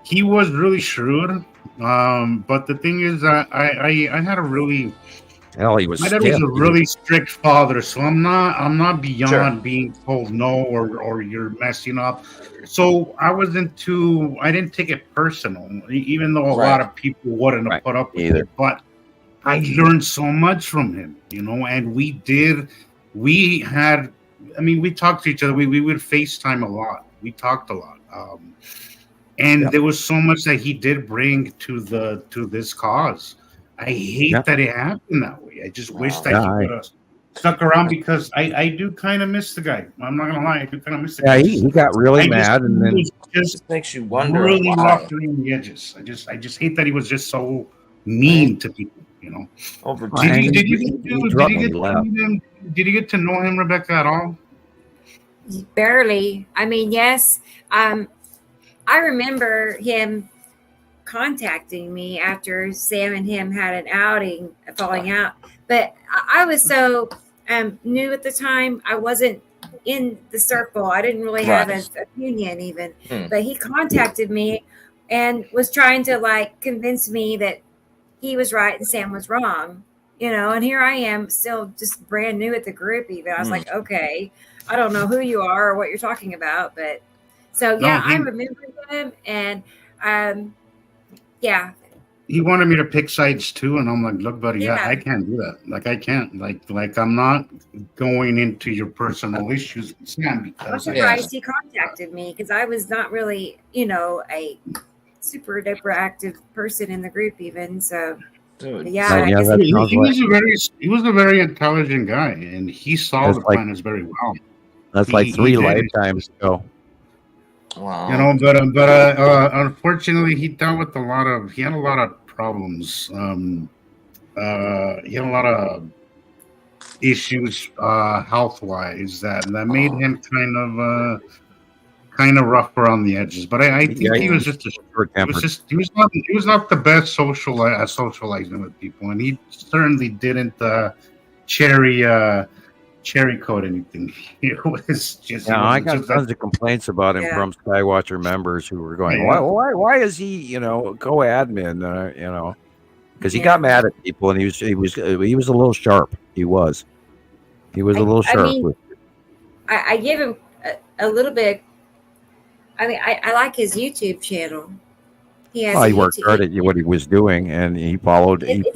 He was really shrewd. But the thing is, I had a really Hell, he was. My dad was a really strict father, so I'm not beyond being told no or you're messing up. So I didn't take it personal, even though a lot of people wouldn't have put up with it. But I learned so much from him, and we talked to each other. We would FaceTime a lot. We talked a lot. And there was so much that he did bring to this cause. I hate that it happened that way. I just wish that he could have stuck around, because I do kind of miss the guy. I'm not gonna lie, I do kind of miss the guy. Yeah, he got really mad, and then just makes you wonder. Really rough around the edges. I just hate that he was just so mean to people. Did you get to know him, Rebecca, at all? Barely. I mean, yes. I remember him contacting me after Sam and him had an outing, a falling out. But I was so new at the time. I wasn't in the circle. I didn't really have an opinion even. But he contacted me and was trying to convince me that he was right and Sam was wrong. And here I am, still just brand new at the group even. I was like, okay, I don't know who you are or what you're talking about. But so, I remember him. And, he wanted me to pick sides too. And I'm like, look, buddy, I can't do that. I can't. I'm not going into your personal issues with Sam, because I'm surprised he contacted me, because I was not really, a super duper active person in the group even. So he was a very intelligent guy, and he saw the planets very well. That's three lifetimes ago. Wow. But unfortunately, he dealt with he had a lot of problems. He had a lot of issues health wise that made him kind of rough around the edges. But I think he was just he was not the best socializing with people, and he certainly didn't cherry coat anything. It was just I got tons of complaints about him from Skywatcher members who were going, why is he co-admin, because he got mad at people, and he was a little sharp. He was a little sharp. I give him a little bit. I mean, I like his YouTube channel. He worked hard at what he was doing, and he followed his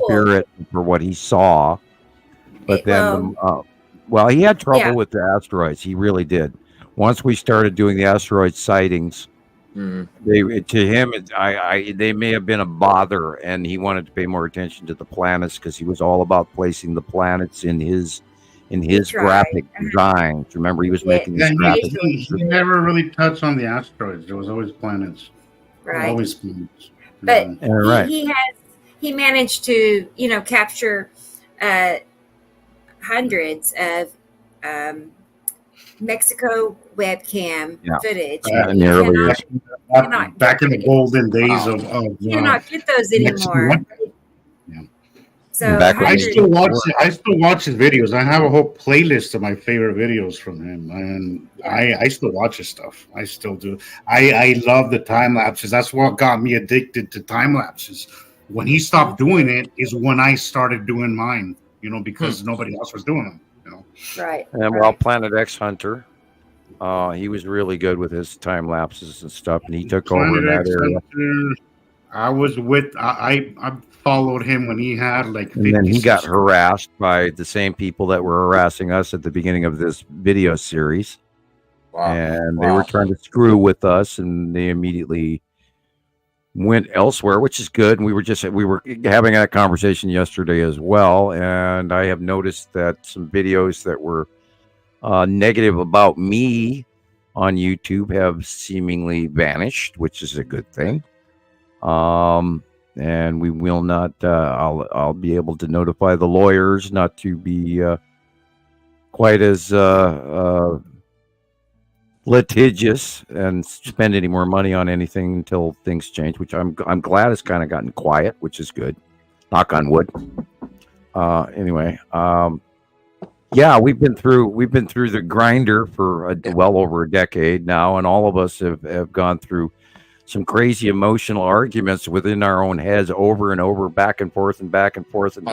spirit for what he saw. But then, he had trouble with the asteroids. He really did. Once we started doing the asteroid sightings, they may have been a bother, and he wanted to pay more attention to the planets, because he was all about placing the planets in his graphic designs. Remember, he was making these graphics. He never really touched on the asteroids. There was always planets. Right. Always planets. But he managed to capture hundreds of Mexico webcam footage. Back in the golden days of you cannot get those anymore. So I still watch his videos. I have a whole playlist of my favorite videos from him, and I still watch his stuff. I still do. I love the time lapses. That's what got me addicted to time lapses. When he stopped doing it is when I started doing mine. Because nobody else was doing them. Right. And Planet X Hunter, he was really good with his time lapses and stuff, and he took over in that area. I followed him when he had and then he got harassed by the same people that were harassing us at the beginning of this video series. Wow. And they were trying to screw with us, and they immediately went elsewhere, which is good. And we were having that conversation yesterday as well. And I have noticed that some videos that were negative about me on YouTube have seemingly vanished, which is a good thing. And we will not, I'll be able to notify the lawyers not to be quite as litigious and spend any more money on anything until things change, which I'm glad it's kind of gotten quiet, which is good. Knock on wood. Anyway, we've been through the grinder for well over a decade now, and all of us have gone through some crazy emotional arguments within our own heads over and over, back and forth and back and forth. And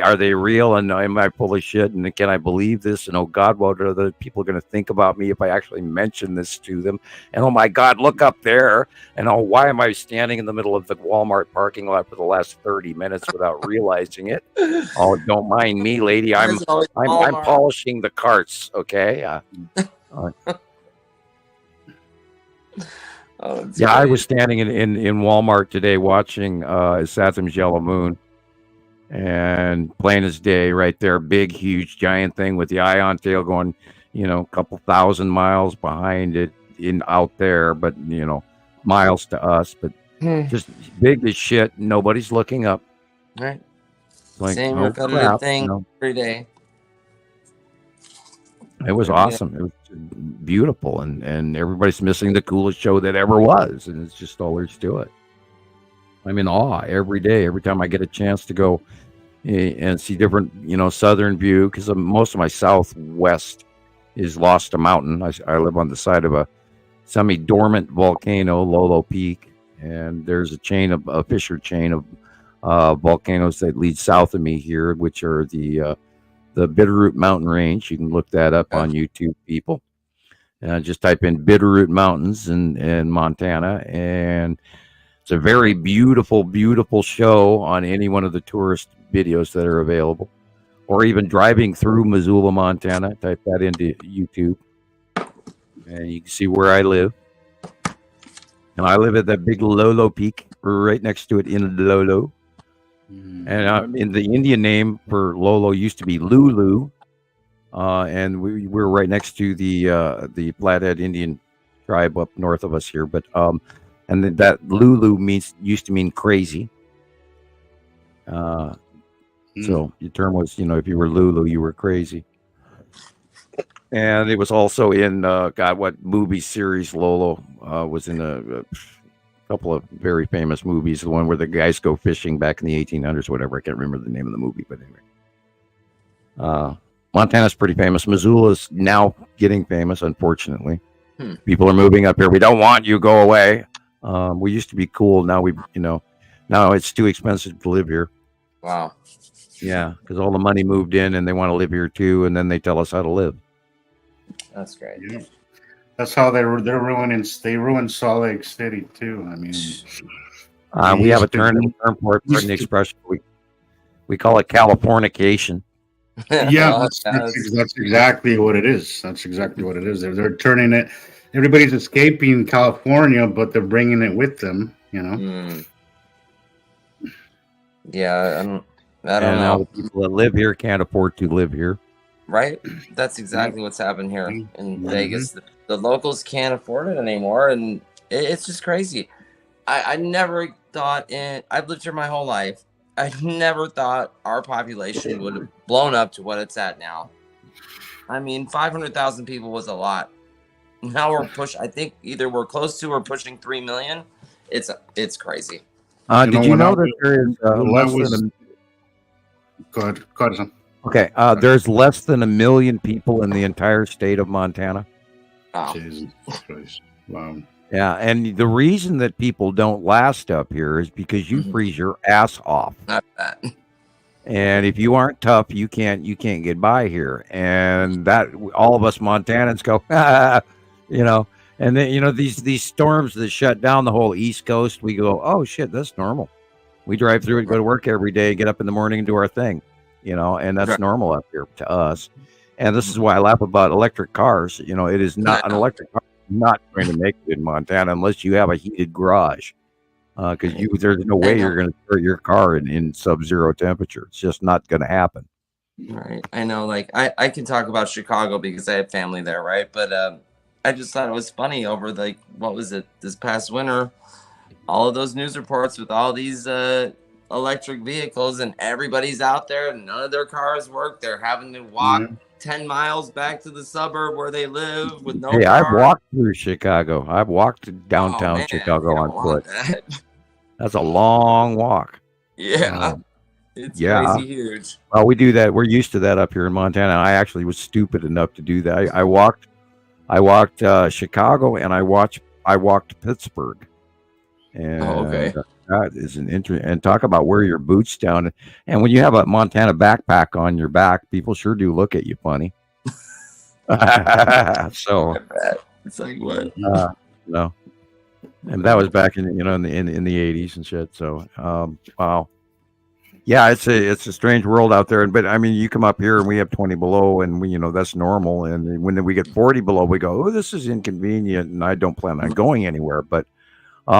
are they real? And am I full of shit? And can I believe this? And oh God, what are the people going to think about me if I actually mention this to them? And oh my God, look up there. And oh, why am I standing in the middle of the Walmart parking lot for the last 30 minutes without realizing it? Oh, don't mind me, lady. I'm polishing the carts. Okay. Yeah, I was standing in Walmart today watching Satham's Yellow Moon, and plain as day, right there, big, huge, giant thing with the ion tail going, a couple thousand miles behind it out there, but miles to us, but just big as shit. Nobody's looking up. Right. Like, same repetitive thing every day. It was awesome. It was beautiful, and everybody's missing the coolest show that ever was, and it's just all there's to it. I'm in awe every day. Every time I get a chance to go and see different, southern view, because most of my southwest is Lost a Mountain. I live on the side of a semi-dormant volcano, Lolo Peak, and there's a fissure chain of volcanoes that lead south of me here, which are the Bitterroot Mountain Range. You can look that up on YouTube, people. Just type in Bitterroot Mountains in Montana, and it's a very beautiful, beautiful show on any one of the tourist videos that are available, or even driving through Missoula, Montana. Type that into YouTube, and you can see where I live. And I live at that big Lolo Peak, right next to it in Lolo. And in the Indian name for Lolo used to be Lulu, and we're right next to the Flathead Indian tribe up north of us here. But and that Lulu used to mean crazy. So the term was, if you were Lulu, you were crazy. And it was also in what movie series Lolo was in a couple of very famous movies. The one where the guys go fishing back in the 1800s, whatever. I can't remember the name of the movie, but anyway. Montana's pretty famous. Missoula's now getting famous, unfortunately. People are moving up here. We don't want you. Go away. We used to be cool. Now now it's too expensive to live here. Wow. Yeah, because all the money moved in, and they want to live here too, and then they tell us how to live. That's great. Yeah. That's how they ruined Salt Lake City too. I mean, we have a term for it, pardon the expression. We call it Californication. Yeah, that's exactly what it is. That's exactly what it is. They're turning it. Everybody's escaping California, but they're bringing it with them. Yeah, I don't know. know. The people that live here can't afford to live here. Right? That's exactly what's happened here in Vegas. The locals can't afford it anymore, and it's just crazy. I never thought I've lived here my whole life. I never thought our population would have blown up to what it's at now. I mean, 500,000 people was a lot. Now we're I think either we're close to or pushing 3 million. It's crazy. Did you know that there is less than Go ahead. Okay, there's less than 1 million people in the entire state of Montana. Wow. Jesus Christ. Wow. Yeah, and the reason that people don't last up here is because you freeze your ass off. Not that. And if you aren't tough, you can't get by here. And that all of us Montanans go, and then these storms that shut down the whole East Coast, we go, oh shit, that's normal. We drive through it, go to work every day, get up in the morning and do our thing, and that's normal up here to us. And this is why I laugh about electric cars. It is not an electric car. Not going to make it in Montana unless you have a heated garage, because there's no way you're going to start your car in sub-zero temperature. It's just not going to happen. Right. I know. Like I can talk about Chicago because I have family there, right? But I just thought it was funny over what was it this past winter? All of those news reports with all these electric vehicles, and everybody's out there, and none of their cars work. They're having to walk 10 miles back to the suburb where they live with no car. I've walked through Chicago. I've walked downtown Chicago on foot. That's a long walk. Yeah. It's crazy huge. Well, we do that. We're used to that up here in Montana. I actually was stupid enough to do that. I walked Chicago, and I walked Pittsburgh. And okay. That is an interesting. And talk about wear your boots down. And when you have a Montana backpack on your back, people sure do look at you funny. So it's like what? No. And that was back in in the 80s and shit. So wow. Yeah, it's a strange world out there. But I mean, you come up here and we have 20 below, and we that's normal. And when we get 40 below, we go, oh, this is inconvenient, and I don't plan on going anywhere. But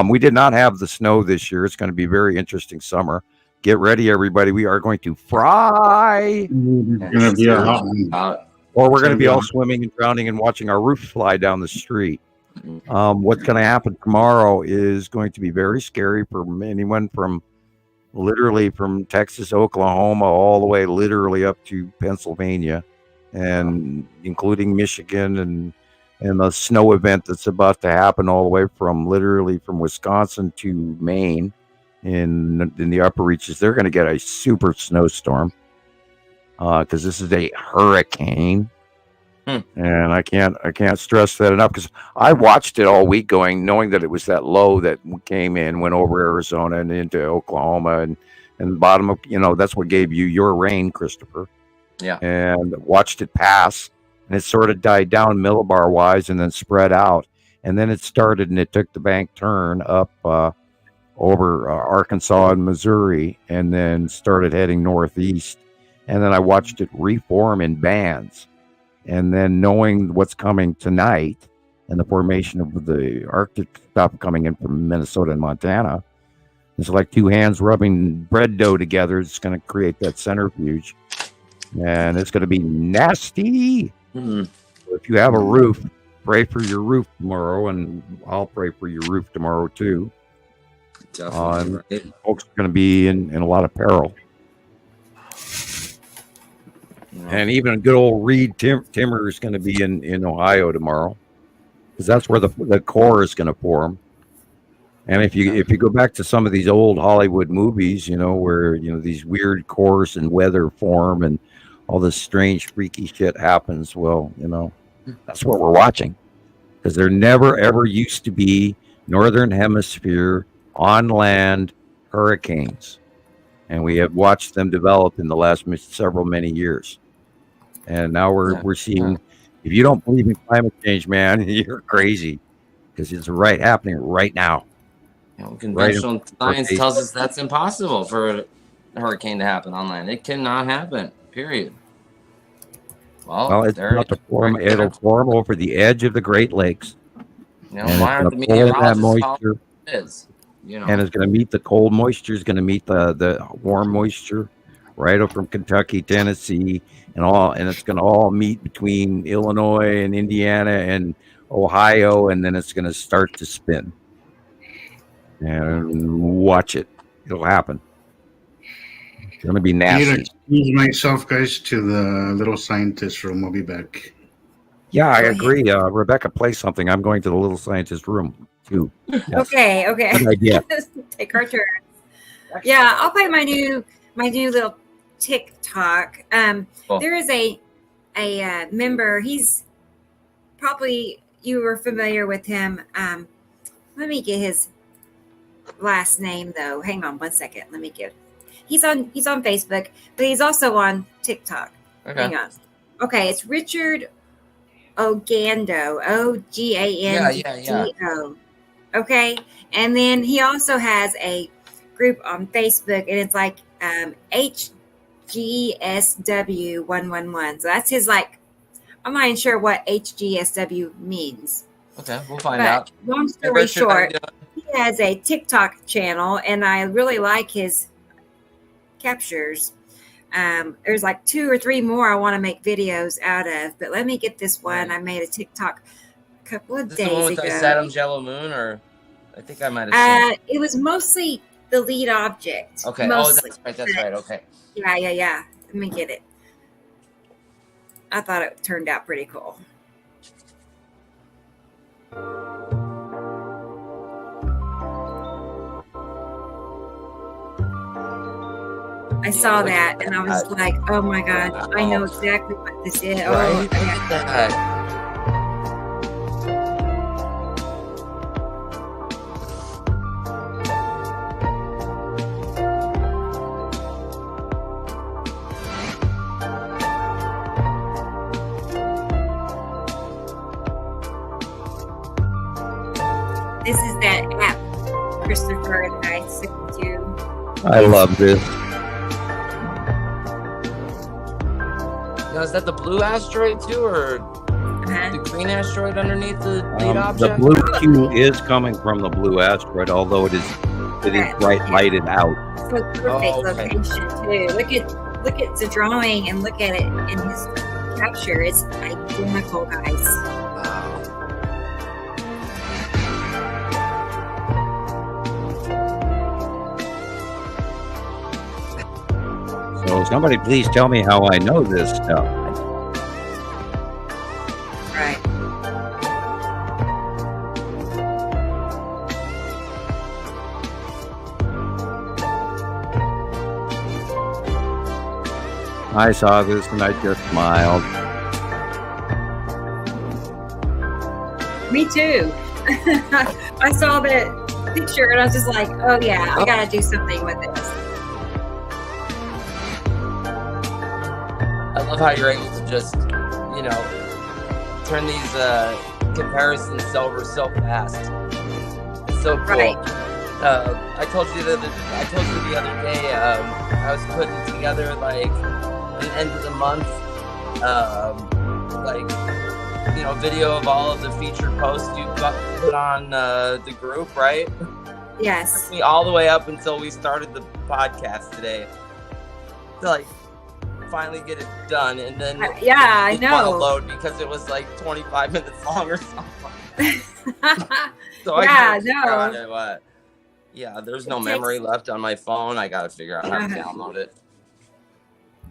we did not have the snow this year. It's going to be a very interesting summer. Get ready, everybody. We are going to fry. It's going to be a hot one. Or we're going to be all swimming and drowning and watching our roof fly down the street. What's going to happen tomorrow is going to be very scary for anyone from Texas, Oklahoma, all the way literally up to Pennsylvania, and including Michigan and the snow event that's about to happen all the way from Wisconsin to Maine in the upper reaches. They're going to get a super snowstorm because this is a hurricane. And I can't stress that enough, because I watched it all week knowing that it was that low that came in, went over Arizona and into Oklahoma and the bottom of, that's what gave you your rain, Christoper. Yeah. And watched it pass, and it sort of died down millibar wise and then spread out. And then it started and it took the bank turn up over Arkansas and Missouri, and then started heading northeast. And then I watched it reform in bands. And then knowing what's coming tonight and the formation of the Arctic stuff coming in from Minnesota and Montana, it's like two hands rubbing bread dough together. It's going to create that centrifuge, and it's going to be nasty. So if you have a roof, pray for your roof tomorrow, and I'll pray for your roof tomorrow too. Definitely. Folks are going to be in a lot of peril. And even a good old Reed Timmer is going to be in Ohio tomorrow, because that's where the core is going to form. And if you go back to some of these old Hollywood movies, where these weird cores and weather form and all this strange freaky shit happens, well, that's what we're watching, because there never ever used to be Northern Hemisphere on land hurricanes, and we have watched them develop in the last many years. And now we're seeing, if you don't believe in climate change, man, you're crazy, because it's happening right now. Conventional science tells us that's impossible for a hurricane to happen on land. It cannot happen, period. Well, it's about to form. It'll form over the edge of the Great Lakes. And why aren't the meteorologists moisture? And it's going to meet the cold moisture. It's going to meet the warm moisture right up from Kentucky, Tennessee, and it's going to all meet between Illinois and Indiana and Ohio, and then it's going to start to spin. And watch it; it'll happen. It's going to be nasty. I'm excuse myself, guys, to the little scientist room. I'll be back. Yeah, I agree. Rebecca, play something. I'm going to the little scientist room too. Yes. Okay. Good idea. Take our turn. Yeah, I'll play my new little TikTok. Cool. There is a member. He's probably, you were familiar with him. Let me get his last name though. Hang on one second. He's on Facebook, but he's also on TikTok. Okay. Hang on. Okay, it's Richard Ogando. Ogando. Yeah. Okay, and then he also has a group on Facebook, and it's like HGSW111. So that's his, like, I'm not even sure what HGSW means. Okay, we'll find out. Long story short, he has a TikTok channel, and I really like his captures. There's like 2 or 3 more I want to make videos out of, but let me get this one. I made a TikTok a couple of days ago. The one with Saturn's yellow moon, or I think I might have seen it was mostly the lead object. Okay. Mostly. Oh, that's right. Okay. Yeah. Let me get it. I thought it turned out pretty cool. I saw that and I was like, oh my God, I know exactly what this is. Right? prefer it nice 62. I love this. Now, is that the blue asteroid too, or the green asteroid underneath the lead object? The blue Q is coming from the blue asteroid, although it is bright lighted out. So perfect location too. Look at the drawing and look at it in his capture. It's identical, guys. So somebody please tell me how I know this stuff. Right. I saw this and I just smiled. Me too. I saw that picture and I was just like, oh yeah, I gotta do something with this. I love how you're able to just, turn these comparisons over so fast. It's so cool. Right. I told you the other day, I was putting together like an end of the month, video of all of the featured posts you put on the group, right? Yes. Took me all the way up until we started the podcast today. So, finally get it done, and then I know. Load because it was like 25 minutes long or something. So there's no memory left on my phone. I gotta figure out how to download it.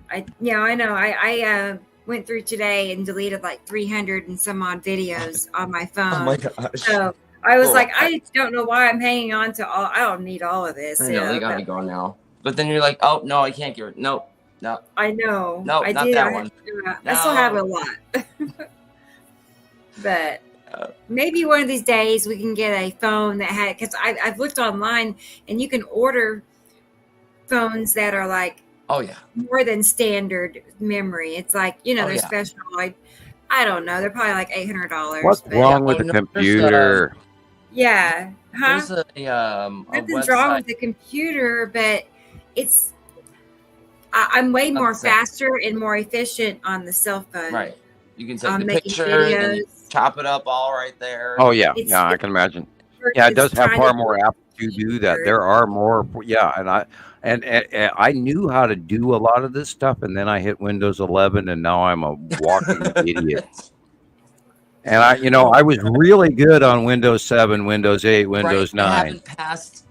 I know. I went through today and deleted like 300 and some odd videos on my phone. Oh my gosh. So I was like, I don't know why I'm hanging on to all. I don't need all of this. I know, they got me going now. But then you're like, oh no, I can't get it. No. I know. No, I not did. that one. I still have a lot. But maybe one of these days we can get a phone that had, because I've looked online and you can order phones that are like more than standard memory. It's like, they're special. Like, I don't know. They're probably like $800. What's wrong with the computer? Yeah. Huh? There's nothing's wrong with the computer, but I'm way more faster and more efficient on the cell phone. Right. You can take the picture and chop it up all right there. Oh, yeah. I can imagine. Yeah, it does have far more apps to do that. There are more. Yeah, and I knew how to do a lot of this stuff, and then I hit Windows 11, and now I'm a walking idiot. And I was really good on Windows 7, Windows 8, Windows 9. I haven't passed.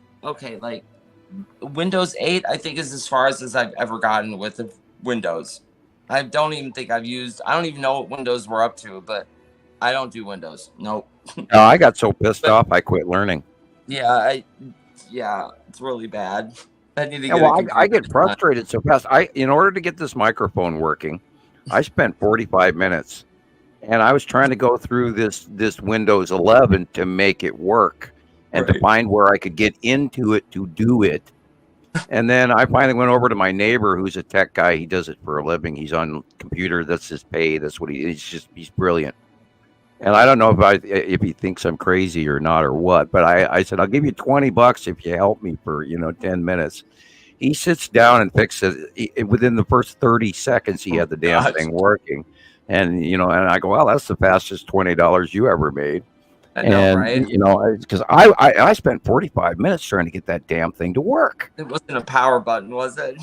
Windows 8, I think, is as far as I've ever gotten with the Windows. I don't even think I don't even know what Windows we're up to, but I don't do Windows. Nope. No, I got so pissed off, I quit learning. Yeah, it's really bad. I need to get I get frustrated so fast. In order to get this microphone working, I spent 45 minutes, and I was trying to go through this Windows 11 to make it work. And to find where I could get into it to do it. And then I finally went over to my neighbor who's a tech guy. He does it for a living. He's on computer. That's his pay. That's what he's brilliant. And I don't know if he thinks I'm crazy or not or what, but I said, I'll give you $20 if you help me for, 10 minutes. He sits down and fixes it. Within the first 30 seconds, he had the damn thing working. And, and I go, well, that's the fastest $20 you ever made. I know, right? Because I spent 45 minutes trying to get that damn thing to work. It wasn't a power button, was it?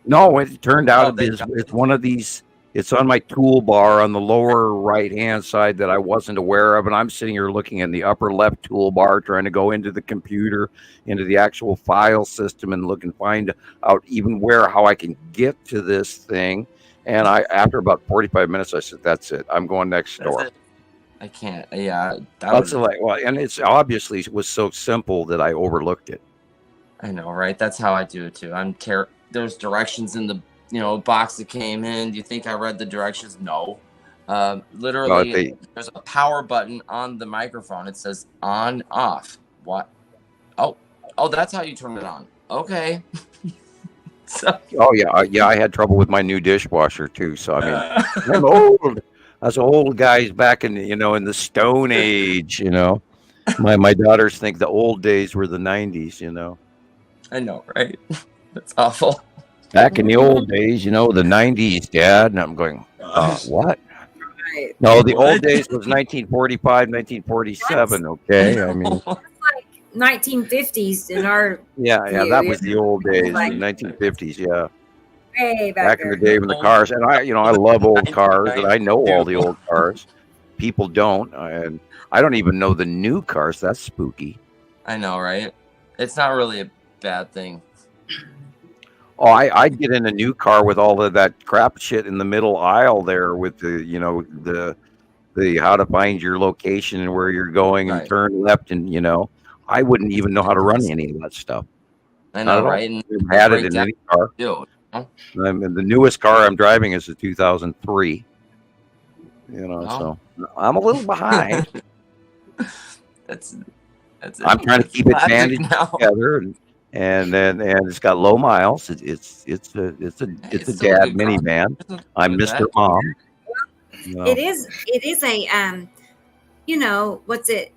No, it turned out it's one of these. It's on my toolbar on the lower right-hand side that I wasn't aware of, and I'm sitting here looking in the upper left toolbar, trying to go into the computer, into the actual file system, and look and find out even how I can get to this thing. And after about 45 minutes, I said, "That's it. I'm going next door." I can't. Yeah, and it's obviously was so simple that I overlooked it. I know, right? That's how I do it too. There's directions in the box that came in. Do you think I read the directions? No. Literally, there's a power button on the microphone. It says on, off. What? Oh, that's how you turn it on. Okay. I had trouble with my new dishwasher too. So I mean, I'm old. Us old guys back in in the Stone Age, My daughters think the old days were the 90s, you know. I know, right? That's awful. Back in the old days, you know, the 90s, Dad. And I'm going, what? Right. No, the old days was 1945, 1947, okay? I mean, It's like 1950s in our yeah, view, that was the old days, like, the 1950s, yeah. way Back in the there. day when the cars, and I love old cars, and I know all the old cars. People don't, and I don't even know the new cars. That's spooky. I know, right? It's not really a bad thing. Oh, I'd get in a new car with all of that crap shit in the middle aisle there with the, you know, the how to find your location and where you're going and Right. turn left, and, you know, I wouldn't even know how to run any of that stuff. I Not know, at all. right? And I've had it break in down any car. too. And the newest car I'm driving is a 2003. You know, Oh. so I'm a little behind. That's I'm trying to keep it classic bandaged now. together, and it's got low miles. It's a still a dad good car. minivan. I'm With Mr. that. Mom. You know. It is a you know, what's it?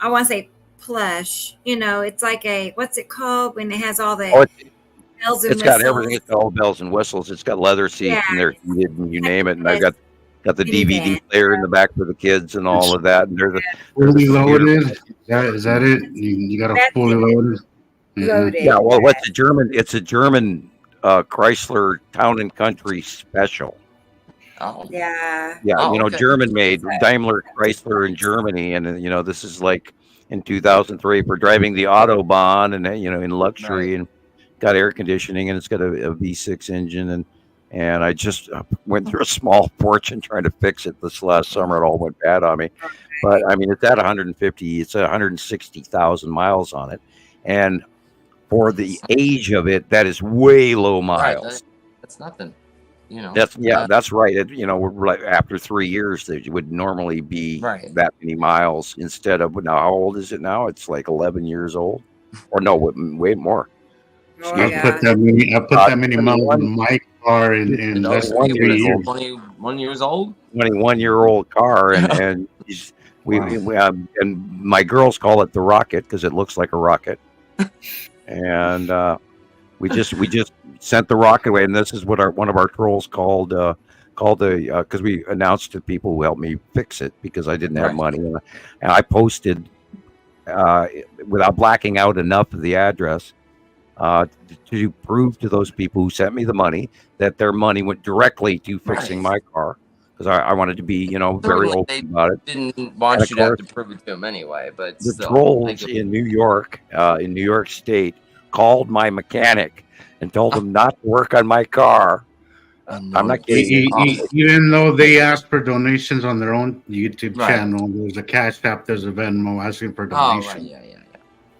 I want to say plush. You know, it's like a, what's it called when it has all the Oh, bells and it's got whistles? everything. It's got all bells and whistles. It's got leather seats Yeah. and they're heated and you name it. And I've Yes. got the DVD Minivan. player in the back for the kids and all of that. And there's a Fully loaded. beautiful- Is that it? You got a That's fully it. loaded. Mhm. Loaded. yeah. Well, what's a German? It's a German Chrysler Town and Country Special. Oh, Yeah. Yeah, Oh, you know, okay. German made, Daimler Chrysler in Germany, and you know, this is like in 2003 for driving the Autobahn, and you know, in luxury, and got air conditioning, and it's got a V6 engine, and I just went through a small fortune trying to fix it this last summer. It all went bad on me, but I mean, it's at 150, it's 160,000 miles on it, and for the age of it, that is way low right. miles. That's nothing. You know. That's right. You know, we're like after 3 years, that would normally be Right. that many miles instead of now. How old is it now? It's like 11 years old, or no, way more. Oh, I yeah. put that many miles 21. on my car in You know, less than 1 3 years years. old. 21 years old. 21-year-old car, and and my girls call it the Rocket because it looks like a rocket, and we just sent the rocket away, and this is what one of our trolls called because we announced to people who helped me fix it because I didn't have Right. money, and I posted without blacking out enough of the address to prove to those people who sent me the money that their money went directly to fixing my car, because I wanted to be, you know, very Certainly open about it. Didn't And want of you to have to course, prove it to him anyway, but the still, trolls in New York State, called my mechanic and told him not to work on my car. I'm not kidding. Even though they ask for donations on their own YouTube Right. channel, there's a Cash App, there's a Venmo asking for Oh, donations. right, yeah.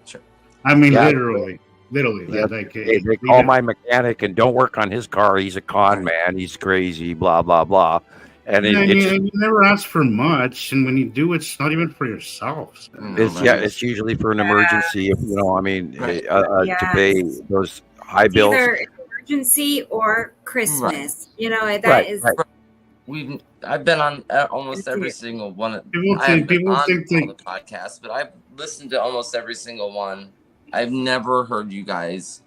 Sure. I mean, Yeah. literally. Yeah, Like, they call my mechanic and don't work on his car. He's a con man. He's crazy. Blah blah blah. And you never ask for much, and when you do, it's not even for yourself. it's usually for an emergency. If, you know, I mean, to pay those high It's bills. either emergency or Christmas. You know, that Right, is. right. I've been on almost every single one. People I haven't think- been on people think all the podcasts, but I've listened to almost every single one. I've never heard you guys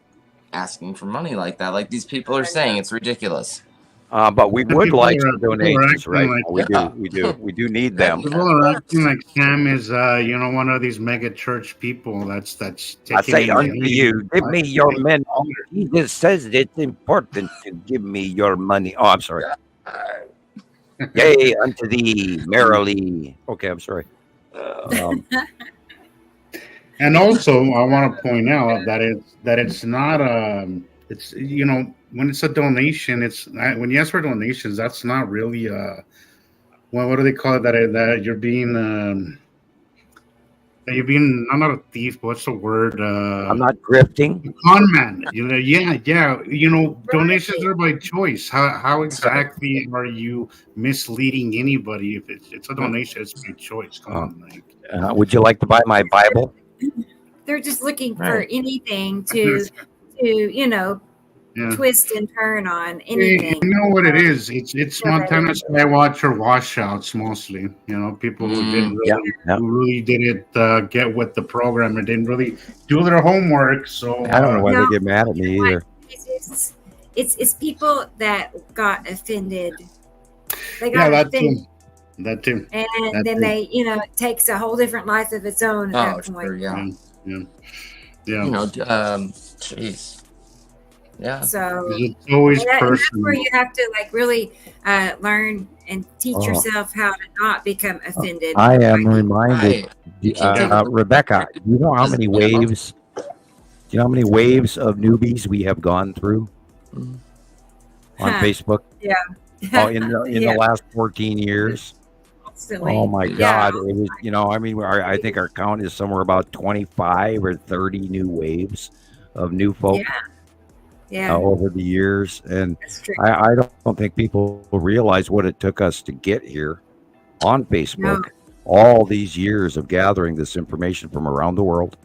asking for money like that. Like these people are saying, it's ridiculous. But we would People like are- some people are donations, acting right? like- We do need them. People are acting like Sam is, one of these mega church people. That's I taking say in unto money. you, give me your money. Jesus says it's important to give me your money. Oh, I'm sorry. Yea, unto thee, merrily. Okay, I'm sorry. And also, I want to point out that it's not it's when it's a donation, it's when you ask for donations, that's not really what do they call it, that you're being I'm not a thief, but what's the word? I'm not grifting. Con man. Donations are by choice. How exactly are you misleading anybody if it's a donation? It's by choice. Come on, like. Would you like to buy my Bible? They're just looking for Right. anything to twist and turn on anything. You know what it is? It's Montana Skywatcher washouts mostly. You know, people who didn't who really didn't get with the program or didn't really do their homework. So I don't know why they get mad at me either. It's people that got offended. They got offended. That too. And then they, it takes a whole different life of its own at that point. Sure, yeah. Jeez. Yeah. So it's always personal. That's where you have to really learn and teach yourself how to not become offended. I am reminded, Rebecca. Do you know how many waves? Do you know how many waves of newbies we have gone through on Facebook? Yeah. In the last 14 years. Constantly. Oh my God! It was, I think our count is somewhere about 25 or 30 new waves of new folk. Over the years, and I don't think people realize what it took us to get here on Facebook. All these years of gathering this information from around the world,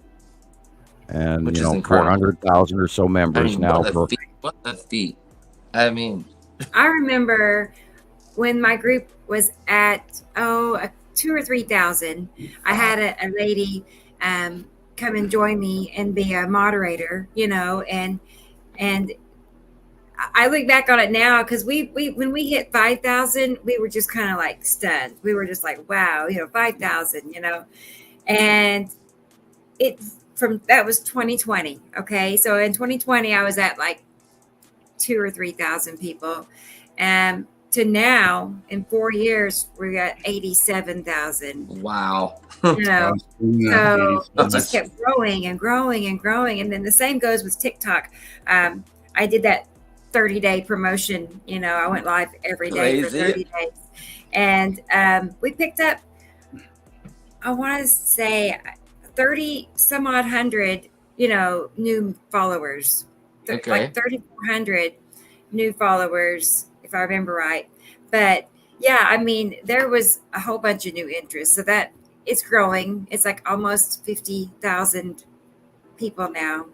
and 400,000 or so members now. What the feat? I mean, I remember when my group was at 2,000 or 3,000. I had a lady come and join me and be a moderator, and I look back on it now because we when we hit 5,000, we were just kind of stunned. We were just like, wow, 5,000, and that was 2020. Okay. So in 2020, I was at 2,000 or 3,000 people. To now, in 4 years, we're at 87,000. Wow. So it just kept growing and growing and growing. And then the same goes with TikTok. I did that 30-day promotion. I went live every day for 30 days. And we picked up, I want to say 30 some odd hundred, new followers. Okay. 3,400 new followers, if I remember right. But yeah, there was a whole bunch of new interest. So that it's growing. It's almost 50,000 people now.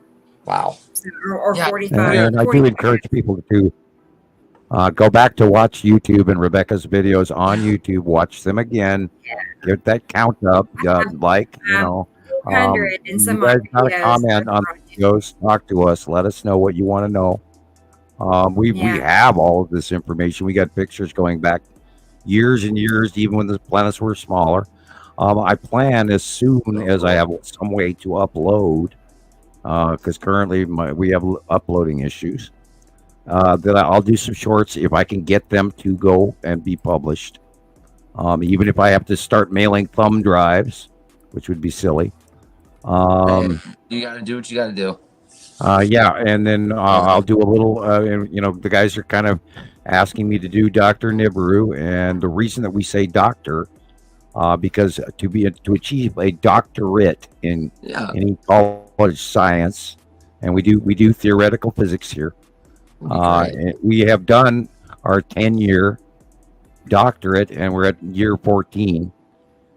Wow. So, or 45. And I do encourage people to go back to watch YouTube and Rebecca's videos on YouTube. Watch them again. Get that count up. 100 and some you guys got to comment on the videos. Talk to us. Let us know what you want to know. We have all of this information. We got pictures going back years and years, even when the planets were smaller. I plan as soon as I have some way to upload, because currently we have uploading issues, that I'll do some shorts if I can get them to go and be published. Even if I have to start mailing thumb drives, which would be silly. You got to do what you got to do. And then I'll do a little, the guys are kind of asking me to do Dr. Nibiru, and the reason that we say doctor, because to achieve a doctorate in any college science, and we do theoretical physics here. And we have done our 10-year doctorate, and we're at year 14.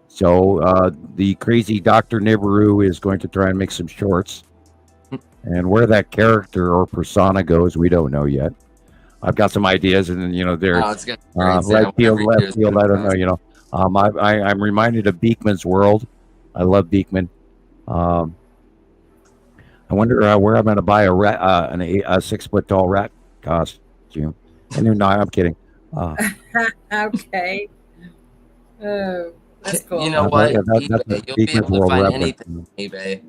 So the crazy Dr. Nibiru is going to try and make some shorts. And where that character or persona goes, we don't know yet. I've got some ideas, and then they're left field. I don't know. I'm reminded of Beekman's World. I love Beekman. I wonder where I'm going to buy a 6 foot tall rat costume. And they're not. I'm kidding. Okay. Oh, that's cool. You know what? That's you'll be able to find anything on eBay.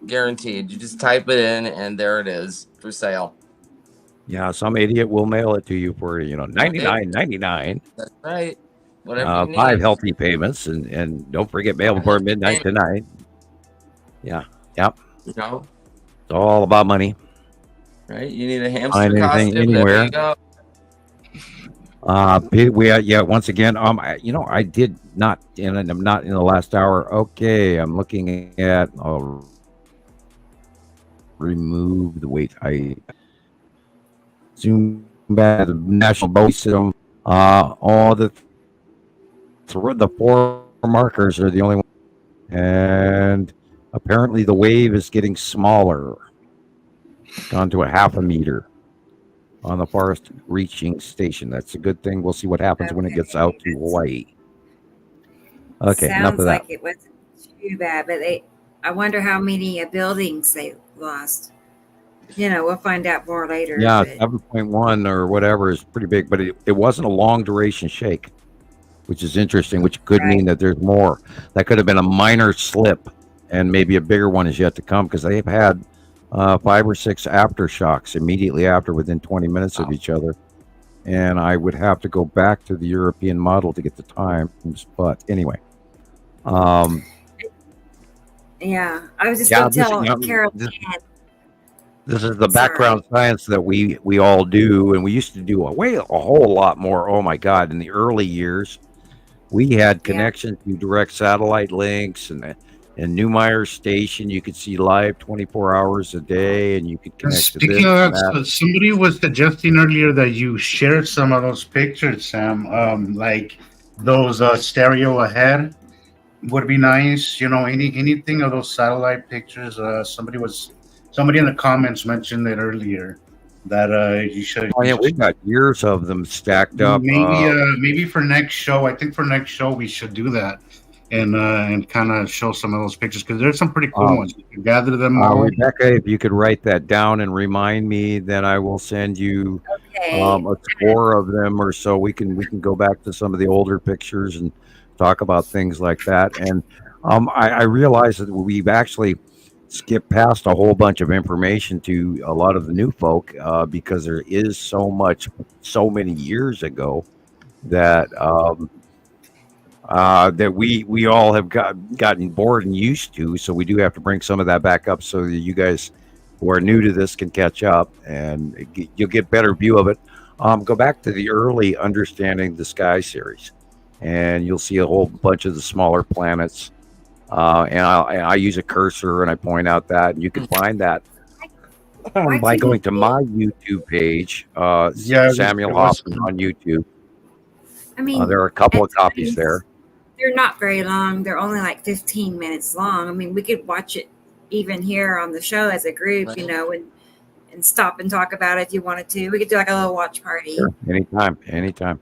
Guaranteed. You just type it in, and there it is for sale. Yeah, some idiot will mail it to you for $99.99. That's right. Whatever. 5 healthy payments, and don't forget mail before midnight tonight. Yeah. Yep. It's all about money. Right. You need a hamster Find anything costume. anywhere. There you go. Once again, I did not, and I'm not in the last hour. Okay, I'm looking at. I'll remove the wait. I zoom back to the national bow system. All the 4 markers are the only one, and apparently the wave is getting smaller, gone to a 0.5 meter. on the farthest reaching station. That's a good thing. We'll see what happens when it gets out to Hawaii. Okay, enough of that. Sounds like it wasn't too bad, but I wonder how many buildings they lost. We'll find out more later. Yeah, 7.1 or whatever is pretty big, but it wasn't a long duration shake, which is interesting, which could mean that there's more. That could have been a minor slip, and maybe a bigger one is yet to come, because they've had 5 or 6 aftershocks immediately after, within 20 minutes of each other. And I would have to go back to the European model to get the times, but anyway. Yeah, I was just going to tell Carol. This is the background science that we all do, and we used to do a whole lot more. Oh my God! In the early years, we had connections to direct satellite links, and Neumeyer Station you could see live 24 hours a day, and you could connect. Speaking of that, somebody was suggesting earlier that you shared some of those pictures, Sam. Like those stereo ahead would be nice. Anything of those satellite pictures. Somebody in the comments mentioned it earlier that you should. Oh yeah, we've got years of them stacked up. Maybe for next show, I think for next show we should do that and kind of show some of those pictures, because there's some pretty cool ones. You can gather them all. Rebecca, if you could write that down and remind me, then I will send you a score of them or so. We can go back to some of the older pictures and talk about things like that. And I realize that we've actually skip past a whole bunch of information to a lot of the new folk because there is so many years ago that that we all have gotten bored and used to. So we do have to bring some of that back up so that you guys who are new to this can catch up, and you'll get a better view of it. Go back to the early Understanding the Sky series, and you'll see a whole bunch of the smaller planets. And I use a cursor and I point out that, and you can find that by going to my YouTube page, Samuel Hofman on YouTube. I mean, there are a couple of copies there. They're not very long. They're only like 15 minutes long. I mean, we could watch it even here on the show as a group, and stop and talk about it if you wanted to. We could do like a little watch party. Sure. Anytime.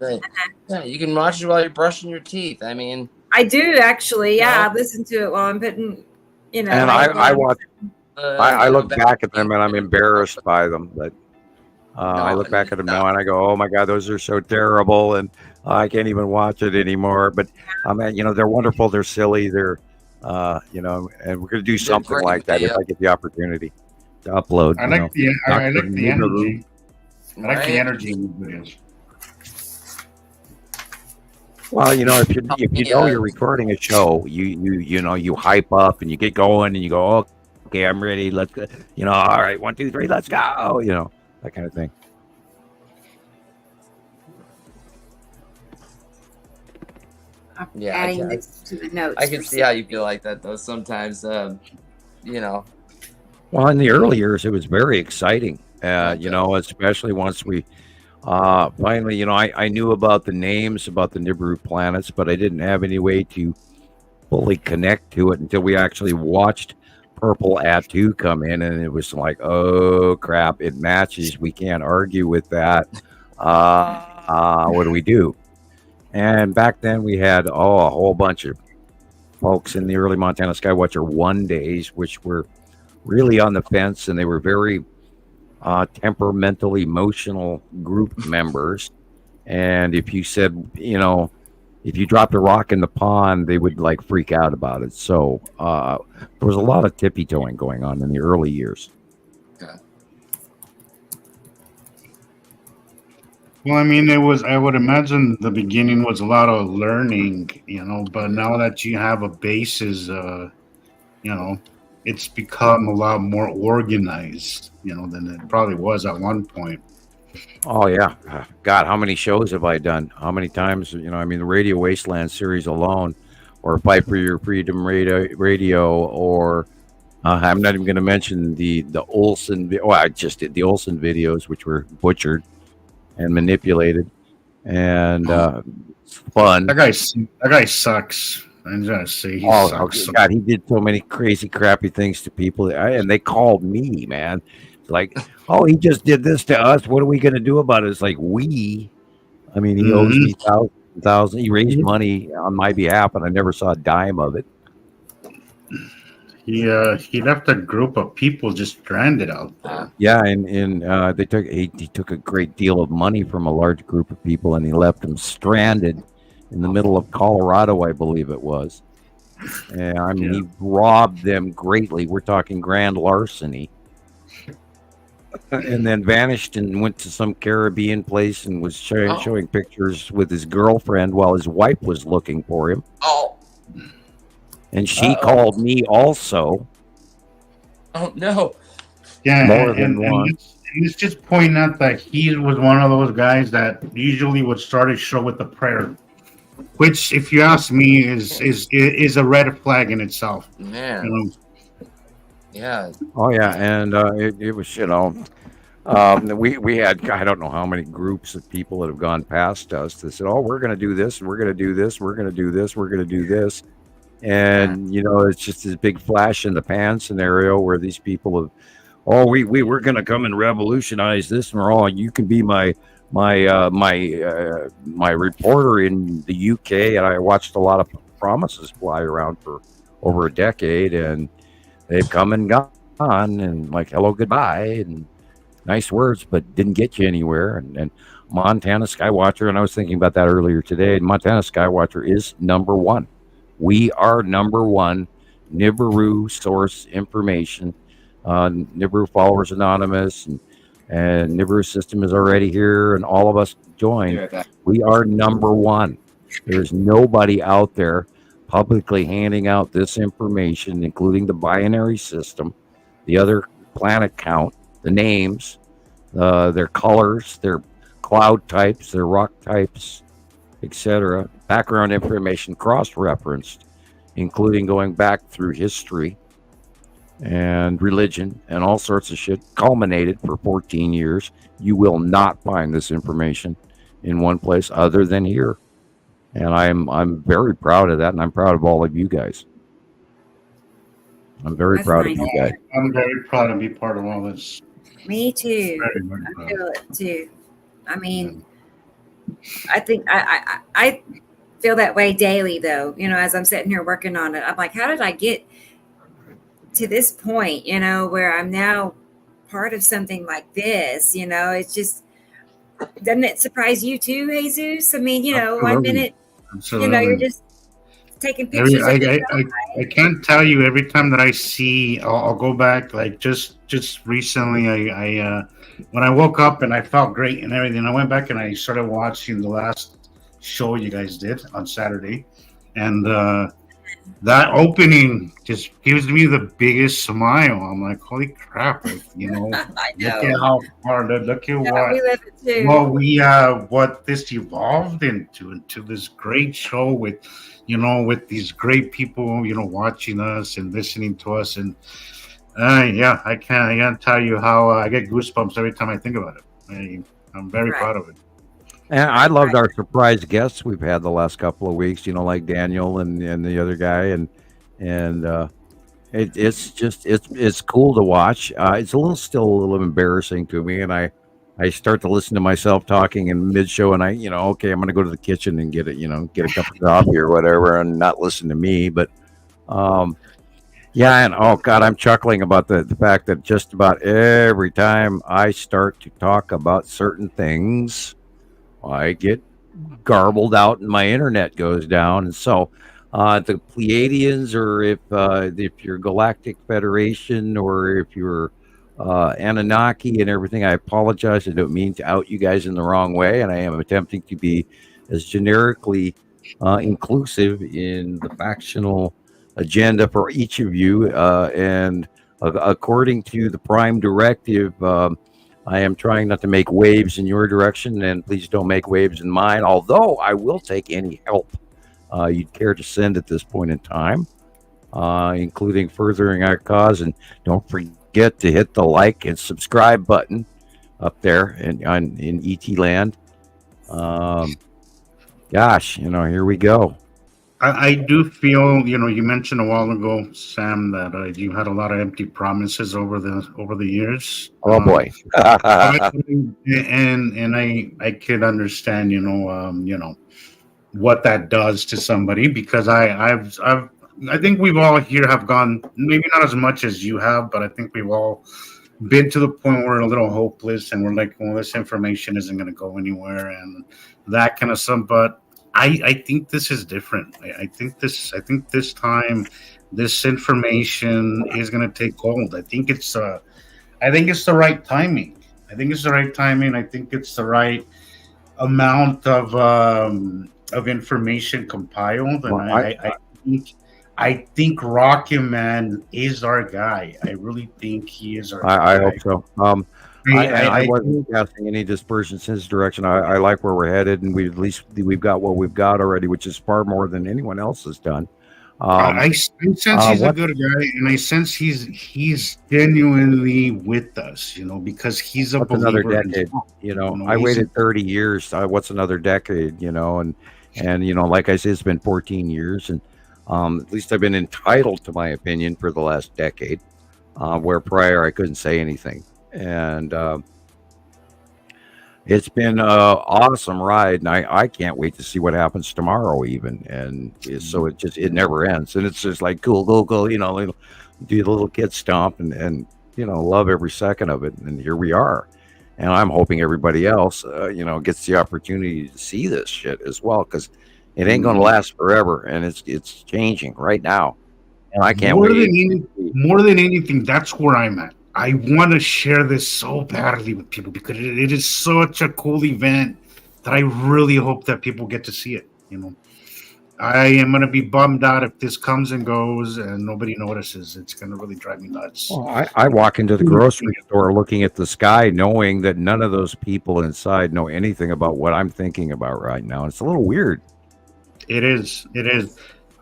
Right. Yeah, you can watch it while you're brushing your teeth. I mean, I do actually. Yeah, I listen to it while I'm putting, And I watch. I look back at them and I'm embarrassed by them, but I look back at them now and I go, "Oh my God, those are so terrible," and I can't even watch it anymore. But they're wonderful. They're silly. They're, and we're gonna do something like that if I get the opportunity to upload. I like the energy. I like the energy in the videos. Well, if you know you're recording a show, you hype up and you get going and you go, "Oh, okay, I'm ready. Let's go. All right, 1, 2, 3, let's go." That kind of thing. Adding this to the notes. I can see how you feel like that though. Sometimes, Well, in the early years, it was very exciting. Especially once we. Finally, I knew about the names, about the Nibiru planets, but I didn't have any way to fully connect to it until we actually watched Purple Atu come in, and it was like, oh crap, it matches. We can't argue with that. What do we do? And back then we had a whole bunch of folks in the early Montana Skywatcher 1 days, which were really on the fence, and they were very temperamental, emotional group members. And if you said, if you dropped a rock in the pond, they would like freak out about it. So there was a lot of tippy-toeing going on in the early years. Okay. Well, I mean, I would imagine the beginning was a lot of learning, but now that you have a basis, it's become a lot more organized, than it probably was at one point. Oh yeah, God, how many shows have I done? How many times? The Radio Wasteland series alone, or Fight for Your Freedom Radio, or I'm not even going to mention the Olsen. I just did the Olsen videos, which were butchered and manipulated, and it's fun. That guy sucks. I'm gonna say he sucks. God, he did so many crazy, crappy things to people, and they called me, man. It's like, oh, he just did this to us. What are we going to do about it? It's like, he owes me thousand. He raised money on my behalf, and I never saw a dime of it. He left a group of people just stranded out there. Yeah, and he took a great deal of money from a large group of people, and he left them stranded in the middle of Colorado, I believe it was. And he robbed them greatly. We're talking grand larceny. And then vanished and went to some Caribbean place and was showing pictures with his girlfriend while his wife was looking for him. Oh. And she called me also. Oh, no. Yeah, more than one. He's just pointing out that he was one of those guys that usually would start his show with a prayer, which, if you ask me, is a red flag in itself. Man. You know? Yeah. Oh, yeah. And it was, we had, I don't know how many groups of people that have gone past us that said, oh, we're going to do this, and we're going to do this, we're going to do this, we're going to do this. And, it's just this big flash in the pan scenario where these people have, we were going to come and revolutionize this. And we're all, you can be my reporter in the UK. And I watched a lot of promises fly around for over a decade. And they've come and gone and like, hello, goodbye. And nice words, but didn't get you anywhere. And Montana Skywatcher, and I was thinking about that earlier today. Montana Skywatcher is number one. We are number one Nibiru source information. Nibiru Followers Anonymous and Nibiru System is already here, and all of us joined. We are number one. There's nobody out there publicly handing out this information, including the binary system, the other planet count, the names, their colors, their cloud types, their rock types, etc. Background information cross-referenced, including going back through history and religion and all sorts of shit, culminated for 14 years. You will not find this information in one place other than here. And I'm very proud of that, and I'm proud of all of you guys. I'm very proud of you guys. I'm very proud to be part of all this. Me too. I feel it too. I mean, I think I feel that way daily, though. As I'm sitting here working on it, I'm like, how did I get to this point? Where I'm now part of something like this. It's just, doesn't it surprise you too, Jesus? I mean, Absolutely. 1 minute, Absolutely. you're just taking pictures. I can't tell you every time that I see. I'll go back. Like just recently, I when I woke up and I felt great and everything, I went back and I started watching the last show you guys did on Saturday, and that opening just gives me the biggest smile. I'm like, holy crap! Like, I know. Look at how far. Look at what this evolved into this great show with these great people, watching us and listening to us. And I can't tell you how I get goosebumps every time I think about it. I'm very proud of it. And I loved our surprise guests we've had the last couple of weeks, like Daniel and the other guy. And it's cool to watch. It's still a little embarrassing to me. And I start to listen to myself talking in mid-show, and I'm going to go to the kitchen and get a cup of coffee or whatever, and not listen to me. But, and oh God, I'm chuckling about the fact that just about every time I start to talk about certain things, I get garbled out and my internet goes down. And so, the Pleiadians, or if you're Galactic Federation, or if you're Anunnaki and everything, I apologize. I don't mean to out you guys in the wrong way, and I am attempting to be as generically inclusive in the factional agenda for each of you. And according to the Prime Directive, I am trying not to make waves in your direction, and please don't make waves in mine, although I will take any help you'd care to send at this point in time, including furthering our cause. And don't forget to hit the like and subscribe button up there in ET land. Gosh, here we go. I do feel, you mentioned a while ago, Sam, that you had a lot of empty promises over the years. Oh boy. and I could understand, what that does to somebody, because I think we've all here have gone, maybe not as much as you have, but I think we've all been to the point where we're a little hopeless and we're like, well, this information isn't going to go anywhere and that kind of stuff. But I think this is different. I think this time, this information is going to take hold. I think it's the right timing. I think it's the right amount of information compiled, and well, I think Rocket Man is our guy. I really think he is our guy. I hope so. I wasn't casting any dispersions in his direction. I like where we're headed, and we've got what we've got already, which is far more than anyone else has done. I sense he's a good guy, and I sense he's genuinely with us, because he's a believer. Another decade, I waited 30 years. What's another decade, and like I said, it's been 14 years, and at least I've been entitled to my opinion for the last decade, where prior I couldn't say anything. And it's been an awesome ride, and I can't wait to see what happens tomorrow even. And so it never ends, and it's just like cool, do the little kid stomp and love every second of it. And here we are, and I'm hoping everybody else gets the opportunity to see this shit as well, because it ain't going to last forever, and it's changing right now, and I can't wait. More than anything, that's where I'm at. I want to share this so badly with people, because it is such a cool event that I really hope that people get to see it. I am going to be bummed out if this comes and goes and nobody notices. It's going to really drive me nuts. Well, I walk into the grocery store looking at the sky, knowing that none of those people inside know anything about what I'm thinking about right now. It's a little weird. It is.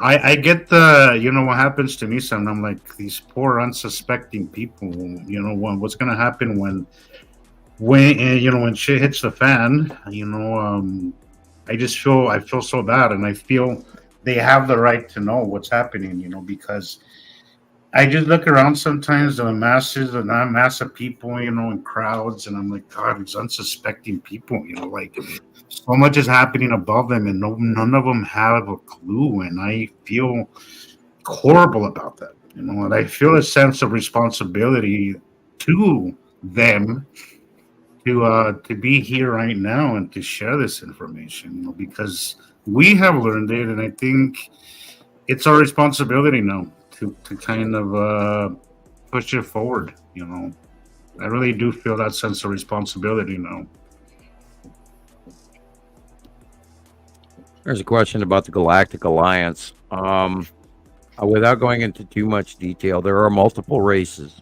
I get what happens to me, son. I'm like, these poor unsuspecting people, what's going to happen when shit hits the fan, I feel so bad, and I feel they have the right to know what's happening, because I just look around sometimes, the mass of people, in crowds, and I'm like, God, these unsuspecting people, like so much is happening above them, and none of them have a clue, and I feel horrible about that, and I feel a sense of responsibility to them to be here right now and to share this information, because we have learned it, and I think it's our responsibility now to kind of push it forward. I really do feel that sense of responsibility now. There's a question about the Galactic Alliance. Without going into too much detail, there are multiple races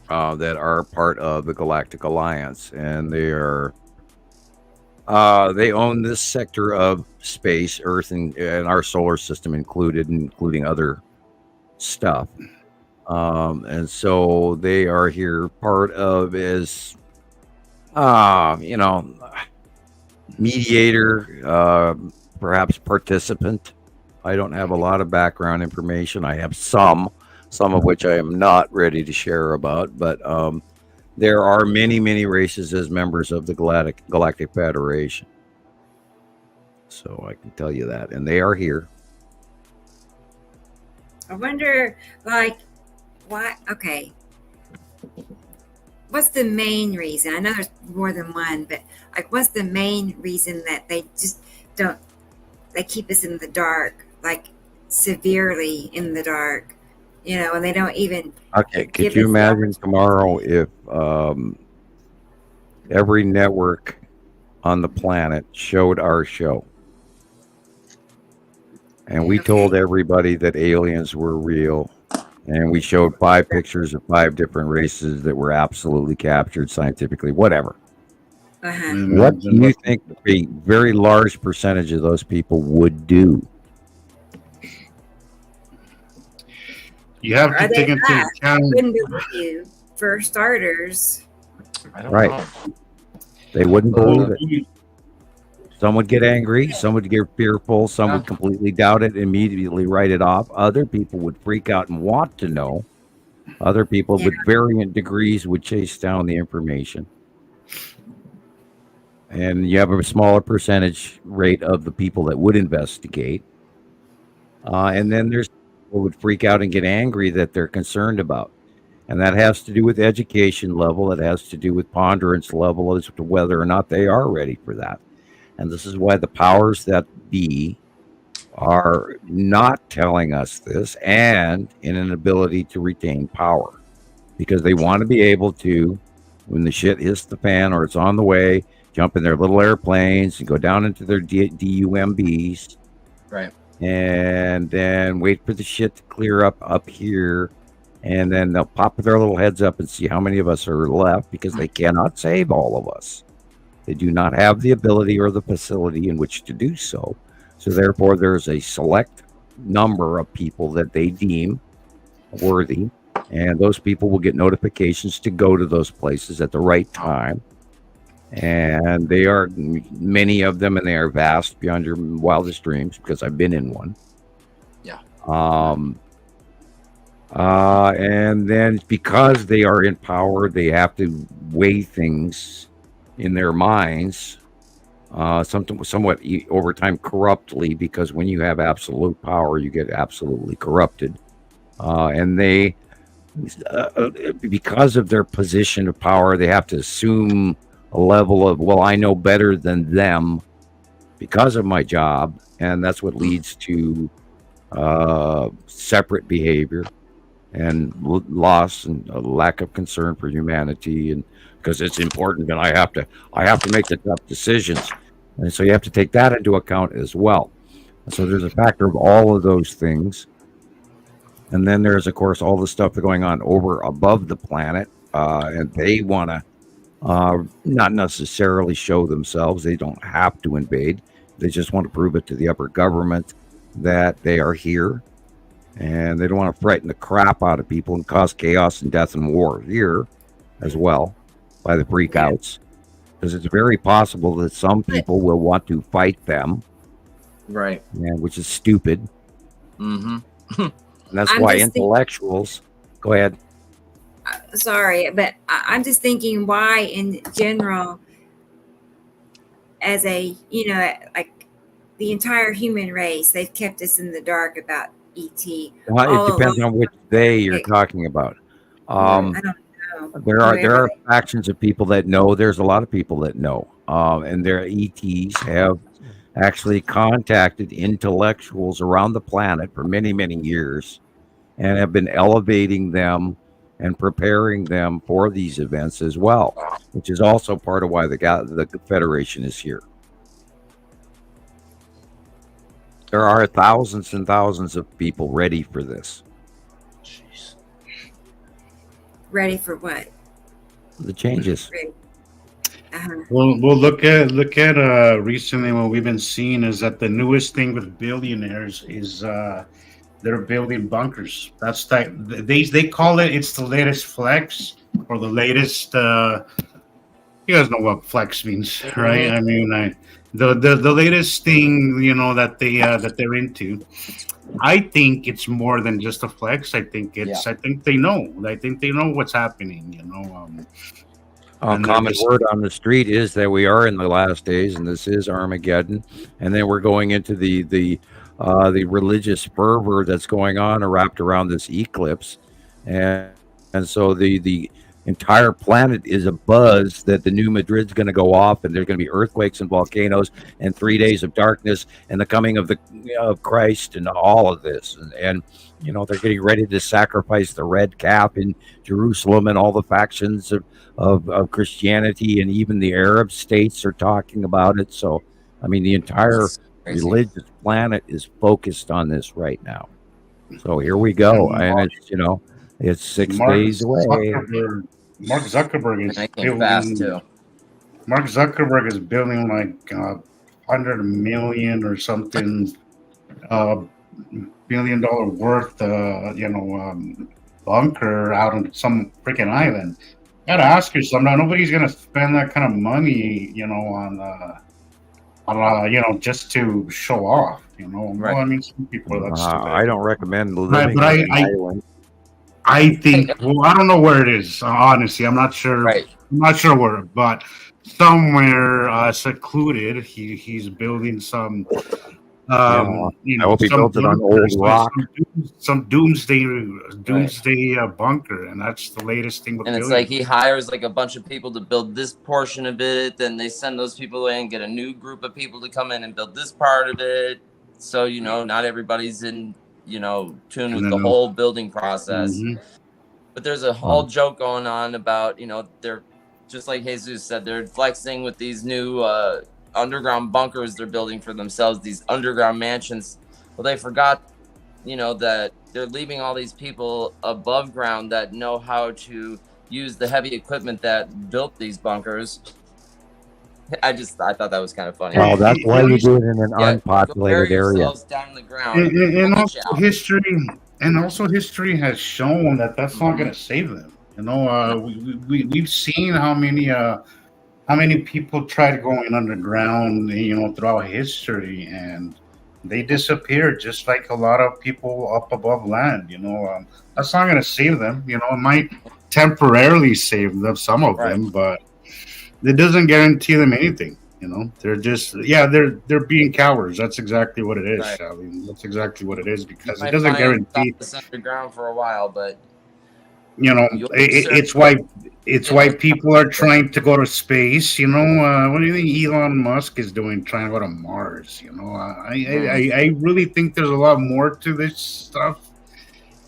that are part of the Galactic Alliance, and they own this sector of space, Earth, and our solar system including other stuff. And so they are here part of as mediator, perhaps participant. I don't have a lot of background information. I have some of which I am not ready to share about, but there are many races as members of the Galactic Federation. So I can tell you that, and they are here. I wonder, why? Okay, what's the main reason? I know there's more than one, but what's the main reason that they just don't? They keep us in the dark, severely in the dark, and they don't even. Okay, could you imagine tomorrow if every network on the planet showed our show, and we told everybody that aliens were real, and we showed 5 pictures of 5 different races that were absolutely captured scientifically, whatever. What do you think a very large percentage of those people would do? You have to take into account. Wouldn't believe, for starters. I don't know. They wouldn't believe it. Some would get angry, some would get fearful, some would completely doubt it, immediately write it off. Other people would freak out and want to know. Other people with varying degrees would chase down the information. And you have a smaller percentage rate of the people that would investigate. And then there's people who would freak out and get angry that they're concerned about. And that has to do with education level. It has to do with ponderance level as to whether or not they are ready for that. And this is why the powers that be are not telling us this and in an ability to retain power. Because they want to be able to, when the shit hits the fan or it's on the way, jump in their little airplanes and go down into their DUMBs. Right. And then wait for the shit to clear up here. And then they'll pop their little heads up and see how many of us are left, because they cannot save all of us. They do not have the ability or the facility in which to do so. So therefore, there's a select number of people that they deem worthy. And those people will get notifications to go to those places at the right time. And they are, many of them, and they are vast beyond your wildest dreams, because I've been in one. Yeah. And then because they are in power, they have to weigh things in their minds, somewhat over time corruptly, because when you have absolute power, you get absolutely corrupted. And they, because of their position of power, they have to assume a level of, well, I know better than them because of my job. And that's what leads to separate behavior and loss and a lack of concern for humanity, and because it's important, and I have to make the tough decisions, and so you have to take that into account as well. So there's a factor of all of those things, and then there's of course all the stuff going on over above the planet, and they want to not necessarily show themselves. They don't have to invade. They just want to prove it to the upper government that they are here. And they don't want to frighten the crap out of people and cause chaos and death and war here as well by the freakouts. Because it's very possible that some people will want to fight them. Right. And which is stupid. Mm-hmm. And that's why intellectuals... Go ahead. Sorry, but I'm just thinking why in general, as a, like the entire human race, they've kept us in the dark about ET. Well, it depends on which day you're talking about. I don't know. There are factions of people that know. There's a lot of people that know, and their ETs have actually contacted intellectuals around the planet for many, many years, and have been elevating them and preparing them for these events as well, which is also part of why the Federation is here. There are thousands and thousands of people ready for this. Jeez. Ready for what? The changes. We'll look at recently what we've been seeing is that the newest thing with billionaires is they're building bunkers. That's like they call it. It's the latest flex or the latest. You guys know what flex means, right? I mean, the latest thing, that they're into. I think it's more than just a flex. I think it's. Yeah. I think they know. I think they know what's happening. Common word on the street is that we are in the last days, and this is Armageddon, and then we're going into the religious fervor that's going on wrapped around this eclipse, and so the entire planet is abuzz that the new Madrid's going to go off, and there's going to be earthquakes and volcanoes and 3 days of darkness and the coming of Christ and all of this, and they're getting ready to sacrifice the red calf in Jerusalem, and all the factions of Christianity and even the Arab states are talking about it. So I mean, the entire religious planet is focused on this right now. So here we go, and it's it's 6 days away. Mark Zuckerberg is building fast too. Mark Zuckerberg is building like $100 million or something, $1 billion worth, bunker out on some freaking island. You gotta ask yourself now. Nobody's gonna spend that kind of money, just to show off. Right. Well, I mean, some people that's I don't recommend living but on an island. I think. Well, I don't know where it is. Honestly, I'm not sure. Right. I'm not sure where, but somewhere secluded. He's building some. I hope he built it on old rock. Some doomsday bunker, and that's the latest thing. And it's like he hires like a bunch of people to build this portion of it, then they send those people in, get a new group of people to come in and build this part of it. So not everybody's in tune with the whole building process. Mm-hmm. But there's a whole joke going on about they're just like Jesus said, they're flexing with these new underground bunkers they're building for themselves, these underground mansions. Well, they forgot that they're leaving all these people above ground that know how to use the heavy equipment that built these bunkers. I thought that was kind of funny. Well, that's why you do it in an unpopulated area. Down the ground. And also history has shown that that's not going to save them. We've seen how many people tried going underground, throughout history, and they disappeared just like a lot of people up above land. That's not going to save them. It might temporarily save them, some of them, but it doesn't guarantee them anything. They're just they're being cowards. That's exactly what it is, Sally. That's exactly what it is, because it doesn't guarantee this underground for a while, but it's why people are trying to go to space. What do you think Elon Musk is doing, trying to go to Mars? I really think there's a lot more to this stuff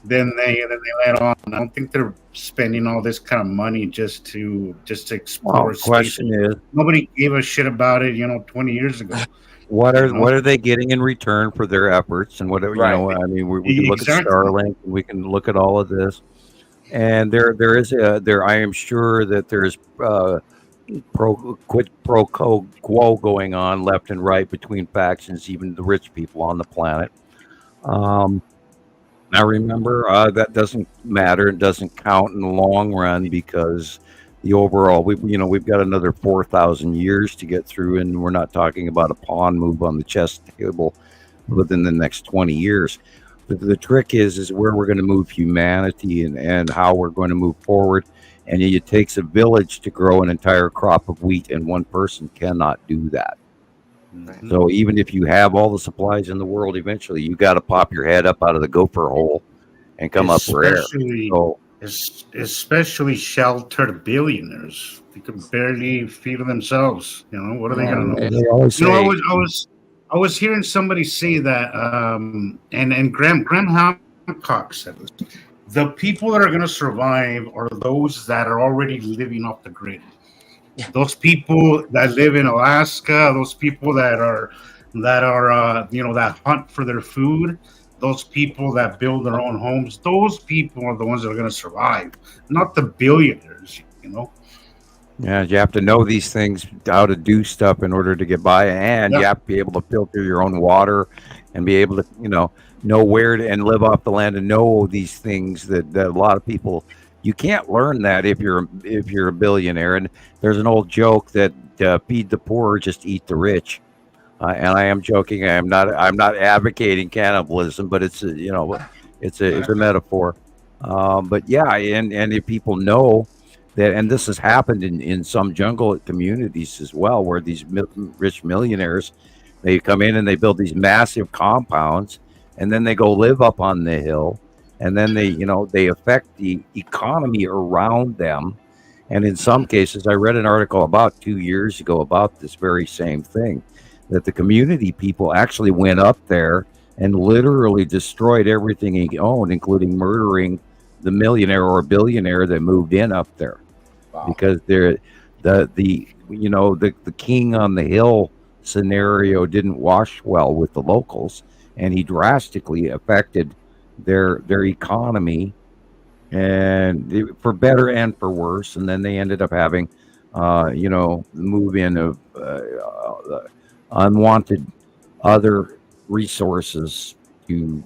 than they let on. I don't think they're spending all this kind of money just to explore. Well, the question is, nobody gave a shit about it 20 years ago. What are they getting in return for their efforts? And whatever I mean, we can look at Starlink, and we can look at all of this, and there is I am sure that there's quid pro quo going on left and right between factions, even the rich people on the planet. Now remember, that doesn't matter. It doesn't count in the long run, because the overall, we've got another 4,000 years to get through, and we're not talking about a pawn move on the chess table within the next 20 years. But the trick is where we're going to move humanity and how we're going to move forward. And it takes a village to grow an entire crop of wheat, and one person cannot do that. Mm-hmm. So even if you have all the supplies in the world, eventually you got to pop your head up out of the gopher hole and come up for air. Especially sheltered billionaires, they can barely feed themselves. What are they going to know? I was hearing somebody say that, and Graham Hancock said this: the people that are going to survive are those that are already living off the grid. Those people that live in Alaska, those people that hunt for their food, those people that build their own homes, those people are the ones that are going to survive, not the billionaires. Yeah, you have to know these things, how to do stuff in order to get by, and you have to be able to filter your own water and be able to, know where to and live off the land, and know these things that a lot of people. You can't learn that if you're a billionaire. And there's an old joke that feed the poor, just eat the rich. And I am joking. I'm not advocating cannibalism, but it's a metaphor. But yeah, and if people know that, and this has happened in some jungle communities as well, where these rich millionaires, they come in and they build these massive compounds, and then they go live up on the hill. And then they affect the economy around them. And in some cases, I read an article about 2 years ago about this very same thing, that the community people actually went up there and literally destroyed everything he owned, including murdering the millionaire or billionaire that moved in up there. Wow. Because the king on the hill scenario didn't wash well with the locals, and he drastically affected their economy, and for better and for worse. And then they ended up having move in of unwanted other resources to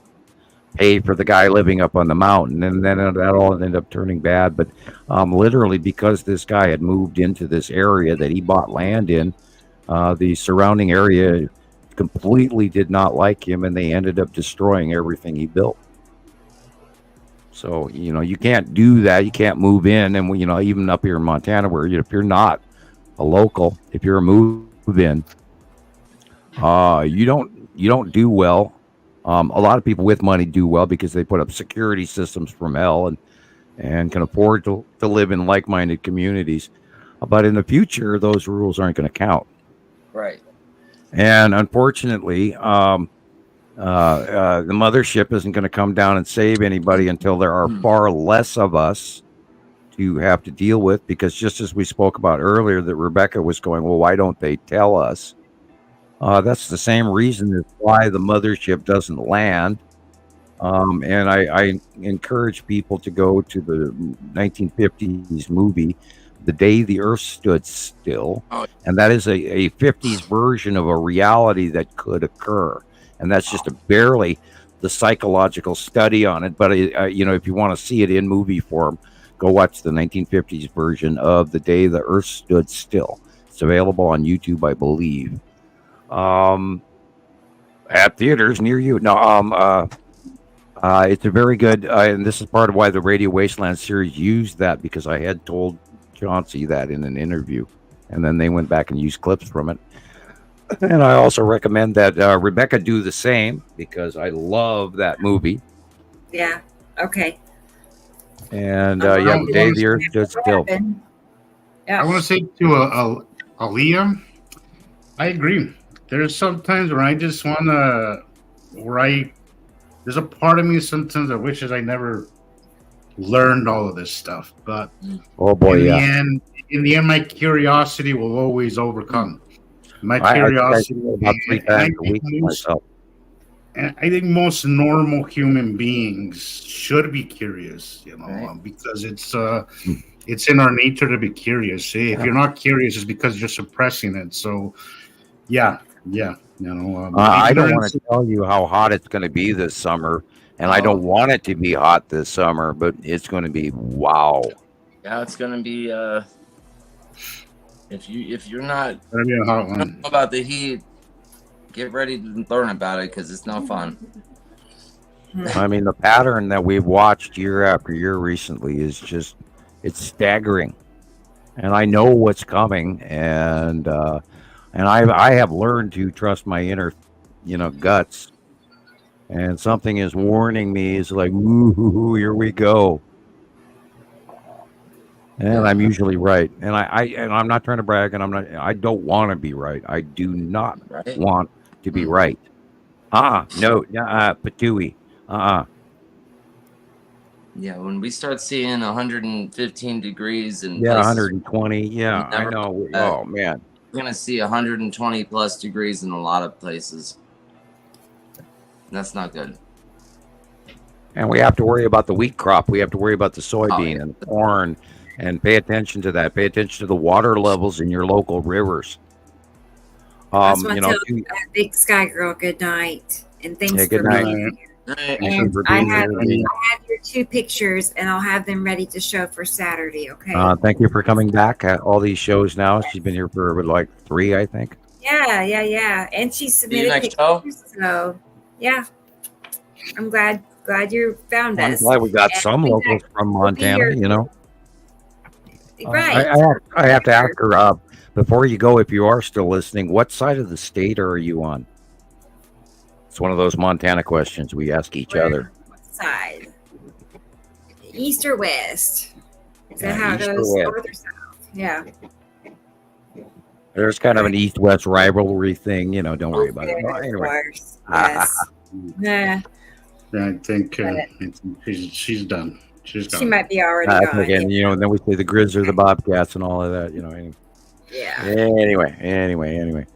pay for the guy living up on the mountain, and then that all ended up turning bad. But literally, because this guy had moved into this area that he bought land in, The surrounding area completely did not like him, and they ended up destroying everything he built. So, you can't do that. You can't move in. And, even up here in Montana, where if you're not a local, if you're a move-in, you don't do well. A lot of people with money do well because they put up security systems from hell and can afford to live in like-minded communities. But in the future, those rules aren't going to count. Right. And unfortunately, the mothership isn't going to come down and save anybody until there are far less of us to have to deal with. Because just as we spoke about earlier, that Rebecca was going, well, why don't they tell us? That's the same reason as why the mothership doesn't land. And I encourage people to go to the 1950s movie, The Day the Earth Stood Still. And that is a 50s version of a reality that could occur. And that's just barely the psychological study on it. But, if you want to see it in movie form, go watch the 1950s version of The Day the Earth Stood Still. It's available on YouTube, I believe. At theaters near you. No, it's a very good, and this is part of why the Radio Wasteland series used that, because I had told Chauncey that in an interview, and then they went back and used clips from it. And I also recommend that Rebecca do the same, because I love that movie. Yeah. Okay. And The Day the Earth Stood Still. Yeah. I want to say to Aaliyah, I agree. There's sometimes where I just want to, there's a part of me sometimes that wishes I never learned all of this stuff. But oh boy, in the end, my curiosity will always overcome. My curiosity about 3 times a week myself. And I think most normal human beings should be curious, because it's in our nature to be curious. See, if you're not curious, it's because you're suppressing it. So, yeah. I don't want to tell you how hot it's going to be this summer, and I don't want it to be hot this summer, but it's going to be wow. Yeah, it's going to be. If you're not gonna be a hot one about the heat, get ready to learn about it, because it's no fun. I mean, the pattern that we've watched year after year recently is it's staggering, and I know what's coming, and I have learned to trust my inner, guts, and something is warning me. It's like, ooh, here we go. And I'm usually right, and I'm not trying to brag, and I don't want to be right. I do not want to be right. No, patooey. Yeah, when we start seeing 115 degrees and 120. Yeah, I know. Oh man, we're gonna see 120 plus degrees in a lot of places. That's not good. And we have to worry about the wheat crop. We have to worry about the soybean and the corn. And pay attention to that. Pay attention to the water levels in your local rivers. I just want to tell Big Sky Girl good night, and thanks for being here. And I have your 2 pictures, and I'll have them ready to show for Saturday. Okay. Thank you for coming back at all these shows. Now she's been here for like 3, I think. Yeah. And she submitted pictures. So yeah, I'm glad you found us. I'm glad we got some locals from Montana. Right. I have to ask her before you go, if you are still listening, what side of the state are you on? It's one of those Montana questions we ask each other. What side? East or west? Is that how it goes? North or south? Yeah. There's kind of an east-west rivalry thing, don't worry about it. Anyway. Yes. Yeah, I think she's done. She might be already gone. Again, and then we say the Grizz or the Bobcats and all of that, Yeah. Anyway.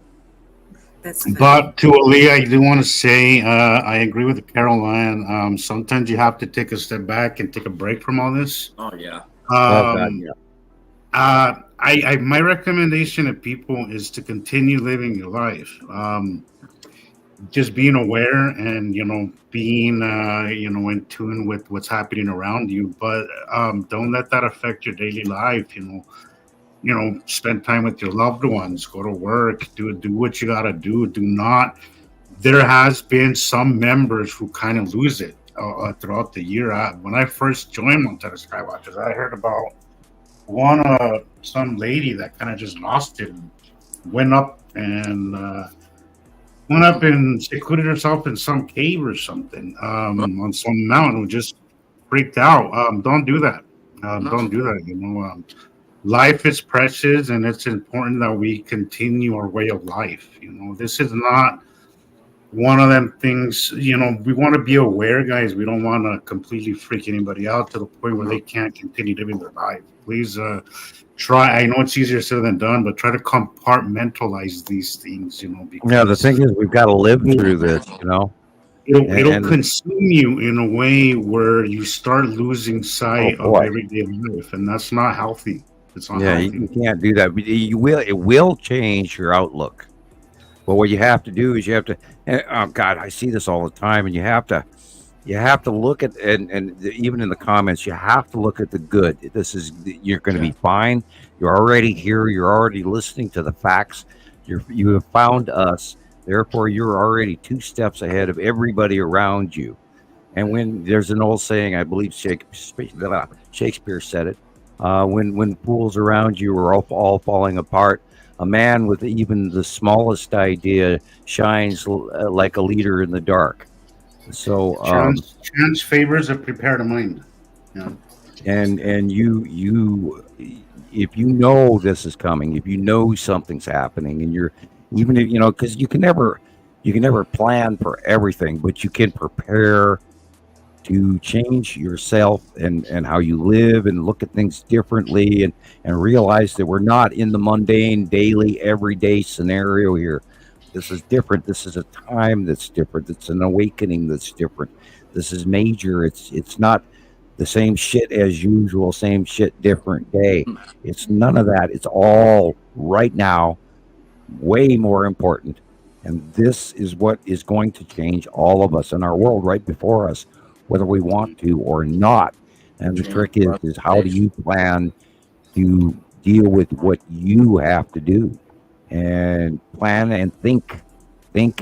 But to Aaliyah, I do want to say I agree with Caroline. Sometimes you have to take a step back and take a break from all this. Oh yeah. My recommendation to people is to continue living your life. Just being aware and being in tune with what's happening around you, but don't let that affect your daily life. spend time with your loved ones, go to work, do what you gotta do. Do not. There has been some members who kind of lose it throughout the year. When I first joined Montana Skywatchers, I heard about some lady that kind of just lost it and went up and secluded herself in some cave or something on some mountain, who just freaked out. Don't do that. Don't do that. Life is precious, and it's important that we continue our way of life. This is not one of them things. We want to be aware, guys. We don't want to completely freak anybody out to the point where they can't continue living their life. Please try. I know it's easier said than done, but try to compartmentalize these things. Yeah, the thing is, we've got to live through this. It'll consume you in a way where you start losing sight of everyday life, and that's not healthy. It's not healthy. You can't do that. It will change your outlook. But what you have to do is you have to. Oh God, I see this all the time, and you have to look at and even in the comments, you have to look at the good. You're going to be fine. You're already here. You're already listening to the facts. You have found us. Therefore, you're already 2 steps ahead of everybody around you. And when there's an old saying, I believe Shakespeare said it, when fools around you are all falling apart, a man with even the smallest idea shines like a leader in the dark. So chance favors a prepared mind. Yeah. And you if you know this is coming, if you know something's happening, and you're even because you can never plan for everything, but you can prepare to change yourself and how you live and look at things differently and realize that we're not in the mundane, daily, everyday scenario here. This is different. This is a time that's different. It's an awakening that's different. This is major. It's not the same shit as usual, same shit, different day. It's none of that. It's all right now, way more important. And this is what is going to change all of us in our world right before us, whether we want to or not. And the trick is how do you plan to deal with what you have to do, and plan and think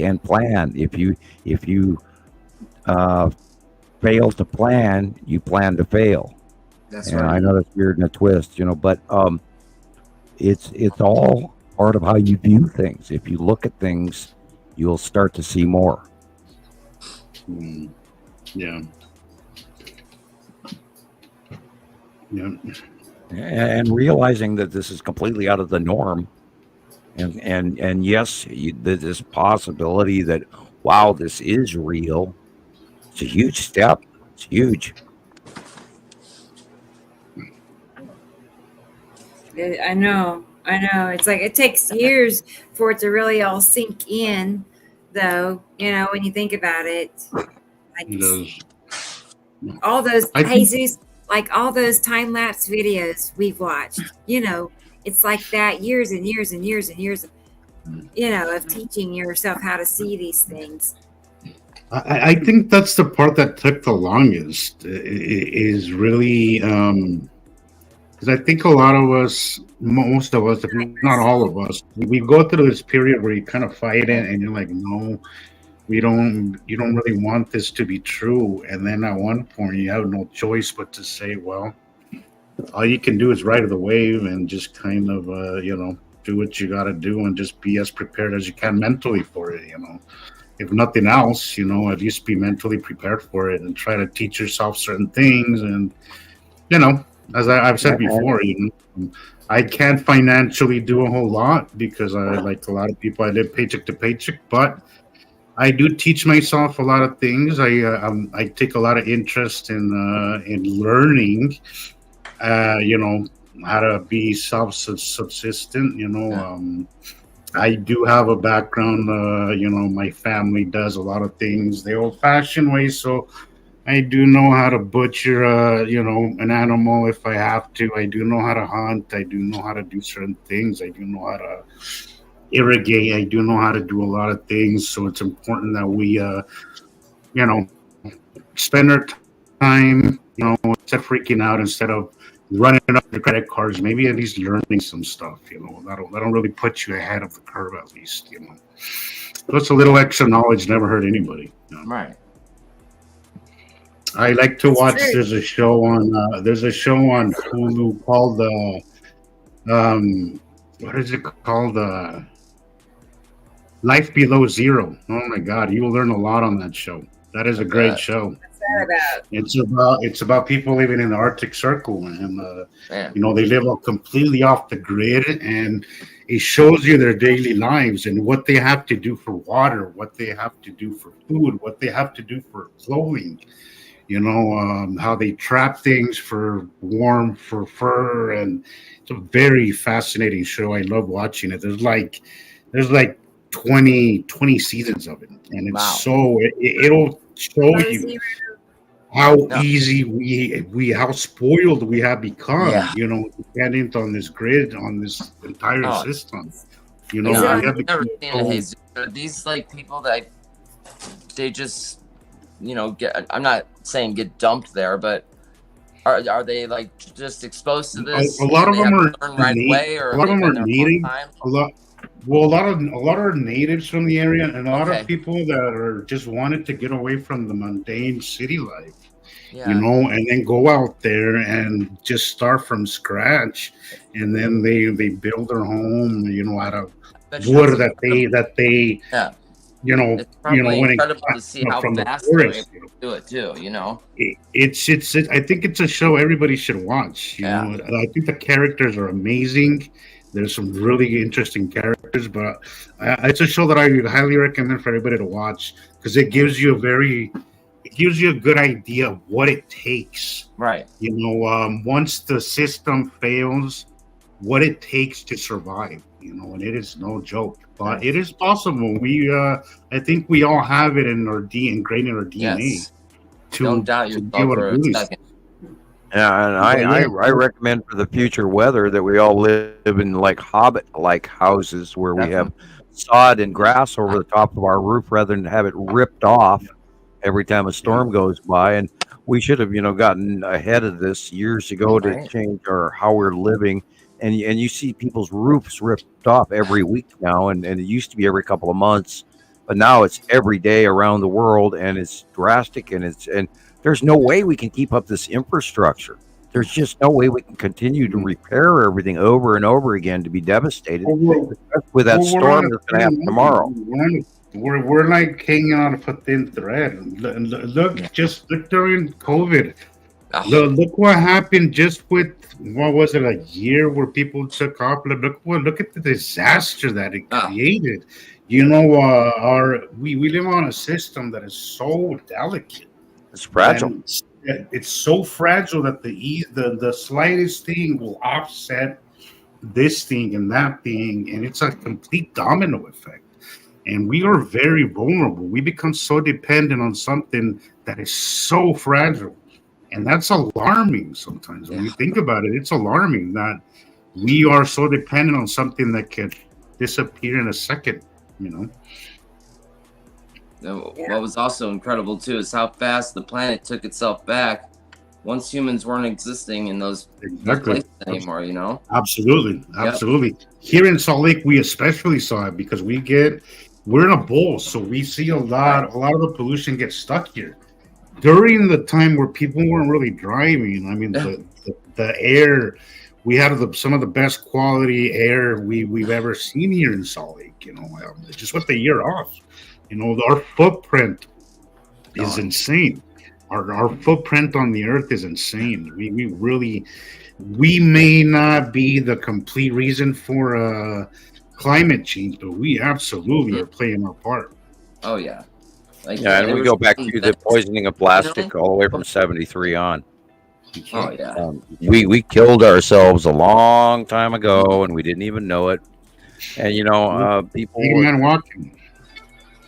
and plan. If you fail to plan, you plan to fail. That's and right. I know that's weird and a twist, but it's all part of how you view things. If you look at things, you'll start to see more. Yeah. Yeah. And realizing that this is completely out of the norm, and yes, this possibility that wow, this is real. It's a huge step. It's huge. I know. It's like it takes years for it to really all sink in, though. When you think about it, like all those Jesus, like all those time lapse videos we've watched. It's like that years and years and years and years, of teaching yourself how to see these things. I think that's the part that took the longest. Is really because I think a lot of us, most of us, if not all of us, we go through this period where you kind of fight it, and you're like, no, you don't really want this to be true. And then at one point, you have no choice but to say, well, all you can do is ride the wave and just kind of, do what you got to do and just be as prepared as you can mentally for it. If nothing else, at least be mentally prepared for it and try to teach yourself certain things. And, as I've said before, I can't financially do a whole lot because like a lot of people, I live paycheck to paycheck, but I do teach myself a lot of things. I take a lot of interest in learning, how to be self-subsistent. I do have a background. My family does a lot of things the old-fashioned way, so I do know how to butcher, an animal if I have to. I do know how to hunt. I do know how to do certain things. I do know how to irrigate. I do know how to do a lot of things. So it's important that we, spend our time, instead of freaking out, instead of running up your credit cards, maybe at least learning some stuff, that'll really put you ahead of the curve at least, Plus a little extra knowledge never hurt anybody. Right. I like to watch. There's a show on Hulu called what is it called? Life Below Zero. Oh my God, you will learn a lot on that show. That is a great show. What's that about? It's about people living in the Arctic Circle, and they live completely off the grid, and it shows you their daily lives and what they have to do for water, what they have to do for food, what they have to do for clothing. How they trap things for warmth, for fur, and it's a very fascinating show. I love watching it. There's like 20 seasons of it, and it's it'll show you how easy how spoiled we have become, dependent on this grid, on this entire system. We have these like people that they just I'm not saying get dumped there, but are they like just exposed to this? A lot of them are right away, or a lot of them are needing a lot. Well, a lot are natives from the area, and a lot of people that are just wanted to get away from the mundane city life, and then go out there and just start from scratch, and then they build their home, out of wood that they. It's probably incredible to see how fast they're able to do it too. It's I think it's a show everybody should watch. I think the characters are amazing. There's some really interesting characters, but it's a show that I would highly recommend for everybody to watch because it gives you a good idea of what it takes. Right. Once the system fails, what it takes to survive. And it is no joke. But it is possible. I think we all have it ingrained in our DNA. Yes. Don't doubt yourself for a second. Yeah, and I recommend for the future weather that we all live in like hobbit-like houses where we have sod and grass over the top of our roof rather than have it ripped off every time a storm goes by. And we should have, gotten ahead of this years ago to change how we're living. And you see people's roofs ripped off every week now, and it used to be every couple of months, but now it's every day around the world, and it's drastic, and there's no way we can keep up this infrastructure. There's just no way we can continue to repair everything over and over again to be devastated with that storm that's going to happen tomorrow. We're like hanging on a thin thread. Look during COVID. Look what happened just with what was it, a year where people took off. Look at the disaster that it created. We live on a system that is so delicate. It's fragile. It's so fragile that the slightest thing will offset this thing and that thing, and it's a complete domino effect. And we are very vulnerable. We become so dependent on something that is so fragile. And that's alarming sometimes. When you think about it, it's alarming that we are so dependent on something that can disappear in a second, What was also incredible, too, is how fast the planet took itself back once humans weren't existing in those places anymore, Absolutely. Here in Salt Lake, we especially saw it because we're in a bowl, so we see a lot of the pollution gets stuck here. During the time where people weren't really driving, the air, we had some of the best quality air we've ever seen here in Salt Lake. Just with the year off, our footprint is insane. Our footprint on the earth is insane. We may not be the complete reason for climate change, but we absolutely are playing our part. Oh yeah. And we go back to the poisoning of plastic all the way from 73 on. Oh yeah. We killed ourselves a long time ago, and we didn't even know it. And people. Man walking.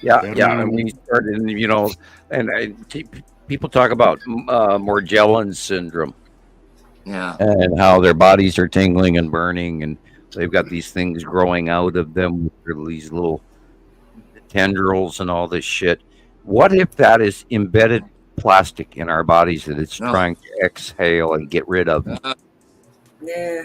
Yeah, and we started, and people talk about Morgellons syndrome. Yeah. And how their bodies are tingling and burning, and they've got these things growing out of them, these little tendrils and all this shit. What if that is embedded plastic in our bodies that it's trying to exhale and get rid of? Yeah.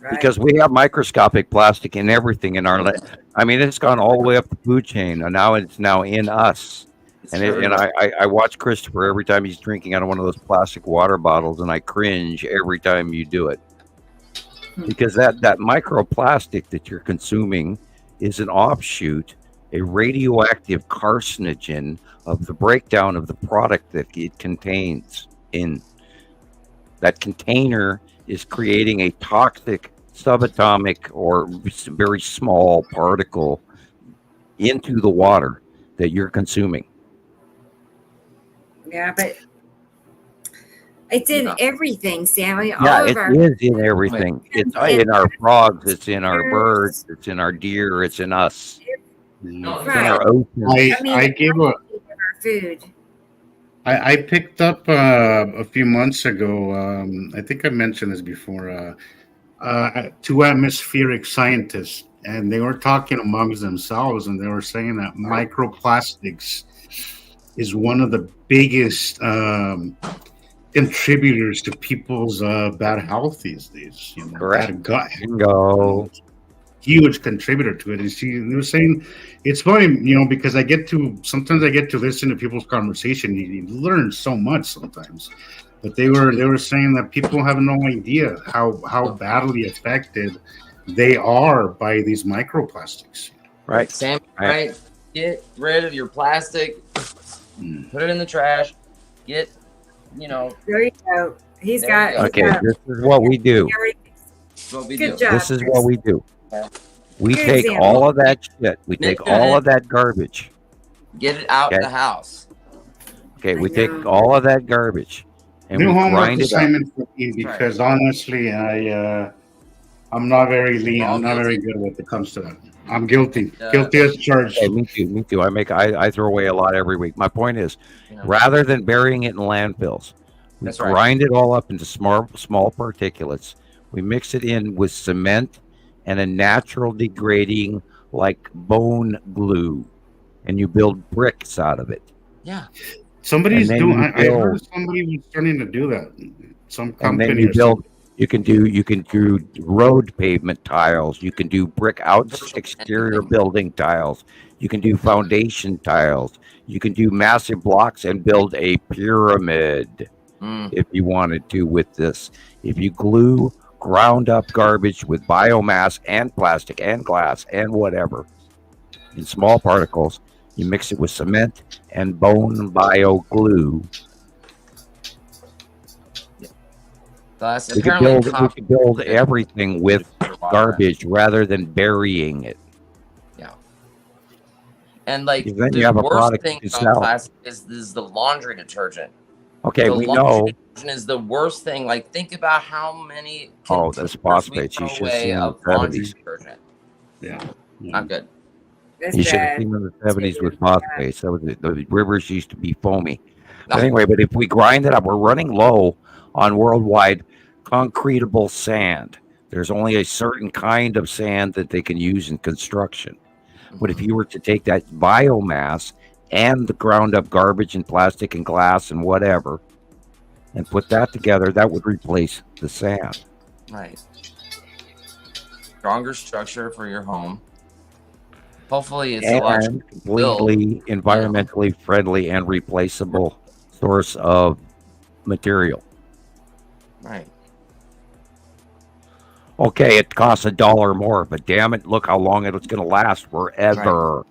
Right. Because we have microscopic plastic in everything in our. I mean, it's gone all the way up the food chain, and now it's now in us. And I watch Christoper every time he's drinking out of one of those plastic water bottles, and I cringe every time you do it, because that microplastic that you're consuming is an offshoot, a radioactive carcinogen of the breakdown of the product that it contains. In that container is creating a toxic subatomic or very small particle into the water that you're consuming. Yeah, but it's in everything, Sammy. Yeah, it is in everything. It's in our frogs. It's in our birds. It's in our deer. It's in us. It's in our oceans. I gave a food. I picked up a few months ago. I think I mentioned this before. 2 atmospheric scientists, and they were talking amongst themselves, and they were saying that microplastics is one of the biggest contributors to people's bad health these days. You know, bad gut health. Huge contributor to it. And they were saying, it's funny, you know, because sometimes I get to listen to people's conversation. You learn so much sometimes, but they were saying that people have no idea how badly affected they are by these microplastics. Right, Sam. Right. Get rid of your plastic. Put it in the trash. There you go. He's got. Okay, this is what we do. Good job. This is what we do. We take all of that shit. We take all of that garbage. Get it out the house. Okay, we take all of that garbage and New we homework grind it assignment for me, because honestly, I'm not very lean. I'm not very good when it comes to that. I'm guilty. Guilty as charged. Hey, me too. I throw away a lot every week. My point is, rather than burying it in landfills, we grind it all up into small particulates. We mix it in with cement and a natural degrading like bone glue, and you build bricks out of it. Yeah. Somebody's doing. I heard somebody was starting to do that. Some company. And then you build. You can do road pavement tiles. You can do brick exterior building tiles. You can do foundation tiles. You can do massive blocks and build a pyramid if you wanted to with this. If you glue ground up garbage with biomass and plastic and glass and whatever in small particles, you mix it with cement and bone bio glue. We could build everything with garbage rather than burying it. Yeah. And like then you have a product thing to about sell. plastic is the laundry detergent. Okay, we know. Detergent is the worst thing. Like, think about how many that's phosphates. You should see in the 70s. Yeah. Not good. You should have seen in the 70s with phosphates. That was the rivers used to be foamy. But anyway, but if we grind it up, we're running low on worldwide concretable sand. There's only a certain kind of sand that they can use in construction. But if you were to take that biomass and the ground up garbage and plastic and glass and whatever and put that together, that would replace the sand. Right. Stronger structure for your home. Hopefully it's a lot completely environmentally friendly and replaceable source of material. Right. Okay, it costs $1 more, but damn it, look how long it's going to last forever.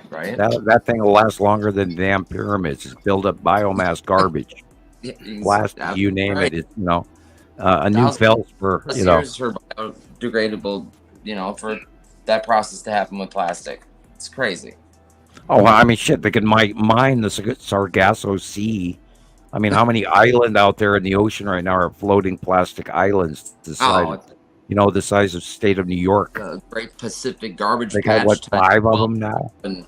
Right. That thing will last longer than damn pyramids. It's built up biomass garbage, plastic, you name it. It's, a new Felsper, years for biodegradable, for that process to happen with plastic. It's crazy. Oh, I mean, shit, they can mine the Sargasso Sea. I mean, how many islands out there in the ocean right now are floating plastic islands the size of the state of New York? The Great Pacific Garbage They got, Patch. 5 of them now? And,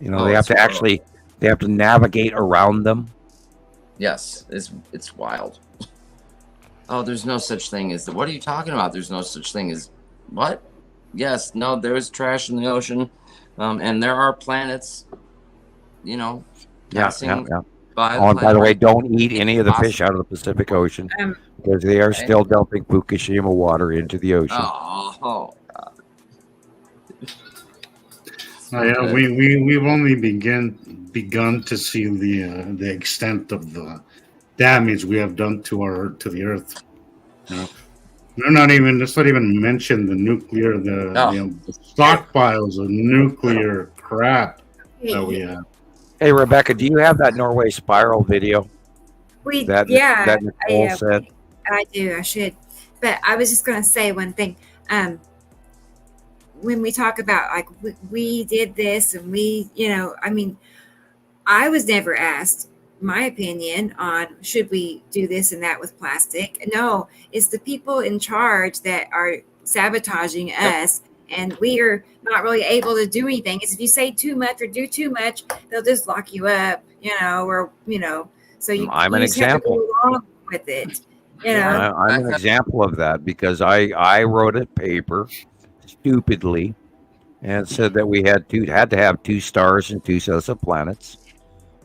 they have to they have to navigate around them. Yes, it's wild. Oh, there's no such thing as what are you talking about? There's no such thing as what? Yes, no, there is trash in the ocean, and there are planets, passing by. By the way, don't eat any of the fish out of the Pacific Ocean. because they are still dumping Fukushima water into the ocean. Oh God. Yeah, we've only begun to see the extent of the damage we have done to the Earth. You know, let's not even mention the nuclear, the stockpiles of nuclear crap that we have. Hey, Rebecca, do you have that Norway spiral video? That Nicolle said? I do. I should. But I was just going to say one thing. When we talk about like we did this and I was never asked my opinion on should we do this and that with plastic. No, it's the people in charge that are sabotaging us, and we are not really able to do anything. It's if you say too much or do too much, they'll just lock you up, so I'm an example. have to go along with it. I'm an example of that because I wrote a paper stupidly and said that we had to have 2 stars and 2 sets of planets.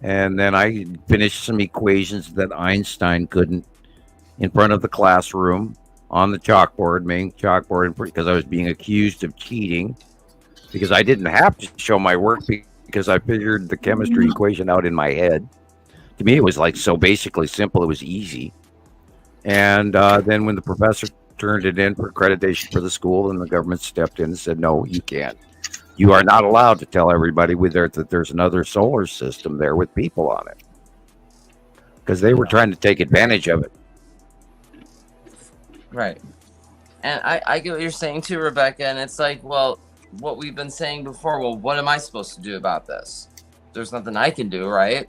And then I finished some equations that Einstein couldn't in front of the classroom on the main chalkboard, because I was being accused of cheating because I didn't have to show my work because I figured the chemistry equation out in my head. To me, it was like so basically simple. It was easy. And then when the professor turned it in for accreditation for the school, and the government stepped in and said, no, you can't. You are not allowed to tell everybody that there's another solar system there with people on it, because they were trying to take advantage of it. Right. And I get what you're saying too, Rebecca. And it's like, well, what we've been saying before, well, what am I supposed to do about this? There's nothing I can do, right?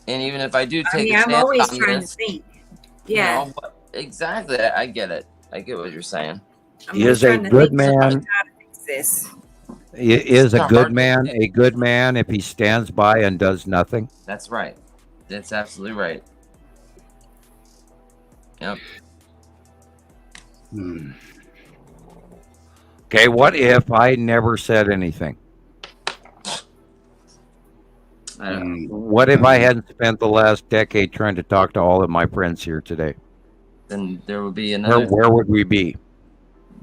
And even if I do take a stance, I'm always trying to think. Yeah. Exactly. I get it. I get what you're saying. He is a good man. He is a good man if he stands by and does nothing. That's right. That's absolutely right. Yep. Okay, what if I never said anything? I don't know. What if I hadn't spent the last decade trying to talk to all of my friends here today? Then there would be another. Where would we be?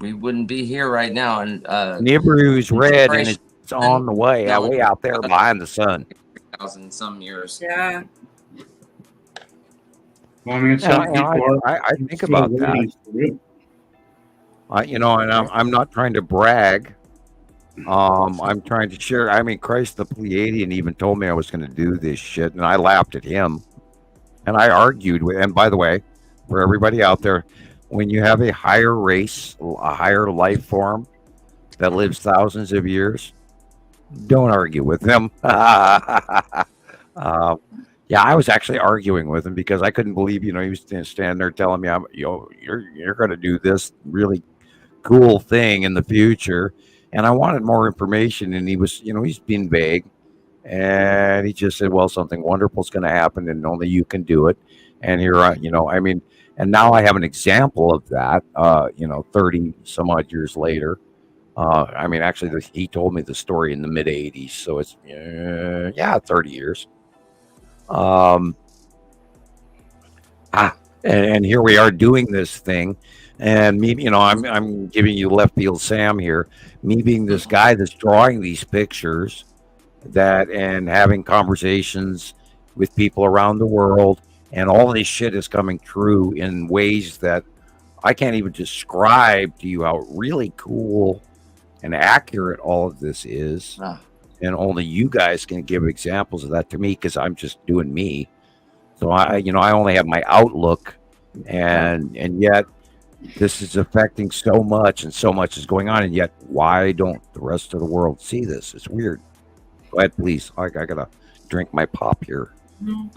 We wouldn't be here right now. And Nibiru's red, and it's on the way, way out there behind the sun. 1,000 some years. Yeah. Well, I mean, I think about that. And I'm not trying to brag. I'm trying to share. I mean, Christ, the Pleiadian even told me I was going to do this shit, and I laughed at him. And I argued with. And by the way, for everybody out there, when you have a higher race, a higher life form that lives thousands of years, don't argue with them. Yeah, I was actually arguing with him because I couldn't believe, he was standing there telling me, you're going to do this really cool thing in the future. And I wanted more information, and he was, he's being vague. And he just said, well, something wonderful is going to happen, and only you can do it. And here, and now I have an example of that, 30 some odd years later. Actually, he told me the story in the mid 80s. So it's, 30 years. And here we are doing this thing. And me, I'm giving you left field Sam here. Me being this guy that's drawing these pictures and having conversations with people around the world. And all this shit is coming true in ways that I can't even describe to you how really cool and accurate all of this is. And only you guys can give examples of that to me, because I'm just doing me. So I only have my outlook, and yet this is affecting so much, and so much is going on, and yet why don't the rest of the world see this? It's weird. Go ahead, please. I gotta drink my pop here. Go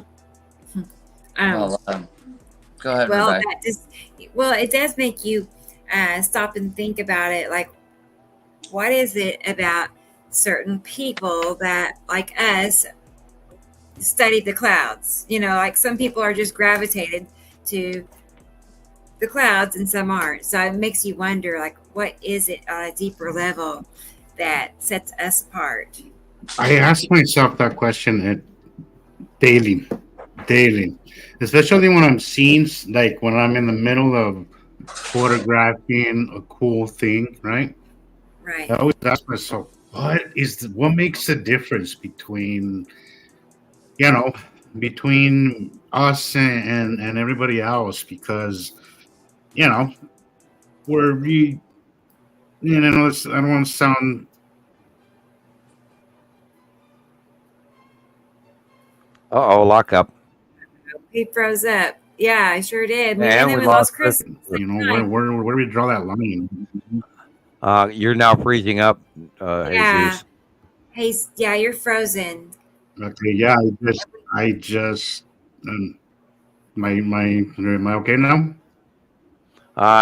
ahead. Well, Rebecca. it does make you stop and think about it. Like, what is it about certain people that, like us, study the clouds? Like some people are just gravitated to the clouds and some aren't. So it makes you wonder, like, what is it on a deeper level that sets us apart? I ask myself that question daily. daily, especially when I'm seeing, like when I'm in the middle of photographing a cool thing, right? Right. I always ask myself, what makes the difference between, you know, between us and everybody else? Because, you know, we, you know, I don't want to sound. Lockup. He froze up. Yeah, I sure did. And then we lost Chris. You know, where do we draw that line? You're now freezing up, Yeah. Jesus. Yeah, you're frozen. Okay, yeah, I just, am I okay now?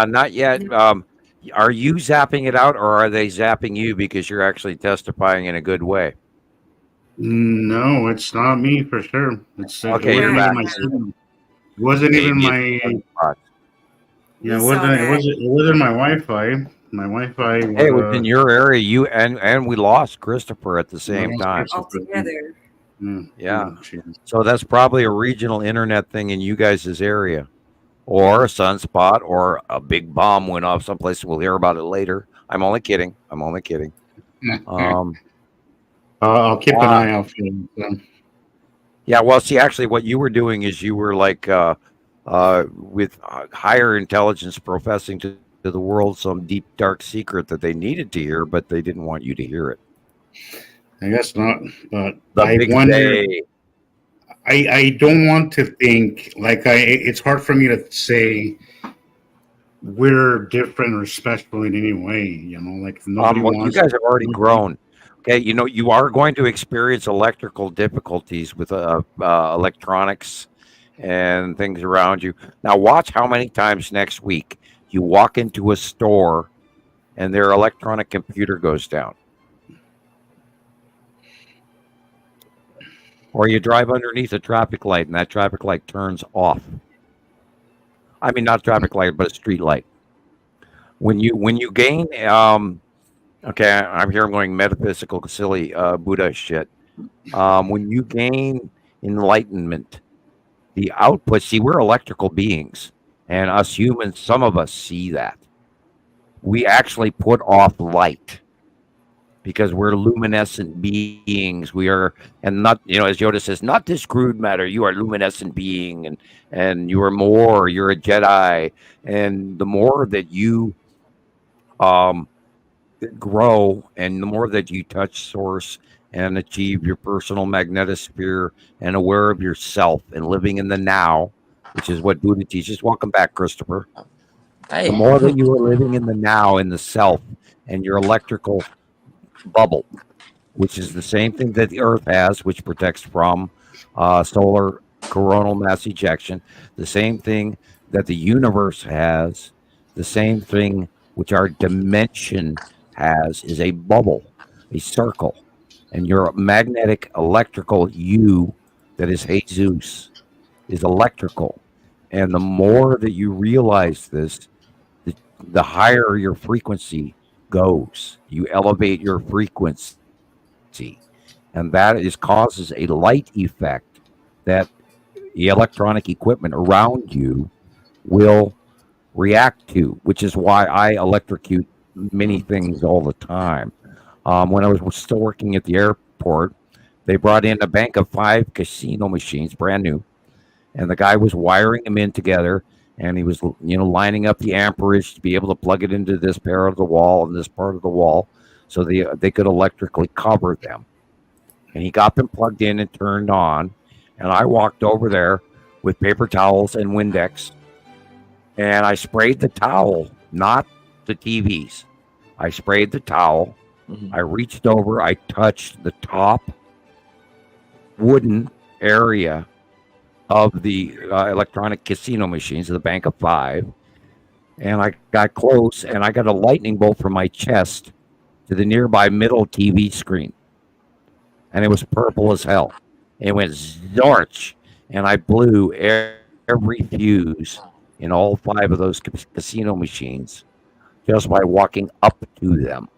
Not yet. Are you zapping it out, or are they zapping you because you're actually testifying in a good way? No, it's not me for sure. It wasn't even my. Yeah, it wasn't my Wi-Fi. My Wi-Fi. It was in your area. You and we lost Christoper at the same time. All together. Yeah. So that's probably a regional internet thing in you guys' area, or a sunspot, or a big bomb went off someplace. We'll hear about it later. I'm only kidding. I'll keep an eye out for them. Yeah. Well, see, actually, what you were doing is you were like with higher intelligence professing to the world some deep, dark secret that they needed to hear, but they didn't want you to hear it. I guess not, but I wonder. I don't want to think like it's hard for me to say we're different or special in any way. You know, like nobody wants. You guys have already grown. Okay, you know you are going to experience electrical difficulties with electronics and things around you. Now, watch how many times next week you walk into a store and their electronic computer goes down. Or you drive underneath a traffic light and that traffic light turns off. I mean, not a traffic light, but a street light. When you gain, okay, I'm here. I'm going metaphysical, silly Buddha shit. When you gain enlightenment, the output. See, we're electrical beings, and us humans, some of us see that. We actually put off light because we're luminescent beings. We are, and not, you know, as Yoda says, not this crude matter. You are a luminescent being, and you are more. You're a Jedi, and the more that you grow, and the more that you touch source and achieve your personal magnetosphere and aware of yourself and living in the now, which is what Buddha teaches. Welcome back, Christoper. Hey. The more that you are living in the now, in the self, and your electrical bubble, which is the same thing that the Earth has, which protects from solar coronal mass ejection, the same thing that the universe has, the same thing which our dimension has, is a bubble, a circle. And your magnetic electrical you, that is Jesus, is electrical. And the more that you realize this, the higher your frequency goes. You elevate your frequency. And that causes a light effect that the electronic equipment around you will react to, which is why I electrocute many things all the time. When I was still working at the airport, they brought in a bank of 5 casino machines, brand new, and the guy was wiring them in together, and he was, you know, lining up the amperage to be able to plug it into this part of the wall and this part of the wall, so they could electrically cover them. And he got them plugged in and turned on, and I walked over there with paper towels and Windex, and I sprayed the towel, not the TVs. I sprayed the towel. Mm-hmm. I reached over, I touched the top wooden area of the electronic casino machines, the bank of 5, and I got close, and I got a lightning bolt from my chest to the nearby middle TV screen, and it was purple as hell. It went zorch, and I blew every fuse in all 5 of those casino machines just by walking up to them.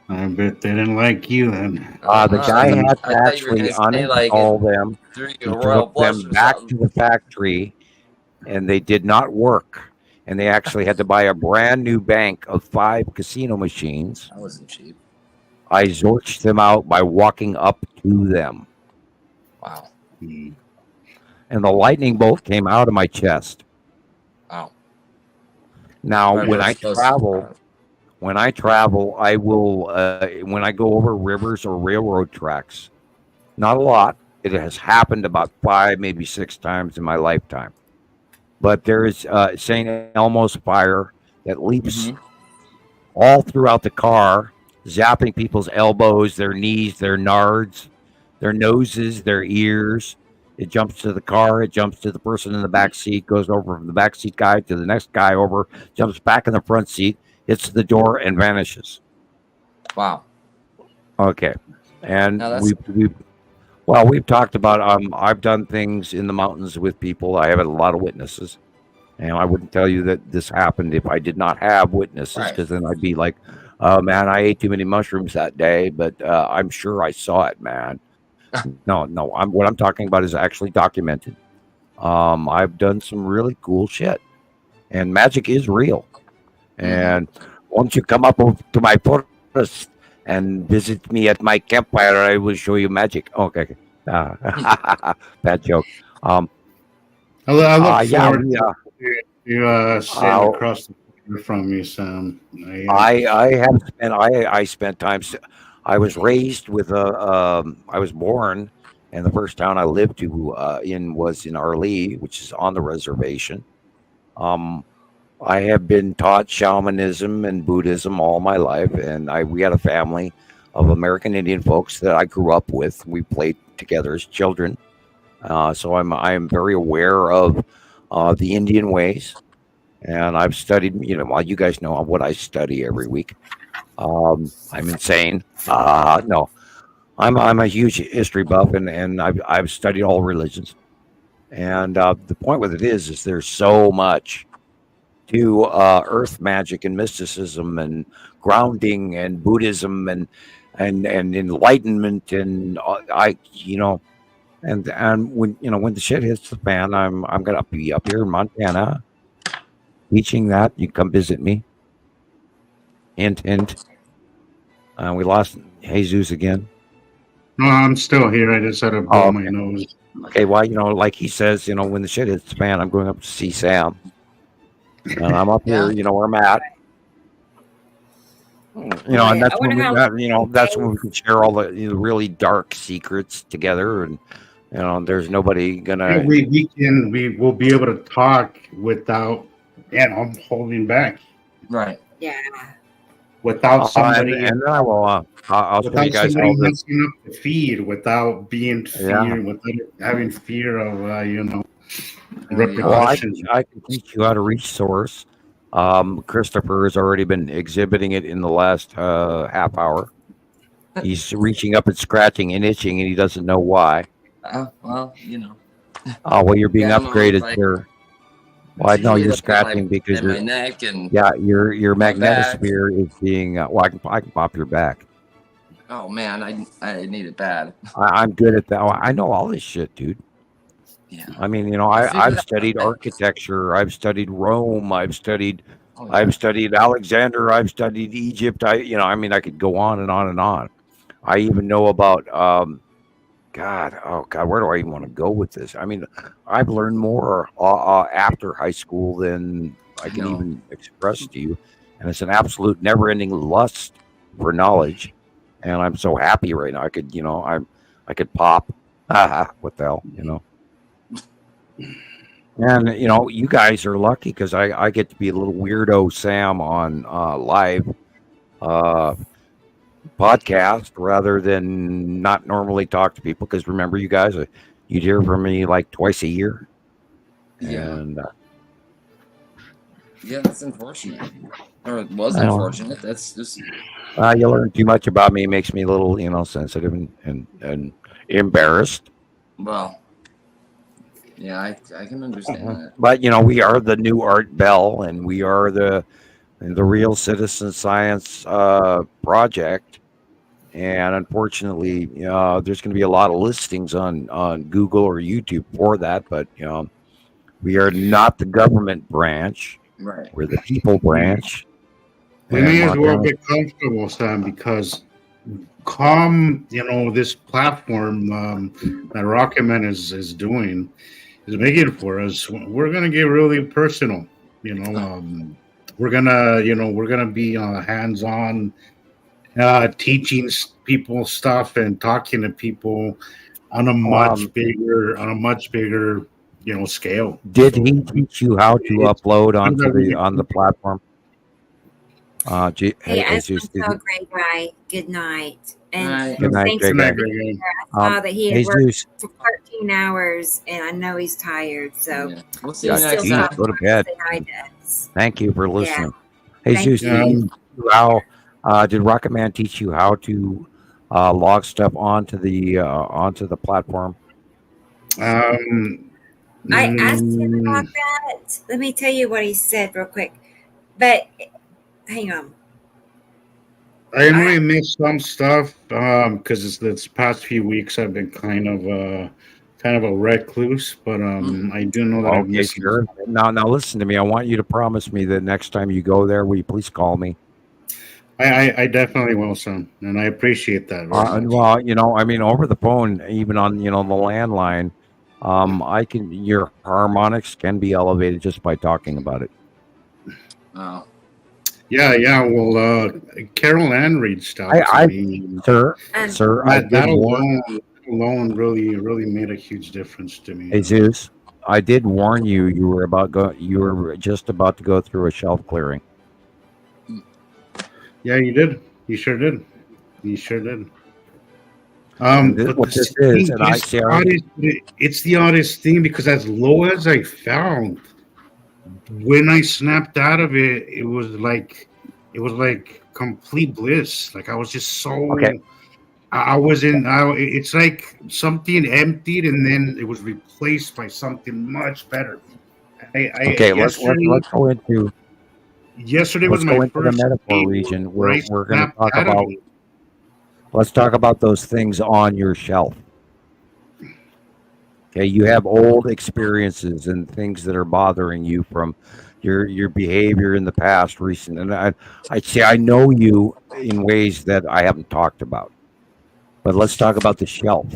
I bet they didn't like you then. The guy had to actually uninstall them and took them back to the factory, and they did not work. And they actually had to buy a brand new bank of 5 casino machines. That wasn't cheap. I zorched them out by walking up to them. Wow. And the lightning bolt came out of my chest. Wow. Now, when I travel, I will, when I go over rivers or railroad tracks, not a lot. It has happened about 5, maybe 6 times in my lifetime. But there is St. Elmo's fire that leaps all throughout the car, zapping people's elbows, their knees, their nards, their noses, their ears. It jumps to the car. It jumps to the person in the back seat, goes over from the back seat guy to the next guy over, jumps back in the front seat, hits the door, and vanishes. Wow. Okay. And we've talked about, I've done things in the mountains with people. I have a lot of witnesses. And I wouldn't tell you that this happened if I did not have witnesses, because then I'd be like, oh, man, I ate too many mushrooms that day, but I'm sure I saw it, man. No, what I'm talking about is actually documented. I've done some really cool shit, and magic is real. And once you come up to my forest and visit me at my campfire, I will show you magic. Okay. Bad joke. I look forward to sitting across the border from you, Sam. I spent time. I was raised with I was born, and the first town I lived was in Arlee, which is on the reservation. I have been taught shamanism and Buddhism all my life, and we had a family of American Indian folks that I grew up with. We played together as children, so I am very aware of the Indian ways, and I've studied. You guys know what I study every week. I'm insane. No, I'm a huge history buff, and I've studied all religions. And the point with it is there's so much to earth magic and mysticism and grounding and Buddhism and enlightenment and when the shit hits the fan, I'm gonna be up here in Montana teaching that. You come visit me. Hint. We lost Jesus again. No, I'm still here. I just had to blow my nose. Okay, well, like he says, when the shit hits the fan, I'm going up to see Sam. And I'm up here, where I'm at. And that's when we can share all the really dark secrets together, and there's nobody gonna. We will be able to talk without, I'm holding back. Right. Yeah. Without somebody, and then I'll show you guys all this. Up the feed without being without having fear of repercussions. I can teach you how to resource. Christoper has already been exhibiting it in the last half hour. He's reaching up and scratching and itching, and he doesn't know why. Well, you're being upgraded, sir. Well, I know you're scratching because my neck and your magnetosphere is being. I can pop your back. Oh man, I need it bad. I'm good at that. I know all this shit, dude. Yeah. I mean, I've studied architecture. I've studied Rome. I've studied Alexander. I've studied Egypt. I could go on and on and on. I even know about God, where do I even want to go with this? I mean, I've learned more after high school than I can even express to you, and it's an absolute never-ending lust for knowledge. And I'm so happy right now. I could pop. What the hell, And you guys are lucky because I get to be a little weirdo Sam on live podcast rather than not normally talk to people. Because remember, you guys, you'd hear from me like twice a year. Yeah. And that's unfortunate. Or it was unfortunate. That's just. You learn too much about me. It makes me a little, sensitive and embarrassed. Well. Yeah, I can understand that. But we are the new Art Bell, and we are the the Real Citizen Science project. And unfortunately, there's going to be a lot of listings on Google or YouTube for that. But we are not the government branch. Right. We're the people branch. We may as well get comfortable, Sam, because this platform that Rocketman is doing is making it for us. We're gonna get really personal. We're gonna be hands-on, teaching people stuff and talking to people on a much bigger scale. Did he teach you how to upload on the platform? Jesus, so great guy. Good night. And good night, thanks Greg. I saw that he had worked for 13 hours, and I know he's tired. So we'll see you next time. Go to bed. Thank you for listening. Yeah. Jesus, did Rocketman teach you how to log stuff onto the platform? I asked him about that. Let me tell you what he said real quick. But hang on. I only missed some stuff because this past few weeks I've been kind of a recluse, but I do know that I've missed. Sure. Now listen to me. I want you to promise me that next time you go there, will you please call me? I definitely will, son, and I appreciate that. Well, over the phone, even on the landline, your harmonics can be elevated just by talking about it. Oh. Yeah. Well, Carol Ann reached out to me. Sir, that alone really made a huge difference to me. Jesus, I did warn you. You were just about to go through a shelf clearing. Yeah, you did. You sure did. It's the oddest thing because as low as I found, when I snapped out of it, it was like complete bliss. Like I was just so. Okay. It's like something emptied and then it was replaced by something much better. Let's go into. Yesterday was my first the metaphor region. We're going to talk about. Let's talk about those things on your shelf. Okay, you have old experiences and things that are bothering you from your behavior in the past, recent. And I'd say I know you in ways that I haven't talked about. But let's talk about the shelf.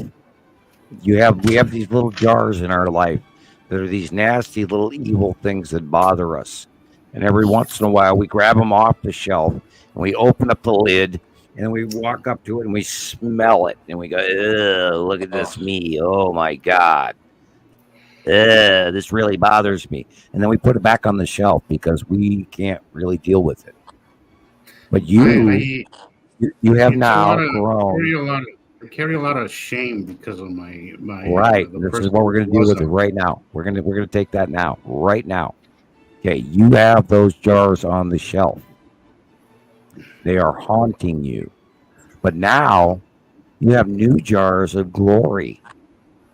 We have these little jars in our life that are these nasty little evil things that bother us. And every once in a while, we grab them off the shelf and we open up the lid and we walk up to it and we smell it and we go, "Ugh, look at this me! Oh my God, this really bothers me." And then we put it back on the shelf because we can't really deal with it. But you have now grown. I carry a lot of shame because of my right. This is what we're going to do with it right now. We're going to take that now, right now. Okay, you have those jars on the shelf. They are haunting you. But now you have new jars of glory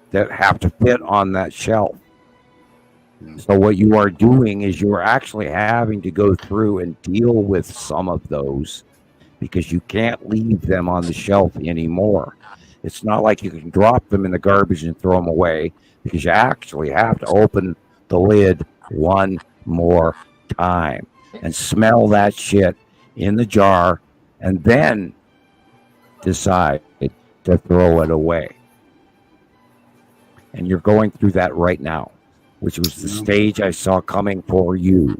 that have to fit on that shelf. So what you are doing is you are actually having to go through and deal with some of those because you can't leave them on the shelf anymore. It's not like you can drop them in the garbage and throw them away because you actually have to open the lid one more time and smell that shit in the jar and then decide to throw it away. And you're going through that right now, which was the stage I saw coming for you.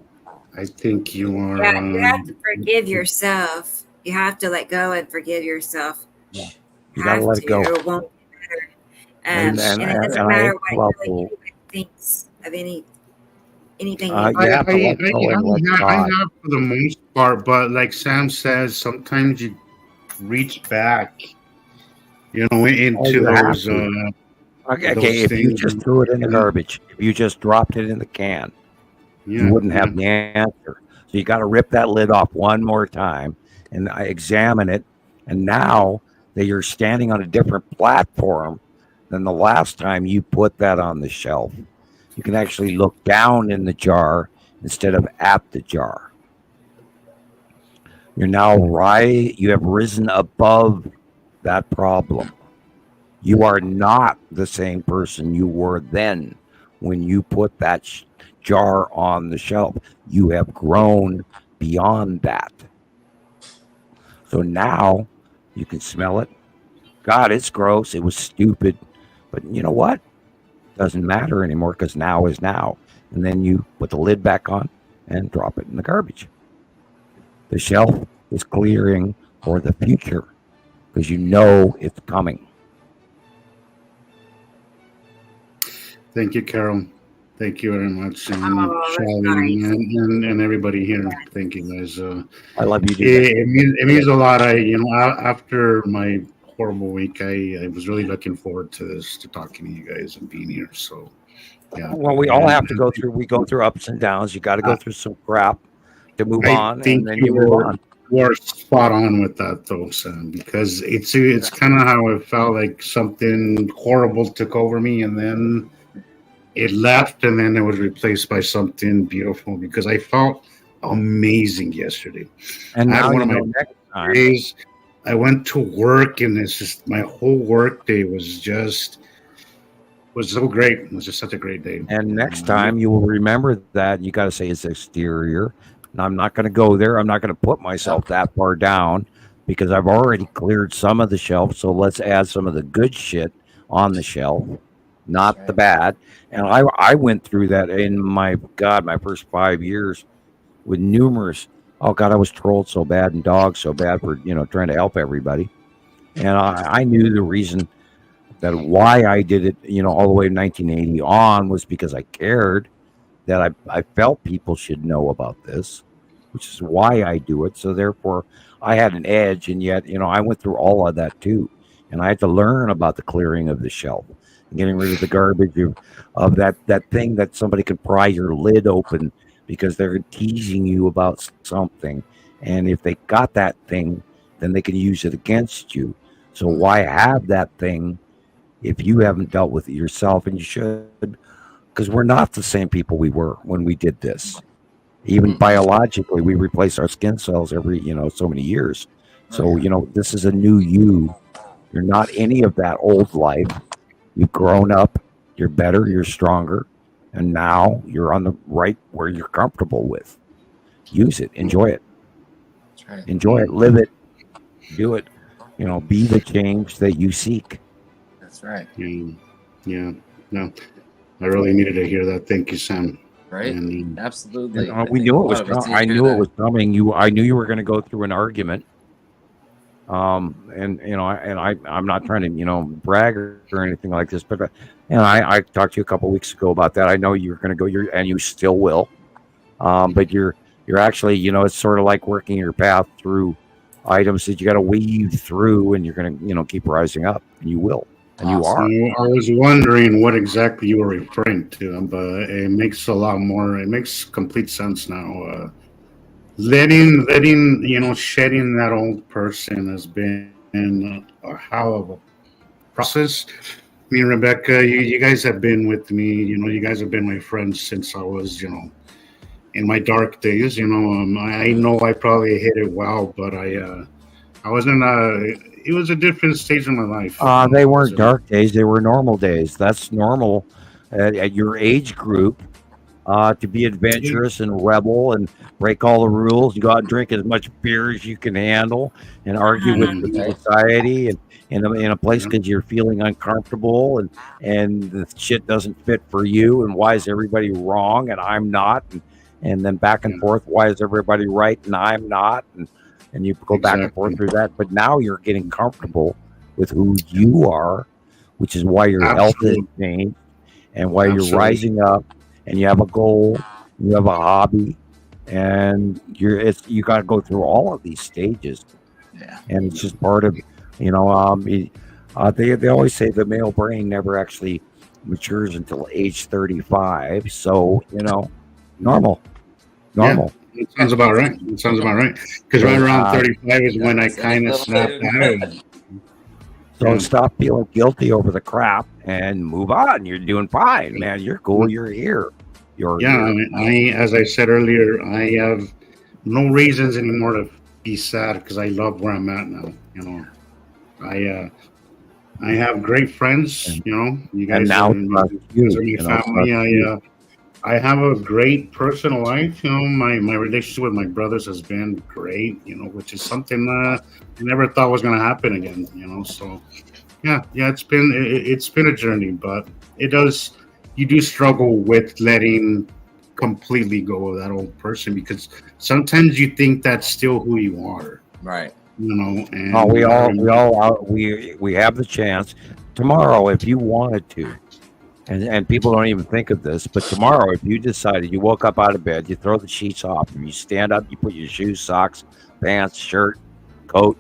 I think you are. Yeah, you have to forgive yourself. You have to let go and forgive yourself. Yeah. You got to let it go. It won't get better. And it doesn't matter what anybody thinks of anything. I have for the most part, but like Sam says, sometimes you reach back, into those. Okay, if you just threw it in the garbage, if you just dropped it in the can, you wouldn't have the answer. So you got to rip that lid off one more time and examine it. And now that you're standing on a different platform than the last time you put that on the shelf, you can actually look down in the jar instead of at the jar. You're now you have risen above that problem. You are not the same person you were then when you put that jar on the shelf. You have grown beyond that. So now you can smell it. God, it's gross. It was stupid. But you know what? Doesn't matter anymore because now is now. And then you put the lid back on and drop it in the garbage. The shelf is clearing for the future because you know it's coming. Thank you, Carol. Thank you very much, and Charlie, and everybody here. Thank you, guys. I love you. It means a lot. After my horrible week, I was really looking forward to this, to talking to you guys and being here. So, yeah. Well, we all have to go through. We go through ups and downs. You got to go through some crap to move on, and then you move on. You are spot on with that, though, Sam, because it's kind of how it felt like something horrible took over me, and then it left, and then it was replaced by something beautiful because I felt amazing yesterday. And now one of my next days, I went to work, and it's just my whole work day was so great. It was just such a great day. And next time you will remember that you got to say it's exterior. And I'm not going to go there. I'm not going to put myself that far down because I've already cleared some of the shelf. So let's add some of the good shit on the shelf, not the bad. And I went through that in my first 5 years with numerous. Oh God, I was trolled so bad and dogged so bad for trying to help everybody. And I knew the reason that why I did it, all the way to 1980 on was because I cared that I felt people should know about this, which is why I do it. So therefore I had an edge, and yet, I went through all of that too. And I had to learn about the clearing of the shelf, getting rid of the garbage of that thing that somebody can pry your lid open because they're teasing you about something. And if they got that thing, then they can use it against you. So why have that thing if you haven't dealt with it yourself? And you should, because we're not the same people we were when we did this. Even biologically, we replace our skin cells every, so many years. So, this is a new you. You're not any of that old life. You've grown up. You're better. You're stronger. And now you're on the right where you're comfortable with. Use it. Enjoy it. That's right. Enjoy it. Live it. Do it. Be the change that you seek. That's right. Yeah. No, I really needed to hear that. Thank you, Sam. Right. And, absolutely. We knew it was coming. I knew it was coming. I knew you were going to go through an argument. I'm not trying to, brag or anything like this, but I talked to you a couple of weeks ago about that. I know you're going to go, and you still will. But you're actually, it's sort of like working your path through items that you got to weave through, and you're going to, keep rising up, and you will, and you are. I was wondering what exactly you were referring to, but it makes a lot more. It makes complete sense now. Letting shedding that old person has been a hell of a process. Me and Rebecca, you guys have been with me. You guys have been my friends since I was, in my dark days. I know I probably hit it well, but I wasn't. It was a different stage in my life. They weren't dark days; they were normal days. That's normal at your age group. To be adventurous and rebel and break all the rules, you go out and drink as much beer as you can handle and argue with the society and in a place because you're feeling uncomfortable and the shit doesn't fit for you, and why is everybody wrong and I'm not, and then back and forth, why is everybody right and I'm not, and you go back and forth through that. But now you're getting comfortable with who you are, which is why your health is changed and why you're rising up. And you have a goal, you have a hobby, and you got to go through all of these stages. Yeah. And it's just part of, they always say the male brain never actually matures until age 35. So, normal. Yeah, it sounds about right. Because right around 35 is when I kind of snapped out. So stop feeling guilty over the crap and move on. You're doing fine, man. You're cool. You're here. As I said earlier, I have no reasons anymore to be sad because I love where I'm at now. I have great friends. You guys are my family. I have a great personal life. My relationship with my brothers has been great. Which is something I never thought was going to happen again. So yeah, it's been a journey, but you do struggle with letting completely go of that old person, because sometimes you think that's still who you are, right? And we have the chance tomorrow if you wanted to, and people don't even think of this, but tomorrow if you decided, you woke up out of bed, you throw the sheets off, and you stand up, you put your shoes, socks, pants, shirt, coat,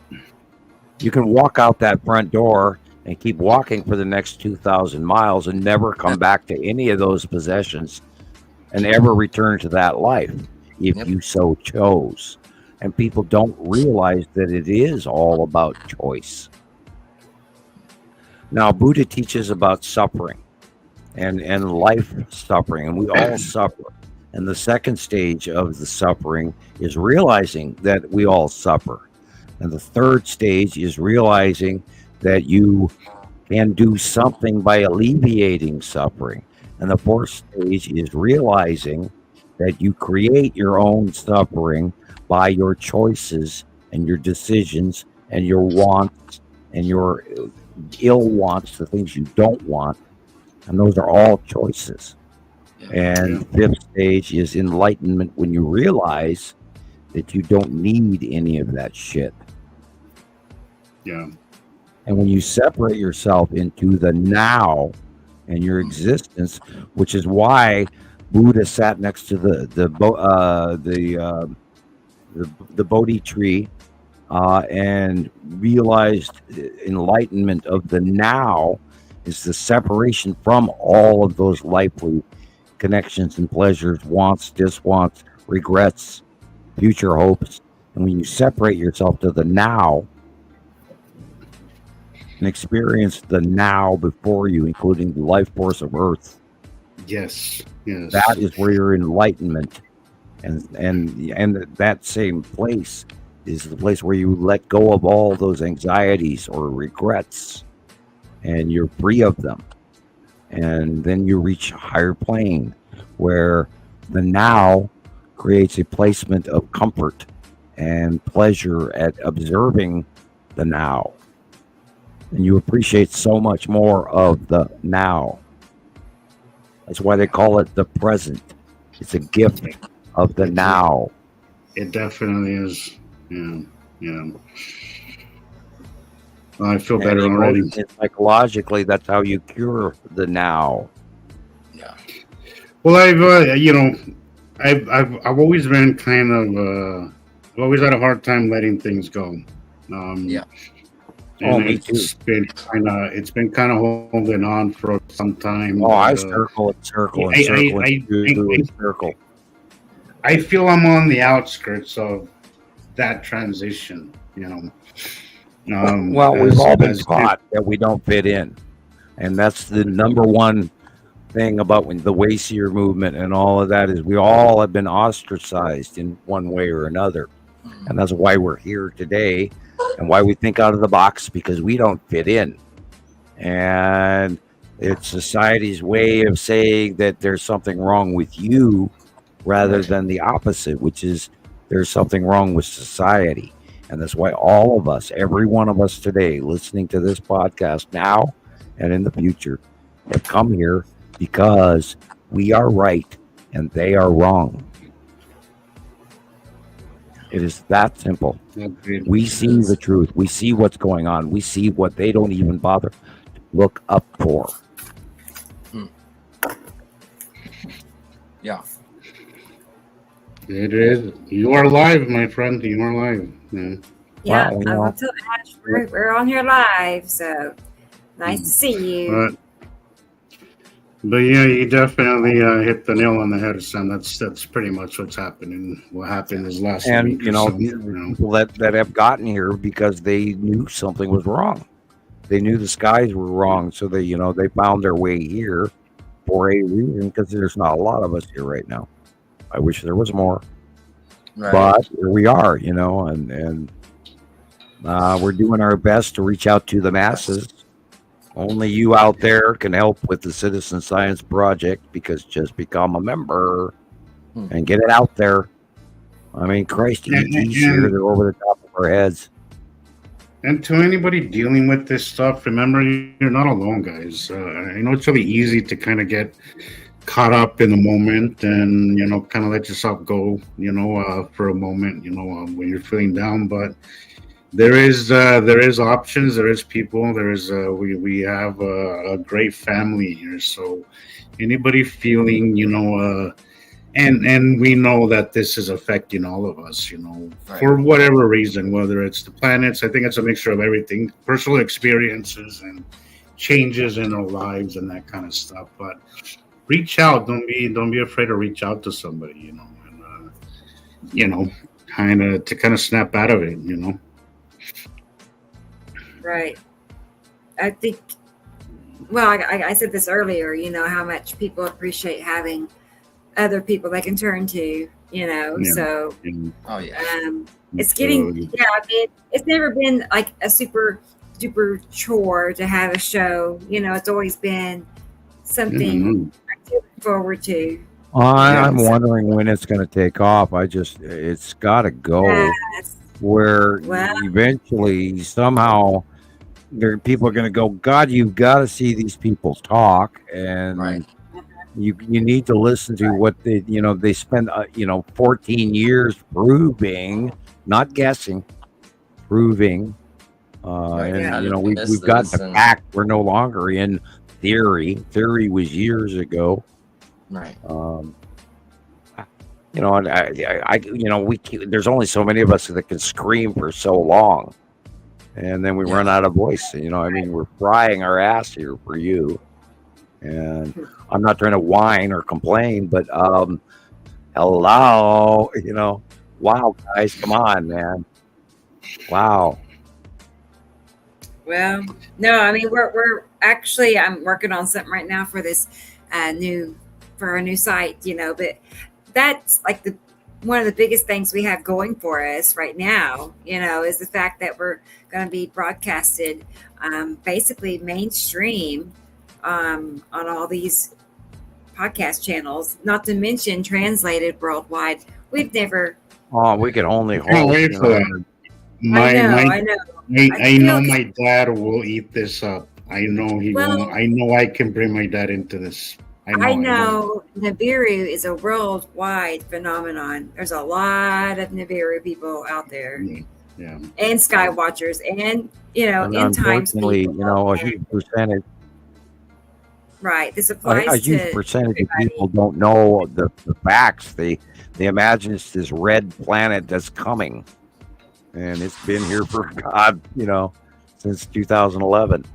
you can walk out that front door and keep walking for the next 2,000 miles and never come back to any of those possessions and ever return to that life if you so chose. And people don't realize that it is all about choice. Now, Buddha teaches about suffering and life suffering, and we all suffer. And the second stage of the suffering is realizing that we all suffer. And the third stage is realizing that you can do something by alleviating suffering. And the fourth stage is realizing that you create your own suffering by your choices and your decisions and your wants and your ill wants, the things you don't want. And those are all choices. And fifth stage is enlightenment, when you realize that you don't need any of that shit. Yeah. And when you separate yourself into the now and your existence, which is why Buddha sat next to the Bodhi tree and realized enlightenment of the now is the separation from all of those lively connections and pleasures, wants, diswants, regrets, future hopes. And when you separate yourself to the now and experience the now before you, including the life force of Earth, yes, that is where your enlightenment and that same place is the place where you let go of all those anxieties or regrets, and you're free of them. And then you reach a higher plane where the now creates a placement of comfort and pleasure at observing the now. And you appreciate so much more of the now. That's why they call it the present. It's a gift of the now. It definitely is. Yeah. I feel better already. And psychologically, that's how you cure the now. Yeah. Well, I've always been kind of I've always had a hard time letting things go. Me too. It's been kind of holding on for some time. I circle. I feel I'm on the outskirts of that transition. Well, we've all been taught that we don't fit in, and that's the number one thing about the Wayseer movement and all of that, is we all have been ostracized in one way or another, and that's why we're here today, and why we think out of the box, because we don't fit in. And it's society's way of saying that there's something wrong with you, rather than the opposite, which is there's something wrong with society. And that's why all of us, every one of us today, listening to this podcast now and in the future, have come here because we are right and they are wrong. It is that simple. We see the truth. We see what's going on. We see what they don't even bother to look up for. Yeah. It is. You are live, my friend. You are live. Yeah, we're on here live, so nice to see you. But yeah, you definitely hit the nail on the head, Sam. That's pretty much what's happening. What happened is last week. And people that have gotten here because they knew something was wrong. They knew the skies were wrong, so they found their way here for a reason, because there's not a lot of us here right now. I wish there was more. Right. But here we are, and we're doing our best to reach out to the masses. Only you out there can help with the Citizen Science Project, because just become a member and get it out there. I mean, Christ, ET's here, they're over the top of our heads. And to anybody dealing with this stuff, remember, you're not alone, guys. I know it's really easy to kind of get caught up in the moment and, kind of let yourself go, for a moment, when you're feeling down. But there is options, there is people, we have a great family here. So anybody feeling, and we know that this is affecting all of us, Right. for whatever reason, whether it's the planets. I think it's a mixture of everything, personal experiences and changes in our lives and that kind of stuff. But reach out. Don't be afraid to reach out to somebody, and kind of snap out of it, Right. I think. Well, I said this earlier. How much people appreciate having other people they can turn to. So. Oh yeah. It's getting. Yeah, I mean, it's never been like a super duper chore to have a show. It's always been something I look forward to. I'm wondering when it's going to take off. It's got to go. Yes. Where eventually, somehow, people are going to go, God, you've got to see these people talk, and Right. you need to listen to what they spend 14 years proving, not guessing, proving. And we've got the fact. We're no longer in theory. Theory was years ago. Right. There's only so many of us that can scream for so long, and then we run out of voice. We're frying our ass here for you, and I'm not trying to whine or complain, but hello, wow, guys, come on, man, wow. Well, no, I mean we're actually I'm working on something right now for this for a new site, but that's like one of the biggest things we have going for us right now, is the fact that we're going to be broadcasted basically mainstream on all these podcast channels, not to mention translated worldwide. We've never. Oh, we can only hope. I know. I know my dad will eat this up. I know he will. I know I can bring my dad into this. I know. Nibiru is a worldwide phenomenon. There's a lot of Nibiru people out there. Yeah. And sky watchers and, end times people. A huge percentage. Right. This applies a huge percentage of people don't know the facts. They imagine it's this red planet that's coming. And it's been here for God, since 2011.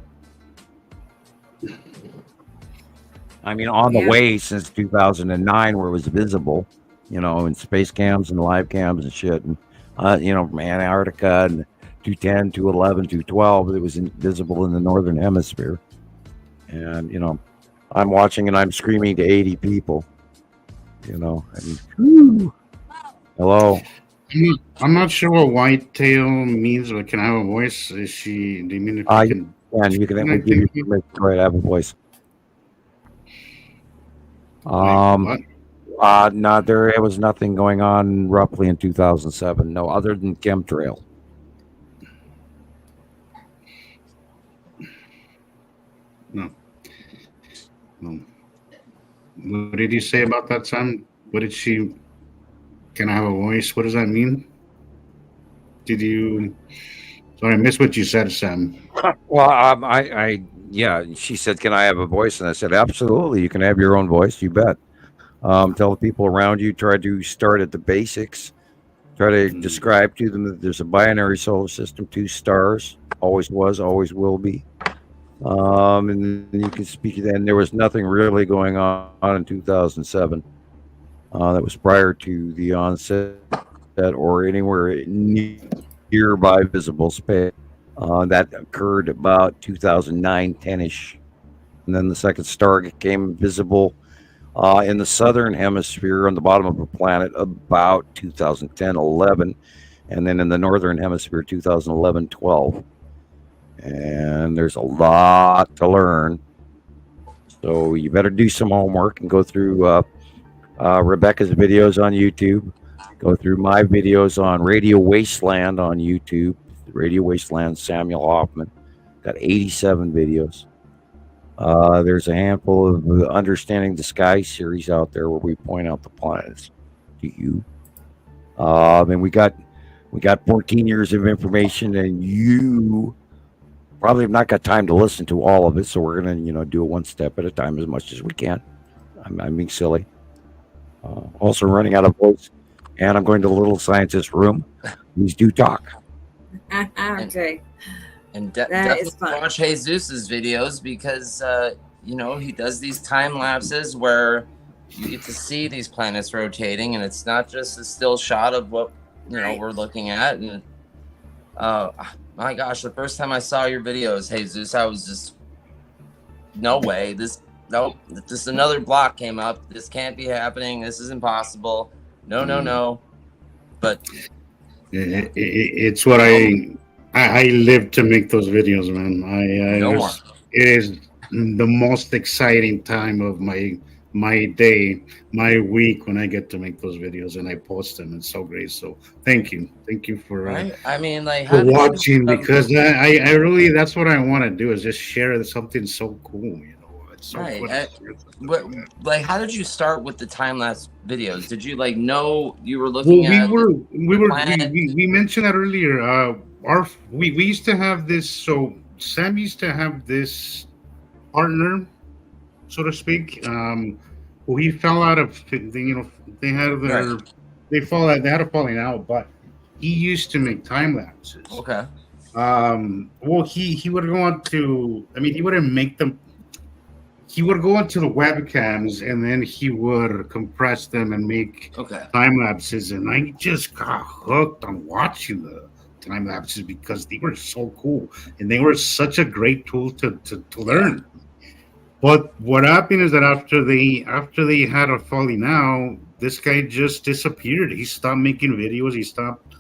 I mean, on the way since 2009, where it was visible, in space cams and live cams and shit. And, Antarctica and 210, 211, 212, it was visible in the Northern Hemisphere. And, I'm watching and I'm screaming to 80 people, and, hello. I'm not sure what whitetail means, but can I have a voice? Do you mean if you can? And you can give you permission to have a voice. No, there was nothing going on roughly in 2007. No, other than chemtrail. No. What did you say about that, Sam? What did she? Can I have a voice? What does that mean? Did you? Sorry, I missed what you said, Sam. Well, she said, "Can I have a voice?" And I said, "Absolutely, you can have your own voice. You bet." Tell the people around you. Try to start at the basics. Try to describe to them that there's a binary solar system, 2 stars, always was, always will be. And then you can speak. And there was nothing really going on in 2007. That was prior to the onset or anywhere nearby visible space. That occurred about 2009, 10-ish. And then the second star became visible in the southern hemisphere on the bottom of the planet about 2010-11, and then in the northern hemisphere 2011-12. And there's a lot to learn, so you better do some homework and go through Rebecca's videos on YouTube, go through my videos on Radio Wasteland on YouTube. Radio Wasteland, Samuel Hofman, got 87 videos. There's a handful of Understanding the Sky series out there where we point out the planets to you. And we got 14 years of information, and you probably have not got time to listen to all of it. So we're gonna, do it one step at a time as much as we can. I'm being silly. Also running out of voice, and I'm going to the little scientist room. Please do talk. Okay. And definitely watch Jesus's videos because, he does these time lapses where you get to see these planets rotating, and it's not just a still shot of what, we're looking at. And my gosh, the first time I saw your videos, Jesus, I was just, no way. This another block came up. This can't be happening. This is impossible. No. But it's what I live to make those videos, man. It is the most exciting time of my day, my week, when I get to make those videos and I post them. It's so great. So thank you for for watching, because I really, that's what I want to do, is just share something so cool. It's so cool. How did you start with the time lapse videos? Did you know you were looking at? We mentioned that earlier. We used to have this. So Sam used to have this partner, so to speak, who he fell out of. They had a falling out, but he used to make time lapses. Okay. Well, he would go on to. He wouldn't make them. He would go into the webcams, and then he would compress them and make time lapses. And I just got hooked on watching the time lapses because they were so cool, and they were such a great tool to learn. But what happened is that after they had a falling out, this guy just disappeared. He stopped making videos. He stopped.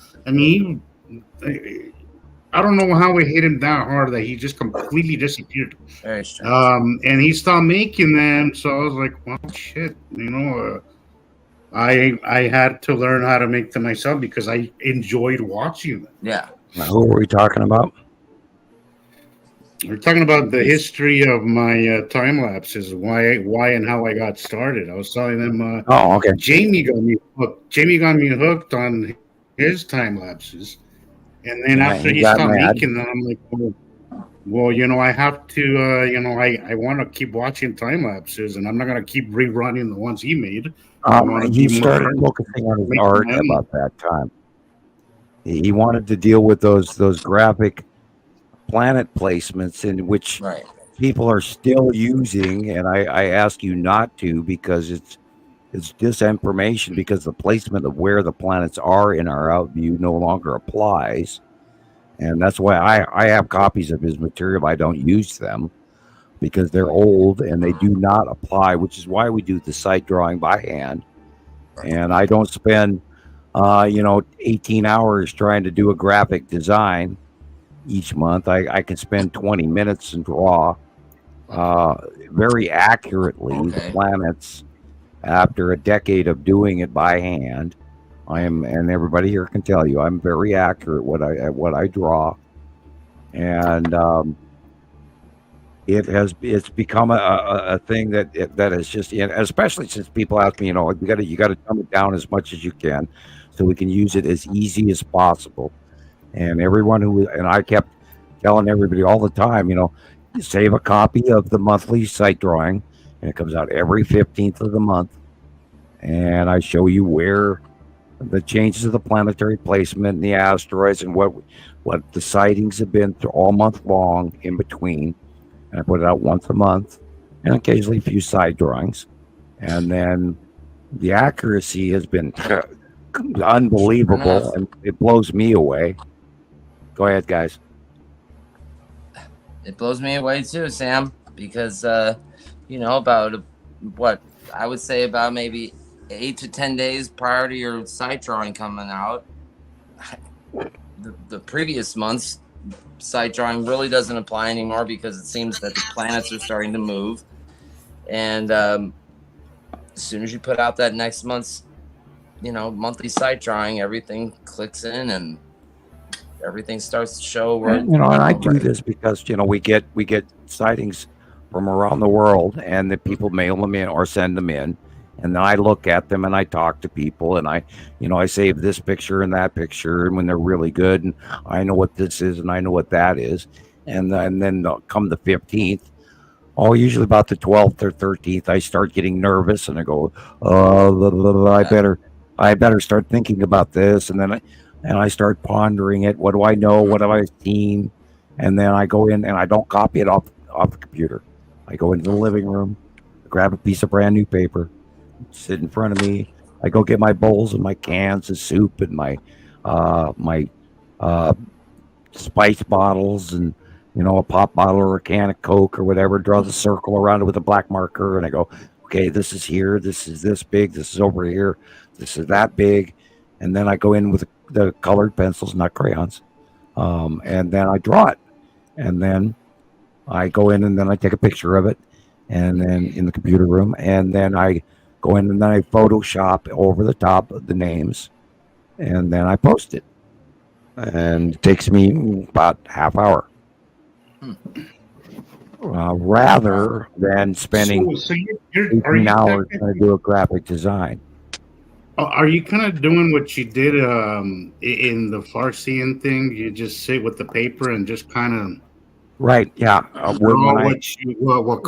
I don't know how it hit him that hard that he just completely disappeared. Very strange. And he stopped making them. So I was like, well, shit, I had to learn how to make them myself because I enjoyed watching them. Yeah. Now, who are we talking about? We're talking about the history of my time lapses, why and how I got started. I was telling them. Okay. Jamie got me hooked. Jamie got me hooked on his time lapses. And then after he stopped making them, I'm like, well, I have to, I want to keep watching time lapses, and I'm not going to keep rerunning the ones he made. He started focusing on his art about that time. He wanted to deal with those graphic planet placements in which people are still using, and I ask you not to, because it's disinformation, because the placement of where the planets are in our outview no longer applies. And that's why I have copies of his material. I don't use them because they're old and they do not apply, which is why we do the site drawing by hand. And I don't spend 18 hours trying to do a graphic design each month. I can spend 20 minutes and draw very accurately the planets. After a decade of doing it by hand, and everybody here can tell you, I'm very accurate at what I draw, and it's become a thing that is just, especially since people ask me, you got to dumb it down as much as you can, so we can use it as easy as possible. And I kept telling everybody all the time, save a copy of the monthly site drawing. And it comes out every 15th of the month. And I show you where the changes of the planetary placement and the asteroids and what the sightings have been through all month long in between. And I put it out once a month and occasionally a few side drawings. And then the accuracy has been unbelievable, and it blows me away. Go ahead, guys. It blows me away too, Sam, because about I would say about maybe 8 to 10 days prior to your sight drawing coming out. The previous month's sight drawing really doesn't apply anymore because it seems that the planets are starting to move. And as soon as you put out that next month's, monthly sight drawing, everything clicks in and everything starts to show where. And I do this because we get sightings from around the world, and the people mail them in or send them in, and then I look at them and I talk to people, and I save this picture and that picture, and when they're really good, and I know what this is and I know what that is, and then come the 15th, usually about the 12th or 13th, I start getting nervous, and I go, I better start thinking about this, and then I start pondering it. What do I know? What have I seen? And then I go in and I don't copy it off the computer. I go into the living room, grab a piece of brand new paper, sit in front of me. I go get my bowls and my cans of soup and my spice bottles and a pop bottle or a can of Coke or whatever. Draw the circle around it with a black marker, and I go, okay, this is here. This is this big. This is over here. This is that big. And then I go in with the colored pencils, not crayons, and then I draw it. And then I go in and then I take a picture of it, and then in the computer room, and then I go in and then I Photoshop over the top of the names, and then I post it. And it takes me about half hour. Rather than spending 18 hours trying to do a graphic design. Are you kind of doing what you did in the Farsian thing? You just sit with the paper and just kind of right, yeah. What comes to you? What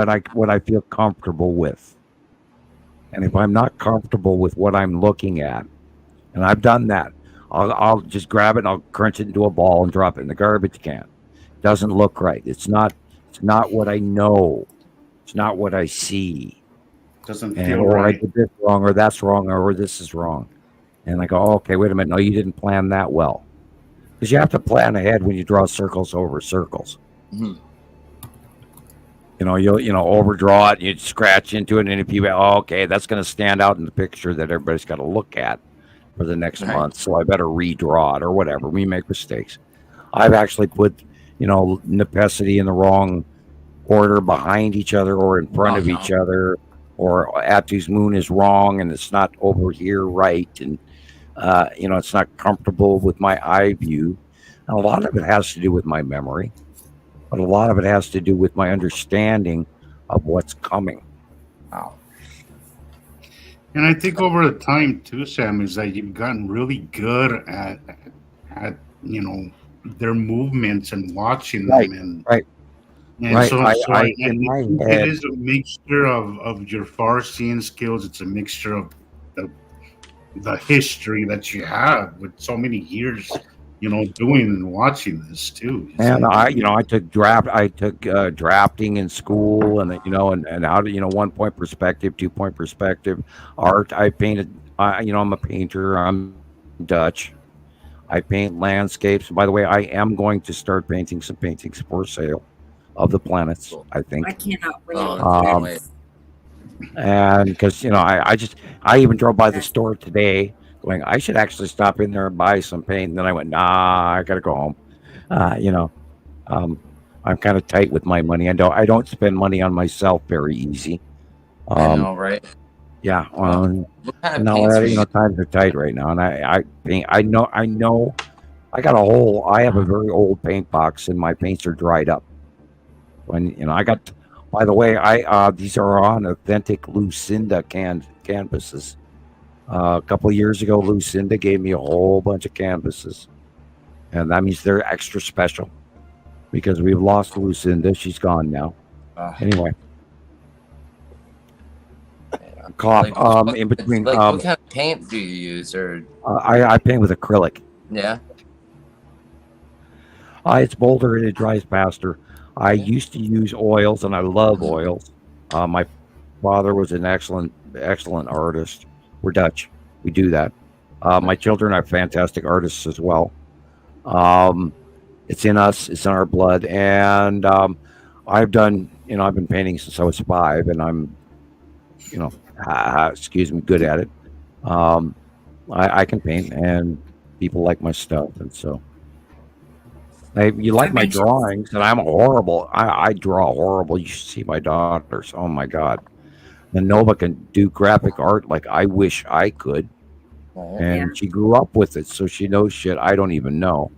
I feel comfortable with, and if I'm not comfortable with what I'm looking at, and I've done that, I'll just grab it and I'll crunch it into a ball and drop it in the garbage can. It doesn't look right. It's not what I know. It's not what I see. Doesn't feel right. Or I did this wrong, or that's wrong, or this is wrong. And I go, okay, wait a minute. No, you didn't plan that well. Because you have to plan ahead when you draw circles over circles. Mm-hmm. You'll overdraw it, you scratch into it, and if you okay, that's going to stand out in the picture that everybody's got to look at for the next month, so I better redraw it or whatever. We make mistakes. I've actually put, necessity in the wrong order behind each other or in front of each other. Or Atu's moon is wrong and it's not over here right, and it's not comfortable with my eye view. And a lot of it has to do with my memory, but a lot of it has to do with my understanding of what's coming. Wow. And I think over the time too, Sam, is that you've gotten really good at their movements and watching them and right. And right. It is a mixture of your Farsian skills. It's a mixture of the history that you have with so many years, doing and watching this too. And I took drafting in school, and and how to 1 point perspective, 2 point perspective, art. I painted. I'm a painter. I'm Dutch. I paint landscapes. By the way, I am going to start painting some paintings for sale of the planets, I think. I cannot wait. And because I even drove by the store today going, I should actually stop in there and buy some paint, and then I went, nah, I gotta go home. I'm kind of tight with my money. I don't spend money on myself very easy. I know, right? Yeah. What times are tight right now, and I paint. I know I have a very old paint box, and my paints are dried up. When I got, by the way, these are on authentic Lucinda canvases. A couple of years ago, Lucinda gave me a whole bunch of canvases, and that means they're extra special because we've lost Lucinda. She's gone now. Anyway, cough. In between. What kind of paint do you use, or? I paint with acrylic. Yeah. It's bolder and it dries faster. I used to use oils, and I love oils. My father was an excellent artist. We're Dutch. We do that. My children are fantastic artists as well. It's in us. It's in our blood. And I've been painting since I was 5, and I'm excuse me, good at it. I can paint, and people like my stuff, and so you like my drawings, and I'm horrible. I draw horrible. You should see my daughters. Oh my God. And Nova can do graphic art like I wish I could. And she grew up with it, so she knows shit I don't even know.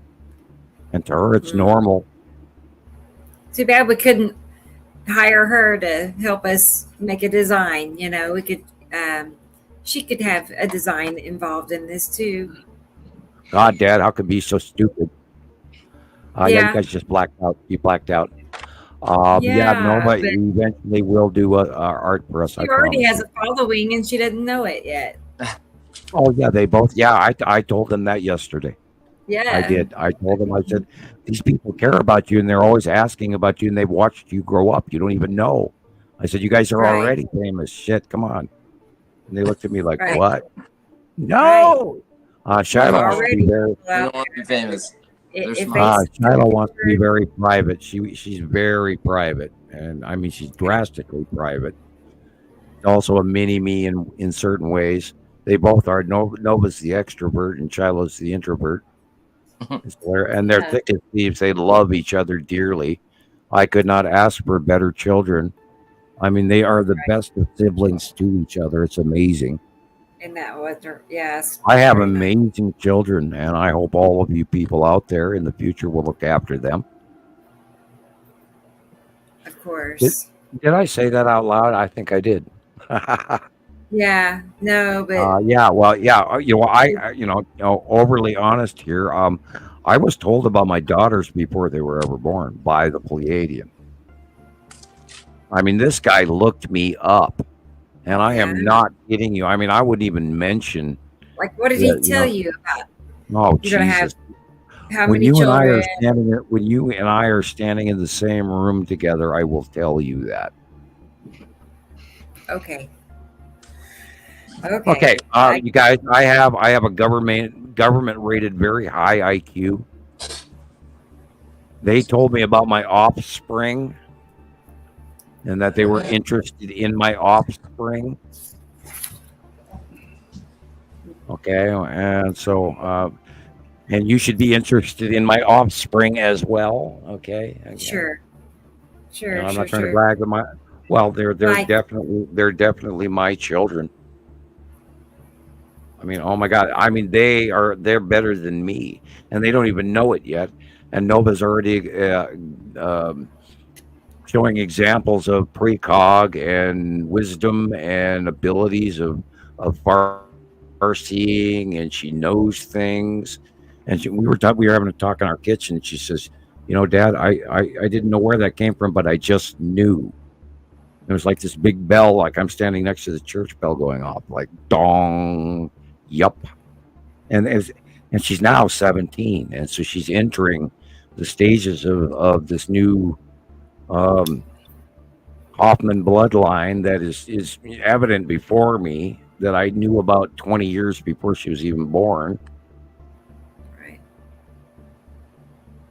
And to her, it's normal. Too bad we couldn't hire her to help us make a design. We could, she could have a design involved in this too. God, Dad, how could be so stupid? You guys just blacked out. You blacked out. Nova eventually will do art for us. She already has a following, and she doesn't know it yet. Oh yeah, they both. Yeah, I told them that yesterday. Yeah, I did. I told them. I said, these people care about you, and they're always asking about you, and they've watched you grow up. You don't even know. I said, you guys are already famous. Shit, come on. And they looked at me like, what? No. Shiloh wants to be very famous. Shiloh wants to be very private. She's very private, and I mean she's drastically private. Also a mini me in certain ways. They both are. Nova's the extrovert, and Shiloh's the introvert. And they're thick as thieves. They love each other dearly. I could not ask for better children. I mean, they are the best of siblings to each other. It's amazing. And that was yes. I have amazing children, and I hope all of you people out there in the future will look after them. Of course. Did I say that out loud? I think I did. Yeah. No, but overly honest here. I was told about my daughters before they were ever born by the Pleiadian. I mean, this guy looked me up. And I am not kidding you. I mean, I wouldn't even mention. Like, what did he tell you about? Oh, You're gonna have how when many you children? when you and I are standing in the same room together, I will tell you that. Okay. Okay. You guys, I have a government rated very high IQ. They told me about my offspring. And that they were interested in my offspring. Okay, and so, and you should be interested in my offspring as well. Okay. Sure. I'm not trying to brag, but they're definitely my children. I mean, oh my God! I mean, they're better than me, and they don't even know it yet. And Nova's already. Showing examples of precog and wisdom and abilities of far seeing, and she knows things. And we were having a talk in our kitchen. And she says, Dad, I didn't know where that came from, but I just knew. It was like this big bell, like I'm standing next to the church bell going off, like dong, yup. And she's now 17, and so she's entering the stages of this new Hofman bloodline that is evident before me, that I knew about 20 years before she was even born. Right.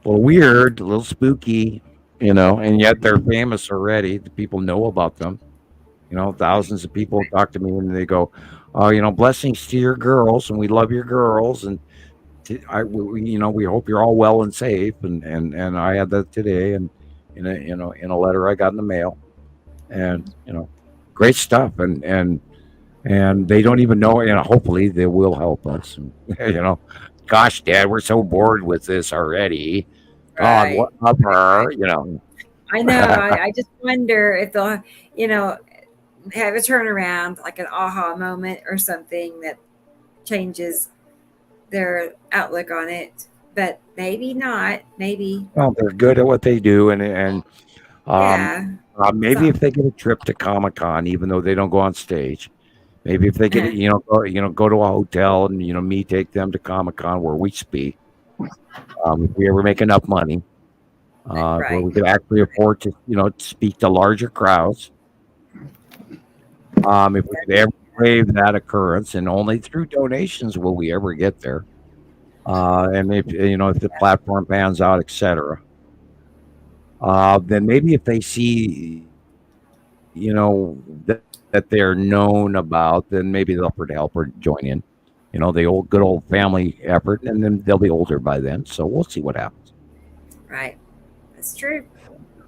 Well, weird, a little spooky, and yet they're famous already. The people know about them. Thousands of people talk to me and they go, "Oh, blessings to your girls, and we love your girls, and we hope you're all well and safe." And I had that today, and in a letter I got in the mail, and great stuff, and they don't even know, hopefully they will help us. And, gosh, Dad, we're so bored with this already. God, what up her? I know. I just wonder if they'll, have a turnaround, like an aha moment or something that changes their outlook on it. But maybe not. Maybe. Well, they're good at what they do, and maybe if they get a trip to Comic-Con, even though they don't go on stage, maybe if they get go to a hotel and me take them to Comic-Con where we speak. If we ever make enough money, where we could actually afford to speak to larger crowds. If we could ever brave that occurrence, and only through donations will we ever get there. And if if the platform pans out, etc. Then maybe if they see, that they're known about, then maybe they'll help or join in. The good old family effort, and then they'll be older by then. So we'll see what happens. Right, that's true.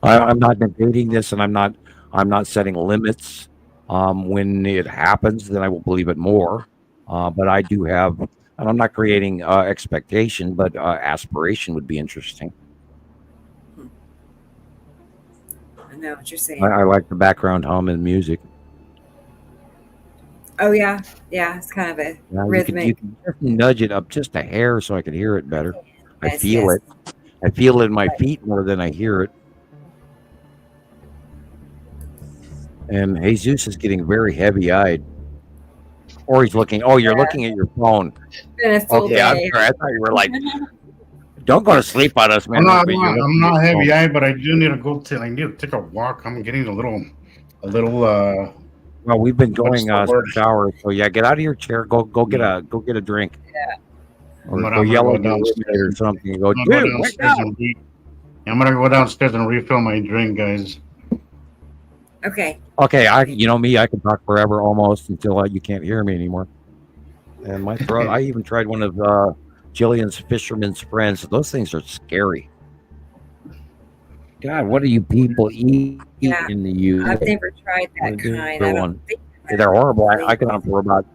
I'm not negating this, and I'm not setting limits. When it happens, then I will believe it more. But I do have, and I'm not creating expectation, but aspiration would be interesting. I know what you're saying. I like the background hum and music. Oh yeah, it's kind of a rhythmic. You can just nudge it up just a hair so I can hear it better. Yes, I feel it. I feel it in my feet more than I hear it. And Jesus is getting very heavy-eyed. Or he's looking. Oh, you're looking at your phone. Been a full Okay, day. I'm sorry. I thought you were like, don't go to sleep on us, man. I'm not heavy-eyed, but I do need to go I need to take a walk. I'm getting a little. Well, we've been going 6 hours, so yeah, get out of your chair. Go get a drink. Yeah. Or go yell at the roommate or something. Go, dude, wake up. I'm gonna go downstairs and refill my drink, guys. Okay. Okay, I can talk forever almost until you can't hear me anymore. And my throat. I even tried one of Gillian's Fisherman's Friends. Those things are scary. God, what do you people eat in the UK? I've never tried that kind. They're horrible. I can have them for about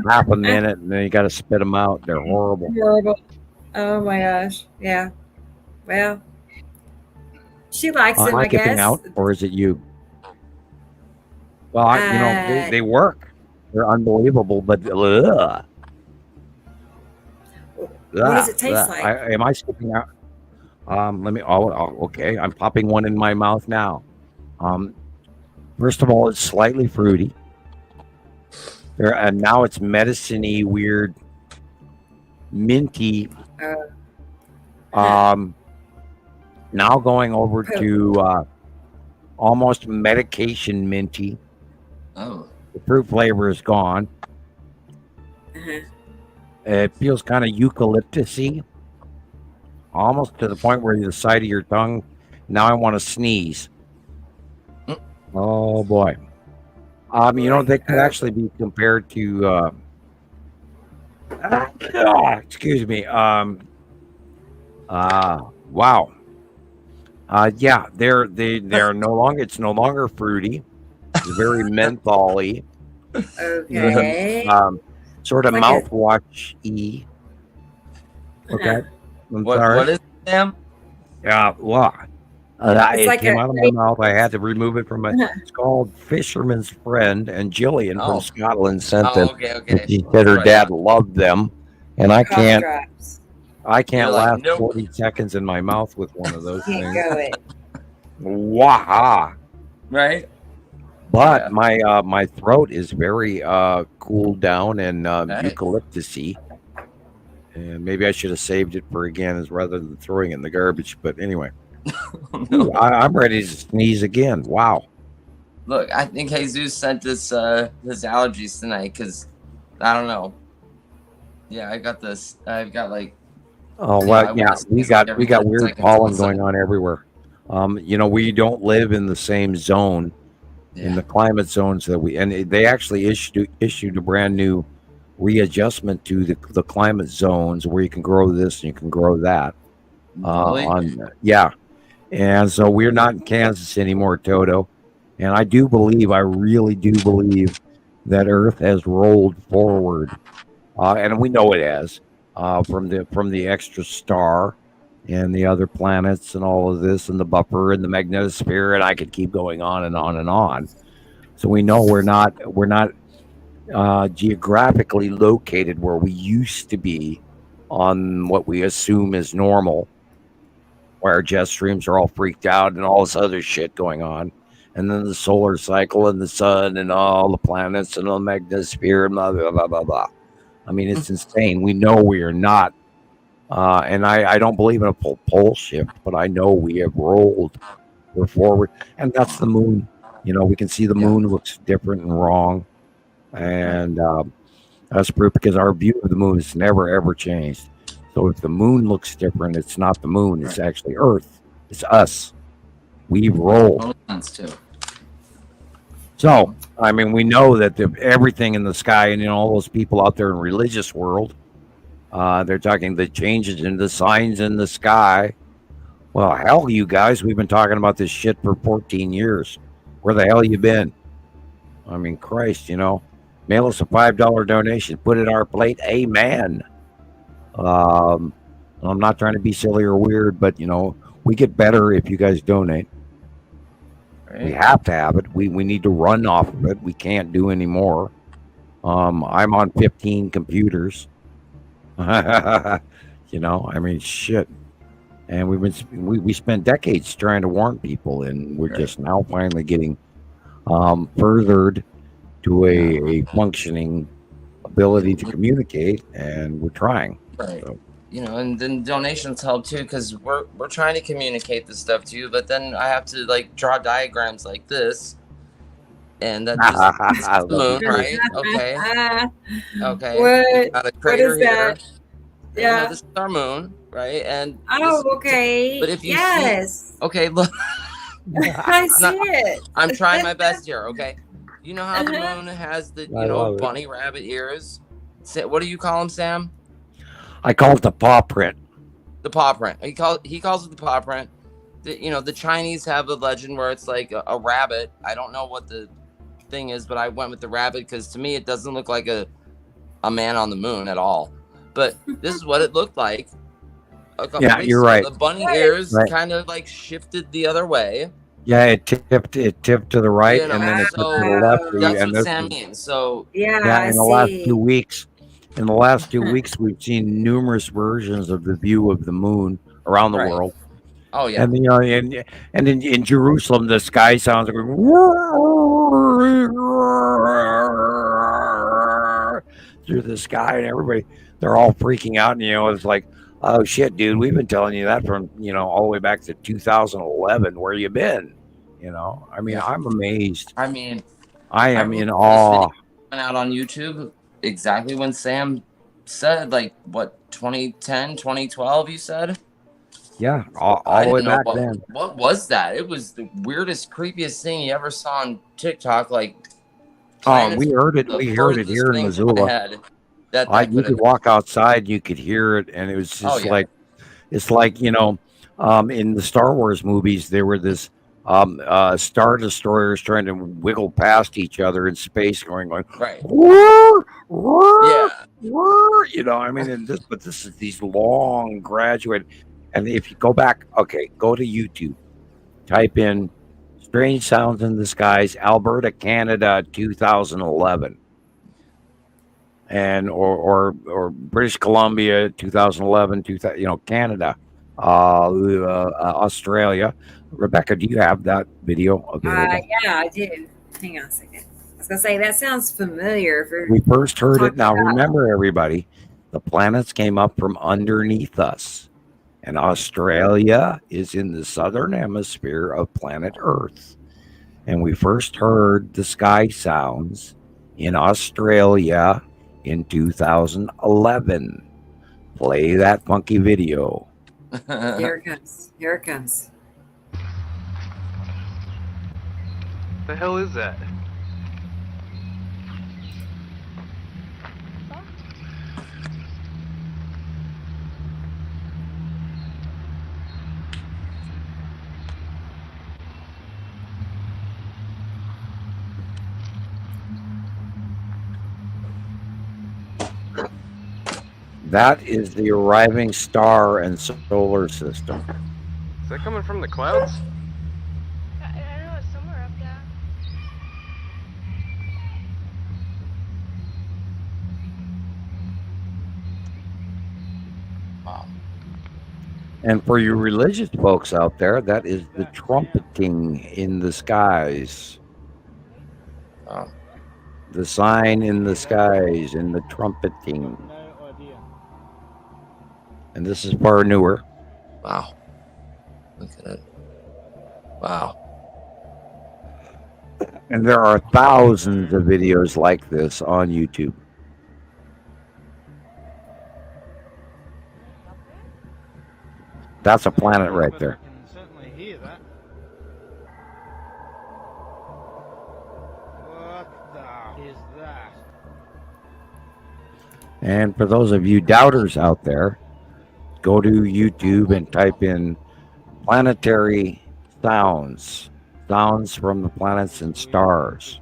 half a minute, and then you got to spit them out. They're horrible. Horrible. Oh my gosh. Yeah. Well, she likes them, I guess. Out, or is it you? Well, they work. They're unbelievable, but what does it taste like? Am I skipping out? Let me. Okay. I'm popping one in my mouth now. First of all, it's slightly fruity. And now it's medicine-y, weird, minty. Now going over to almost medication minty. Oh. The fruit flavor is gone. It feels kind of eucalyptus-y. Almost to the point where the side of your tongue, now I want to sneeze. Oh boy. They could actually be compared to excuse me. Wow. Yeah, they're no longer, it's no longer fruity. It's very mentholy. Okay. Sort of mouthwash-y. Okay. What is it, Sam? Yeah, well, it came out of my mouth. I had to remove it from my. It's called Fisherman's Friend, and Gillian from Scotland sent them. Okay. She said her dad loved them, and I can't last 40 seconds in my mouth with one of those things. Waha! Right. But my throat is very cooled down and eucalyptus-y. And maybe I should have saved it for again rather than throwing it in the garbage. But anyway, I'm ready to sneeze again. Wow. Look, I think Jesus sent us his allergies tonight because I don't know. Yeah, I got this. I've got like. Oh well, yeah, we got weird pollen going on everywhere. We don't live in the same zone, in the climate zones that they actually issued a brand new readjustment to the climate zones where you can grow this and you can grow that. And so we're not in Kansas anymore, Toto. And I really do believe that Earth has rolled forward, and we know it has from the extra star and the other planets and all of this and the buffer and the magnetosphere, and I could keep going on and on and on. So we know we're not geographically located where we used to be on what we assume is normal, where our jet streams are all freaked out and all this other shit going on, and then the solar cycle and the sun and all the planets and the magnetosphere and blah blah blah blah blah. I mean, it's insane. We know we are not, and I don't believe in a pole shift, but I know we have rolled. We're forward, and that's the moon. We can see the moon looks different and wrong. And that's proof because our view of the moon has never, ever changed. So if the moon looks different, it's not the moon. It's actually Earth. It's us. We've rolled. So, I mean, we know that everything in the sky, and all those people out there in religious world, they're talking the changes in the signs in the sky. Well, hell, you guys, we've been talking about this shit for 14 years. Where the hell you been? I mean, Christ, mail us a $5 donation, put it on our plate. Amen. I'm not trying to be silly or weird, but we get better if you guys donate. Right. We have to have it. We need to run off of it. We can't do any more. I'm on 15 computers. I mean, shit. And we spent decades trying to warn people, and we're just now finally getting furthered to a functioning ability to communicate, and we're trying. Right. So. And then donations help too, because we're trying to communicate this stuff to you, but then I have to draw diagrams like this, and that just the moon, right? Okay. What? Got a crater what is that? Here. Yeah, this is our moon, right? And okay. But if you see, okay, look, I see it. I'm trying my best here. Okay, you know how the moon has the bunny rabbit ears? What do you call them, Sam? I call it the paw print. The paw print. He calls it the paw print. The Chinese have a legend where it's like a rabbit. I don't know what the thing is, but I went with the rabbit because to me it doesn't look like a man on the moon at all. But this is what it looked like. Yeah, you're right. The bunny ears kind of shifted the other way. Yeah, it tipped to the right, and then it tipped to the left. That's what Sam means. So in the last 2 weeks. In the last 2 weeks, we've seen numerous versions of the view of the moon around the world. Oh yeah, and and in Jerusalem, the sky sounds like through the sky, and they're all freaking out, and it's like, oh shit, dude, we've been telling you that from all the way back to 2011. Where you been? I mean, I'm amazed. I mean, I am in awe. Went out on YouTube. Exactly when Sam said, 2010, 2012, you said? Yeah, all the way back then. What was that? It was the weirdest, creepiest thing you ever saw on TikTok. We heard it. We heard it here in Missoula. You could walk outside, you could hear it, and it was just it's like, in the Star Wars movies, there were this Star Destroyers trying to wiggle past each other in space, going, right. I mean, this is these long graduate. And if you go back, go to YouTube, type in "Strange Sounds in the Skies, Alberta, Canada, 2011," and or British Columbia, 2011, Canada, Australia. Rebecca, do you have that video available? Yeah, I do. Hang on a second. I was going to say, that sounds familiar. We first heard it. Now, remember, everybody, the planets came up from underneath us. And Australia is in the southern hemisphere of planet Earth. And we first heard the sky sounds in Australia in 2011. Play that funky video. Here it comes. Here it comes. The hell is that? That is the arriving star and solar system. Is that coming from the clouds? I don't know, it's somewhere up there. Wow. And for you religious folks out there, that is the trumpeting in the skies. Wow. The sign in the skies and the trumpeting. And this is far newer. Wow. Look at it. Wow. And there are thousands of videos like this on YouTube. That's a planet right there. And for those of you doubters out there, go to YouTube and type in planetary sounds from the planets and stars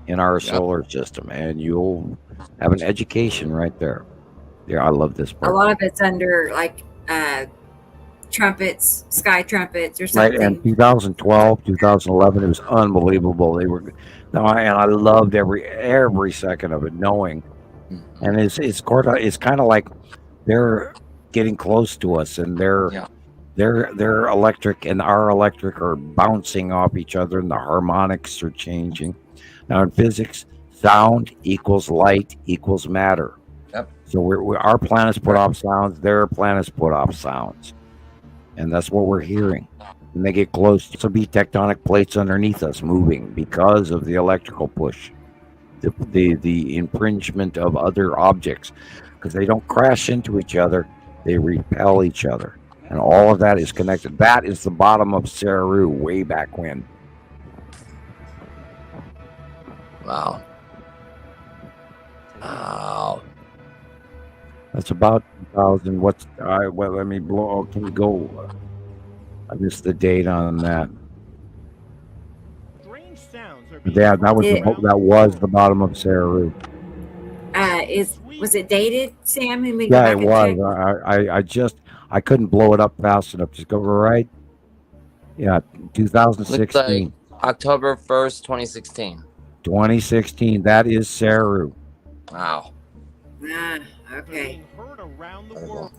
in our solar system, and you'll have an education right there. Yeah, I love this part. A lot of it's under like trumpets, sky trumpets or something. Right, and 2012, 2011, it was unbelievable. They were, and I loved every second of it, knowing. And it's kind of like they're getting close to us, and their electric and our electric are bouncing off each other, and the harmonics are changing. Now in physics, sound equals light equals matter. Yep. So our planets put off sounds, their planets put off sounds, and that's what we're hearing. And they get close, to be tectonic plates underneath us moving because of the electrical push, the impingement of other objects, because they don't crash into each other, they repel each other, and all of that is connected. That is the bottom of Saru way back when. Wow. That's about 2000. Let me blow. Oh, can we go? I missed the date on that. Yeah, that was the bottom of Saru. Was it dated, Sam? Yeah, it was. I couldn't blow it up fast enough. Just go right. Yeah, 2016. Like October 1st, 2016. 2016. That is Saru. Wow. Okay. Wow.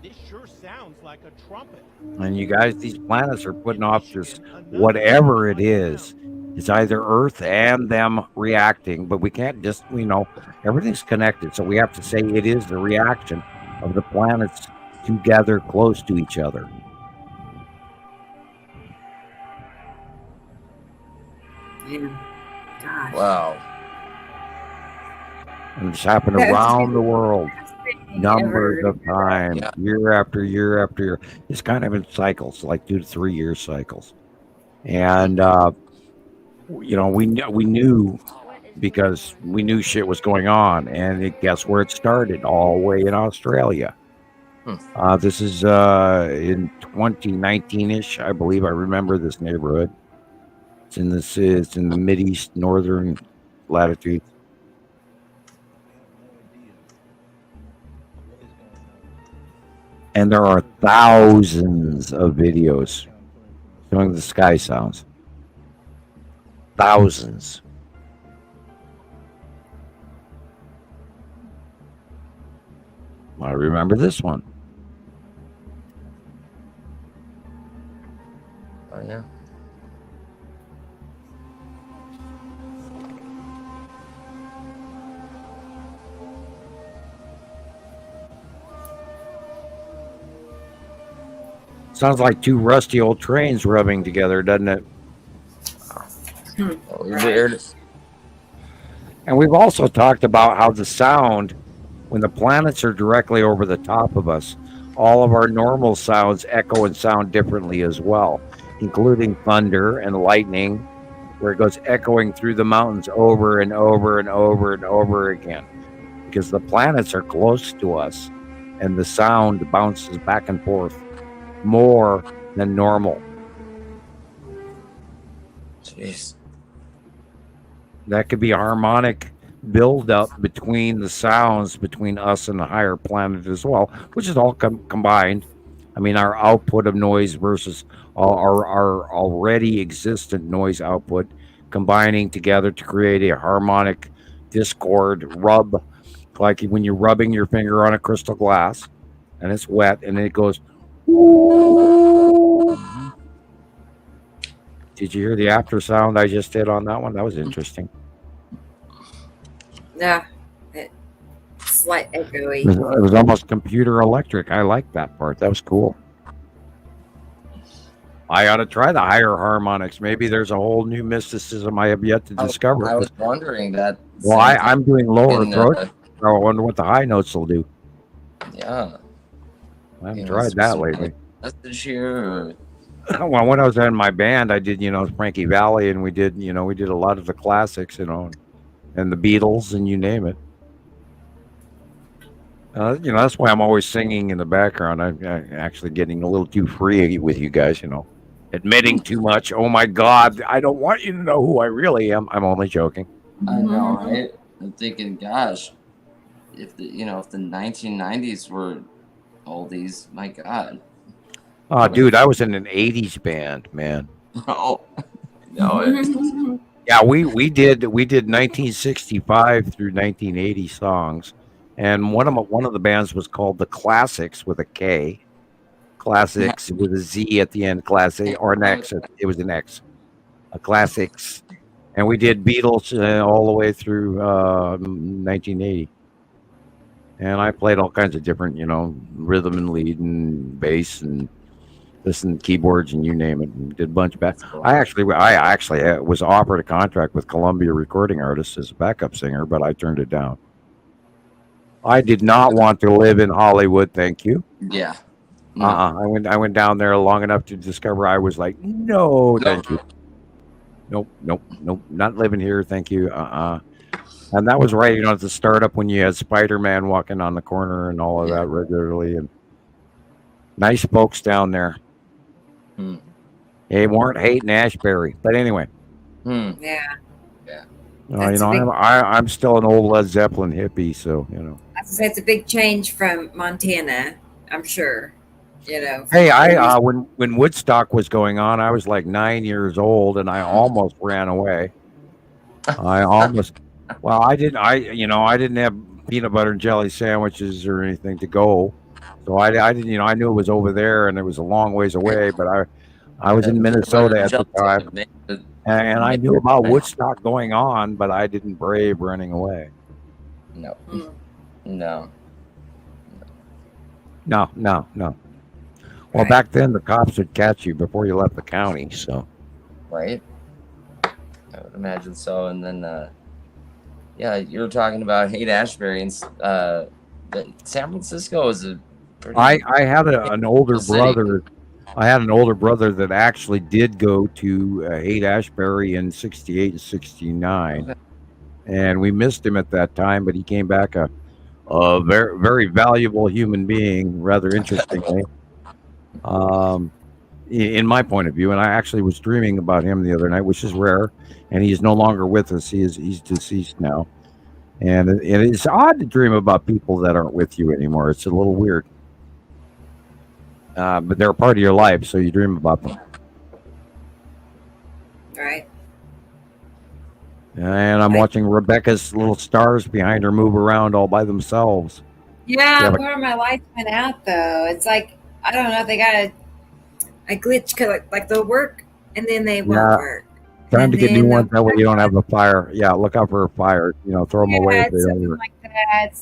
This sure sounds like a trumpet. And you guys, these planets are putting off this whatever it is. It's either Earth and them reacting, but we can't just, everything's connected. So we have to say it is the reaction of the planets together close to each other. Yeah. Gosh. Wow. And it's happened around the world. Numbers of times, year after year after year. It's kind of in cycles, like 2 to 3 year cycles. And, we knew because we knew shit was going on. And guess where it started? All the way in Australia. This is in 2019-ish, I believe. I remember this neighborhood. It's in the Mideast, northern latitude. And there are thousands of videos showing the sky sounds. Thousands. I remember this one. Oh, yeah. Sounds like two rusty old trains rubbing together, doesn't it? Weird. And we've also talked about how the sound, when the planets are directly over the top of us, all of our normal sounds echo and sound differently as well, including thunder and lightning, where it goes echoing through the mountains over and over and over and over again, because the planets are close to us and the sound bounces back and forth more than normal. Jeez. That could be a harmonic build-up between the sounds between us and the higher planet as well, which is all combined. I mean, our output of noise versus our already existent noise output combining together to create a harmonic discord rub, like when you're rubbing your finger on a crystal glass and it's wet and it goes. Did you hear the after sound I just did on that one? That was interesting. Yeah, it's like echoey. It was almost computer electric. I like that part. That was cool. I ought to try the higher harmonics. Maybe there's a whole new mysticism I have yet to discover. I was wondering that. Well, I'm doing lower throat. I wonder what the high notes will do. Yeah. I haven't tried that lately. Message here. Well, when I was in my band, I did, Frankie Valli, and we did a lot of the classics, and the Beatles, and you name it. That's why I'm always singing in the background. I'm actually getting a little too free with you guys, admitting too much. Oh my God, I don't want you to know who I really am. I'm only joking. I know, right? I'm thinking, gosh, if the 1990s were oldies, my God. Oh, dude, I was in an 80s band, man. Oh, no. Yeah, we did 1965 through 1980 songs, and one of the bands was called the Classics with a K, Classics with a Z at the end, Classic or an X. It was an X, a Classics, and we did Beatles all the way through 1980, and I played all kinds of different, rhythm and lead and bass and listened to keyboards and you name it, and did a bunch of back. I actually was offered a contract with Columbia Recording Artists as a backup singer, but I turned it down. I did not want to live in Hollywood, thank you. Yeah. I went down there long enough to discover I was like, no, thank you. Nope, not living here, thank you. And that was right, at the startup when you had Spider-Man walking on the corner and all of that regularly, and nice folks down there. They weren't hating Ashbury, but anyway. Yeah. I'm still an old Led Zeppelin hippie, so It's a big change from Montana, I'm sure. Hey, when Woodstock was going on, I was like 9 years old, and I almost ran away. I didn't have peanut butter and jelly sandwiches or anything to go. So I didn't, I knew it was over there and it was a long ways away, but I was in Minnesota at the time, and I knew about Woodstock going on, but I didn't brave running away. No. Well, back then the cops would catch you before you left the county, so. Right. I would imagine so. And then, you were talking about Haight-Ashbury, and San Francisco is a pretty. I had an older brother. I had an older brother that actually did go to Haight-Ashbury in '68 and '69, and we missed him at that time. But he came back a very, very valuable human being, rather interestingly, in my point of view. And I actually was dreaming about him the other night, which is rare. And he's no longer with us. He's deceased now, and it's odd to dream about people that aren't with you anymore. It's a little weird. But they're a part of your life, so you dream about them. Right. And I'm watching Rebecca's little stars behind her move around all by themselves. Yeah, part of my lights went out, though. It's like, I don't know, they got a glitch, like they'll work, and then they won't work. Time to get new ones, that way you don't have a fire. Yeah, look out for a fire. Throw them away if they don't work. Like that.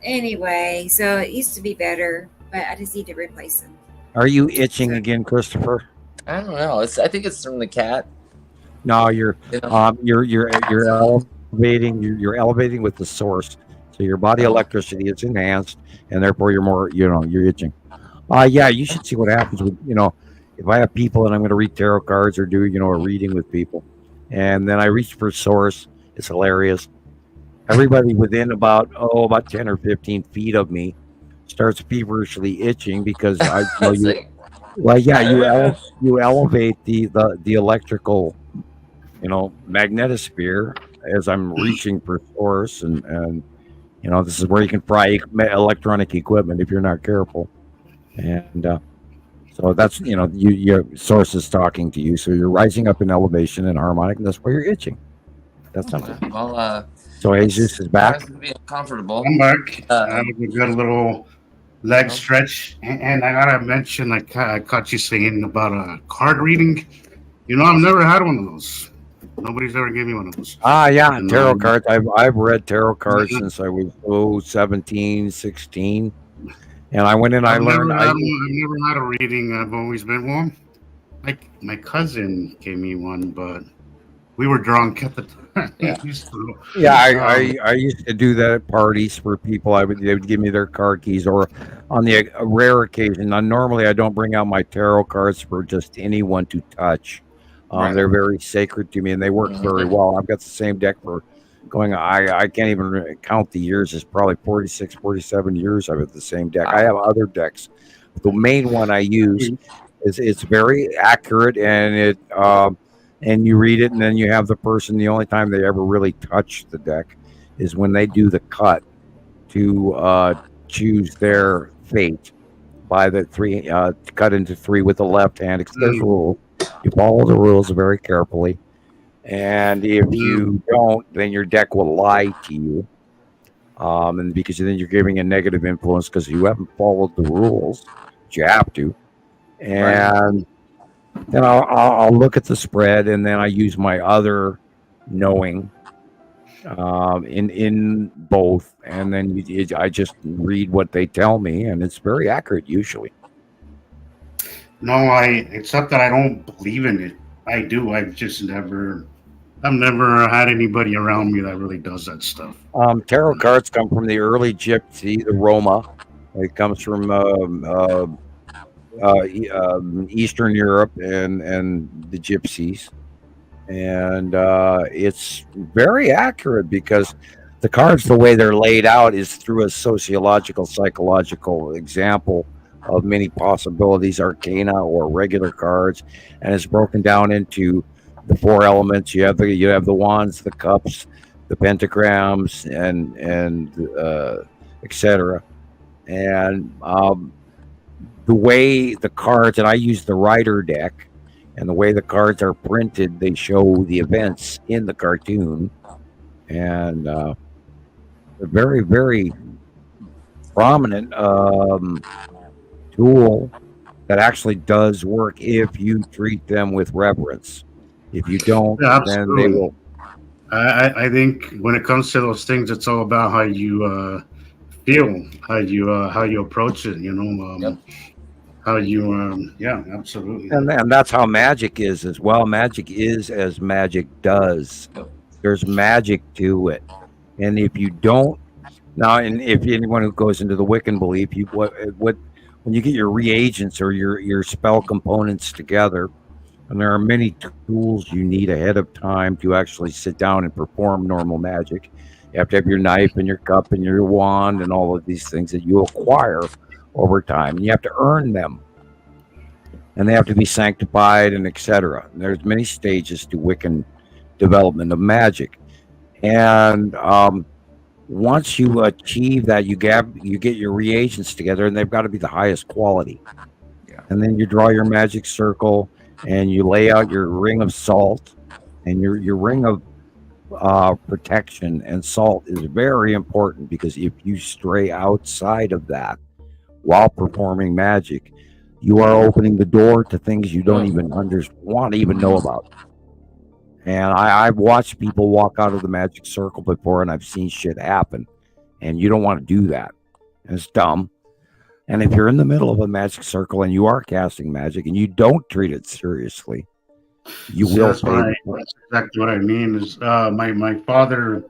Anyway, so it used to be better, but I just need to replace them. Are you itching again, Christopher? I don't know. I think it's from the cat. No, you're elevating. You're elevating with the source, so your body electricity is enhanced, and therefore you're more. You're itching. Yeah, you should see what happens with if I have people and I'm going to read tarot cards or do a reading with people, and then I reach for source. It's hilarious. Everybody within about 10 or 15 feet of me starts feverishly itching because you elevate the electrical magnetosphere as I'm reaching for source, and this is where you can fry electronic equipment if you're not careful, and so that's your source is talking to you, so you're rising up in elevation and harmonic, and that's where you're itching. That's something. Well, so Jesus is back. Comfortable. I'm back. We got a little leg stretch, and I gotta mention, I caught you saying about a card reading. I've never had one of those. Nobody's ever gave me one of those. Yeah, tarot cards. I've read tarot cards since I was 17, 16. And I went in, I learned. I've never had a reading. I've always been one. Like my cousin gave me one, but we were drunk at the time. I used to do that at parties for people. They would give me their card keys, or on a rare occasion. Normally, I don't bring out my tarot cards for just anyone to touch. They're very sacred to me, and they work very well. I've got the same deck for I can't even count the years. It's probably 46, 47 years I've had the same deck. I have other decks. The main one I use is it's very accurate, and it and you read it, and then you have the person. The only time they ever really touch the deck is when they do the cut to choose their fate by the three cut into three with the left hand. It's there's rules. You follow the rules very carefully, and if you don't, then your deck will lie to you. And because then you're giving a negative influence because you haven't followed the rules, but you have to. And then I'll look at the spread, and then I use my other knowing in both, and then I just read what they tell me, and it's very accurate usually. No, except that I don't believe in it. I do. I've never had anybody around me that really does that stuff. Tarot cards come from the early Gypsy, the Roma. It comes from Eastern Europe and the Gypsies. And it's very accurate because the cards, the way they're laid out, is through a sociological, psychological example of many possibilities, arcana or regular cards, and it's broken down into the four elements. You have the wands, the cups, the pentagrams, and etc. And the way the cards, and I use the Rider deck, and the way the cards are printed, they show the events in the cartoon, and a very, very prominent tool that actually does work if you treat them with reverence. If you don't, then they will. I think when it comes to those things, it's all about how you feel, how you approach it. How you, yeah, absolutely. And that's how magic is as well. Magic is as magic does. There's magic to it, and if you don't now, and if anyone who goes into the Wiccan belief, when you get your reagents or your spell components together, and there are many tools you need ahead of time to actually sit down and perform normal magic. You have to have your knife and your cup and your wand and all of these things that you acquire over time. And you have to earn them. And they have to be sanctified and etc. There's many stages to Wiccan development of magic. And once you achieve that, you get your reagents together, and they've got to be the highest quality. Yeah. And then you draw your magic circle, and you lay out your ring of salt, and your ring of protection. And salt is very important, because if you stray outside of that while performing magic, you are opening the door to things you don't even want to even know about. And I've watched people walk out of the magic circle before, and I've seen shit happen, and you don't want to do that. And it's dumb. And if you're in the middle of a magic circle and you are casting magic and you don't treat it seriously, you will. That's exactly what I mean. Is my father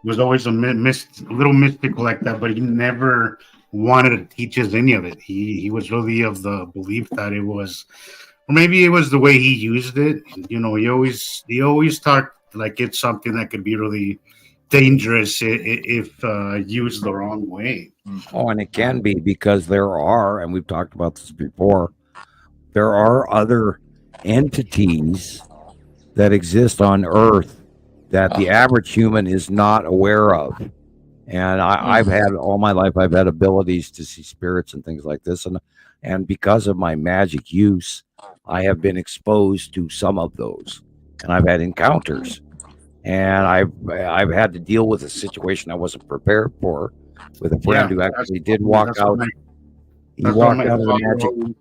was always a little mystical like that, but he never wanted to teach us any of it. He was really of the belief that it was. Or maybe it was the way he used it. He always thought like it's something that could be really dangerous if used the wrong way. Oh, and it can be, because there are, and we've talked about this before, there are other entities that exist on Earth that the average human is not aware of. And I've had all my life, I've had abilities to see spirits and things like this. And because of my magic use, I have been exposed to some of those, and I've had encounters, and I've had to deal with a situation I wasn't prepared for with a friend who actually did walk out. He walked out of the magic.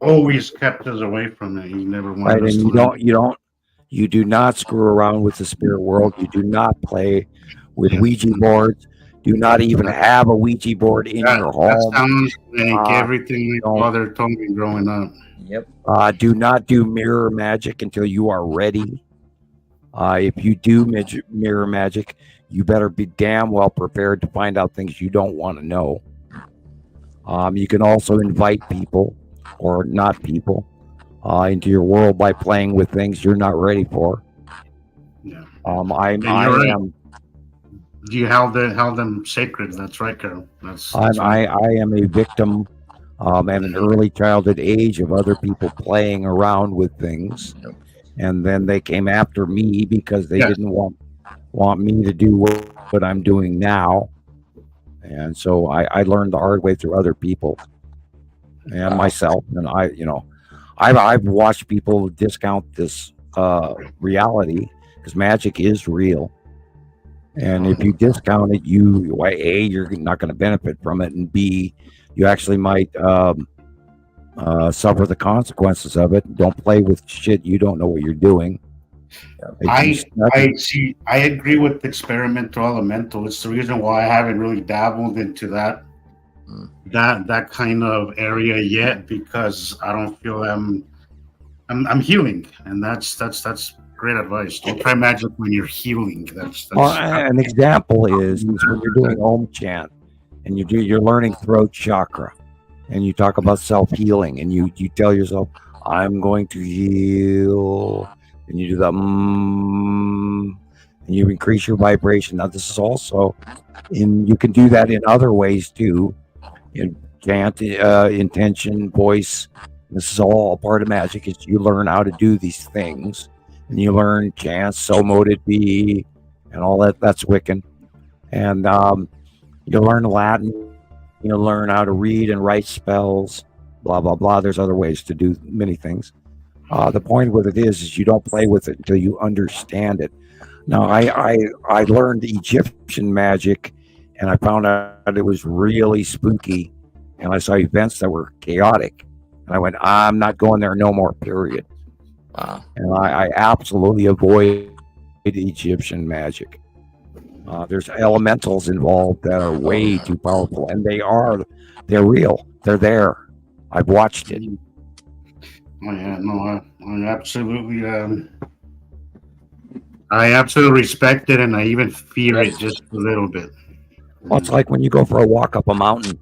Always kept us away from it. He never wanted us to. You do not screw around with the spirit world. You do not play with Ouija boards. Do not even have a Ouija board in your home. That sounds like everything my father told me growing up. Yep. Do not do mirror magic until you are ready. If you do mirror magic, you better be damn well prepared to find out things you don't want to know. You can also invite people, or not people, into your world by playing with things you're not ready for. Yeah. You held them sacred. That's right, Carol. That's I am a victim at an early childhood age of other people playing around with things, and then they came after me because they didn't want me to do what I'm doing now, and so I learned the hard way through other people and myself, and I've watched people discount this reality because magic is real. And if you discount it, A, you're not going to benefit from it, and B, you actually might suffer the consequences of it. Don't play with shit you don't know what you're doing. I agree with experimental elemental. It's the reason why I haven't really dabbled into that kind of area yet, because I don't feel I'm healing, and that's great advice. Don't try magic when you're healing. That's an example is when you're doing Om chant and you're learning throat chakra, and you talk about self-healing, and you tell yourself, I'm going to heal, and you do the and you increase your vibration. Now this is also you can do that in other ways too, in chant, intention, voice. This is all part of magic. Is you learn how to do these things. And you learn chants, so mote it be, and all that. That's Wiccan. And you learn Latin. You learn how to read and write spells, blah, blah, blah. There's other ways to do many things. The point with it is you don't play with it until you understand it. Now, I learned Egyptian magic, and I found out it was really spooky. And I saw events that were chaotic. And I went, I'm not going there no more, period. Wow. And I absolutely avoid Egyptian magic. There's elementals involved that are way too powerful, and they're real. They're there. I've watched it. Oh, yeah, no, I absolutely respect it, and I even fear it just a little bit. Well, it's like when you go for a walk up a mountain.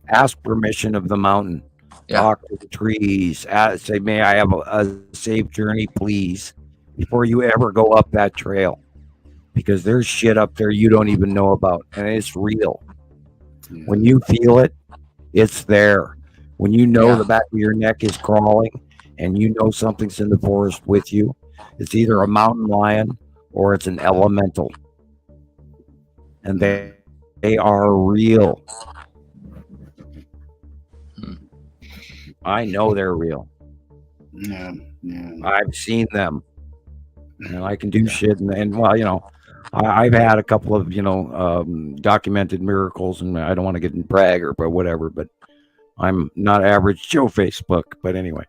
Ask permission of the mountain. Talk to the trees. Say, may I have a safe journey, please, before you ever go up that trail, because there's shit up there you don't even know about, and it's real. When you feel it, it's there. When you know the back of your neck is crawling, and you know something's in the forest with you, it's either a mountain lion or it's an elemental, and they are real. I know they're real. Yeah. I've seen them, and I can do shit. And well, I've had a couple of documented miracles, and I don't want to get in brag or whatever, but I'm not average Joe Facebook. But anyway.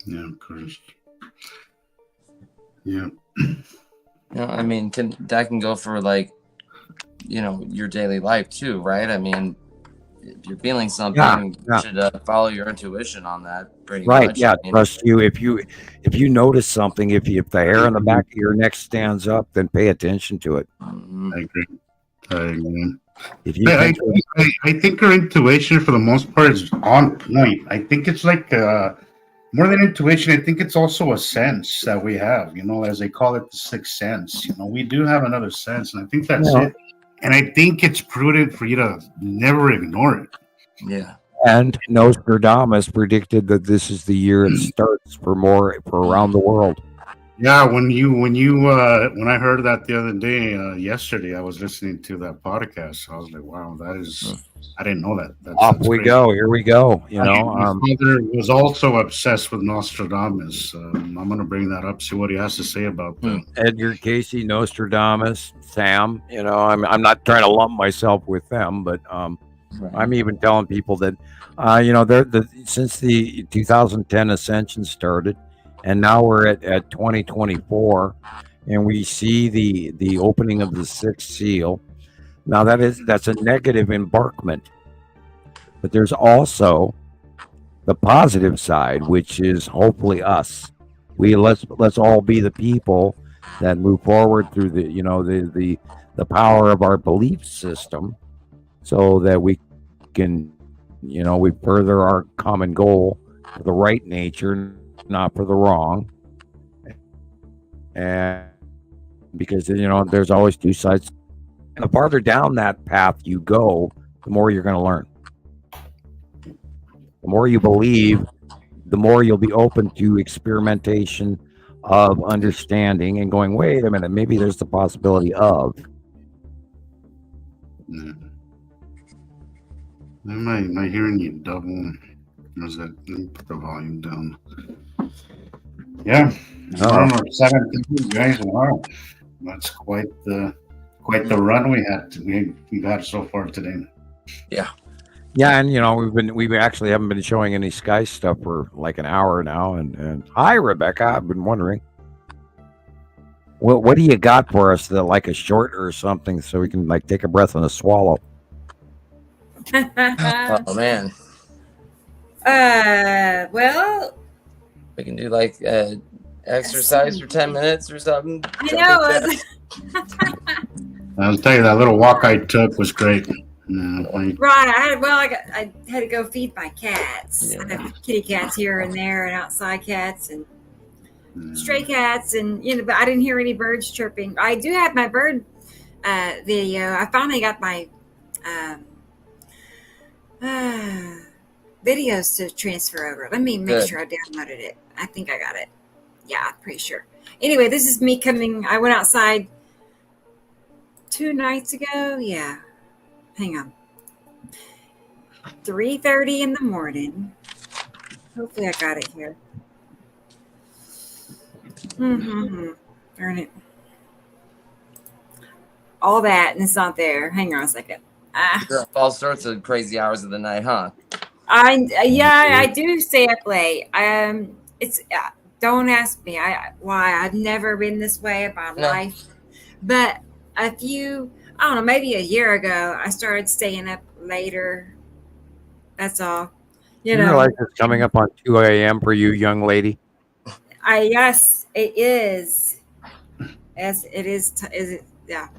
Yeah, of course. Yeah. I mean, that can go for your daily life too, right? I mean, if you're feeling something, you should follow your intuition on that. Pretty much. Yeah, trust you. If you notice something, if the hair on the back of your neck stands up, then pay attention to it. I agree. I think our intuition, for the most part, is on point. I think it's like more than intuition. I think it's also a sense that we have. As they call it, the sixth sense. We do have another sense, and I think that's it. And I think it's prudent for you to never ignore it. Yeah. And Nostradamus predicted that this is the year it starts for around the world. Yeah, when I heard that the other day, yesterday, I was listening to that podcast. I was like, wow, I didn't know that. That's we go. Here we go. My father was also obsessed with Nostradamus. I'm going to bring that up, see what he has to say about that. Edgar Casey, Nostradamus, Sam. I'm not trying to lump myself with them, but I'm even telling people that, since the 2010 ascension started, and now we're at 2024, and we see the opening of the sixth seal. Now that's a negative embarkment, but there's also the positive side, which is hopefully us. Let's all be the people that move forward through the power of our belief system, so that we can we further our common goal for the right nature, not for the wrong. And because there's always two sides. And the farther down that path you go, the more you're going to learn. The more you believe, the more you'll be open to experimentation of understanding and going, wait a minute, maybe there's the possibility of. Am I hearing you double? Let me put the volume down. Yeah. Tomorrow, 7th, guys. Wow. That's quite the run we've had so far today. Yeah. Yeah, and we actually haven't been showing any sky stuff for like an hour now. And hi, Rebecca. I've been wondering, what do you got for us? Like a short or something, so we can like take a breath and a swallow. Oh man. Well, we can do like exercise for 10 minutes or something. I know. I'll tell you, that little walk I took was great. Right. I had to go feed my cats. Yeah. I have kitty cats here and there, and outside cats and stray cats, and but I didn't hear any birds chirping. I do have my bird video. I finally got my videos to transfer over. Let me make sure I downloaded it. I think I got it. Yeah, I'm pretty sure. Anyway, this is me coming. I went outside 2 nights ago. Yeah. Hang on. 3:30 in the morning. Hopefully I got it here. Darn it. All that, and it's not there. Hang on a second. All sorts of crazy hours of the night, huh? I do stay up late. It's don't ask me why. I've never been this way in my life. But I don't know, maybe a year ago, I started staying up later. That's all. You realize it's coming up on 2 a.m. for you, young lady? Yes, it is. Yes, it is. Is it? Yeah.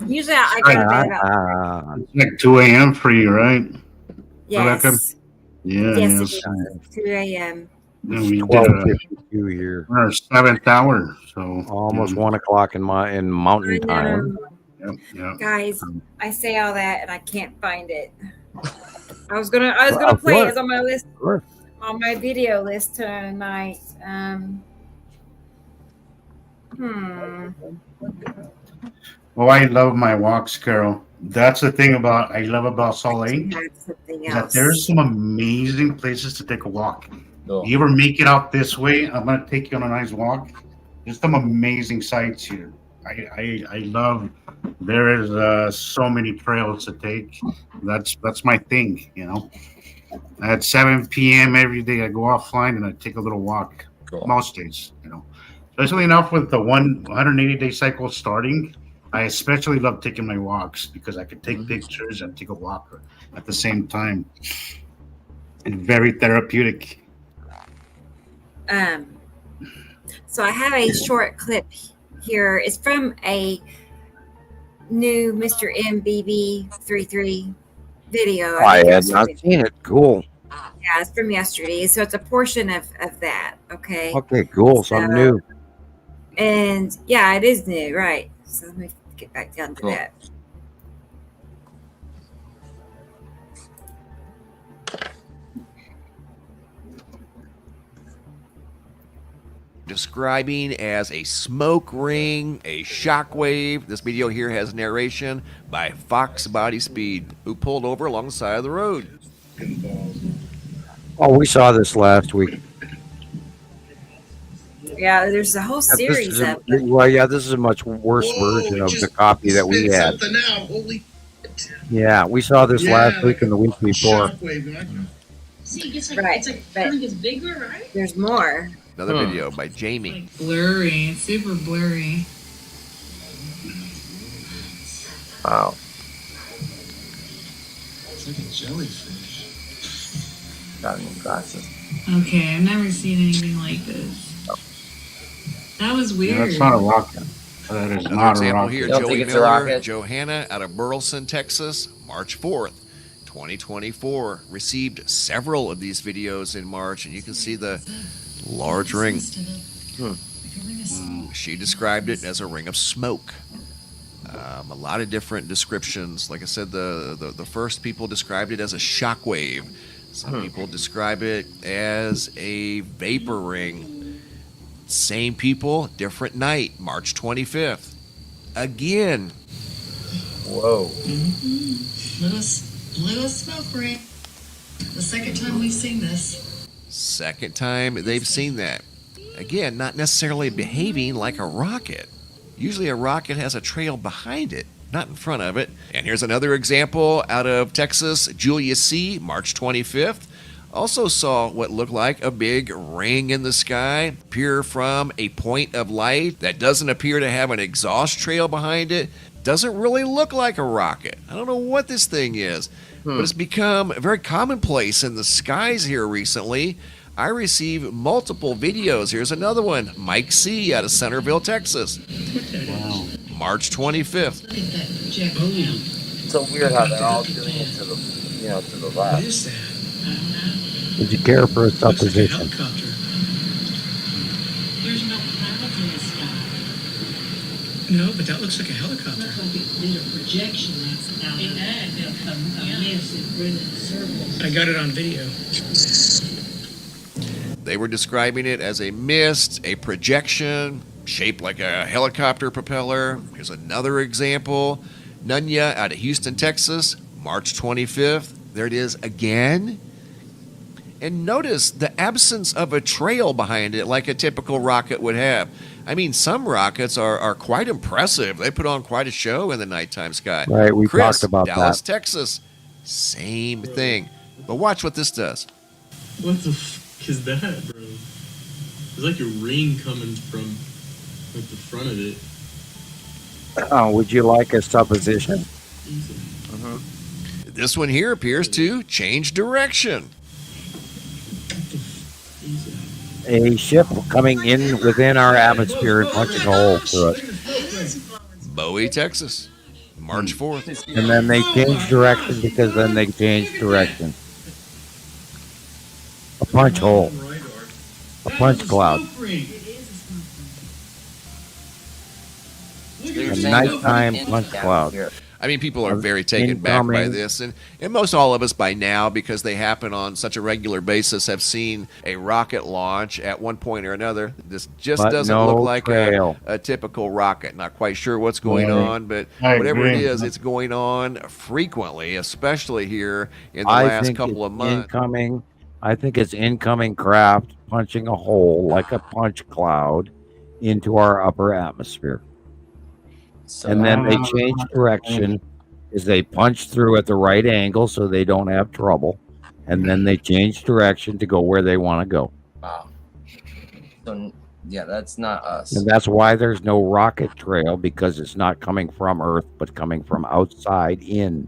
Usually I go to bed about it's like 2 a.m. for you, right? Yes. Rebecca? Yeah. Yes, it is. 2 a.m. We did 12:52 here. Our 7th hour, so almost 1 o'clock in Mountain Time. Yep. Guys, I say all that and I can't find it. I was gonna play it. It's on my list, on my video list tonight. Well, I love my walks, Carol. That's the thing I love about Salt Lake. That there's some amazing places to take a walk. Cool. You ever make it out this way? I'm gonna take you on a nice walk. There's some amazing sights here. I love. There is so many trails to take. That's my thing, At 7 p.m. every day, I go offline and I take a little walk. Cool. Most days, Especially enough with the 180-day cycle starting, I especially love taking my walks because I can take pictures and take a walk at the same time. And very therapeutic. So I have a short clip here. It's from a new Mr. MBB33 video. I had not seen it. Cool. Yeah, it's from yesterday. So it's a portion of that. Okay. Okay, cool. Something new. And yeah, it is new, right? So let me get back down to that. Describing as a smoke ring, a shockwave. This video here has narration by Fox Body Speed, who pulled over along the side of the road. Oh, we saw this last week. Yeah, there's a whole series of them. Well, yeah, this is a much worse version of the copy that we had. Yeah, we saw this last week and the week before. See, it gets right, it gets bigger, right? There's more. Another video by Jamie. Like blurry, it's super blurry. Wow. It's like a jellyfish. Got new glasses. Okay, I've never seen anything like this. That was weird. Yeah, that's not a rocket. That is not a rocket. Here, Joey Miller, Johanna out of Burleson, Texas, March 4th, 2024. Received several of these videos in March, and you can see the large ring. She described it as a ring of smoke. A lot of different descriptions. Like I said, the first people described it as a shock wave. Some people describe it as a vapor ring. Same people, different night, March 25th. Again. Whoa. Little smoke ring. The second time we've seen this. Second time they've seen that. Again, not necessarily behaving like a rocket. Usually a rocket has a trail behind it, not in front of it. And here's another example out of Texas. Julia C., March 25th, also saw what looked like a big ring in the sky appear from a point of light that doesn't appear to have an exhaust trail behind it. Doesn't really look like a rocket. I don't know what this thing is, but it's become very commonplace in the skies here recently. I receive multiple videos. Here's another one. Mike C. out of Centerville, Texas. Wow. March 25th. It's so weird how they're all doing it to the left. What is that? Would you care for a supposition? There's no clouds in the sky. No, but that looks like a helicopter. Looks like it did a projection. It had a mist and ran in circles. I got it on video. They were describing it as a mist, a projection, shaped like a helicopter propeller. Here's another example. Nunya out of Houston, Texas, March 25th. There it is again. And notice the absence of a trail behind it like a typical rocket would have. I mean, some rockets are quite impressive. They put on quite a show in the nighttime sky. Right, we Chris, talked about Dallas, that. Texas, same thing. But watch what this does. What the fuck is that, bro? There's like a ring coming from like the front of it. Would you like a supposition? This one here appears to change direction. A ship coming in within our atmosphere and punching a hole through it. Bowie, Texas, March 4th. And then they change direction because then they change direction. A punch hole. A punch cloud. A nighttime punch cloud. I mean, people are very taken back by this, and most all of us by now, because they happen on such a regular basis, have seen a rocket launch at one point or another. This just doesn't look like a typical rocket. Not quite sure what's going on, but whatever it is, it's going on frequently, especially here in the last couple of months. I think it's incoming craft punching a hole like a punch cloud into our upper atmosphere. And then they change direction as they punch through at the right angle so they don't have trouble. And then they change direction to go where they want to go. Wow. So, yeah, that's not us. And that's why there's no rocket trail, because it's not coming from Earth, but coming from outside in.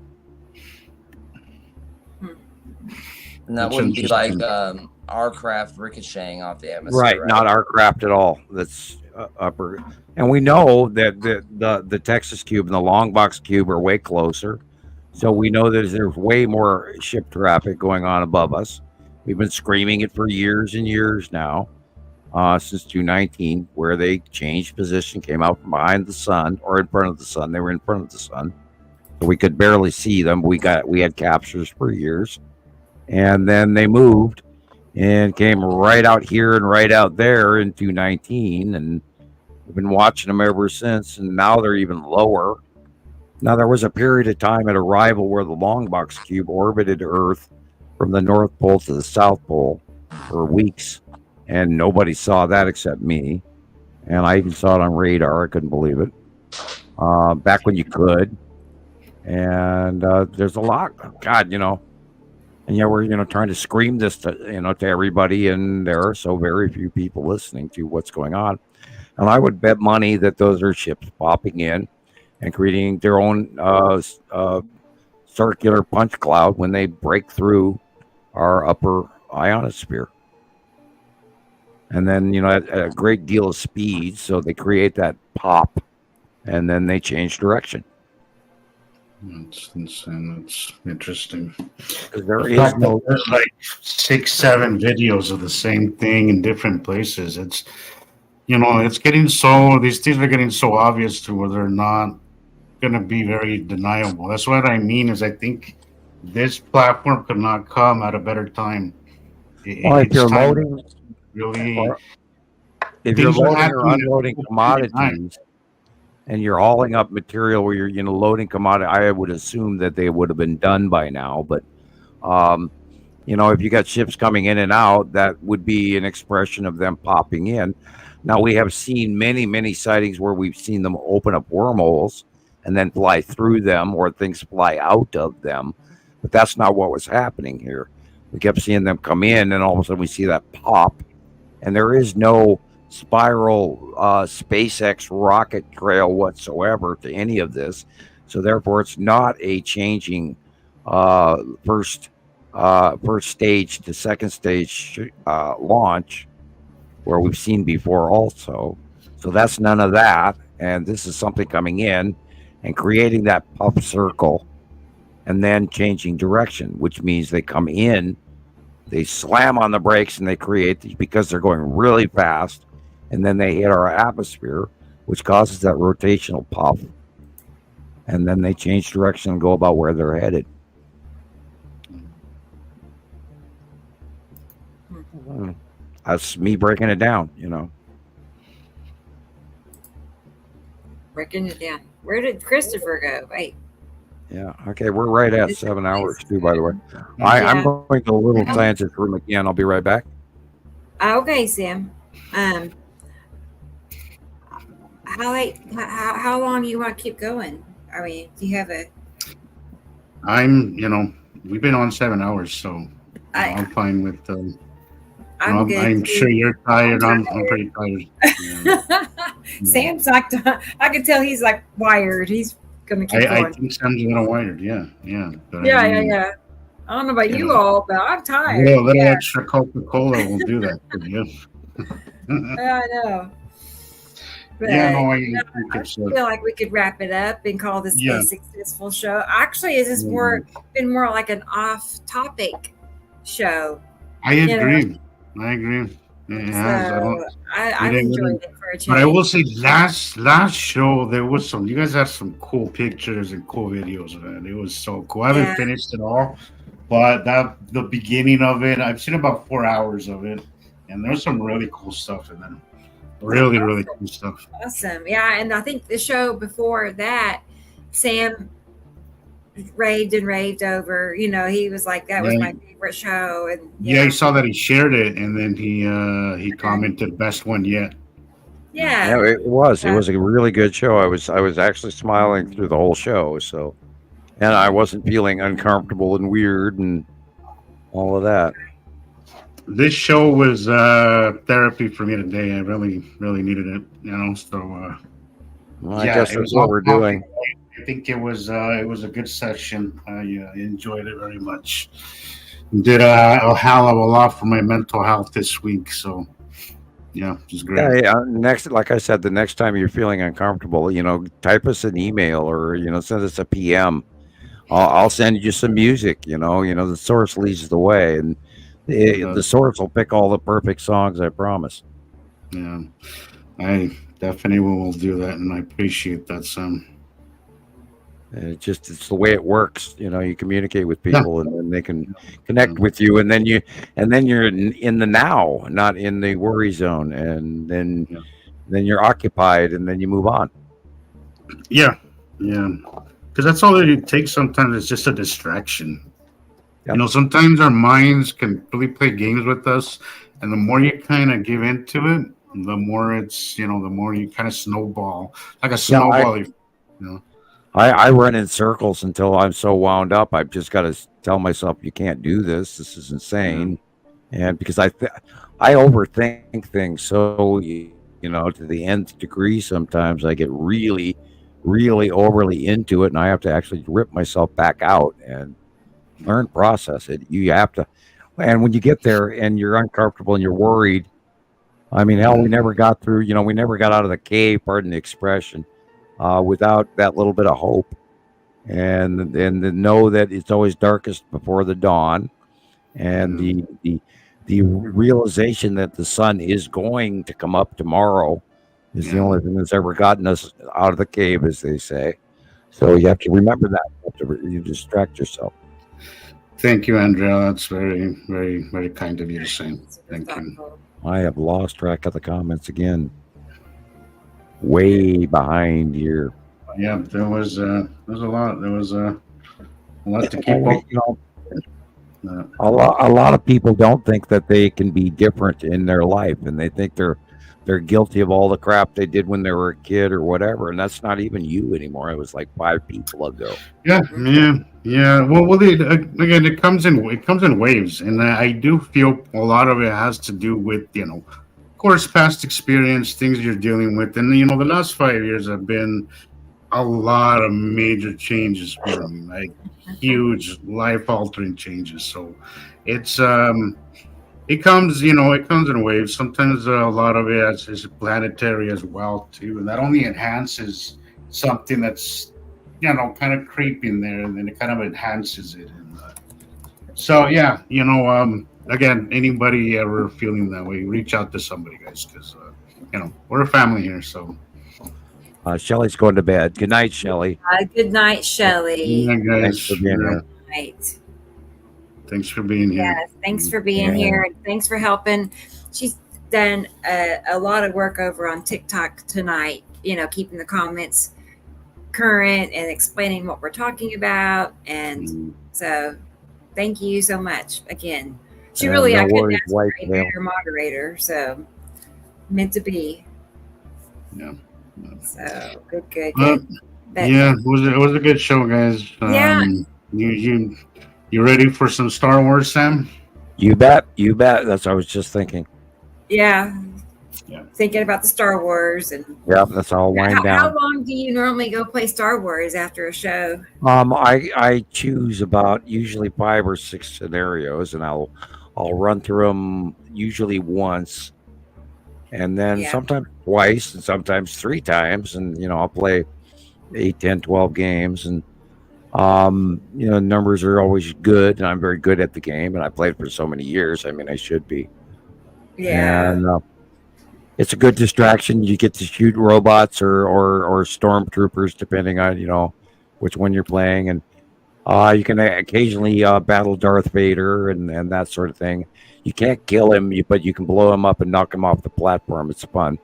And that wouldn't be like our craft ricocheting off the atmosphere. Right, not our craft at all. That's upper. And we know that the Texas Cube and the Long Box Cube are way closer. So we know that there's way more ship traffic going on above us. We've been screaming it for years and years now, since 2019, where they changed position, came out from behind the sun or in front of the sun. They were in front of the sun. So we could barely see them. We had captures for years. And then they moved and came right out here and right out there in 2019. And we've been watching them ever since, and now they're even lower. Now, there was a period of time at arrival where the Long Box Cube orbited Earth from the North Pole to the South Pole for weeks, and nobody saw that except me. And I even saw it on radar. I couldn't believe it. Back when you could. And there's a lot. God, and yeah, we're trying to scream this to to everybody, and there are so very few people listening to what's going on. And I would bet money that those are ships popping in and creating their own circular punch cloud when they break through our upper ionosphere. And then at a great deal of speed, so they create that pop, and then they change direction. That's insane. That's interesting. There is there's like 6-7 videos of the same thing in different places. it's getting these things are getting so obvious to where they're not going to be very deniable. That's what I mean. Is I think this platform could not come at a better time. If you're loading, really, if you're loading or unloading commodities, and you're hauling up material where you're loading commodity, I would assume that they would have been done by now. But if you got ships coming in and out, that would be an expression of them popping in. Now, we have seen many sightings where we've seen them open up wormholes and then fly through them, or things fly out of them. But that's not what was happening here. We kept seeing them come in, and all of a sudden we see that pop. And there is no spiral SpaceX rocket trail whatsoever to any of this. So therefore, it's not a changing first stage to second stage launch where we've seen before also. So that's none of that. And this is something coming in and creating that puff circle and then changing direction, which means they come in, they slam on the brakes, and they create, because they're going really fast, and then they hit our atmosphere, which causes that rotational puff. And then they change direction and go about where they're headed. That's me breaking it down, Breaking it down. Where did Christoper go? Wait. Yeah. Okay. We're right at 7 hours too, by the way. I'm going to a little tangent room again. I'll be right back. Okay, Sam. How long you want to keep going? I mean, do you have a? We've been on 7 hours, so I'm fine with. I'm good. I'm sure you're tired. I'm pretty tired. Yeah. Sam's like, I can tell he's like wired. He's gonna keep going. I think Sam's gonna wired. Yeah. But yeah. I don't know about you all, but I'm tired. Yeah, a little extra Coca-Cola will do that for you. Yeah, I know. But, I feel like we could wrap it up and call this a successful show. Actually, is this been more like an off-topic show? I agree. Yeah, I enjoyed it for a change. But I will say, last show there was you guys had some cool pictures and cool videos, man. It was so cool. I haven't finished it all, but the beginning of it, I've seen about 4 hours of it, and there's some really cool stuff in there. Really cool stuff. Awesome. Yeah, and I think the show before that, Sam raved over. He was like, that was my favorite show. And I saw that he shared it, and then he commented, best one yet. Yeah, it was a really good show. I was actually smiling through the whole show. So, and I wasn't feeling uncomfortable and weird and all of that. This show was therapy for me today. I really needed it. So I guess that's what we're doing. I think it was a good session. I enjoyed it very much. Did a hell of a lot for my mental health this week. So yeah, it was great. Yeah, next, like I said, the next time you're feeling uncomfortable, type us an email or send us a PM. I'll send you some music. The source leads the way, and the source will pick all the perfect songs. I promise. Yeah, I definitely will do that, and I appreciate that, Sam. It's the way it works. You communicate with people, and then they can connect with you, and then you're in the now, not in the worry zone, and then you're occupied, and then you move on. Yeah, because that's all it takes. Sometimes it's just a distraction. Yep. Sometimes our minds can really play games with us, and the more you kind of give into it, the more it's the more you kind of snowball, like a snowball. I run in circles until I'm so wound up. I've just got to tell myself, you can't do this. This is insane. And because I overthink things so, to the nth degree, sometimes I get really, really overly into it, and I have to actually rip myself back out and learn, process it. You have to. And when you get there and you're uncomfortable and you're worried, I mean, hell, we never got through, we never got out of the cave, pardon the expression, without that little bit of hope, and to know that it's always darkest before the dawn, and the realization that the sun is going to come up tomorrow is the only thing that's ever gotten us out of the cave, as they say. So you have to remember that. You distract yourself. Thank you, Andrea. That's very, very, very kind of you to say. Thank you. I have lost track of the comments again. Way behind here. Yeah, there was a lot. There was a lot to keep up. You know, a lot of people don't think that they can be different in their life, and they think they're guilty of all the crap they did when they were a kid or whatever, and that's not even you anymore. It was like 5 people ago. Yeah. Well, again, it comes in waves, and I do feel a lot of it has to do with, of course, past experience, things you're dealing with, and the last 5 years have been a lot of major changes for me, like huge life-altering changes. So it's it comes in waves. Sometimes a lot of it is planetary as well too, and that only enhances something that's kind of creeping there, and then it kind of enhances it. And so yeah, again, anybody ever feeling that way, reach out to somebody, guys, because we're a family here. So Shelly's going to bed. Good night, Shelly. Good night, Shelly. Yeah, guys. Thanks for being here. Good night. Thanks for being here. Yes, thanks for being here, and thanks for helping. She's done a lot of work over on TikTok tonight, keeping the comments current and explaining what we're talking about. And so thank you so much again. She really, I couldn't ask for a better moderator, so meant to be. Yeah. So good. Yeah, it was a good show, guys. You ready for some Star Wars, Sam? You bet. That's what I was just thinking. Yeah. Thinking about the Star Wars and that's all wind down. How long do you normally go play Star Wars after a show? I choose about usually 5 or 6 scenarios, and I'll run through them usually once, and then sometimes twice, and sometimes 3 times, and I'll play 8, 10, 12 games, and numbers are always good, and I'm very good at the game, and I played for so many years. I mean, I should be. Yeah. And it's a good distraction. You get to shoot robots or stormtroopers, depending on which one you're playing, and you can occasionally battle Darth Vader and that sort of thing. You can't kill him, but you can blow him up and knock him off the platform. It's fun.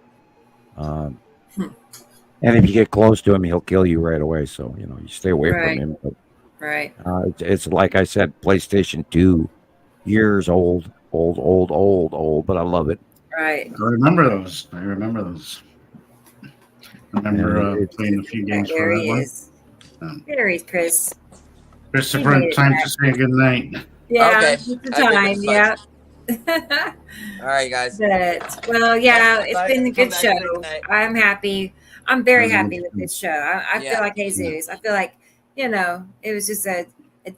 And if you get close to him, he'll kill you right away. So you stay away from him. But, it's like I said, PlayStation 2, years old, but I love it. Right. I remember those. I remember playing a few games for that one. There he is, Chris. Christopher, time to say good night. Yeah, okay. it's the time. Yeah. All right, guys. Well, it's been a good show. I'm happy. I'm very happy with this show. I feel like Jesus. I feel like, it was just a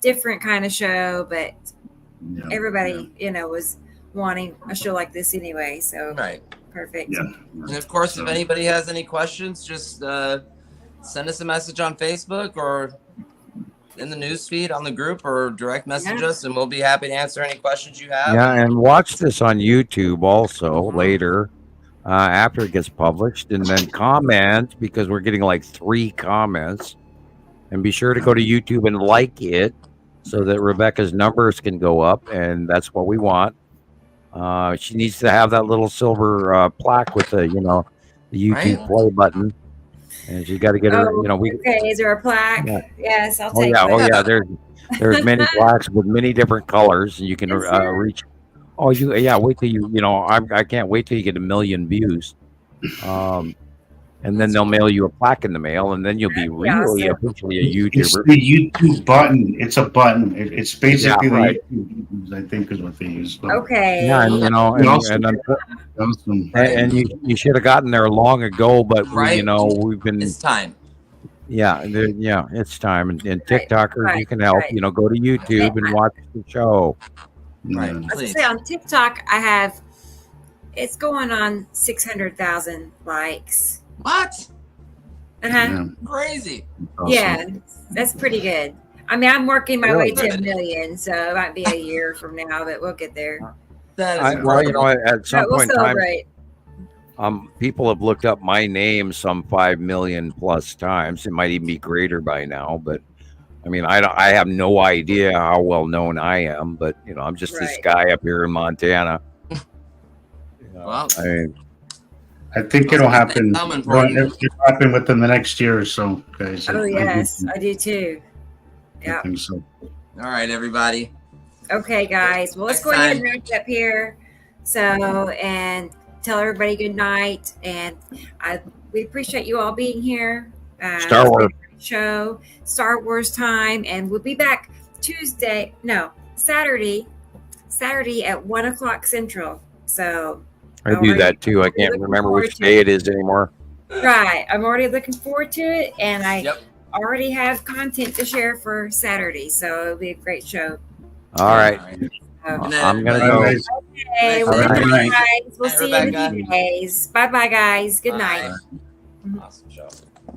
different kind of show, but everybody, was wanting a show like this anyway. So perfect. Yeah. And of course, if anybody has any questions, just send us a message on Facebook or in the news feed on the group, or direct message us, and we'll be happy to answer any questions you have. Yeah, and watch this on YouTube also later after it gets published, and then comment, because we're getting like 3 comments, and be sure to go to YouTube and like it so that Rebecca's numbers can go up, and that's what we want. She needs to have that little silver plaque with the the YouTube play button, and she's got to get her. Is there a plaque? Yeah. Yes, I'll take. There's many plaques with many different colors, and you can reach. Wait till you. I can't wait till you get 1 million views, and then they'll mail you a plaque in the mail, and then you'll be really officially a YouTuber. It's the YouTube button. It's a button. It's basically the YouTube buttons, I think, is what they use. So. Okay. Yeah, and you should have gotten there long ago, but we've been. It's time. Yeah, it's time, and TikTokers, you can help. Go to YouTube and watch the show. Right. I was gonna say, on TikTok, it's going on 600,000 likes. What? Yeah. Crazy. Awesome. Yeah, that's pretty good. I mean, I'm working my way to 1 million, so it might be a year from now, but we'll get there. That is well, incredible. at some We'll point in time, celebrate. people have looked up my name some 5 million plus times. It might even be greater by now, but I mean, I have no idea how well known I am, but I'm just this guy up here in Montana. Well, I think it'll happen. It'll happen within the next year or so, guys. Oh yes, I do too. Yeah. I think so. All right, everybody. Okay, guys. Well, let's go ahead and wrap up here. So, and tell everybody good night. And we appreciate you all being here. Star Wars show, Star Wars time, and we'll be back Saturday at 1:00 Central. So I do that too. I can't remember which day it is anymore. Right. I'm already looking forward to it, and I already have content to share for Saturday. So it'll be a great show. All right. I'm going to go. Okay. Well, good night, guys. We'll see you in a few days. Bye-bye, guys. Good night. Awesome show.